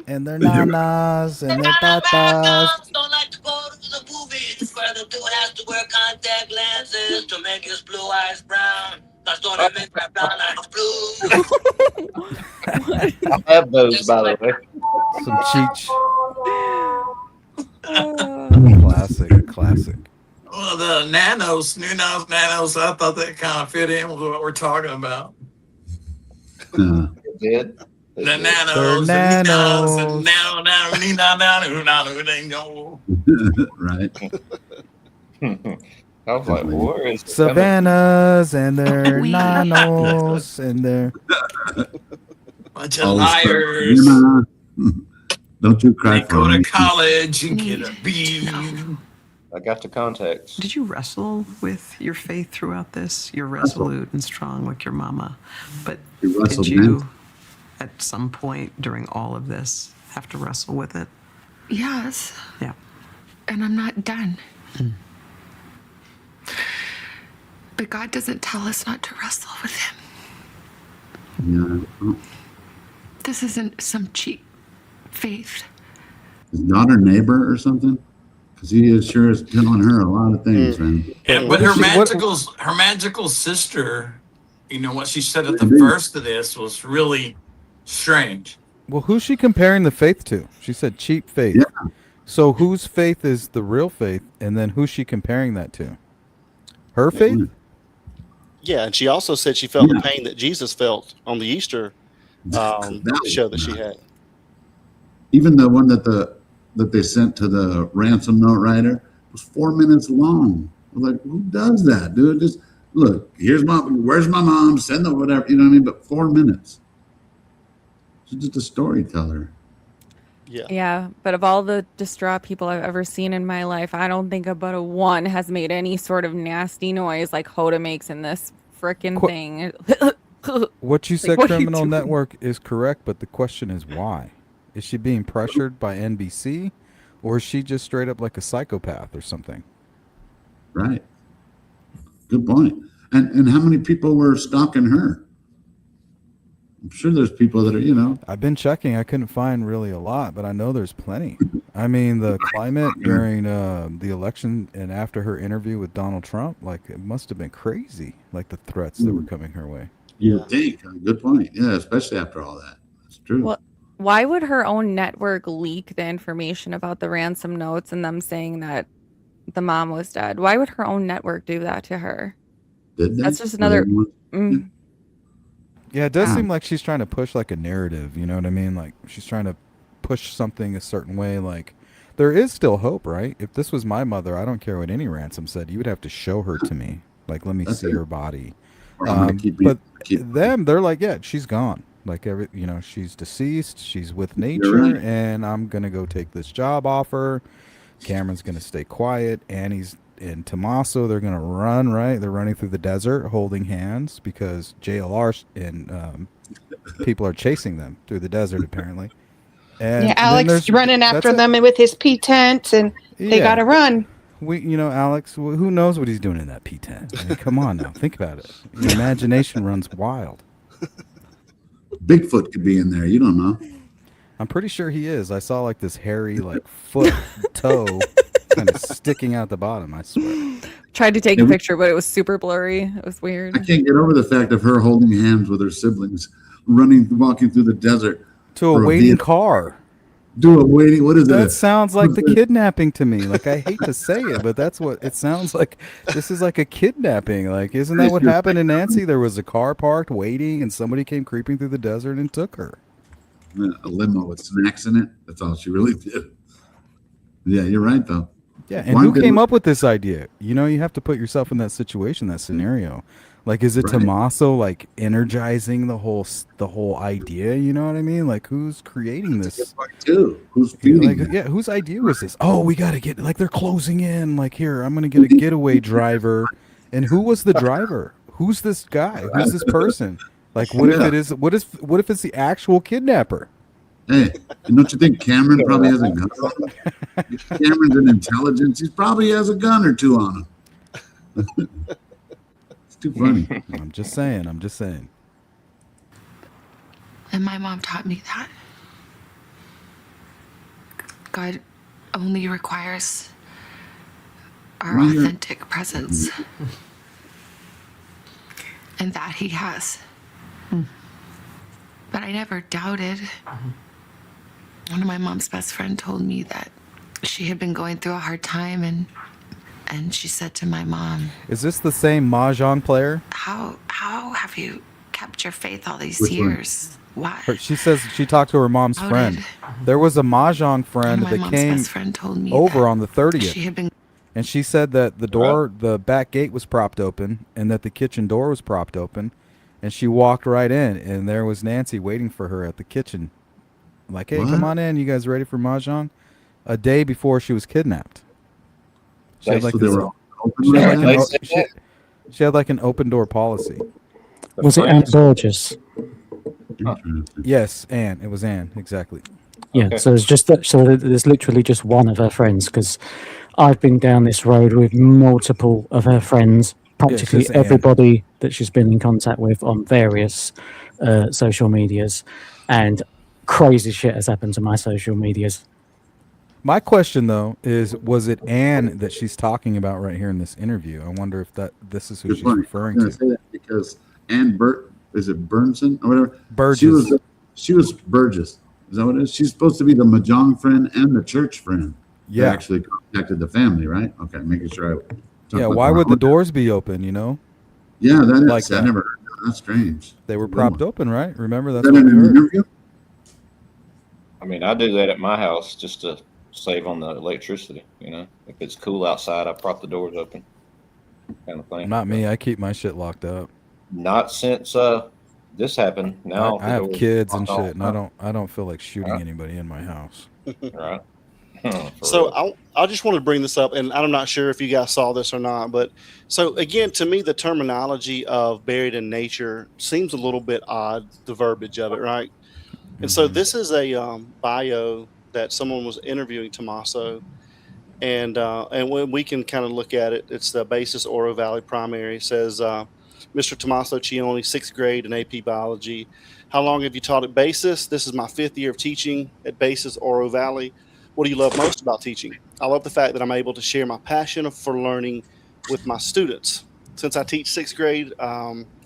And their nanas and their tatas. Don't like to go to the movies where the dude has to wear contact lenses to make his blue eyes brown. That's don't make my brown eyes blue. I have those, by the way. Some Cheech. Classic. Well, the new nanos, I thought that kind of fit in with what we're talking about. It did. The nanos, They're the nanos, Right. I was like, where is it Savannahs and their nanos and their bunch of liars. Don't you cry They for go to me. college and get a B. I got the context. Did you wrestle with your faith throughout this? You're resolute and strong like your mama. But did you, at some point during all of this, have to wrestle with it? Yes. Yeah. And I'm not done. But God doesn't tell us not to wrestle with Him. Yeah. This isn't some cheap faith. Is not her neighbor or something? Because he is sure is telling her a lot of things, man. Yeah, but her magical sister, you know, what she said at the first of this was really strange. Well, who's she comparing the faith to? She said cheap faith. Yeah. So whose faith is the real faith, and then who's she comparing that to? Her faith? Yeah, and she also said she felt the pain that Jesus felt on the Easter show that she had. Even the one that they sent to the ransom note writer was 4 minutes long. I was like, who does that, dude? Just look, where's my mom? Send them whatever, you know what I mean? But 4 minutes. She's just a storyteller. Yeah, but of all the distraught people I've ever seen in my life, I don't think about a one has made any sort of nasty noise like Hoda makes in this frickin' thing. What you said, what are you Criminal doing? Network, is correct, but the question is why? Is she being pressured by NBC, or is she just straight up like a psychopath or something? Right. Good point. And how many people were stalking her? I'm sure there's people that are, you know. I've been checking. I couldn't find really a lot, but I know there's plenty. I mean, the climate during the election and after her interview with Donald Trump, like, it must have been crazy, like the threats that were coming her way. You think. Good point. Yeah, especially after all that. That's true. Well, why would her own network leak the information about the ransom notes and them saying that the mom was dead? Why would her own network do that to her? Did they? That's just another. Yeah, it does seem like she's trying to push like a narrative, you know what I mean? Like she's trying to push something a certain way. Like there is still hope, right? If this was my mother, I don't care what any ransom said. You would have to show her to me. Like, let me see her body. But them, they're like, yeah, she's gone. Like she's deceased. She's with nature, and I'm gonna go take this job off her. Cameron's gonna stay quiet. Annie's and Tommaso, they're gonna run, right? They're running through the desert holding hands because JLR and people are chasing them through the desert apparently. And Alex running after them with his P tent, and they gotta run. Alex, who knows what he's doing in that P tent? I mean, come on now, think about it. Your imagination runs wild. Bigfoot could be in there. You don't know. I'm pretty sure he is. I saw like this hairy foot toe kind of sticking out the bottom, I swear. Tried to take a picture, but it was super blurry. It was weird. I can't get over the fact of her holding hands with her siblings, walking through the desert to a waiting car. What is that? That sounds like the kidnapping to me. Like, I hate to say it, but that's what it sounds like. This is like a kidnapping. Like, isn't that what happened in Nancy? There was a car parked waiting, and somebody came creeping through the desert and took her. A limo with snacks in it. That's all she really did. Yeah, you're right, though. Yeah, and who came up with this idea? You have to put yourself in that situation, that scenario. Like, is it Tommaso like energizing the whole idea? You know what I mean? Like, who's creating this? Who's feeding it? Yeah, whose idea was this? Oh, we got to get they're closing in. Like, here, I'm gonna get a getaway driver. And who was the driver? Who's this guy? Who's this person? Like, what if it is? What if it's the actual kidnapper? Hey, don't you think Cameron probably has a gun on him? Cameron's an intelligence. He probably has a gun or two on him. It's too funny. I'm just saying. And my mom taught me that God only requires our authentic presence. And that He has. But I never doubted. One of my mom's best friend told me that she had been going through a hard time, and she said to my mom, "Is this the same mahjong player?" How have you kept your faith all these Which one? years? Why? She says she talked to her mom's How friend. did- There was a mahjong friend One of my that mom's came best friend told me over that on the 30th. she had been- And she said that the back gate was propped open and that the kitchen door was propped open. And she walked right in, and there was Nancy waiting for her at the kitchen. Like, hey, come on in. You guys ready for mahjong? A day before she was kidnapped. She had like So they this, were open she with had like that? an, she had like an open door policy. Was it Anne Burgess? Yes, Anne. It was Anne, exactly. Yeah, so it's just that, so there's literally just one of her friends, because I've been down this road with multiple of her friends, practically just Anne. everybody that she's been in contact with on various social medias, and crazy shit has happened to my social medias. My question though is, was it Anne that she's talking about right here in this interview? I wonder if this is who Good she's point. referring I'm gonna to. say that because Ann is it Burnson or whatever? Burgess. She was Burgess. Is that what it is? She's supposed to be the Mahjong friend and the church friend. Yeah. That actually contacted the family, right? Okay, making sure I. Yeah, why would the doors be open, you know? Yeah, that is. Like I that. never heard that. That's strange. They were propped open, right? Remember, that's Is that what in we an heard. interview? I mean, I do that at my house just to save on the electricity. You know, if it's cool outside, I prop the doors open, kind of thing. Not me. I keep my shit locked up. Not since this happened. Now I have the doors kids are and locked shit, and I don't feel like shooting anybody in my house. Right. So I just wanted to bring this up, and I'm not sure if you guys saw this or not, but so again, to me, the terminology of buried in nature seems a little bit odd, the verbiage of it, right? And so this is a bio that someone was interviewing Tommaso, and when we can kind of look at it, it's the Basis Oro Valley Primary. It says, Mr. Tommaso Cioni, 6th grade in AP Biology. How long have you taught at Basis? This is my 5th year of teaching at Basis Oro Valley. What do you love most about teaching? I love the fact that I'm able to share my passion for learning with my students. Since I teach 6th grade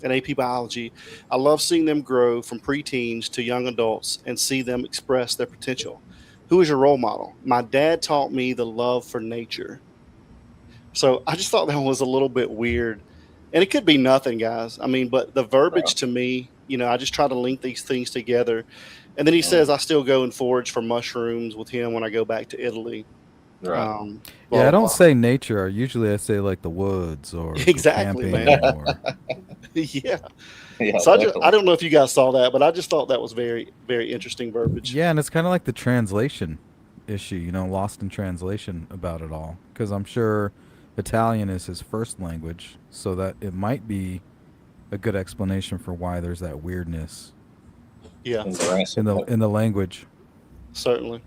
in AP Biology, I love seeing them grow from preteens to young adults and see them express their potential. Who is your role model? My dad taught me the love for nature. So I just thought that was a little bit weird. And it could be nothing, guys. I mean, but the verbiage to me, you know, I just try to link these things together. And then he says I still go and forage for mushrooms with him when I go back to Italy. Right. Yeah, I don't say nature. Usually I say like the woods or Exactly, camping man. or Yeah. Yeah, So I definitely. don't know if you guys saw that, but I just thought that was very, very interesting verbiage. yeah, and it's kind of like the translation issue, you know, lost in translation about it all. Because I'm sure Italian is his first language, so that it might be a good explanation for why there's that weirdness. Yeah. in the language. Certainly.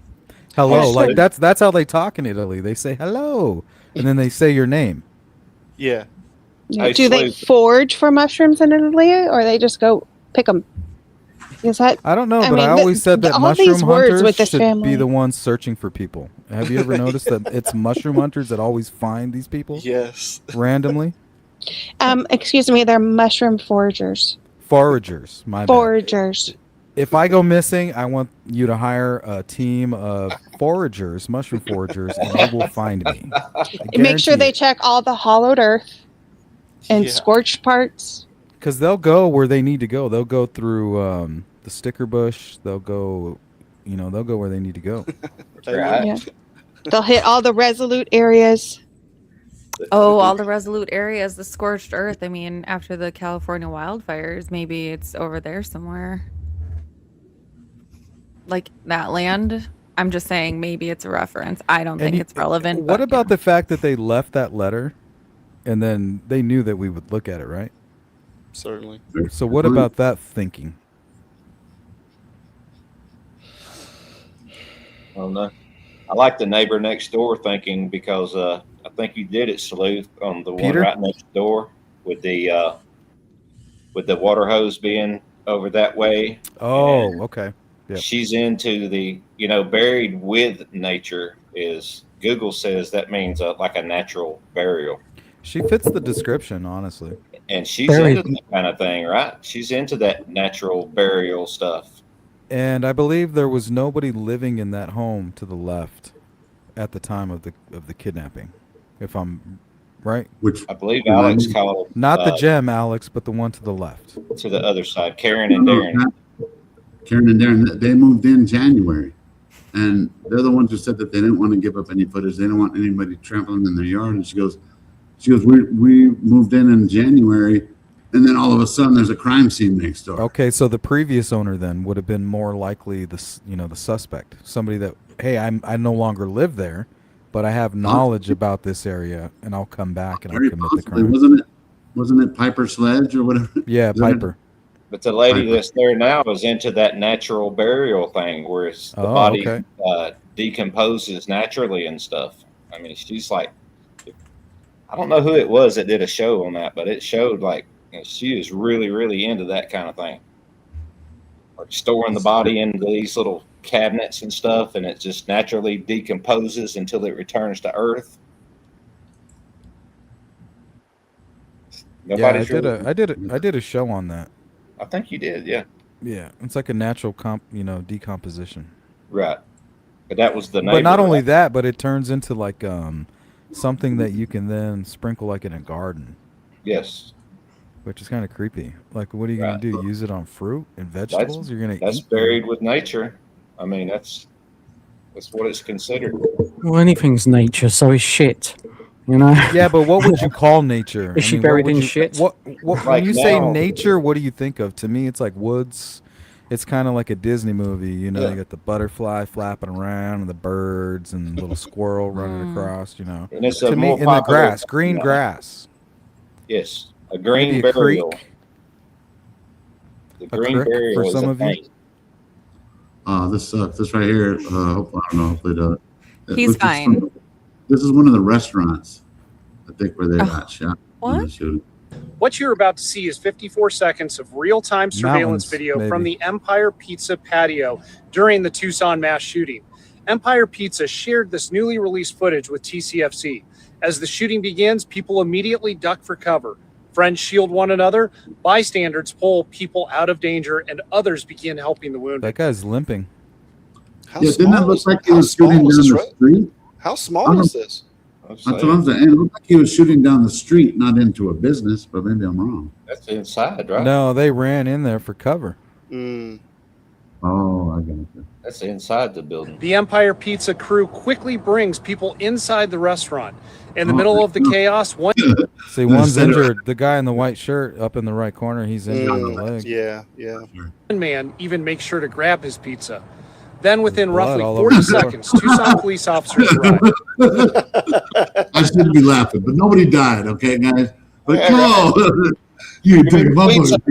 Hello, Also- like that's how they talk in Italy. They say hello, and then they say your name. Yeah. Yeah. Do they forage for mushrooms in Italy, or they just go pick them? Is that? I don't know, but mean, I always said that all mushroom these words hunters with this should family. be the ones searching for people. Have you ever noticed that it's mushroom hunters that always find these people? Yes. Randomly? Excuse me, they're mushroom foragers. Foragers, my bad. Foragers. If I go missing, I want you to hire a team of foragers, mushroom foragers, and they will find me. And make sure they check all the hollowed earth and scorched parts. Because they'll go where they need to go. They'll go through the sticker bush. They'll go, they'll go where they need to go. Yeah. They'll hit all the resolute areas. Oh, all the resolute areas, the scorched earth. I mean, after the California wildfires, maybe it's over there somewhere. Like that land. I'm just saying maybe it's a reference. I don't think it's relevant. What but about the fact that they left that letter and then they knew that we would look at it, right? Certainly. So what about that thinking? Oh no, I like the neighbor next door thinking because I think you did it, Sleuth, on the Peter? one right next door with the water hose being over that way. Oh, okay. Yep. She's into the buried with nature is Google says that means like a natural burial. She fits the description, honestly. And she's Buried. into that kind of thing, right? She's into that natural burial stuff. And I believe there was nobody living in that home to the left at the time of the kidnapping, if I'm right. Which I believe Alex called Not the gem, Alex, but the one to the left. to the other side, Karen and Darren. Karen and Darren, they moved in January, and they're the ones who said that they didn't want to give up any footage. They didn't want anybody trampling in their yard. And she goes, we moved in January, and then all of a sudden there's a crime scene next door. Okay, so the previous owner then would have been more likely the suspect, somebody that, hey, I no longer live there, but I have knowledge about this area, and I'll come back and I'll Very commit the possibly. crime. Wasn't it Piper Sledge or whatever? Yeah, Isn't it? Piper. But the lady that's there now is into that natural burial thing, where it's the body decomposes naturally and stuff. I mean, she's like, I don't know who it was that did a show on that, but it showed like she is really, really into that kind of thing, like storing the body into these little cabinets and stuff, and it just naturally decomposes until it returns to Earth. Nobody's I did a show on that. I think you did, yeah. Yeah, it's like a natural decomposition. Right, but that was the. But not only that, but it turns into like something that you can then sprinkle like in a garden. Yes. Which is kind of creepy. Like, what are you gonna do? Use it on fruit and vegetables? You're gonna that's eat buried with nature. I mean, that's what it's considered. Well, anything's nature, so is shit. You know? Yeah, but what would you call nature? Is she what buried would in you- shit? What Like when you say now- nature, what do you think of? To me, it's like woods. It's kind of like a Disney movie, you know. Yeah. You got the butterfly flapping around, and the birds, and the little squirrel running across. You know, And it's a to me, more in the popular- grass, green Yeah. grass. Yes, a green Maybe a burial. creek. The A green creek burial for is some a of you? thing. This sucks. This right here. I don't know. Hopefully, He's fine. This is one of the restaurants, I think, where they got shot. What? in the shooting. What you're about to see is 54 seconds of real-time surveillance Mountains, video from maybe. the Empire Pizza patio during the Tucson mass shooting. Empire Pizza shared this newly released footage with TCFC. As the shooting begins, people immediately duck for cover. Friends shield one another, bystanders pull people out of danger, and others begin helping the wounded. That guy's limping. How Yeah, didn't that small look is- like he how was small shooting is down this the road? street? How I small don't- is this? That's what I'm saying. It looked like he was shooting down the street, not into a business, but maybe I'm wrong. That's inside, right? No, they ran in there for cover. Mm. Oh, I got it. That's inside the building. The Empire Pizza crew quickly brings people inside the restaurant. In the middle of the chaos, one See, one's Instead of- injured. The guy in the white shirt up in the right corner, he's injured in the leg. Yeah, yeah. man even makes sure to grab his pizza. Then, within Blood roughly all over 40 the floor. seconds, Tucson police officers arrive. I shouldn't be laughing, but nobody died, okay, guys? But come on. You take my piece of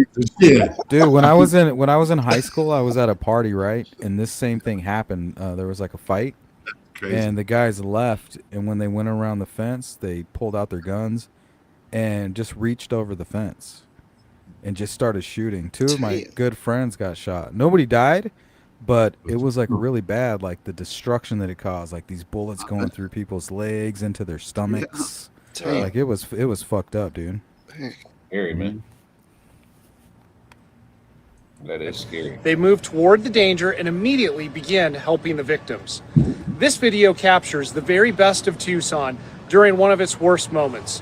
shit. Dude, when I was in high school, I was at a party, right? And this same thing happened. There was like a fight, Crazy. and the guys left. And when they went around the fence, they pulled out their guns and just reached over the fence and just started shooting. Two of my Damn. good friends got shot. Nobody died, but it was like really bad, like the destruction that it caused, like these bullets going through people's legs into their stomachs. Damn. Like it was fucked up, dude. Scary, man. That is scary. They move toward the danger and immediately begin helping the victims. This video captures the very best of Tucson during one of its worst moments.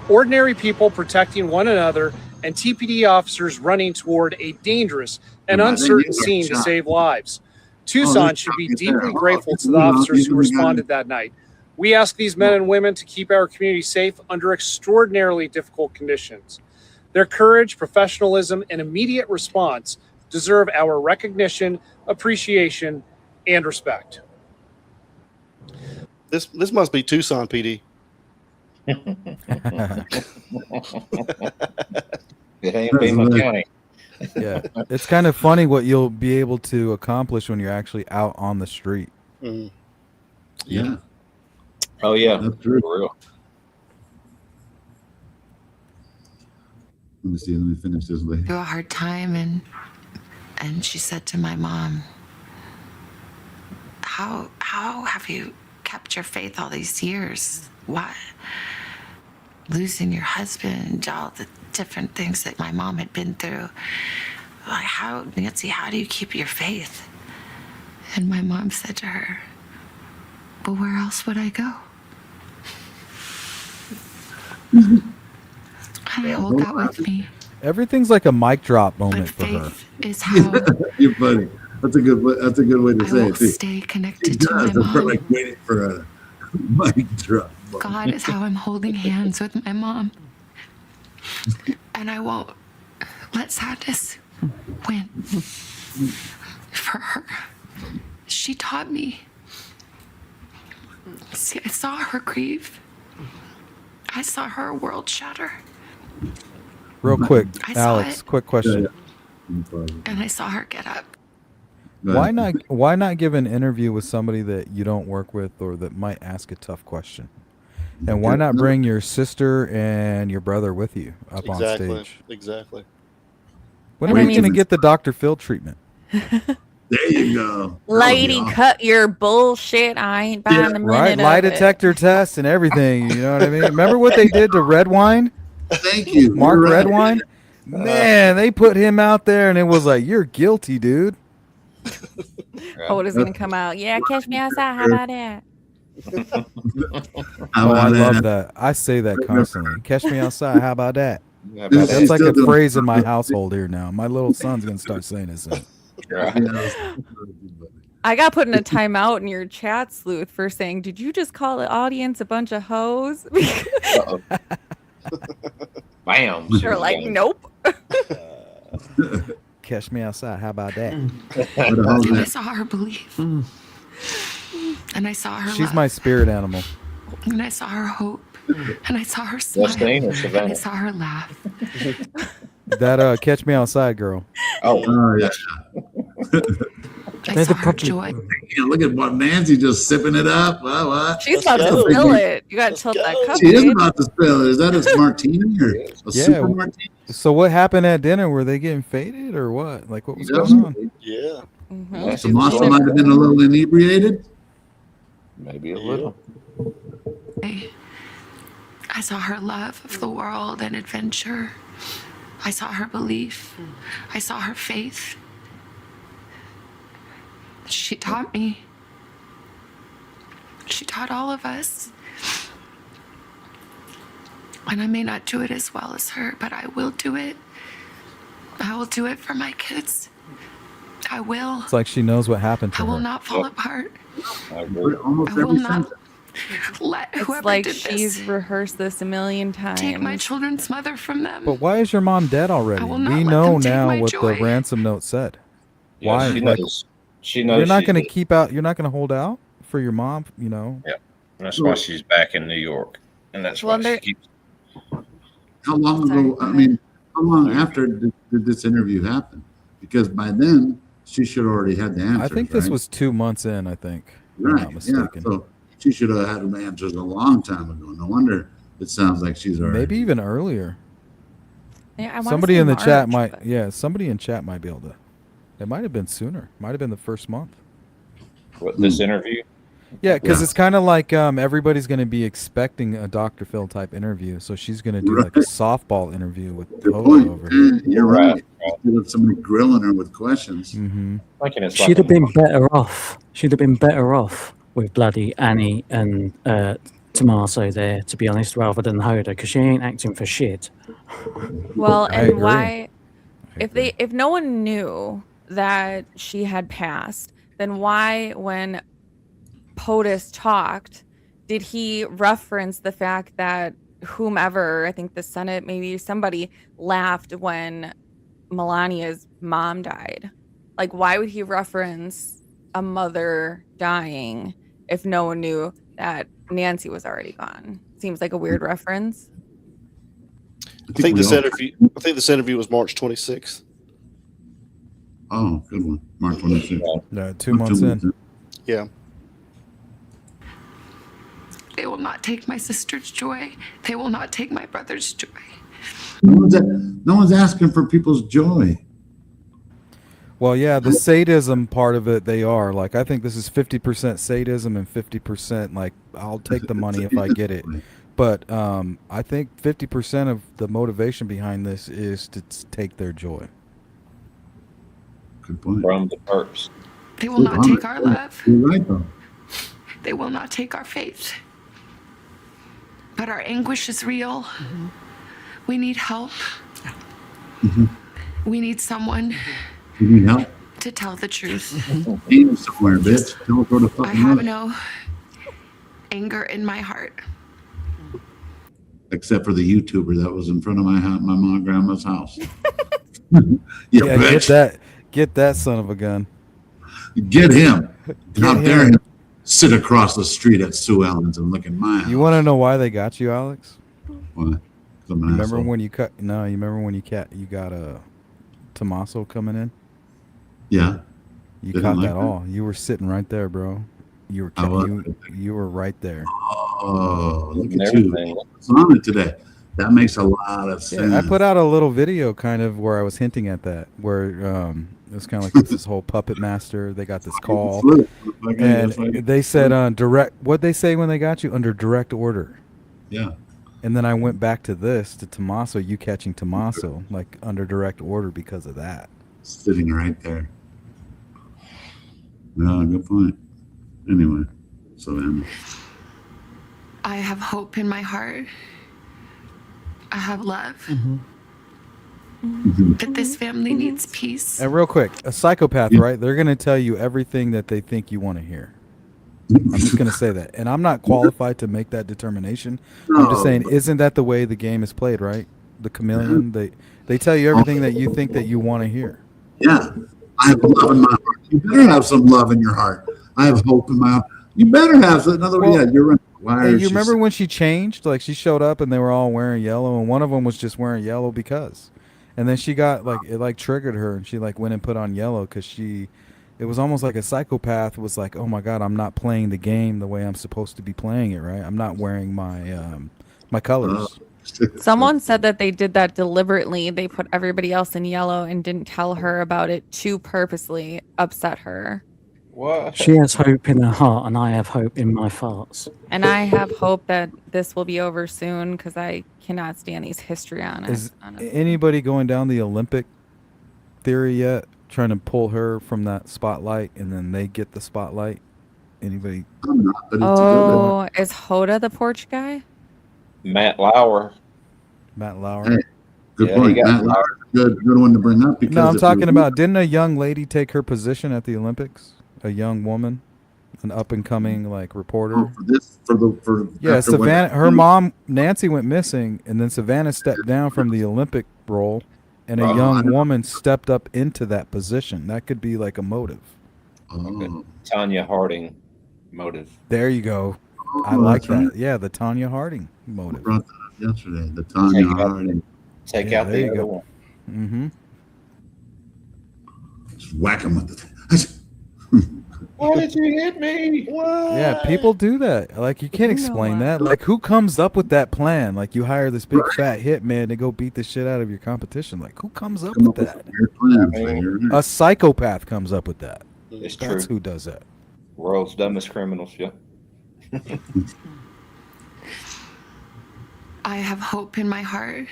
Ordinary people protecting one another and TPD officers running toward a dangerous and uncertain scene to save lives. Tucson should be deeply grateful to the officers who responded that night. We ask these men and women to keep our community safe under extraordinarily difficult conditions. Their courage, professionalism, and immediate response deserve our recognition, appreciation, and respect. This must be Tucson PD. It ain't Pima County. Yeah, it's kind of funny what you'll be able to accomplish when you're actually out on the street. Mm. Yeah. Oh yeah, That's true. for real. Let me see. Let me finish this lady. Through a hard time, and she said to my mom, how have you kept your faith all these years? Why? Losing your husband, all the different things that my mom had been through. Like, how, Nancy, how do you keep your faith? And my mom said to her, but where else would I go? I hold that with me. Everything's like a mic drop But moment for her. faith is how You're funny. That's a good way to I say will it. too. stay He connected to my does. It's mom. like waiting for a mic drop. God is how I'm holding hands with my mom. And I won't let sadness win for her. She taught me See, I saw her grieve. I saw her world shatter. Real quick, I saw Alex, it. quick question. And I saw her get up. Why not give an interview with somebody that you don't work with or that might ask a tough question? And why not bring your sister and your brother with you up on stage? Exactly. When are you going to get the Dr. Phil treatment? There you go. Lady, cut your bullshit. I ain't buying a minute Right, lie of it. detector test and everything. You know what I mean? Remember what they did to Redwine? Thank you. Mark You're right. Redwine? Man, they put him out there and it was like, you're guilty, dude. Hoda's gonna come out. Yeah, catch me outside. How about that? Oh, I love that. I say that constantly. Catch me outside. How about that? How about That's like a that? phrase in my household here now. My little son's gonna start saying this. I got put in a timeout in your chat, Sleuth, for saying, "Did you just call the audience a bunch of hoes?" Bam. They're like, "Nope." Catch me outside. How about that? And I saw her believe. And I saw her She's love. my spirit animal. And I saw her hope. And I saw her smile. Justine or And I Savannah? saw her laugh. That catch me outside girl. Oh yeah. I saw her joy. Yeah, look at what Nancy just sipping it up. What? She's about to spill it. You gotta tilt that cup. She is babe. about to spill it. Is that a martini or a super martini? So what happened at dinner? Were they getting faded or what? Like what was Yeah. going on? Yeah. Mhm. So Monster might have been a little inebriated. Maybe a little. I saw her love of the world and adventure. I saw her belief. I saw her faith. She taught me. She taught all of us. And I may not do it as well as her, but I will do it. I will do it for my kids. I will. It's like she knows what happened I to will her. not fall apart. I agree. Almost I will every not sentence. let It's whoever like did she's this rehearsed this a million times. take my children's mother from them. But why is your mom dead already? I will not We let know them take now my what joy. the ransom note said. Yeah, Why? she Like, knows. She knows. you're not she going to did. keep out. You're not going to hold out for your mom. You know. Yeah, that's why she's back in New York, and that's Well, why there- she keeps. How long Sorry, ago? go I ahead. mean, how long after did this interview happen? Because by then she should have already had the answers. I think this right? was 2 months in. I think. If I'm right. not Yeah. mistaken. So she should have had the answers a long time ago. No wonder it sounds like she's already. Maybe even earlier. Yeah, I wanna Somebody say in the chat March, might. Yeah, somebody in chat might be able to. It might have been sooner. Might have been the first month. What, this interview? Yeah, because Yeah. it's kind of like everybody's going to be expecting a Dr. Phil type interview, so she's going to do like a Right. softball interview with Good Hoda point. over here. You're Right. right. Instead of somebody grilling her with questions. Mm-hmm. Thinking it's She'd like have a- been better off. She'd have been better off with bloody Annie and Tommaso there, to be honest, rather than Hoda, because she ain't acting for shit. Well, I and agree. why if no one knew that she had passed, then why when POTUS talked did he reference the fact that whomever, I think the Senate, maybe somebody laughed when Melania's mom died? Like, why would he reference a mother dying if no one knew that Nancy was already gone? Seems like a weird reference. I think we this all- interview was March 26th. Oh, good one. March 26th. No, 2 months in. Yeah. They will not take my sister's joy. They will not take my brother's joy. No one's asking for people's joy. Well, yeah, the sadism part of it, they are. Like, I think this is 50% sadism and 50% like, I'll take the money if I get it. But I think 50% of the motivation behind this is to take their joy. Good point. From the perps. They will not take our love. You're right, though. They will not take our faith. But our anguish is real. We need help. We need someone You need help? to tell the truth. Aim somewhere, bitch. Don't go to I fucking have work. no anger in my heart. Except for the YouTuber that was in front of my mom and grandma's house. Yeah, bitch. get that son of a gun. Get him. Get How dare him. him. sit across the street at Sue Ellen's and look at my house. You want to know why they got you, Alex? What? You remember when you cut? No, you remember when you got a Tommaso coming in? Yeah. You Didn't caught like that that? all. You were sitting right there, bro. You were I was. you were right there. Oh, look And at you. everything. What's on it today? That makes a lot of sense. Yeah, I put out a little video kind of where I was hinting at that, where it was kind of like this whole puppet master. They got this call, Flip. and they said flip. direct. What'd they say when they got you? Under direct order. Yeah. And then I went back to this, to Tommaso, you catching Tommaso, like under direct order because of that. Sitting right there. No, good point. Anyway, Savannah. I have hope in my heart. I have love. But this family needs peace. And real quick, a psychopath, right? They're going to tell you everything that they think you want to hear. I'm just going to say that. And I'm not qualified to make that determination. I'm just saying, isn't that the way the game is played, right? The chameleon, they tell you everything that you think that you want to hear. Yeah. I have love in my heart. You better have some love in your heart. I have hope in my heart. You better have some. In other words, yeah, you're right. Why Hey, is you she remember when she changed? Like she showed up and they were all wearing yellow, and one of them was just wearing yellow because. And then she got like it like triggered her, and she like went and put on yellow because it was almost like a psychopath was like, oh my god, I'm not playing the game the way I'm supposed to be playing it, right? I'm not wearing my my colors. Someone said that they did that deliberately. They put everybody else in yellow and didn't tell her about it to purposely upset her. What? She has hope in her heart, and I have hope in my farts. And I have hope that this will be over soon because I cannot stand these histrionics. Is anybody going down the Olympic theory yet? Trying to pull her from that spotlight, and then they get the spotlight. Anybody? I'm not, but it's Oh, is Hoda the porch guy? Matt Lauer. Matt Lauer. Hey, good Yeah, point. he got Matt Lauer's a good one to bring up because No, I'm if talking you- about, didn't a young lady take her position at the Olympics? A young woman, an up and coming like reporter. Oh, for Yeah, after what- Savannah. Her mom Nancy went missing, and then Savannah stepped down from the Olympic role, and a Oh, I young know. woman stepped up into that position. That could be like a motive. Oh, Tanya Harding motive. There you go. I Oh, like that's that. right. Yeah, the Tanya Harding motive. brought that up yesterday. The Tanya Take out- Harding. Take Yeah, out there the you other go. one. Mm-hmm. Just whack him with the. Why did you hit me? Yeah, people do that. Like you can't explain that. Like who comes up with that plan? Like you hire this big fat hitman to go beat the shit out of your competition. Like who comes up with that? Your plan, so you're right. A psychopath comes up with that. It's That's true. who does that. World's dumbest criminals. Yeah. I have hope in my heart.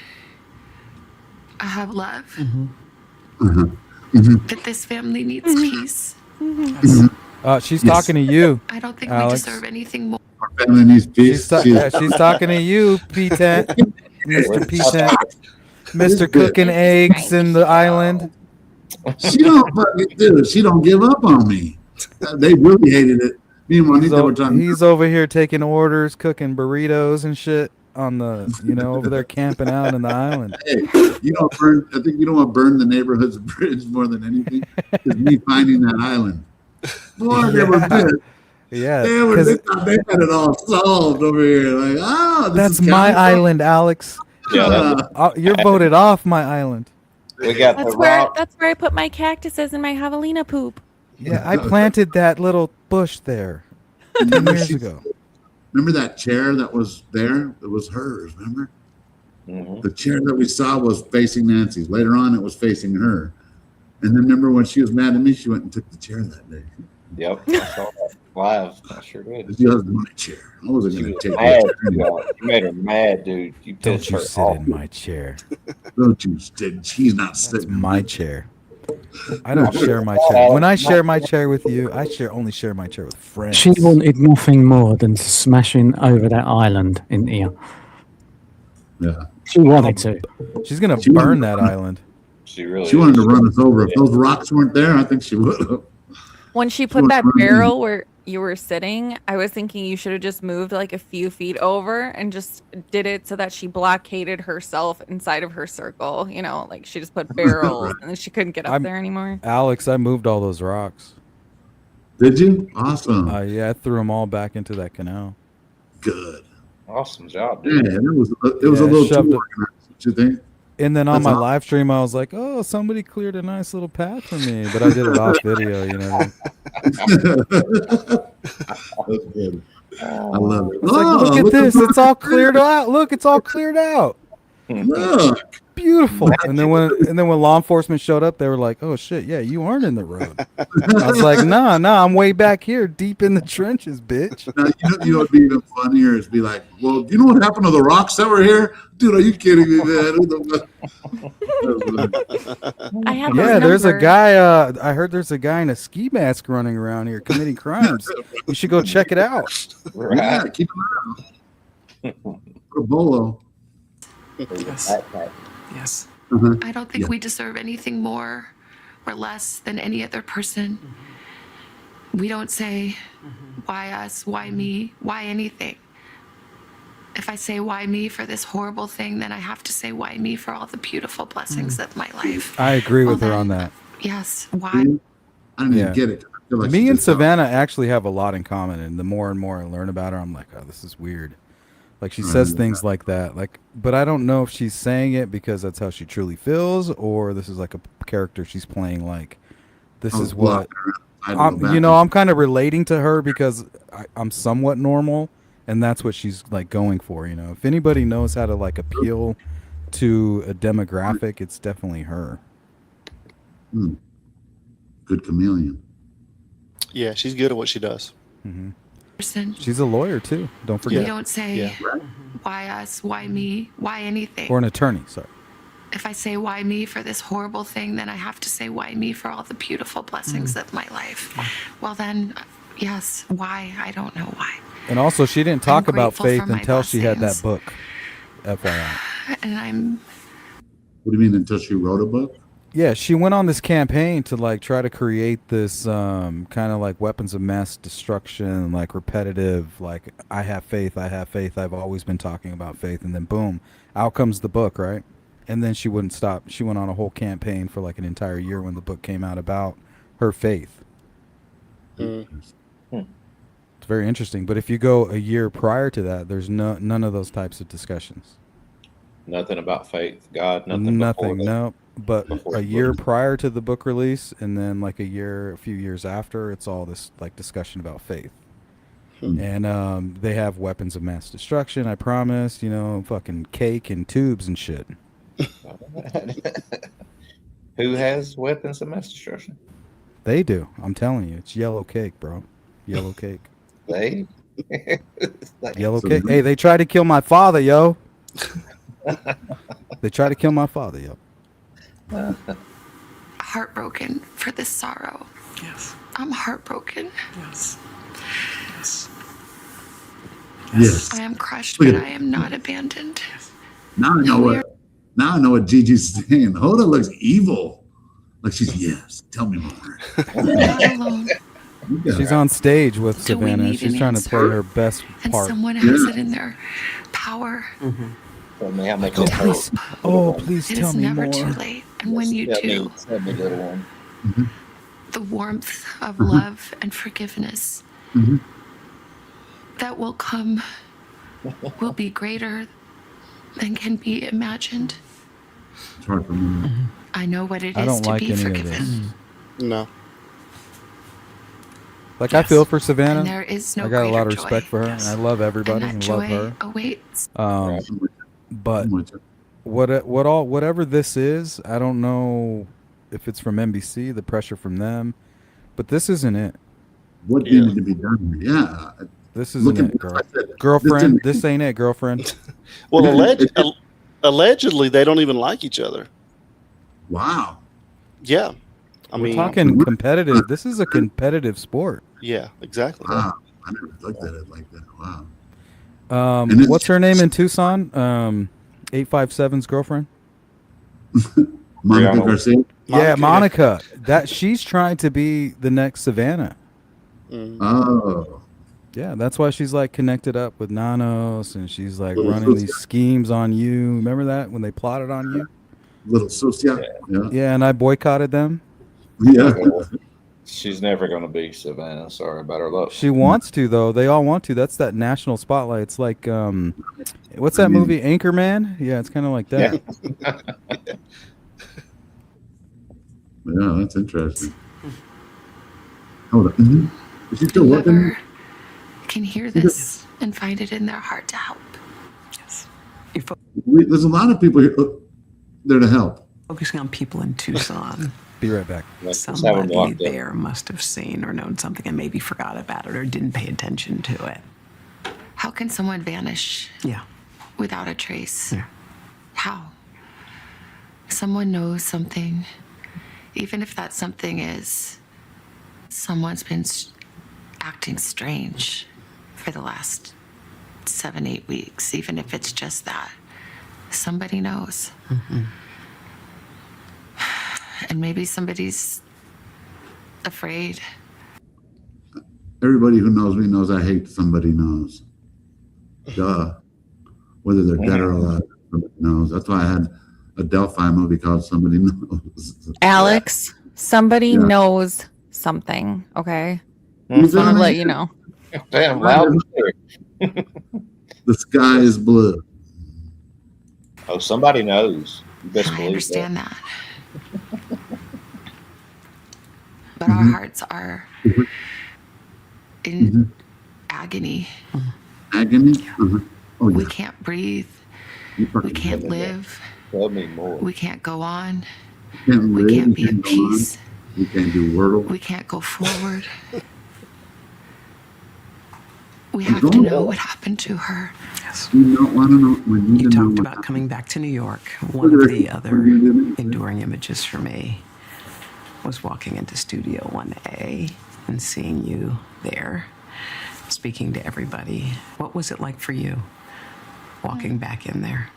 I have love. But this family needs peace. She's Yes. talking to you. I don't think Alex. we deserve anything more. Our family needs peace. She's talking to you, P10, Mr. P10, Mr. Cooking eggs in the island. She don't fucking do it. She don't give up on me. They really hated it. Me and Juanita were talking. He's over here taking orders, cooking burritos and shit on the, over there camping out in the island. Hey, you don't burn. I think you don't want to burn the neighborhood's bridge more than anything. Is me finding that island. Boy, they were pissed. Yeah, They thought they had it all solved over here. Like, this that's is my county island, Alex. Yeah, You're voted off my island. we got the rock. That's where I put my cactuses and my javelina poop. Yeah, I planted that little bush there 10 years ago. Remember that chair that was there? It was hers, remember? Mhm. The chair that we saw was facing Nancy's. Later on, it was facing her. And then remember when she was mad at me, she went and took the chair that day. Yep, I saw that live. I sure did. She was in my chair. I wasn't She going was to take mad. that chair. You made her mad, dude. You Don't pissed you her sit off. in my chair. Don't you sit. She's not That's sitting. my chair. I don't share my chair. When I share my chair with you, I only share my chair with friends. She wanted nothing more than to smash in over that island in here. Yeah. She wanted to. She's gonna She burn wanted- that island. She really. She wanted to is. run us over. If those rocks weren't there, I think she would have. When she was put that running. barrel where you were sitting, I was thinking you should have just moved like a few feet over and just did it so that she blockaded herself inside of her circle. Like she just put barrels and then she couldn't get up there anymore. Alex, I moved all those rocks. Did you? Awesome. Yeah, I threw them all back into that canal. Good. Awesome job, Yeah, dude. it was a little too organized. Don't you think? And then on That's my awesome. live stream, I was like, "Oh, somebody cleared a nice little path for me," but I did it off video. You know. That's good. I love it. It's like, look at this. It's all cleared out. Look, it's all cleared out. Look. Beautiful. And then when law enforcement showed up, they were like, "Oh shit, yeah, you aren't in the road." I was like, "Nah, I'm way back here, deep in the trenches, bitch." Now, you know what'd be even funnier is be like, well, you know what happened to the rocks that were here? Dude, are you kidding me, man? I have Yeah, his there's a number. guy. I heard there's a guy in a ski mask running around here committing crimes. You should go check it out. Yeah, keep an eye out. Put a bolo. Yes. I don't think we deserve anything more or less than any other person. We don't say, why us, why me, why anything. If I say why me for this horrible thing, then I have to say why me for all the beautiful blessings of my life. I agree with her on that. Yes, why? I don't even get it. I feel like Me she and just- Savannah actually have a lot in common, and the more and more I learn about her, I'm like, oh, this is weird. Like she says things like that, like, but I don't know if she's saying it because that's how she truly feels, or this is like a character she's playing. Like, this is what I'm kind of relating to her because I'm somewhat normal, and that's what she's like going for. You know, if anybody knows how to like appeal to a demographic, it's definitely her. Good chameleon. Yeah, she's good at what she does. Person. She's a lawyer too. Don't We forget. don't say why us, why me, why anything. Or an attorney. Sorry. If I say why me for this horrible thing, then I have to say why me for all the beautiful blessings of my life. Well, then, yes, why? I don't know why. And also, she didn't talk about grateful faith for my until she had that blessings. book. FYI. And I'm What do you mean until she wrote a book? Yeah, she went on this campaign to like try to create this kind of like weapons of mass destruction, like repetitive, like I have faith, I've always been talking about faith, and then boom, out comes the book, right? And then she wouldn't stop. She went on a whole campaign for like an entire year when the book came out about her faith. It's very interesting. But if you go a year prior to that, there's none of those types of discussions. Nothing about faith, God, nothing. Nothing, before no. But before a the year book. prior to the book release, and then like a few years after, it's all this like discussion about faith. And they have weapons of mass destruction. I promise, you know, fucking cake and tubes and shit. Who has weapons of mass destruction? They do. I'm telling you, it's yellow cake, bro. Yellow cake. They? Yellow cake. Hey, they tried to kill my father, yo. They tried to kill my father, yo. heartbroken for this sorrow. Yes. I'm heartbroken. Yes. Yes. Yes. I am crushed, Look at but it. I am not abandoned. Now I know what. Now I know what Gigi's saying. Hoda looks evil. Like she's yes. Tell me more. Not alone. She's on stage with Do we Savannah. need She's an trying to answer? play her best And part. someone has it in their power. Tell me how much Oh, it please. hurts. Oh, please It tell is me never more. too late. And when you do, Tell me, little one. the warmth of love and forgiveness that will come will be greater than can be imagined. It's hard for me. I know what it I is don't to like be any of forgiven. this. No. Like I feel for Savannah. And there is no I got a lot of greater respect joy. for her, and I love everybody And and that love joy her. awaits. But whatever this is, I don't know if it's from NBC, the pressure from them, but this isn't it. What needed to be done? Yeah. This isn't Looking- it, girl. like I said, Girlfriend, this this ain't it, girlfriend. Well, allegedly, they don't even like each other. Wow. Yeah. I We're mean, talking competitive. This is a competitive sport. yeah, exactly. Wow. I never looked at it like that. Wow. What's her name in Tucson? 857's girlfriend? Monica Garcia. Yeah, Monica. That she's trying to be the next Savannah. Oh. Yeah, that's why she's like connected up with Nanos, and she's like running these schemes on you. Remember that when they plotted on you? Little social. Yeah. Yeah, and I boycotted them. Yeah. She's never going to be Savannah. Sorry about her luck. She wants to, though. They all want to. That's that national spotlight. It's like, what's that movie, Anchorman? Yeah, it's kind of like that. Yeah, that's interesting. Hold on. Mm-hmm. Is she still working? Whoever can hear this and find it in their heart to help. Yes. There's a lot of people here there to help. Focusing on people in Tucson. Be right back. Somebody there must have seen or known something and maybe forgot about it or didn't pay attention to it. How can someone vanish? Yeah. Without a trace? Yeah. How? Someone knows something, even if that something is someone's been acting strange for the last 7-8 weeks, even if it's just that. Somebody knows. Mm-hmm. And maybe somebody's afraid. Everybody who knows me knows I hate somebody knows. Duh. Whether they're dead or alive, somebody knows. That's why I had a Delphi movie called Somebody Knows. Alex, somebody knows something, okay? I just want to let you know. Damn, loud. The sky is blue. Oh, somebody knows. You best I believe understand that. But our hearts are in agony. Agony? Oh, We yeah. can't breathe. You We fucking can't said that. live. Tell me more. We can't go on. Can't We live, can't be can't at go on, peace. We can't do Wordle. We can't go forward. We have to know what happened to her. You don't want to know when You know talked what about coming back to New York. One of the other enduring images for me was walking into Studio 1A and seeing you there, speaking to everybody. What was it like for you, walking back in there?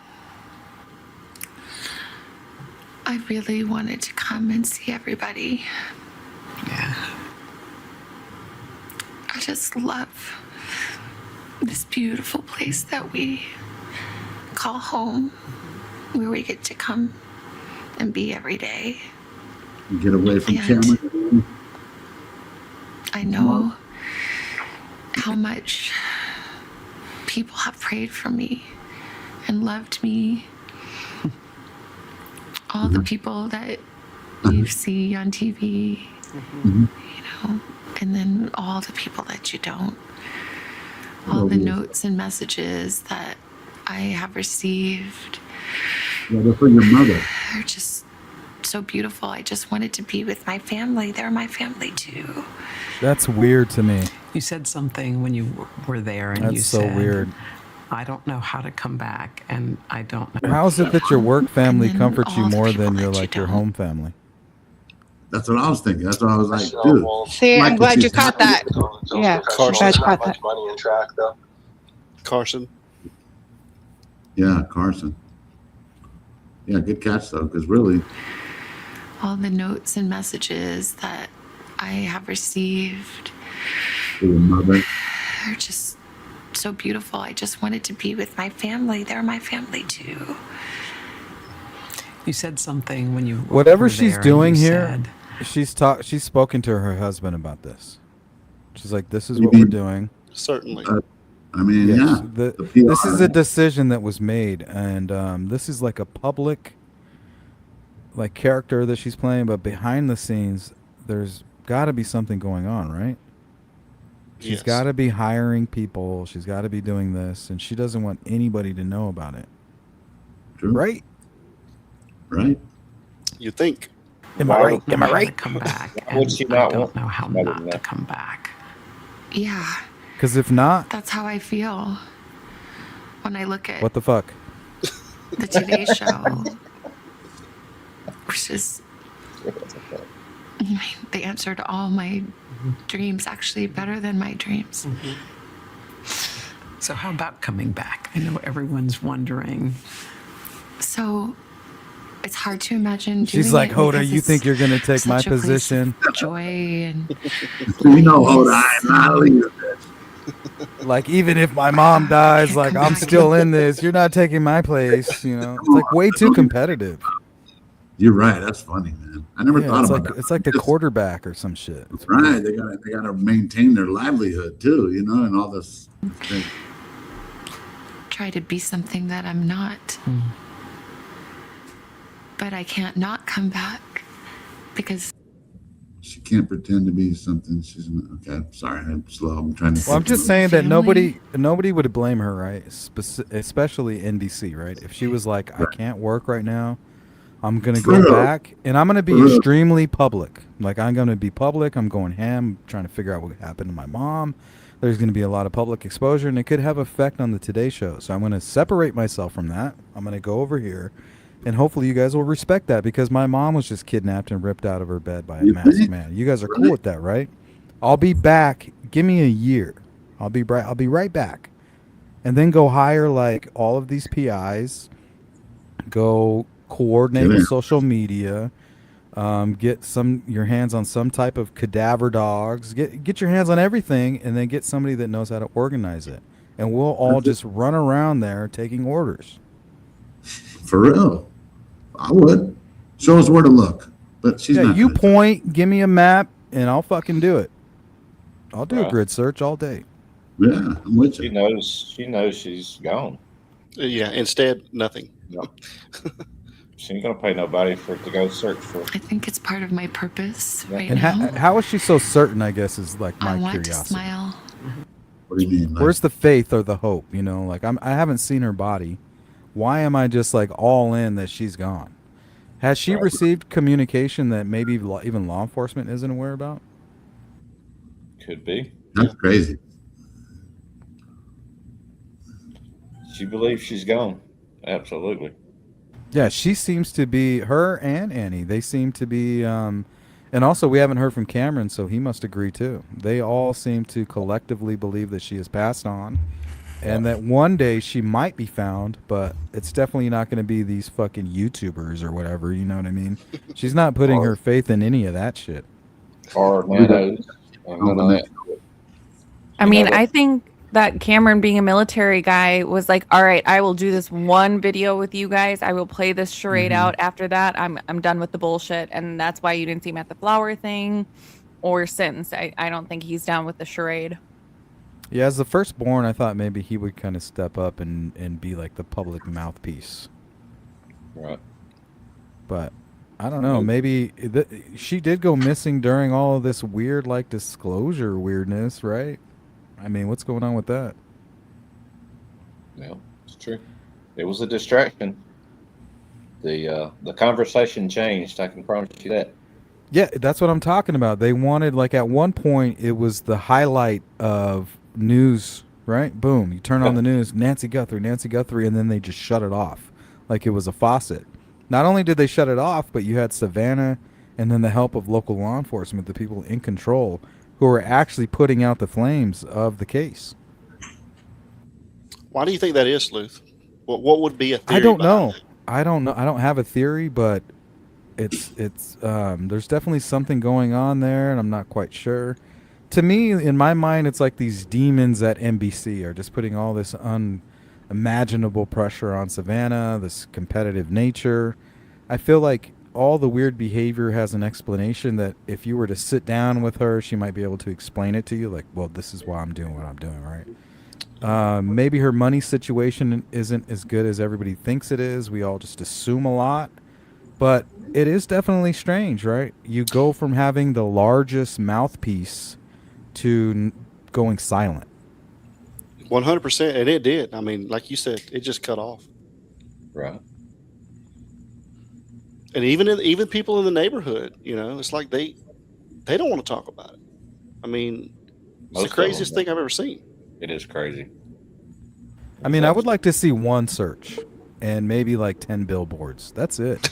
I really wanted to come and see everybody. Yeah. I just love this beautiful place that we call home, where we get to come and be every day. Get away from And camera. I know how much people have prayed for me and loved me. All the people that you see on TV, you know, and then all the people that you don't. All the notes and messages that I have received Yeah, they're for your mother. are just so beautiful. I just wanted to be with my family. They're my family too. That's weird to me. You said something when you were there, and That's you so said, weird. I don't know how to come back, and I don't know. How is it that your work family then comforts you all the more people than your that you like your home family? That's what I was thinking. That's what I was like, dude. See, I'm Michael, glad you she's caught that. Yeah, I'm glad you caught that. Money in track, though. Carson. Yeah, Carson. Yeah, good catch though, because really, All the notes and messages that I have received for your mother. are just so beautiful. I just wanted to be with my family. They're my family too. You said something when you Whatever were she's there, and doing you here, said, she's spoken to her husband about this. She's like, this is You what we're mean- doing. Certainly. I mean, Yes, yeah. this is a decision that was made, and this is like a public, like character that she's playing, but behind the scenes, there's got to be something going on, right? She's Yes. got to be hiring people. She's got to be doing this, and she doesn't want anybody to know about it. True. Right? Right. You think? Am I right? Am I how to right? come back, Why would and she I not don't want know how better not than to that? come back. Yeah, Because if not, that's how I feel when I look at what the fuck? the Today Show, which is they answered all my dreams, actually better than my dreams. So how about coming back? I know everyone's wondering. So it's hard to imagine. She's doing like, it Hoda, because you it's think you're gonna take my such a place of position? Joy and You know, hold on, I'm not leaving this. Like, even if my mom dies, like, I'm still in this. You're not taking my place, you know? It's like way too competitive. You're right. That's funny, man. I never Yeah, thought it's about like that. it's like the quarterback or some shit. It's Right. They gotta maintain their livelihood too, you know, and all this thing. Try to be something that I'm not. But I can't not come back because She can't pretend to be something she's not. Okay, sorry, I'm slow. I'm trying to. Well, I'm just saying that nobody would blame her, right? Especially NBC, right? If she was like, I can't work right now, I'm gonna go back and I'm gonna be extremely public. Like I'm gonna be public. I'm going ham, trying to figure out what happened to my mom. There's gonna be a lot of public exposure, and it could have effect on the Today Show. So I'm gonna separate myself from that. I'm gonna go over here, and hopefully you guys will respect that because my mom was just kidnapped and ripped out of her bed by a masked man. You guys are cool with that, right? I'll be back. Give me a year. I'll be right back, and then go hire like all of these PIs. Go coordinate with social media. Get your hands on some type of cadaver dogs. Get your hands on everything, and then get somebody that knows how to organize it. And we'll all just run around there taking orders. For real, I would. Show us where to look, but she's not. You point, give me a map, and I'll fucking do it. I'll do a grid search all day. Yeah, I'm with you. She knows she's gone. Yeah. Instead, nothing. No. She ain't gonna pay nobody to go search for. I think it's part of my purpose right And now. how is she so certain? I guess is like my I want curiosity. to smile. What do you mean? Where's the faith or the hope? You know, like I haven't seen her body. Why am I just like all in that she's gone? Has she received communication that maybe even law enforcement isn't aware about? Could be. That's crazy. She believes she's gone. Absolutely. Yeah, she seems to be, her and Annie, they seem to be, and also we haven't heard from Cameron, so he must agree too. They all seem to collectively believe that she has passed on and that one day she might be found, but it's definitely not going to be these fucking YouTubers or whatever, you know what I mean? She's not putting her faith in any of that shit. Or nanos. I mean, I think that Cameron, being a military guy, was like, all right, I will do this one video with you guys. I will play this charade out. After that, I'm done with the bullshit. And that's why you didn't see him at the flower thing or since. I don't think he's down with the charade. Yeah, as the firstborn, I thought maybe he would kind of step up and be like the public mouthpiece. Right. But I don't know. Maybe she did go missing during all of this weird, like, disclosure weirdness, right? I mean, what's going on with that? Yeah, it's true. It was a distraction. The conversation changed. I can promise you that. Yeah, that's what I'm talking about. They wanted, like, at one point, it was the highlight of news, right? Boom, you turn on the news, Nancy Guthrie, and then they just shut it off like it was a faucet. Not only did they shut it off, but you had Savannah and then the help of local law enforcement, the people in control, who are actually putting out the flames of the case. Why do you think that is, Sleuth? What would be a theory? I don't know. I don't have a theory, but it's there's definitely something going on there, and I'm not quite sure. To me, in my mind, it's like these demons at NBC are just putting all this unimaginable pressure on Savannah, this competitive nature. I feel like all the weird behavior has an explanation that if you were to sit down with her, she might be able to explain it to you. Like, well, this is why I'm doing what I'm doing, right? Maybe her money situation isn't as good as everybody thinks it is. We all just assume a lot. But it is definitely strange, right? You go from having the largest mouthpiece to going silent. 100%, and it did. I mean, like you said, it just cut off. Right. And even people in the neighborhood, you know, it's like they don't want to talk about it. I mean, it's the craziest thing I've ever seen. It is crazy. I mean, I would like to see one search and maybe like 10 billboards. That's it.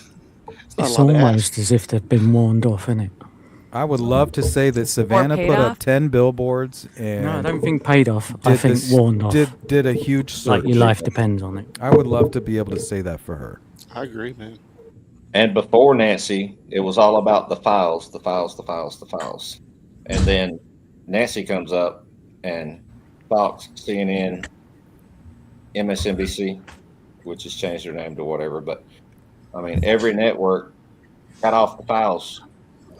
It's almost as if they've been warned off, isn't it? I would love to say that Savannah paid put up off? 10 billboards and No, I don't think paid off. I think warned off. Did a huge search. Like your life depends on it. I would love to be able to say that for her. I agree, man. And before Nancy, it was all about the files. And then Nancy comes up and Fox, CNN, MSNBC, which has changed their name to whatever. But, I mean, every network got off the files.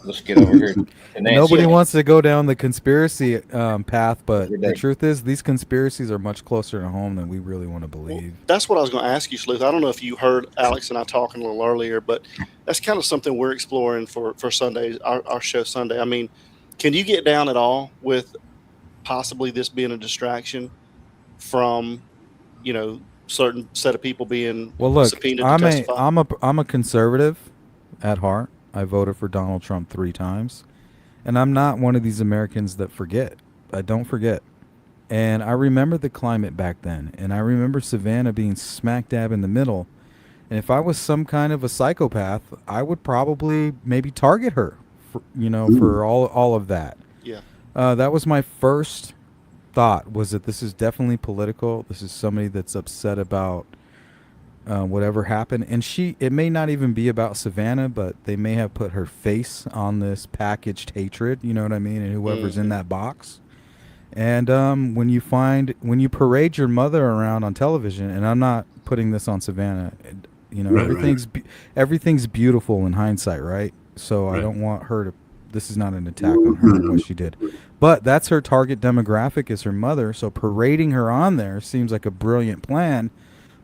Let's get over here. to Nancy. Nobody wants to go down the conspiracy path, but the truth is, these conspiracies are much closer to home than we really want to believe. That's what I was going to ask you, Sleuth. I don't know if you heard Alex and I talking a little earlier, but that's kind of something we're exploring for Sunday, our show Sunday. I mean, can you get down at all with possibly this being a distraction from, certain set of people being subpoenaed to testify? I'm a conservative at heart. I voted for Donald Trump 3 times. And I'm not one of these Americans that forget. I don't forget. And I remember the climate back then. And I remember Savannah being smack dab in the middle. And if I was some kind of a psychopath, I would probably maybe target her, for all of that. Yeah. That was my first thought, was that this is definitely political. This is somebody that's upset about whatever happened. And it may not even be about Savannah, but they may have put her face on this packaged hatred, you know what I mean? And whoever's in that box. And when you parade your mother around on television, and I'm not putting this on Savannah, everything's beautiful in hindsight, right? So I don't want her to, this is not an attack on her and what she did. But that's her target demographic, is her mother. So parading her on there seems like a brilliant plan.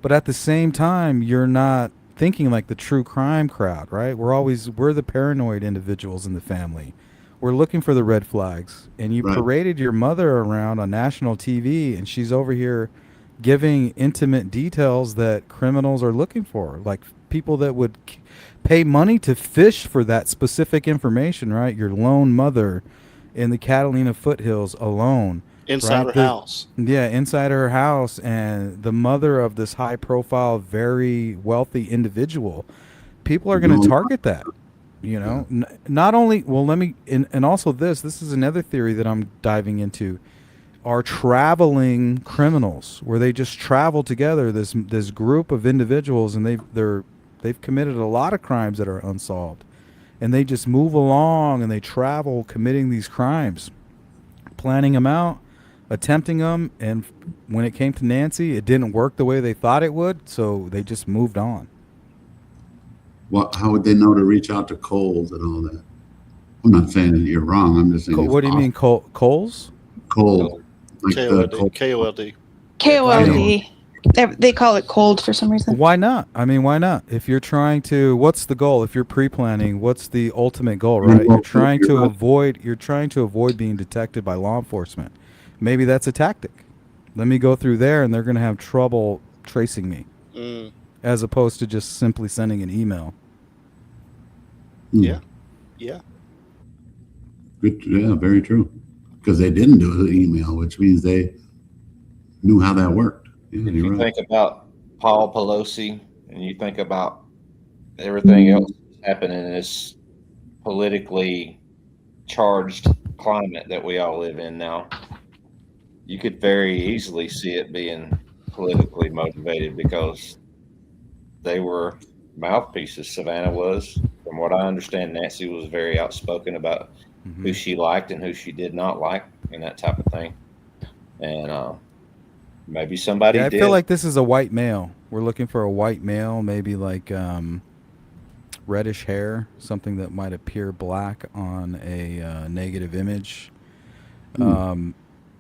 But at the same time, you're not thinking like the true crime crowd, right? We're the paranoid individuals in the family. We're looking for the red flags. And you paraded your mother around on national TV, and she's over here giving intimate details that criminals are looking for, like people that would pay money to fish for that specific information, right? Your lone mother in the Catalina foothills alone. Inside her house. Yeah, inside her house, and the mother of this high-profile, very wealthy individual. People are going to target that, Not only, and also this is another theory that I'm diving into, are traveling criminals, where they just travel together, this group of individuals, and they've committed a lot of crimes that are unsolved, and they just move along and they travel committing these crimes, planning them out, attempting them, and when it came to Nancy, it didn't work the way they thought it would, so they just moved on. How would they know to reach out to Coles and all that? I'm not saying that you're wrong. I'm just saying. What do you mean, Coles? Cold. Like KOLD. KOLD. They call it cold for some reason. Why not? I mean, why not? If you're trying to, what's the goal? If you're pre-planning, what's the ultimate goal, right? You're trying to avoid being detected by law enforcement. Maybe that's a tactic. Let me go through there, and they're going to have trouble tracing me, as opposed to just simply sending an email. Yeah. Good. Yeah, very true. Because they didn't do an email, which means they knew how that worked. Yeah, if you think about Paul Pelosi, and you think about everything else happening in this politically charged climate that we all live in now, you could very easily see it being politically motivated, because they were mouthpieces. Savannah was, from what I understand, Nancy was very outspoken about who she liked and who she did not like, and that type of thing. And maybe somebody I did. feel like this is a white male. We're looking for a white male, maybe like reddish hair, something that might appear black on a negative image.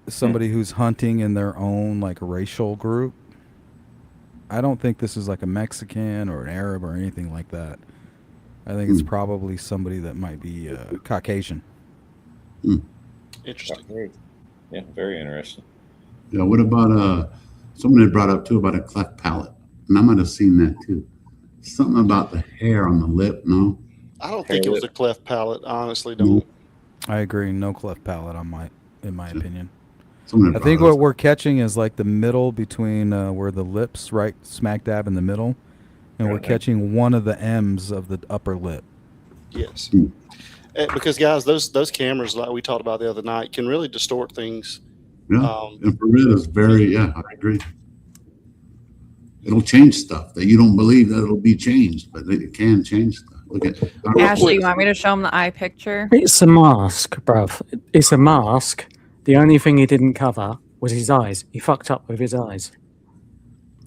Somebody who's hunting in their own like racial group. I don't think this is like a Mexican or an Arab or anything like that. I think it's probably somebody that might be Caucasian. Interesting. Yeah, very interesting. Yeah, what about someone had brought up too about a cleft palate, and I might have seen that too. Something about the hair on the lip. No, I don't think it was a cleft palate. I honestly don't. I agree. No cleft palate in my opinion. I think what we're catching is like the middle between where the lips, right, smack dab in the middle, and we're catching one of the M's of the upper lip. Yes, because guys, those cameras like we talked about the other night can really distort things. Yeah, infrared is very. Yeah, I agree. It'll change stuff that you don't believe that it'll be changed, but it can change stuff. Look at Ashley, you want me to show him the eye picture? It's a mask, bruv. It's a mask. The only thing he didn't cover was his eyes. He fucked up with his eyes.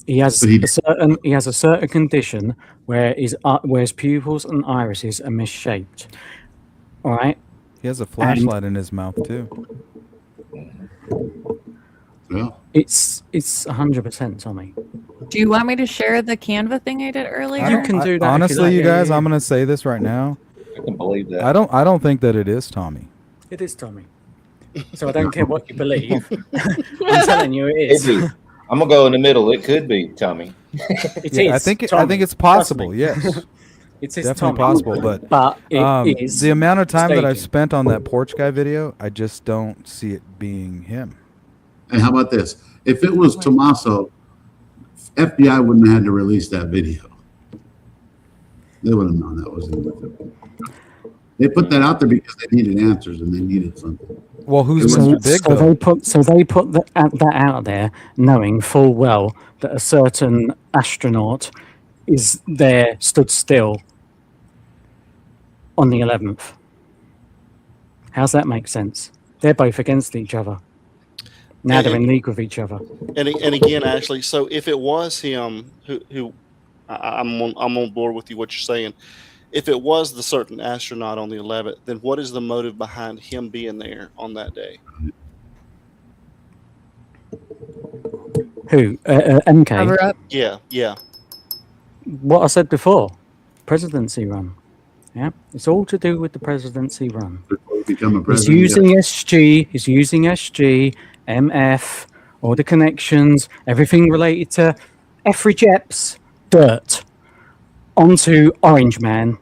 He has But he- a certain condition where his pupils and irises are misshaped. All right. He has a flashlight in his mouth too. Yeah. It's 100%, Tommy. Do you want me to share the Canva thing I did earlier? You can do that. Honestly, you guys, I'm gonna say this right now. I can believe that. I don't think that it is Tommy. It is Tommy. So I don't care what you believe. I'm telling you, it is. Maybe. I'm gonna go in the middle. It could be Tommy. It Yeah, is. I think Tommy. it's possible. Trust me. Yes, It is definitely Tommy. possible. But it is the amount of time that I've staging. spent on that porch guy video, I just don't see it being him. And how about this? If it was Tommaso, FBI wouldn't have had to release that video. They would have known that was him. They put that out there because they needed answers and they needed something. Well, who's It Mr. was- Big So though? they put that out there, knowing full well that a certain astronaut is there, stood still on the 11th. How's that make sense? They're both against each other. Now they're in league with each other. And again, Ashley, so if it was him who I'm on board with you what you're saying. If it was the certain astronaut on the 11th, then what is the motive behind him being there on that day? Who? MK. Cover up. Yeah. What I said before, presidency run. Yeah, it's all to do with the presidency run. Before you become a He's president. using SG. He's using SG, MF, all the connections, everything related to Effridge Epps, dirt, onto Orange Man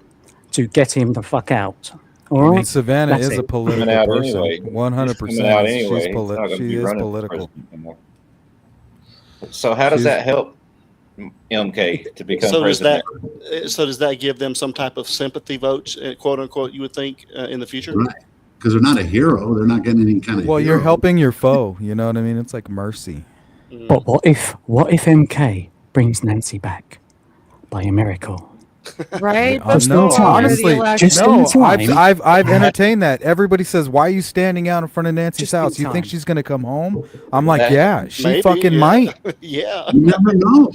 to get him the fuck out. All I right. mean, Savannah That's is a it. political Coming out person. anyway. 100%. He's coming out anyway. He's not gonna She be is running for political. president anymore. So how does She's- that help MK to become So president? does that give them some type of sympathy votes, quote unquote? You would think in the future, Right. Because they're not a hero. They're not getting any kind of Well, hero. you're helping your foe. You know what I mean? It's like mercy. But what if MK brings Nancy back by a miracle? Right? No, before honestly, the election. Just in no. time. I've entertained that. Everybody says, "Why are you standing out in front of Nancy's Just in house? You think time. she's gonna come home?" I'm like, That- "Yeah, she Maybe, fucking yeah. might." yeah. You never know.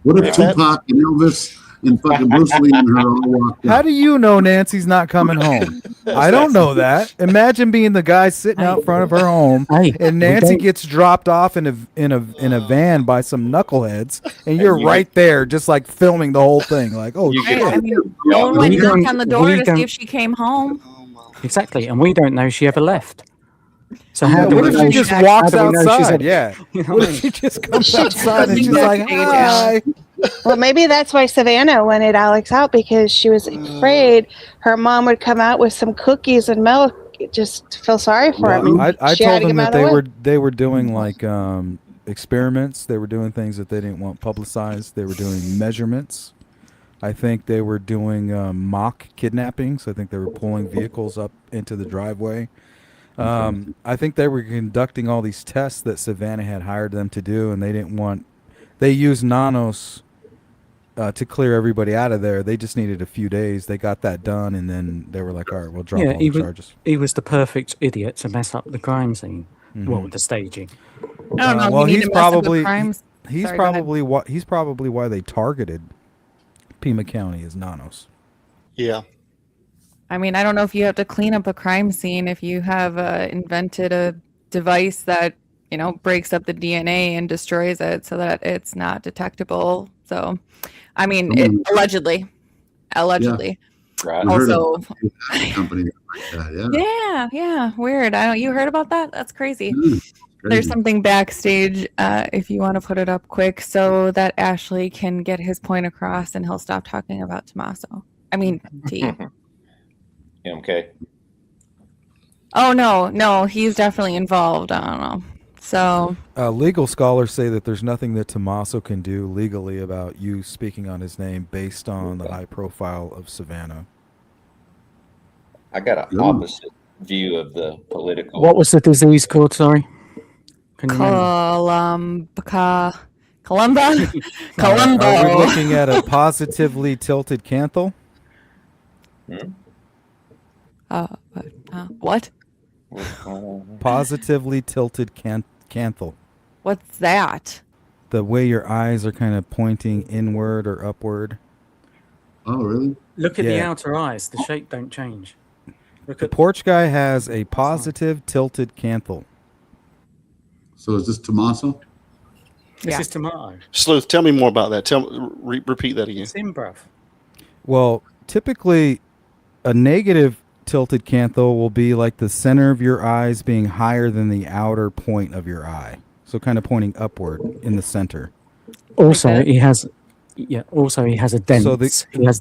What if Yeah. Tupac and Elvis and fucking Bruce Lee and her all walked How out? do you know Nancy's not coming home? I don't know that. Imagine being the guy sitting out front of her home, Hey, and we Nancy don't- gets dropped off in a van by some knuckleheads, and you're you- right there, just like filming the whole thing. Like, oh You shit! get- I mean, no one went We to knock don't- on the door we to don't- see if she came home. Exactly, and we don't know she ever left. So Yeah, how do What we if know she just how walks do we know she's outside? a- Yeah. You know What what I if mean? she just comes She's outside and she's buzzing like, backstage "Hi"? Well, maybe that's why Savannah wanted Alex out, because she was afraid her mom would come out with some cookies and milk just to feel sorry for him. Well, I She had told to them get that him out of the they were doing like experiments. They were doing things that they didn't want publicized. They were doing measurements. I think they were doing mock kidnappings. I think they were pulling vehicles up into the driveway. I think they were conducting all these tests that Savannah had hired them to do, and they didn't want. They used Nanos to clear everybody out of there. They just needed a few days. They got that done, and then they were like, "All right, we'll drop Yeah, all the charges." he was the perfect idiot to mess up the crime scene. Mhm. Well, the staging. I don't know. Well, if you need he's to mess up the probably crimes. he's Sorry, go ahead. probably why they targeted Pima County as Nanos. Yeah. I mean, I don't know if you have to clean up a crime scene if you have invented a device that, you know, breaks up the DNA and destroys it so that it's not detectable. So, I mean, allegedly. Right. We heard Also, of a company like that, yeah. yeah, weird. I don't. You heard about that? That's crazy. Crazy. There's something backstage, if you want to put it up quick, so that Ashley can get his point across and he'll stop talking about Tommaso. I mean, T. MK. Oh no, he's definitely involved. I don't know. So Legal scholars say that there's nothing that Tommaso can do legally about you speaking on his name based on the high profile of Savannah. I got an opposite view of the political. What was the disease called? Sorry. Can you remember? Columba. Are we looking at a positively tilted canthal? What? Positively tilted canthal. What's that? The way your eyes are kind of pointing inward or upward. Oh, really? Look at the Yeah. outer eyes. The shape don't change. Look The at porch guy has a positive tilted canthal. So is this Tommaso? this is tomato. Sleuth, tell me more about that. Repeat that again. It's in, bruv. Well, typically, a negative tilted canthal will be like the center of your eyes being higher than the outer point of your eye. So kind of pointing upward in the center. Also, he has a dent. So he has the dents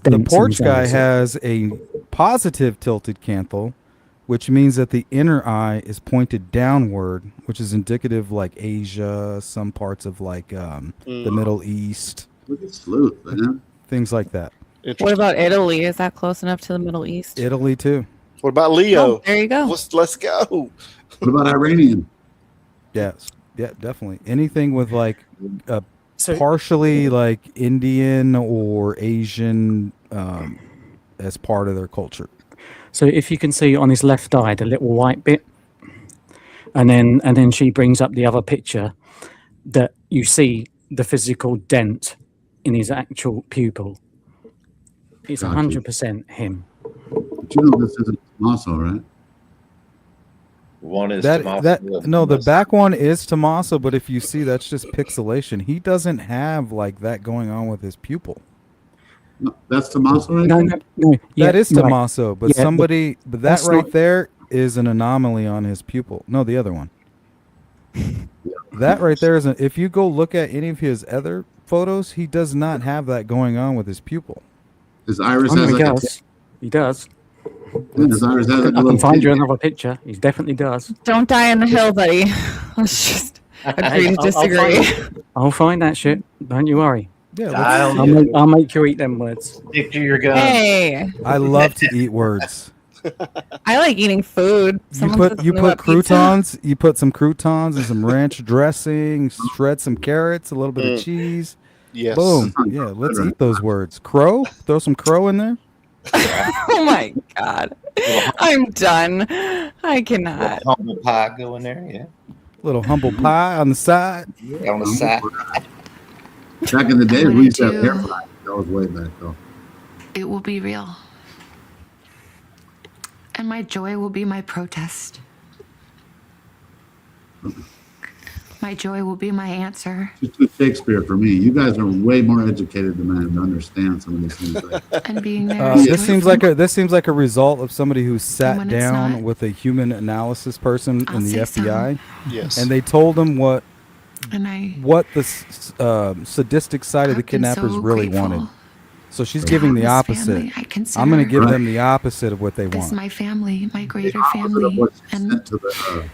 in porch his guy eyes. has a positive tilted canthal, which means that the inner eye is pointed downward, which is indicative like Asia, some parts of like the Middle East. Look at Sleuth, man. Things like that. What about Italy? Is that close enough to the Middle East? Italy too. What about Leo? Oh, there you go. Let's go. What about Iranian? Yes. Yeah, definitely. Anything with like a So- partially like Indian or Asian as part of their culture. So if you can see on his left eye the little white bit, and then she brings up the other picture, that you see the physical dent in his actual pupil. It's Gotcha. 100% him. But you know this isn't Tommaso, right? One is That Tommaso. no, the back one is Tommaso, but if you see, that's just pixelation. He doesn't have like that going on with his pupil. No, that's Tommaso, right? No. Yeah, That is right. Tommaso, but Yeah, somebody, but that that's right not- there is an anomaly on his pupil. No, the other one. That right there is. If you go look at any of his other photos, he does not have that going on with his pupil. His iris Oh, no, has he like does. He does. his iris has like a I can little find you pin. another picture. He definitely does. Don't die on the hill, buddy. Let's just agree to disagree. I'll find that shit. Don't you worry. Yeah, I'll make you eat them words. Stick to your gun. Hey, I love to eat words. I like eating food. You Someone put says you something put about pizza. croutons. You put some croutons and some ranch dressing. Shred some carrots, a little bit of cheese. Yes. Boom. Yeah, let's eat those words. Crow. Throw some crow in there. Oh my god, I'm done. I cannot. Humble pie go in there, yeah. Little humble pie on the side. Yeah, on the side. Back in the day, we used to have do- hair frying. That was way back though. It will be real. And my joy will be my protest. My joy will be my answer. It's too Shakespeare for me. You guys are way more educated than I am to understand some of these things. Like, And being there. This seems like a result of somebody who sat when it's down not, with a human analysis person I'll in the say FBI, Yes. and they told him what And I the sadistic side of the I've been kidnappers so really grateful wanted. So she's to giving have the this opposite. family. I consider I'm going to give them the opposite of what they this want. my family, my greater opposite of family. what she And sent to the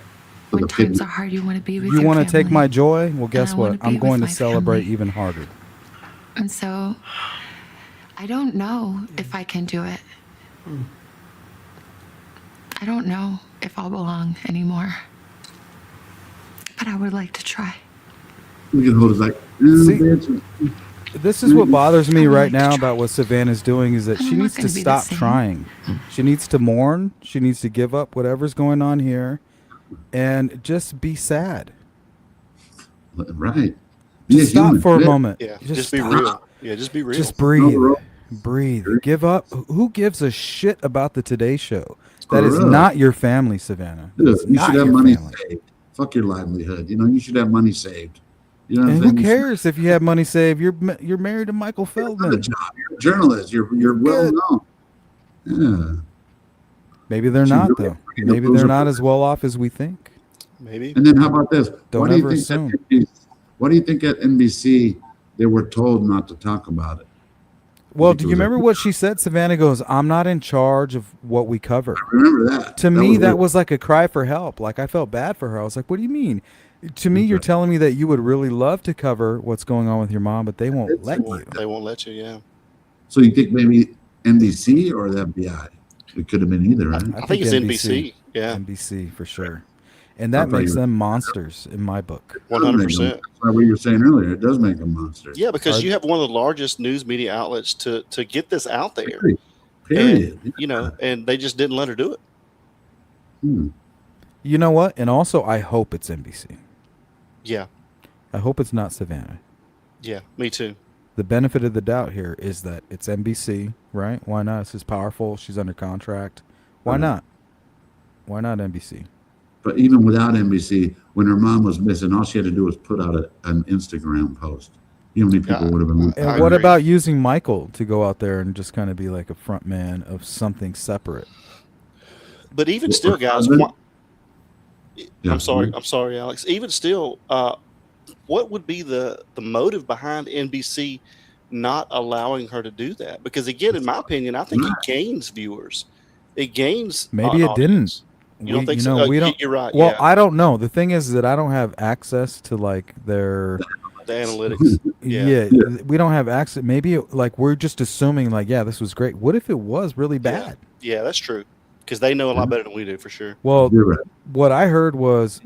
when times kidnap. are hard, you want to be with You your want to take family. my joy? Well, guess I wanna what? be I'm with going to my celebrate family. even harder. And so I don't know if I can do it. I don't know if I'll belong anymore. But I would like to try. We can hold us like, See, bitch. This is what bothers me right now about what Savannah's doing is that she I'm not needs to gonna be the stop same. trying. She needs to mourn. She needs to give up whatever's going on here and just be sad. Right. Just stop for a Yeah. moment. Yeah. Just be stop. real. Yeah. Just be real. Just breathe. No, Breathe. Give up. Who gives a shit about the Today Show? That is For real. not your family, Savannah. Dude, It's you not should have your money family. saved. Fuck your livelihood. You know, you should have money saved. You know what And I'm who saying? cares if you have money saved? You're married to Michael You're Feldman. a journalist. You're well known. Yeah. Maybe they're She not really- though. you know, Maybe those they're are- not as well off as we think. Maybe. And then how about this? Don't Why do you ever think assume. at NBC Why do you think at NBC they were told not to talk about it? Well, think do it you was a- remember what she said? Savannah goes, "I'm not in charge of what we cover." Remember that? To me, that weird. was like a cry for help. Like I felt bad for her. I was like, "What do you mean?" To me, you're telling me that you would really love to cover what's going on with your mom, but they won't let you. They won't let you. Yeah. So you think maybe NBC or the FBI? It could have been either, right? I think it's NBC. Yeah. NBC for sure, and that thought makes you- them monsters in my book. 100%. That's what you were saying earlier. It does make them monsters. Yeah, because you have one of the largest news media outlets to get this out there. Period. And, you know, and they just didn't let her do it. Hmm. You know what? And also, I hope it's NBC. Yeah. I hope it's not Savannah. Yeah, me too. The benefit of the doubt here is that it's NBC, right? Why not? This is powerful. She's under contract. Why not? Why not NBC? But even without NBC, when her mom was missing, all she had to do was put out an Instagram post. You know how many people would have been. And what about using Michael to go out there and just kind of be like a front man of something separate? But even still, guys, I'm sorry, Alex. Even still, what would be the motive behind NBC not allowing her to do that? Because again, in my opinion, I think it gains viewers. It gains. Maybe it didn't. You don't think so? We don't. You're right. Well, yeah. I don't know. The thing is that I don't have access to like their The analytics. Yeah, we don't have access. Maybe like we're just assuming like, yeah, this was great. What if it was really bad? Yeah, that's true. Because they know a lot better than we do, for sure. Well, what I heard was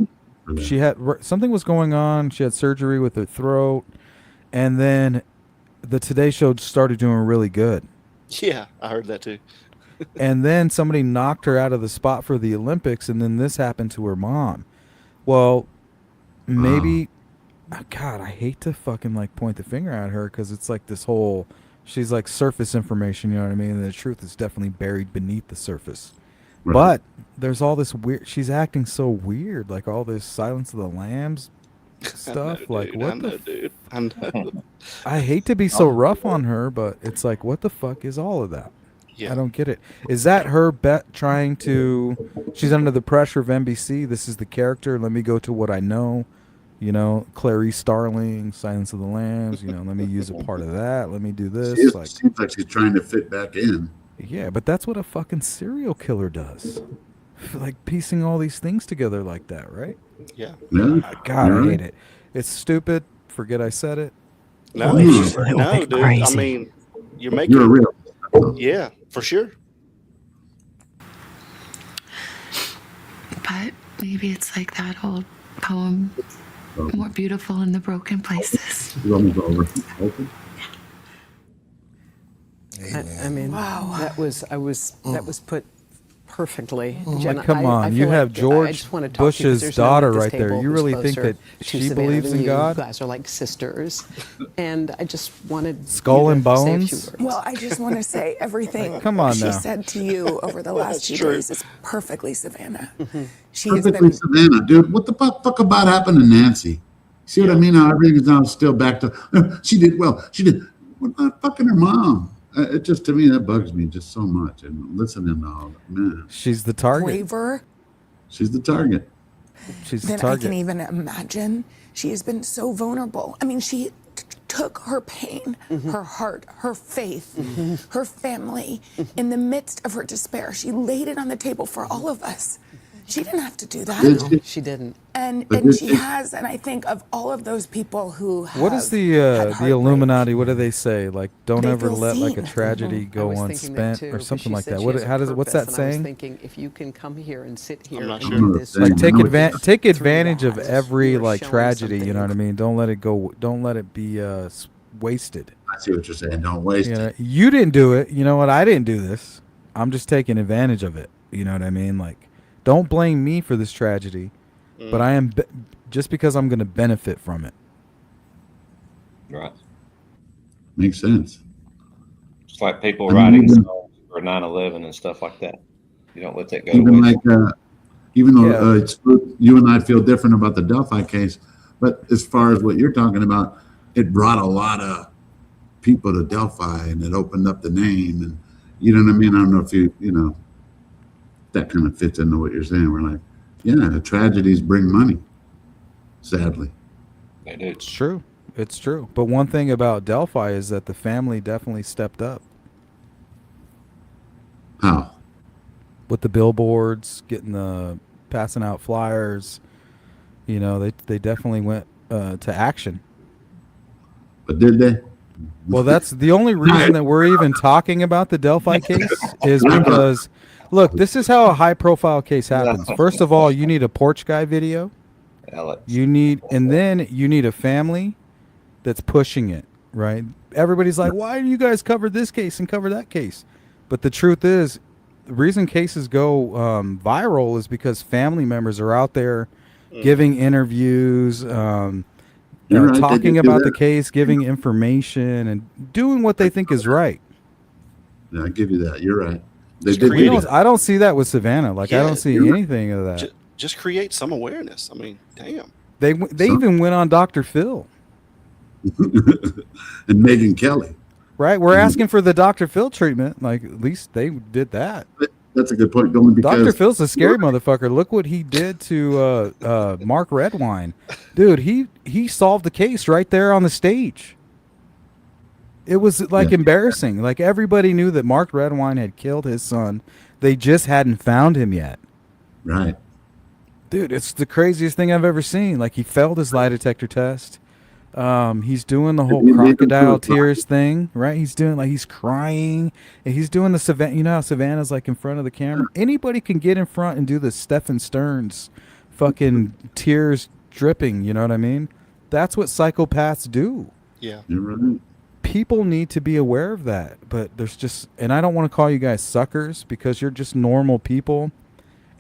she had something was going on. She had surgery with her throat, and then the Today Show started doing really good. Yeah, I heard that too. And then somebody knocked her out of the spot for the Olympics, and then this happened to her mom. Well, maybe, God, I hate to fucking like point the finger at her because it's like this whole, she's like surface information, you know what I mean? And the truth is definitely buried beneath the surface. Right. But there's all this weird, she's acting so weird, like all this Silence of the Lambs stuff. I know. I hate to be so rough on her, but it's like, what the fuck is all of that? Yeah. I don't get it. Is that her trying to, she's under the pressure of NBC, this is the character, let me go to what I know, you know, Clarice Starling, Silence of the Lambs, you know, let me use a part of that, let me do this. Seems like she's trying to fit back in. Yeah, but that's what a fucking serial killer does. Like piecing all these things together like that, right? Yeah. God, I hate it. It's stupid. Forget I said it. No, dude. Crazy. I mean, you're a real. Yeah, for sure. But maybe it's like that old poem, more beautiful in the broken places. I mean, that was put perfectly. Jen, come on, I you feel have like George I just want to talk to you 'cause Bush's there's no one at daughter this right there. table You who's really think closer that to she Savannah believes than in you. God? You guys are like sisters, and I just wanted Skull you and to say a few bones? words. Well, I just want to say everything Come on she now. said to you over the last 2 days is perfectly Savannah. She has Perfectly been Savannah, dude. What the fuck about happened to Nancy? See what I mean? How everything is now still back to she did well. She did. What about fucking her mom? It just, to me, that bugs me just so much. And listening to all that, man. She's the target. braver She's the target. She's the than I target. can even imagine. She has been so vulnerable. I mean, she took her pain, her heart, her faith, her family in the midst of her despair. She laid it on the table for all of us. She didn't have to do that. No, she didn't. And she has, and I think of all of those people who have What is the Illuminati? What do they say? Like, don't They ever feel let like a seen. tragedy go unspent or something like that. What's that I was saying? thinking, if you can come here and sit here not and sure. do this, Like take with take through advantage of that, every you're like showing tragedy. You know something. what I mean? Don't let it go. Don't let it be wasted. I see what you're saying. Don't waste You know, it. you didn't do it. You know what? I didn't do this. I'm just taking advantage of it. You know what I mean? Like, don't blame me for this tragedy, but I am just because I'm going to benefit from it. Right. Makes sense. It's like people I mean, writing even- songs for 9/11 and stuff like that. You don't let that go. Even to like, waste. even though it's you and I feel different about the Delphi case, but as far as what you're talking about, it brought a lot of people to Delphi and it opened up the name, and you know what I mean. I don't know if you know that kind of fits into what you're saying. We're like, yeah, the tragedies bring money. Sadly, They do. It's true. It's true. But one thing about Delphi is that the family definitely stepped up how? with the billboards, passing out flyers. You know, they definitely went to action. But did they? Well, that's the only reason that we're even talking about the Delphi case is because, look, this is how a high-profile case happens. First of all, you need a porch guy video. Alex. And then you need a family that's pushing it, right? Everybody's like, why do you guys cover this case and cover that case? But the truth is, the reason cases go viral is because family members are out there giving interviews, You're right, they talking did do about the that. case, giving information, and doing what they think is right. Yeah, I give you that. You're right. They did We do don't, that. I don't see that with Savannah. Like I Yeah, don't see you're right. anything of that. Just create some awareness. I mean, damn. They even went on Dr. Phil. And Megan Kelly. Right? We're asking for the Dr. Phil treatment. Like at least they did that. That's a good point, Dylan, because Dr. Phil's a scary motherfucker. Look what he did to Mark Redwine. Dude, he solved the case right there on the stage. It was like embarrassing. Like everybody knew that Mark Redwine had killed his son. They just hadn't found him yet. Right. Dude, it's the craziest thing I've ever seen. Like he failed his lie detector test. He's doing the whole crocodile tears thing, right? He's doing like he's crying, and he's doing the Savannah. You know how Savannah's like in front of the camera. Anybody can get in front and do the Stephen Stearns, fucking tears dripping. You know what I mean? That's what psychopaths do. Yeah, you're right. People need to be aware of that, but there's just, and I don't want to call you guys suckers because you're just normal people,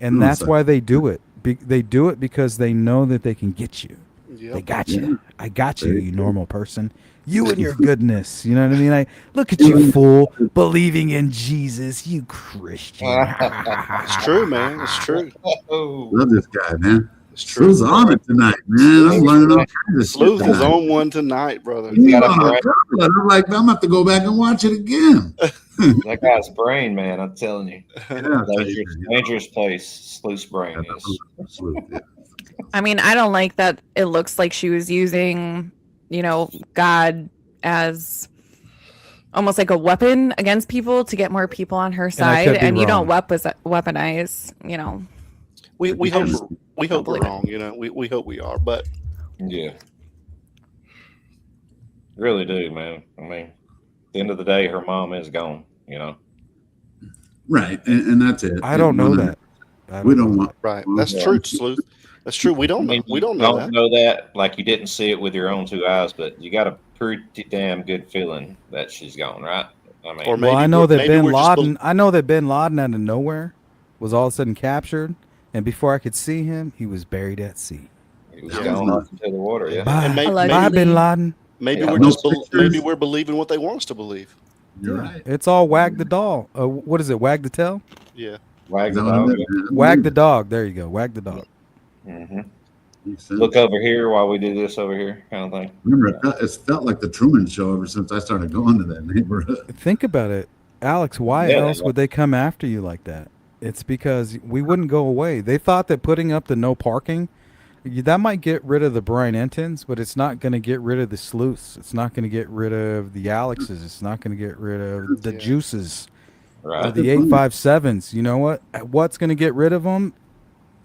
and that's why they do it. They do it because they know that they can get you. Yep. They got you. I got you, you normal person. You and your goodness. You know what I mean? I look at you, fool, believing in Jesus, you Christian. It's true, man. It's true. Love this guy, man. It's true. Sleuth's on it tonight, man. I'm learning all kinds of Sleuth shit. is on one tonight, brother. He's on a couple, and I'm like, I'm gonna have to go back and watch it again. That guy's brain, man. I'm telling you, Yeah, dangerous place. Sleuth's brain is. I mean, I don't like that it looks like she was using, you know, God as almost like a weapon against people to get more people on her side. And you don't weaponize, you know. We hope we're wrong, you know. We hope we are, but yeah. Really do, man. I mean, at the end of the day, her mom is gone, you know. Right, and that's it. I don't know that. We don't want. Right, that's true, Sleuth. That's true. We don't know. We don't know that. Know that. Like you didn't see it with your own two eyes, but you got a pretty damn good feeling that she's gone, right? I mean, Or Well, I know that Bin Laden. I know that Bin Laden out of nowhere was all of a sudden captured, and before I could see him, he was buried at sea. he was gone off into the water. Yeah. Bye, And bye, Bin Laden. Maybe Yeah. we're No just maybe we're believing what they want us to believe. You're right. It's all wag the doll. What is it? Wag the tail? Yeah. Wag the No, dog. no, Wag the dog. There you go. Wag the dog. Mm-hmm. Look over here while we do this over here, kind of thing. Remember, it's felt like the Truman Show ever since I started going to that neighborhood. Think about it, Alex. Why Yeah, else would they come after you like that? It's because we wouldn't go away. They thought that putting up the no parking, that might get rid of the Brian Entons, but it's not going to get rid of the Sleuths. It's not going to get rid of the Alexes. It's not going to get rid of the Juices or Right. the 857s. You know what? What's going to get rid of them?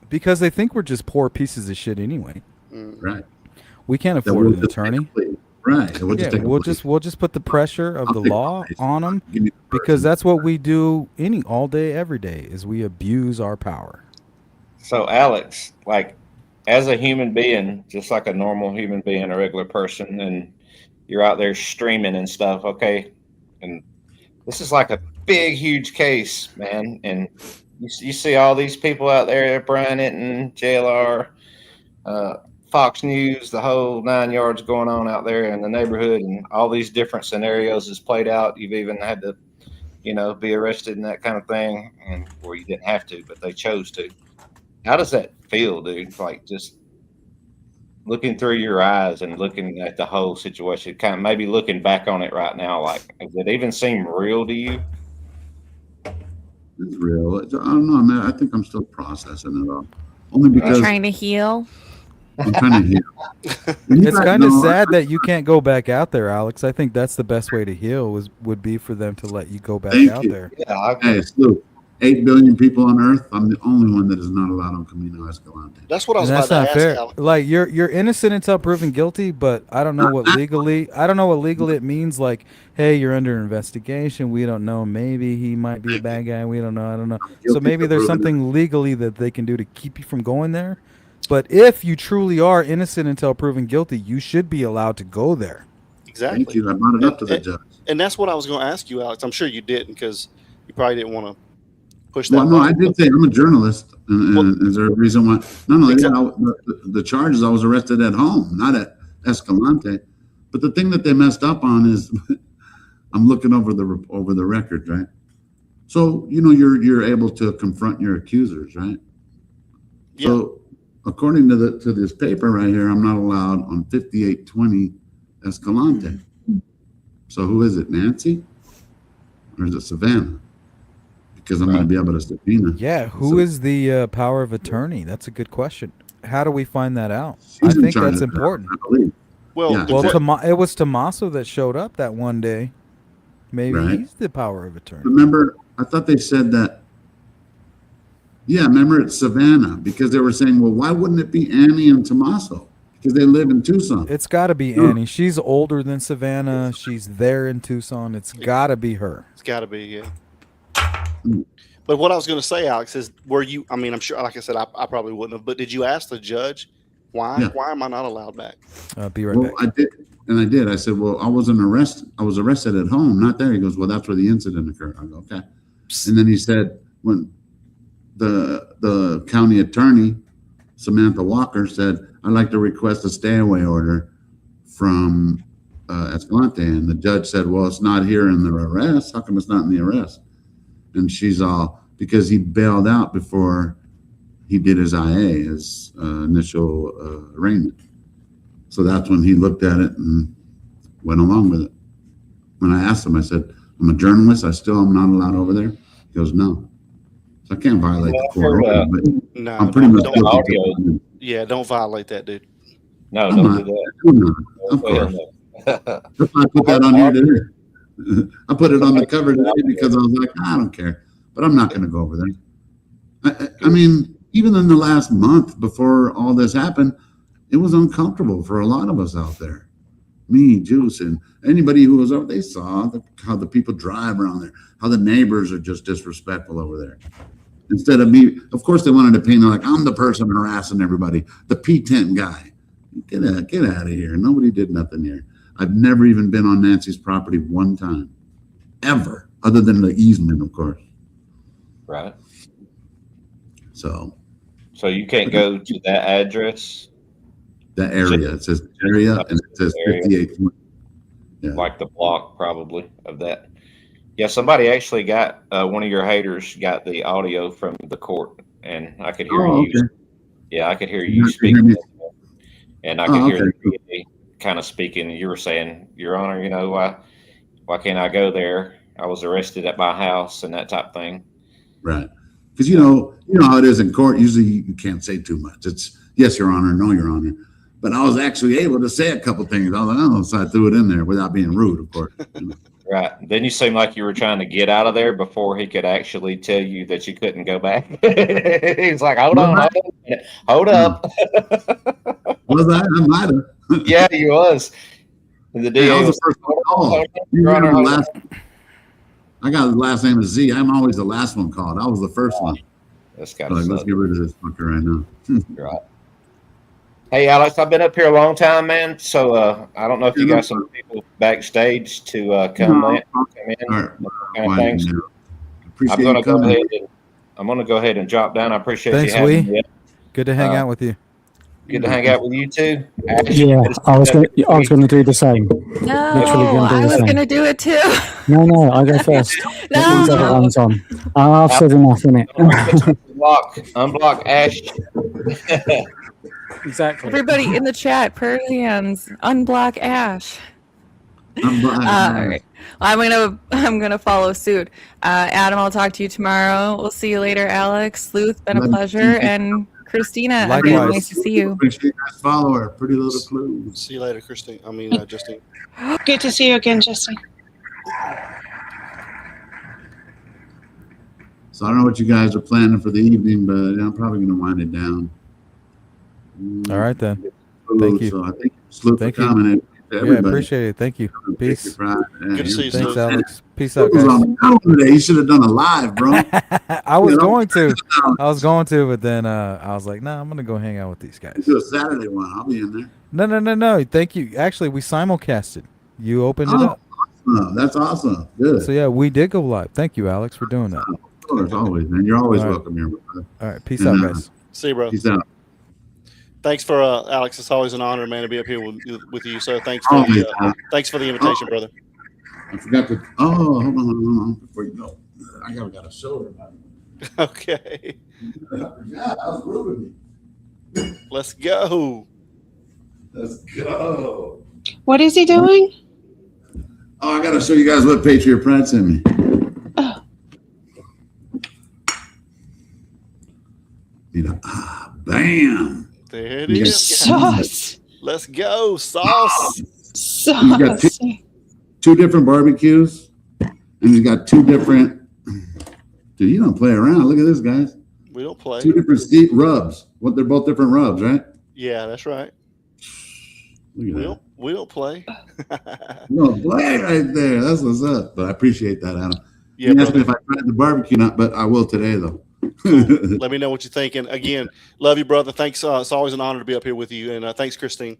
Because they think we're just poor pieces of shit anyway. Right. We can't That afford we'll an just attorney. Right. We'll Yeah, just take a we'll plea. just put the pressure of I'll the take the law plea. on them Give me the because that's what we do all day, every day, is we abuse our power. So, Alex, like, as a human being, just like a normal human being, a regular person, and you're out there streaming and stuff, okay? And this is like a big, huge case, man. And you see all these people out there, Brian Enton, JLR, Fox News, the whole 9 yards going on out there in the neighborhood, and all these different scenarios is played out. You've even had to, you know, be arrested and that kind of thing, and or you didn't have to, but they chose to. How does that feel, dude? Like just looking through your eyes and looking at the whole situation, kind of maybe looking back on it right now, like does it even seem real to you? It's real. I don't know, man. I think I'm still processing it all. Only because Trying to heal. I'm trying to heal. It's kind of sad that you can't go back out there, Alex. I think that's the best way to heal would be for them to let you go back Thank out you. there. Yeah, Hey, Sloop, 8 billion people on Earth. I'm the only one that is not allowed on Camino Escalante. That's what I was And about that's to not ask fair. Alex. Like you're innocent until proven guilty, but I don't know what legally it means. Like, hey, you're under investigation. We don't know. Maybe he might be a bad guy. We don't know. I don't know. So Guilty maybe for there's proven something legally that they can do to keep you from going there. But if you truly are innocent until proven guilty, you should be allowed to go there. Exactly. Thank you. I brought it up to the judge. And that's what I was going to ask you, Alex. I'm sure you didn't because you probably didn't want to push that. Well, no, I button. did say I'm a journalist, and is there a reason why? No, the charges I was arrested at home, not Escalante. But the thing that they messed up on is, I'm looking over the records, right? So you're able to confront your accusers, right? Yeah. So according to this paper right here, I'm not allowed on 5820 Escalante. So who is it, Nancy, or is it Savannah? Because I'm going to be able to subpoena. Yeah, who is the power of attorney? That's a good question. How do we find that out? I She's in think charge that's of that, important. I believe. Well, Yeah. It was Tommaso that showed up that one day. Maybe Right. he's the power of attorney. Remember, I thought they said that. Yeah, remember it's Savannah, because they were saying, well, why wouldn't it be Annie and Tommaso? Because they live in Tucson. It's got to be Annie. She's older than Savannah. She's there in Tucson. It's got to be her. It's got to be, yeah. But what I was going to say, Alex, is I'm sure, like I said, I probably wouldn't have, but did you ask the judge why? Yeah. Why am I not allowed back? Be right Well, back. I did. I said, well, I was arrested at home, not there. He goes, well, that's where the incident occurred. I go, okay. And then he said, when the county attorney, Samantha Walker, said, I'd like to request a stay away order from Escalante. And the judge said, well, it's not here in the arrest. How come it's not in the arrest? And she's all, because he bailed out before he did his IA, his initial arraignment. So that's when he looked at it and went along with it. When I asked him, I said, I'm a journalist. I still am not allowed over there. He goes, no. So I can't violate the court order, but No, I'm pretty much don't guilty to it. Yeah, don't violate that, dude. No, I'm don't not. do that. I'm not. Of course. That's why I put that on here today. I put it on the cover today because I was like, I don't care. But I'm not going to go over there. I mean, even in the last month before all this happened, it was uncomfortable for a lot of us out there. Me, Juice, and anybody who was over, they saw how the people drive around there, how the neighbors are just disrespectful over there. Instead of me, of course, they wanted to paint it like I'm the person harassing everybody, the P10 guy. Get out of here. Nobody did nothing here. I've never even been on Nancy's property one time, ever, other than the easement, of course. Right. So you can't go to that address? that area, it says area, and it says 58. Yeah. Like the block, probably, of that. Yeah, somebody actually got, one of your haters got the audio from the court, and I could hear you. Okay. Yeah, I could hear You you can hear speaking. me? And I could hear okay. the DA kind of speaking. You were saying, Your Honor, why can't I go there? I was arrested at my house and that type of thing. Right. Because you know how it is in court. Usually you can't say too much. It's yes, Your Honor, no, Your Honor. But I was actually able to say a couple things. I was like, oh, so I threw it in there without being rude, of course. Right. Then you seemed like you were trying to get out of there before he could actually tell you that you couldn't go back. He's like, hold up. Was I? I might have. Yeah, he was. And the DA I was was the first one called. You remember the last? I got his last name is Z. I'm always the last one called. I was the first one. That's got Like, let's get rid of this fucker right now. Right. Hey, Alex, I've been up here a long time, man. So I don't know if you got some people backstage to come in. Right. Kind of things. Appreciate I'm you gonna go ahead and drop down. I appreciate Thanks, you having Lee. me. Good to hang out with you. Good to hang out with you too. Yeah, I was going to do the same. No, Literally gonna do I the was same. going to do it too. No, I go first. Let these other ones on. I've said enough in it. Unblock Ash. Exactly. Everybody in the chat, prayer hands, unblock Ash. All right. Well, I'm gonna follow suit. Adam, I'll talk to you tomorrow. We'll see you later, Alex. Sleuth, been a pleasure, and Christina, again, Likewise. nice to see you. Appreciate you guys follow her. Pretty little clue. See you later, Christine. Justine. Good to see you again, Justin. So I don't know what you guys are planning for the evening, but I'm probably going to wind it down. All right, then. Thank you. So I think Sleuth for Thank you. coming in. Yeah, Everybody. appreciate it. Thank you. Peace. Good to see you, Thanks, Sleuth. Alex. Peace out, Sleuth was on guys. the phone today. You should have done a live, bro. I was You know? going to, but then I was like, nah, I'm gonna go hang out with these guys. Do a Saturday one. I'll be in there. No. Thank you. Actually, we simulcasted. You opened it up. Awesome. That's awesome. Good. So yeah, we did go live. Thank you, Alex, for doing that. Of course, always, man. You're always All right. welcome here. Brother. All right, peace And, out, guys. See you, bro. Peace out. Thanks for Alex. It's always an honor, man, to be up here with you. So thanks for the invitation, brother. I forgot to. Oh, hold on. Before you go, I got a show about it. Okay. Yeah, that was rude of me. Let's go. Let's go. What is he doing? Oh, I got to show you guys what Patriot Pride sent me. Oh. Bam. There it You is. Sauce. Let's go. Sauce. You got Sauce. two different barbecues, and you got two different. Dude, you don't play around. Look at this, guys. We don't play. Two different steep rubs. What? They're both different rubs, right? Yeah, that's right. Look at that. We don't play. No, play right there. That's what's up. But I appreciate that, Adam. Yeah, You asked me if I tried the barbecue, not, but I will today, though. Let me know what you're thinking. Again, love you, brother. Thanks. It's always an honor to be up here with you. And thanks, Christine.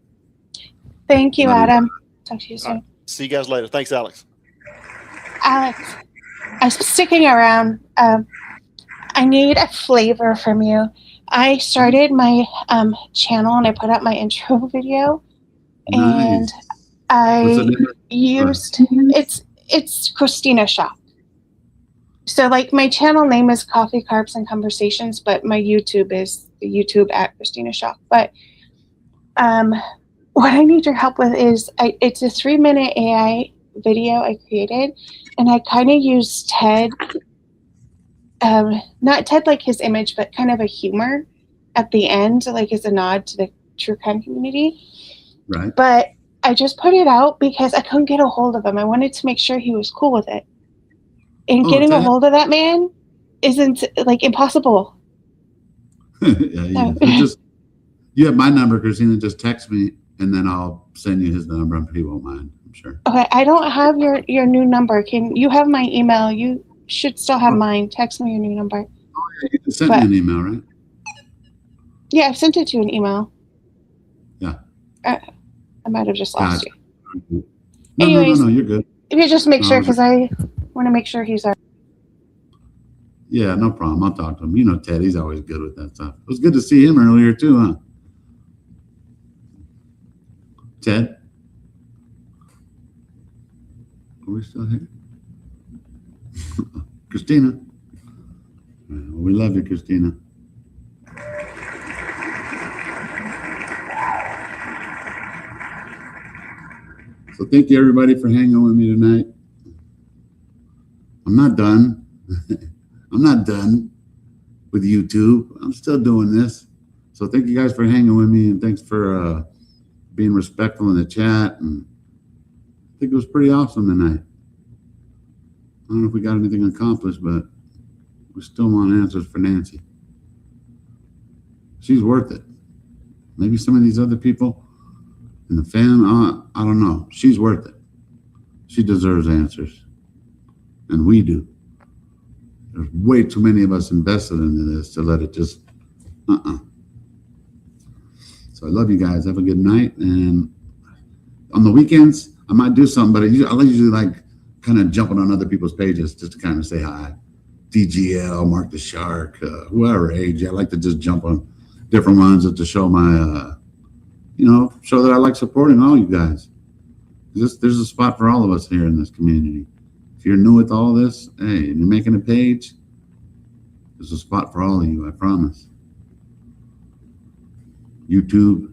Thank you, Adam. Talk to you soon. See you guys later. Thanks, Alex. Alex, I'm sticking around. I need a flavor from you. I started my channel and I put up my intro video, and What's the I name? used it's Christina Shop. So like my channel name is Coffee, Carbs, and Conversations, but my YouTube is YouTube at Christina Shop. But what I need your help with is it's a 3-minute AI video I created, and I kind of used Ted, not Ted like his image, but kind of a humor at the end, like as a nod to the true crime community. Right. But I just put it out because I couldn't get a hold of him. I wanted to make sure he was cool with it. And getting a hold of that man isn't like impossible. Yeah. You have my number, Christina. Just text me, and then I'll send you his number. He won't mind, I'm sure. Okay, I don't have your new number. Can you have my email? You should still have mine. Text me your new number. You can send me an email, right? Yeah, I sent it to you an email. Yeah. I might have just lost you. No, Anyways, no, you're good. If you just make No, sure, I'm because I want to make sure he's our. Yeah, no problem. I'll talk to him. You know, Ted, he's always good with that stuff. It was good to see him earlier, too, huh? Ted? Are we still here? Christina? Well, we love you, Christina. So thank you, everybody, for hanging with me tonight. I'm not done. I'm not done with YouTube. I'm still doing this. So thank you guys for hanging with me, and thanks for being respectful in the chat. And I think it was pretty awesome tonight. I don't know if we got anything accomplished, but we still want answers for Nancy. She's worth it. Maybe some of these other people in the fam, I don't know. She's worth it. She deserves answers. And we do. There's way too many of us invested into this to let it just, So I love you guys. Have a good night. And on the weekends, I might do something, but I usually like kind of jumping on other people's pages just to kind of say hi. DGL, Mark the Shark, whoever, AJ. I like to just jump on different ones to show my, show that I like supporting all you guys. There's a spot for all of us here in this community. If you're new with all this, hey, and you're making a page, there's a spot for all of you, I promise. YouTube,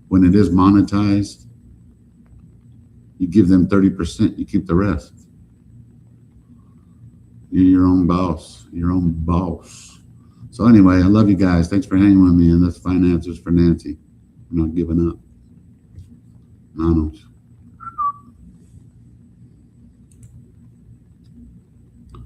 when it is monetized, you give them 30%, you keep the rest. You're your own boss, So anyway, I love you guys. Thanks for hanging with me, and that's Fine Answers for Nancy. I'm not giving up. Manos.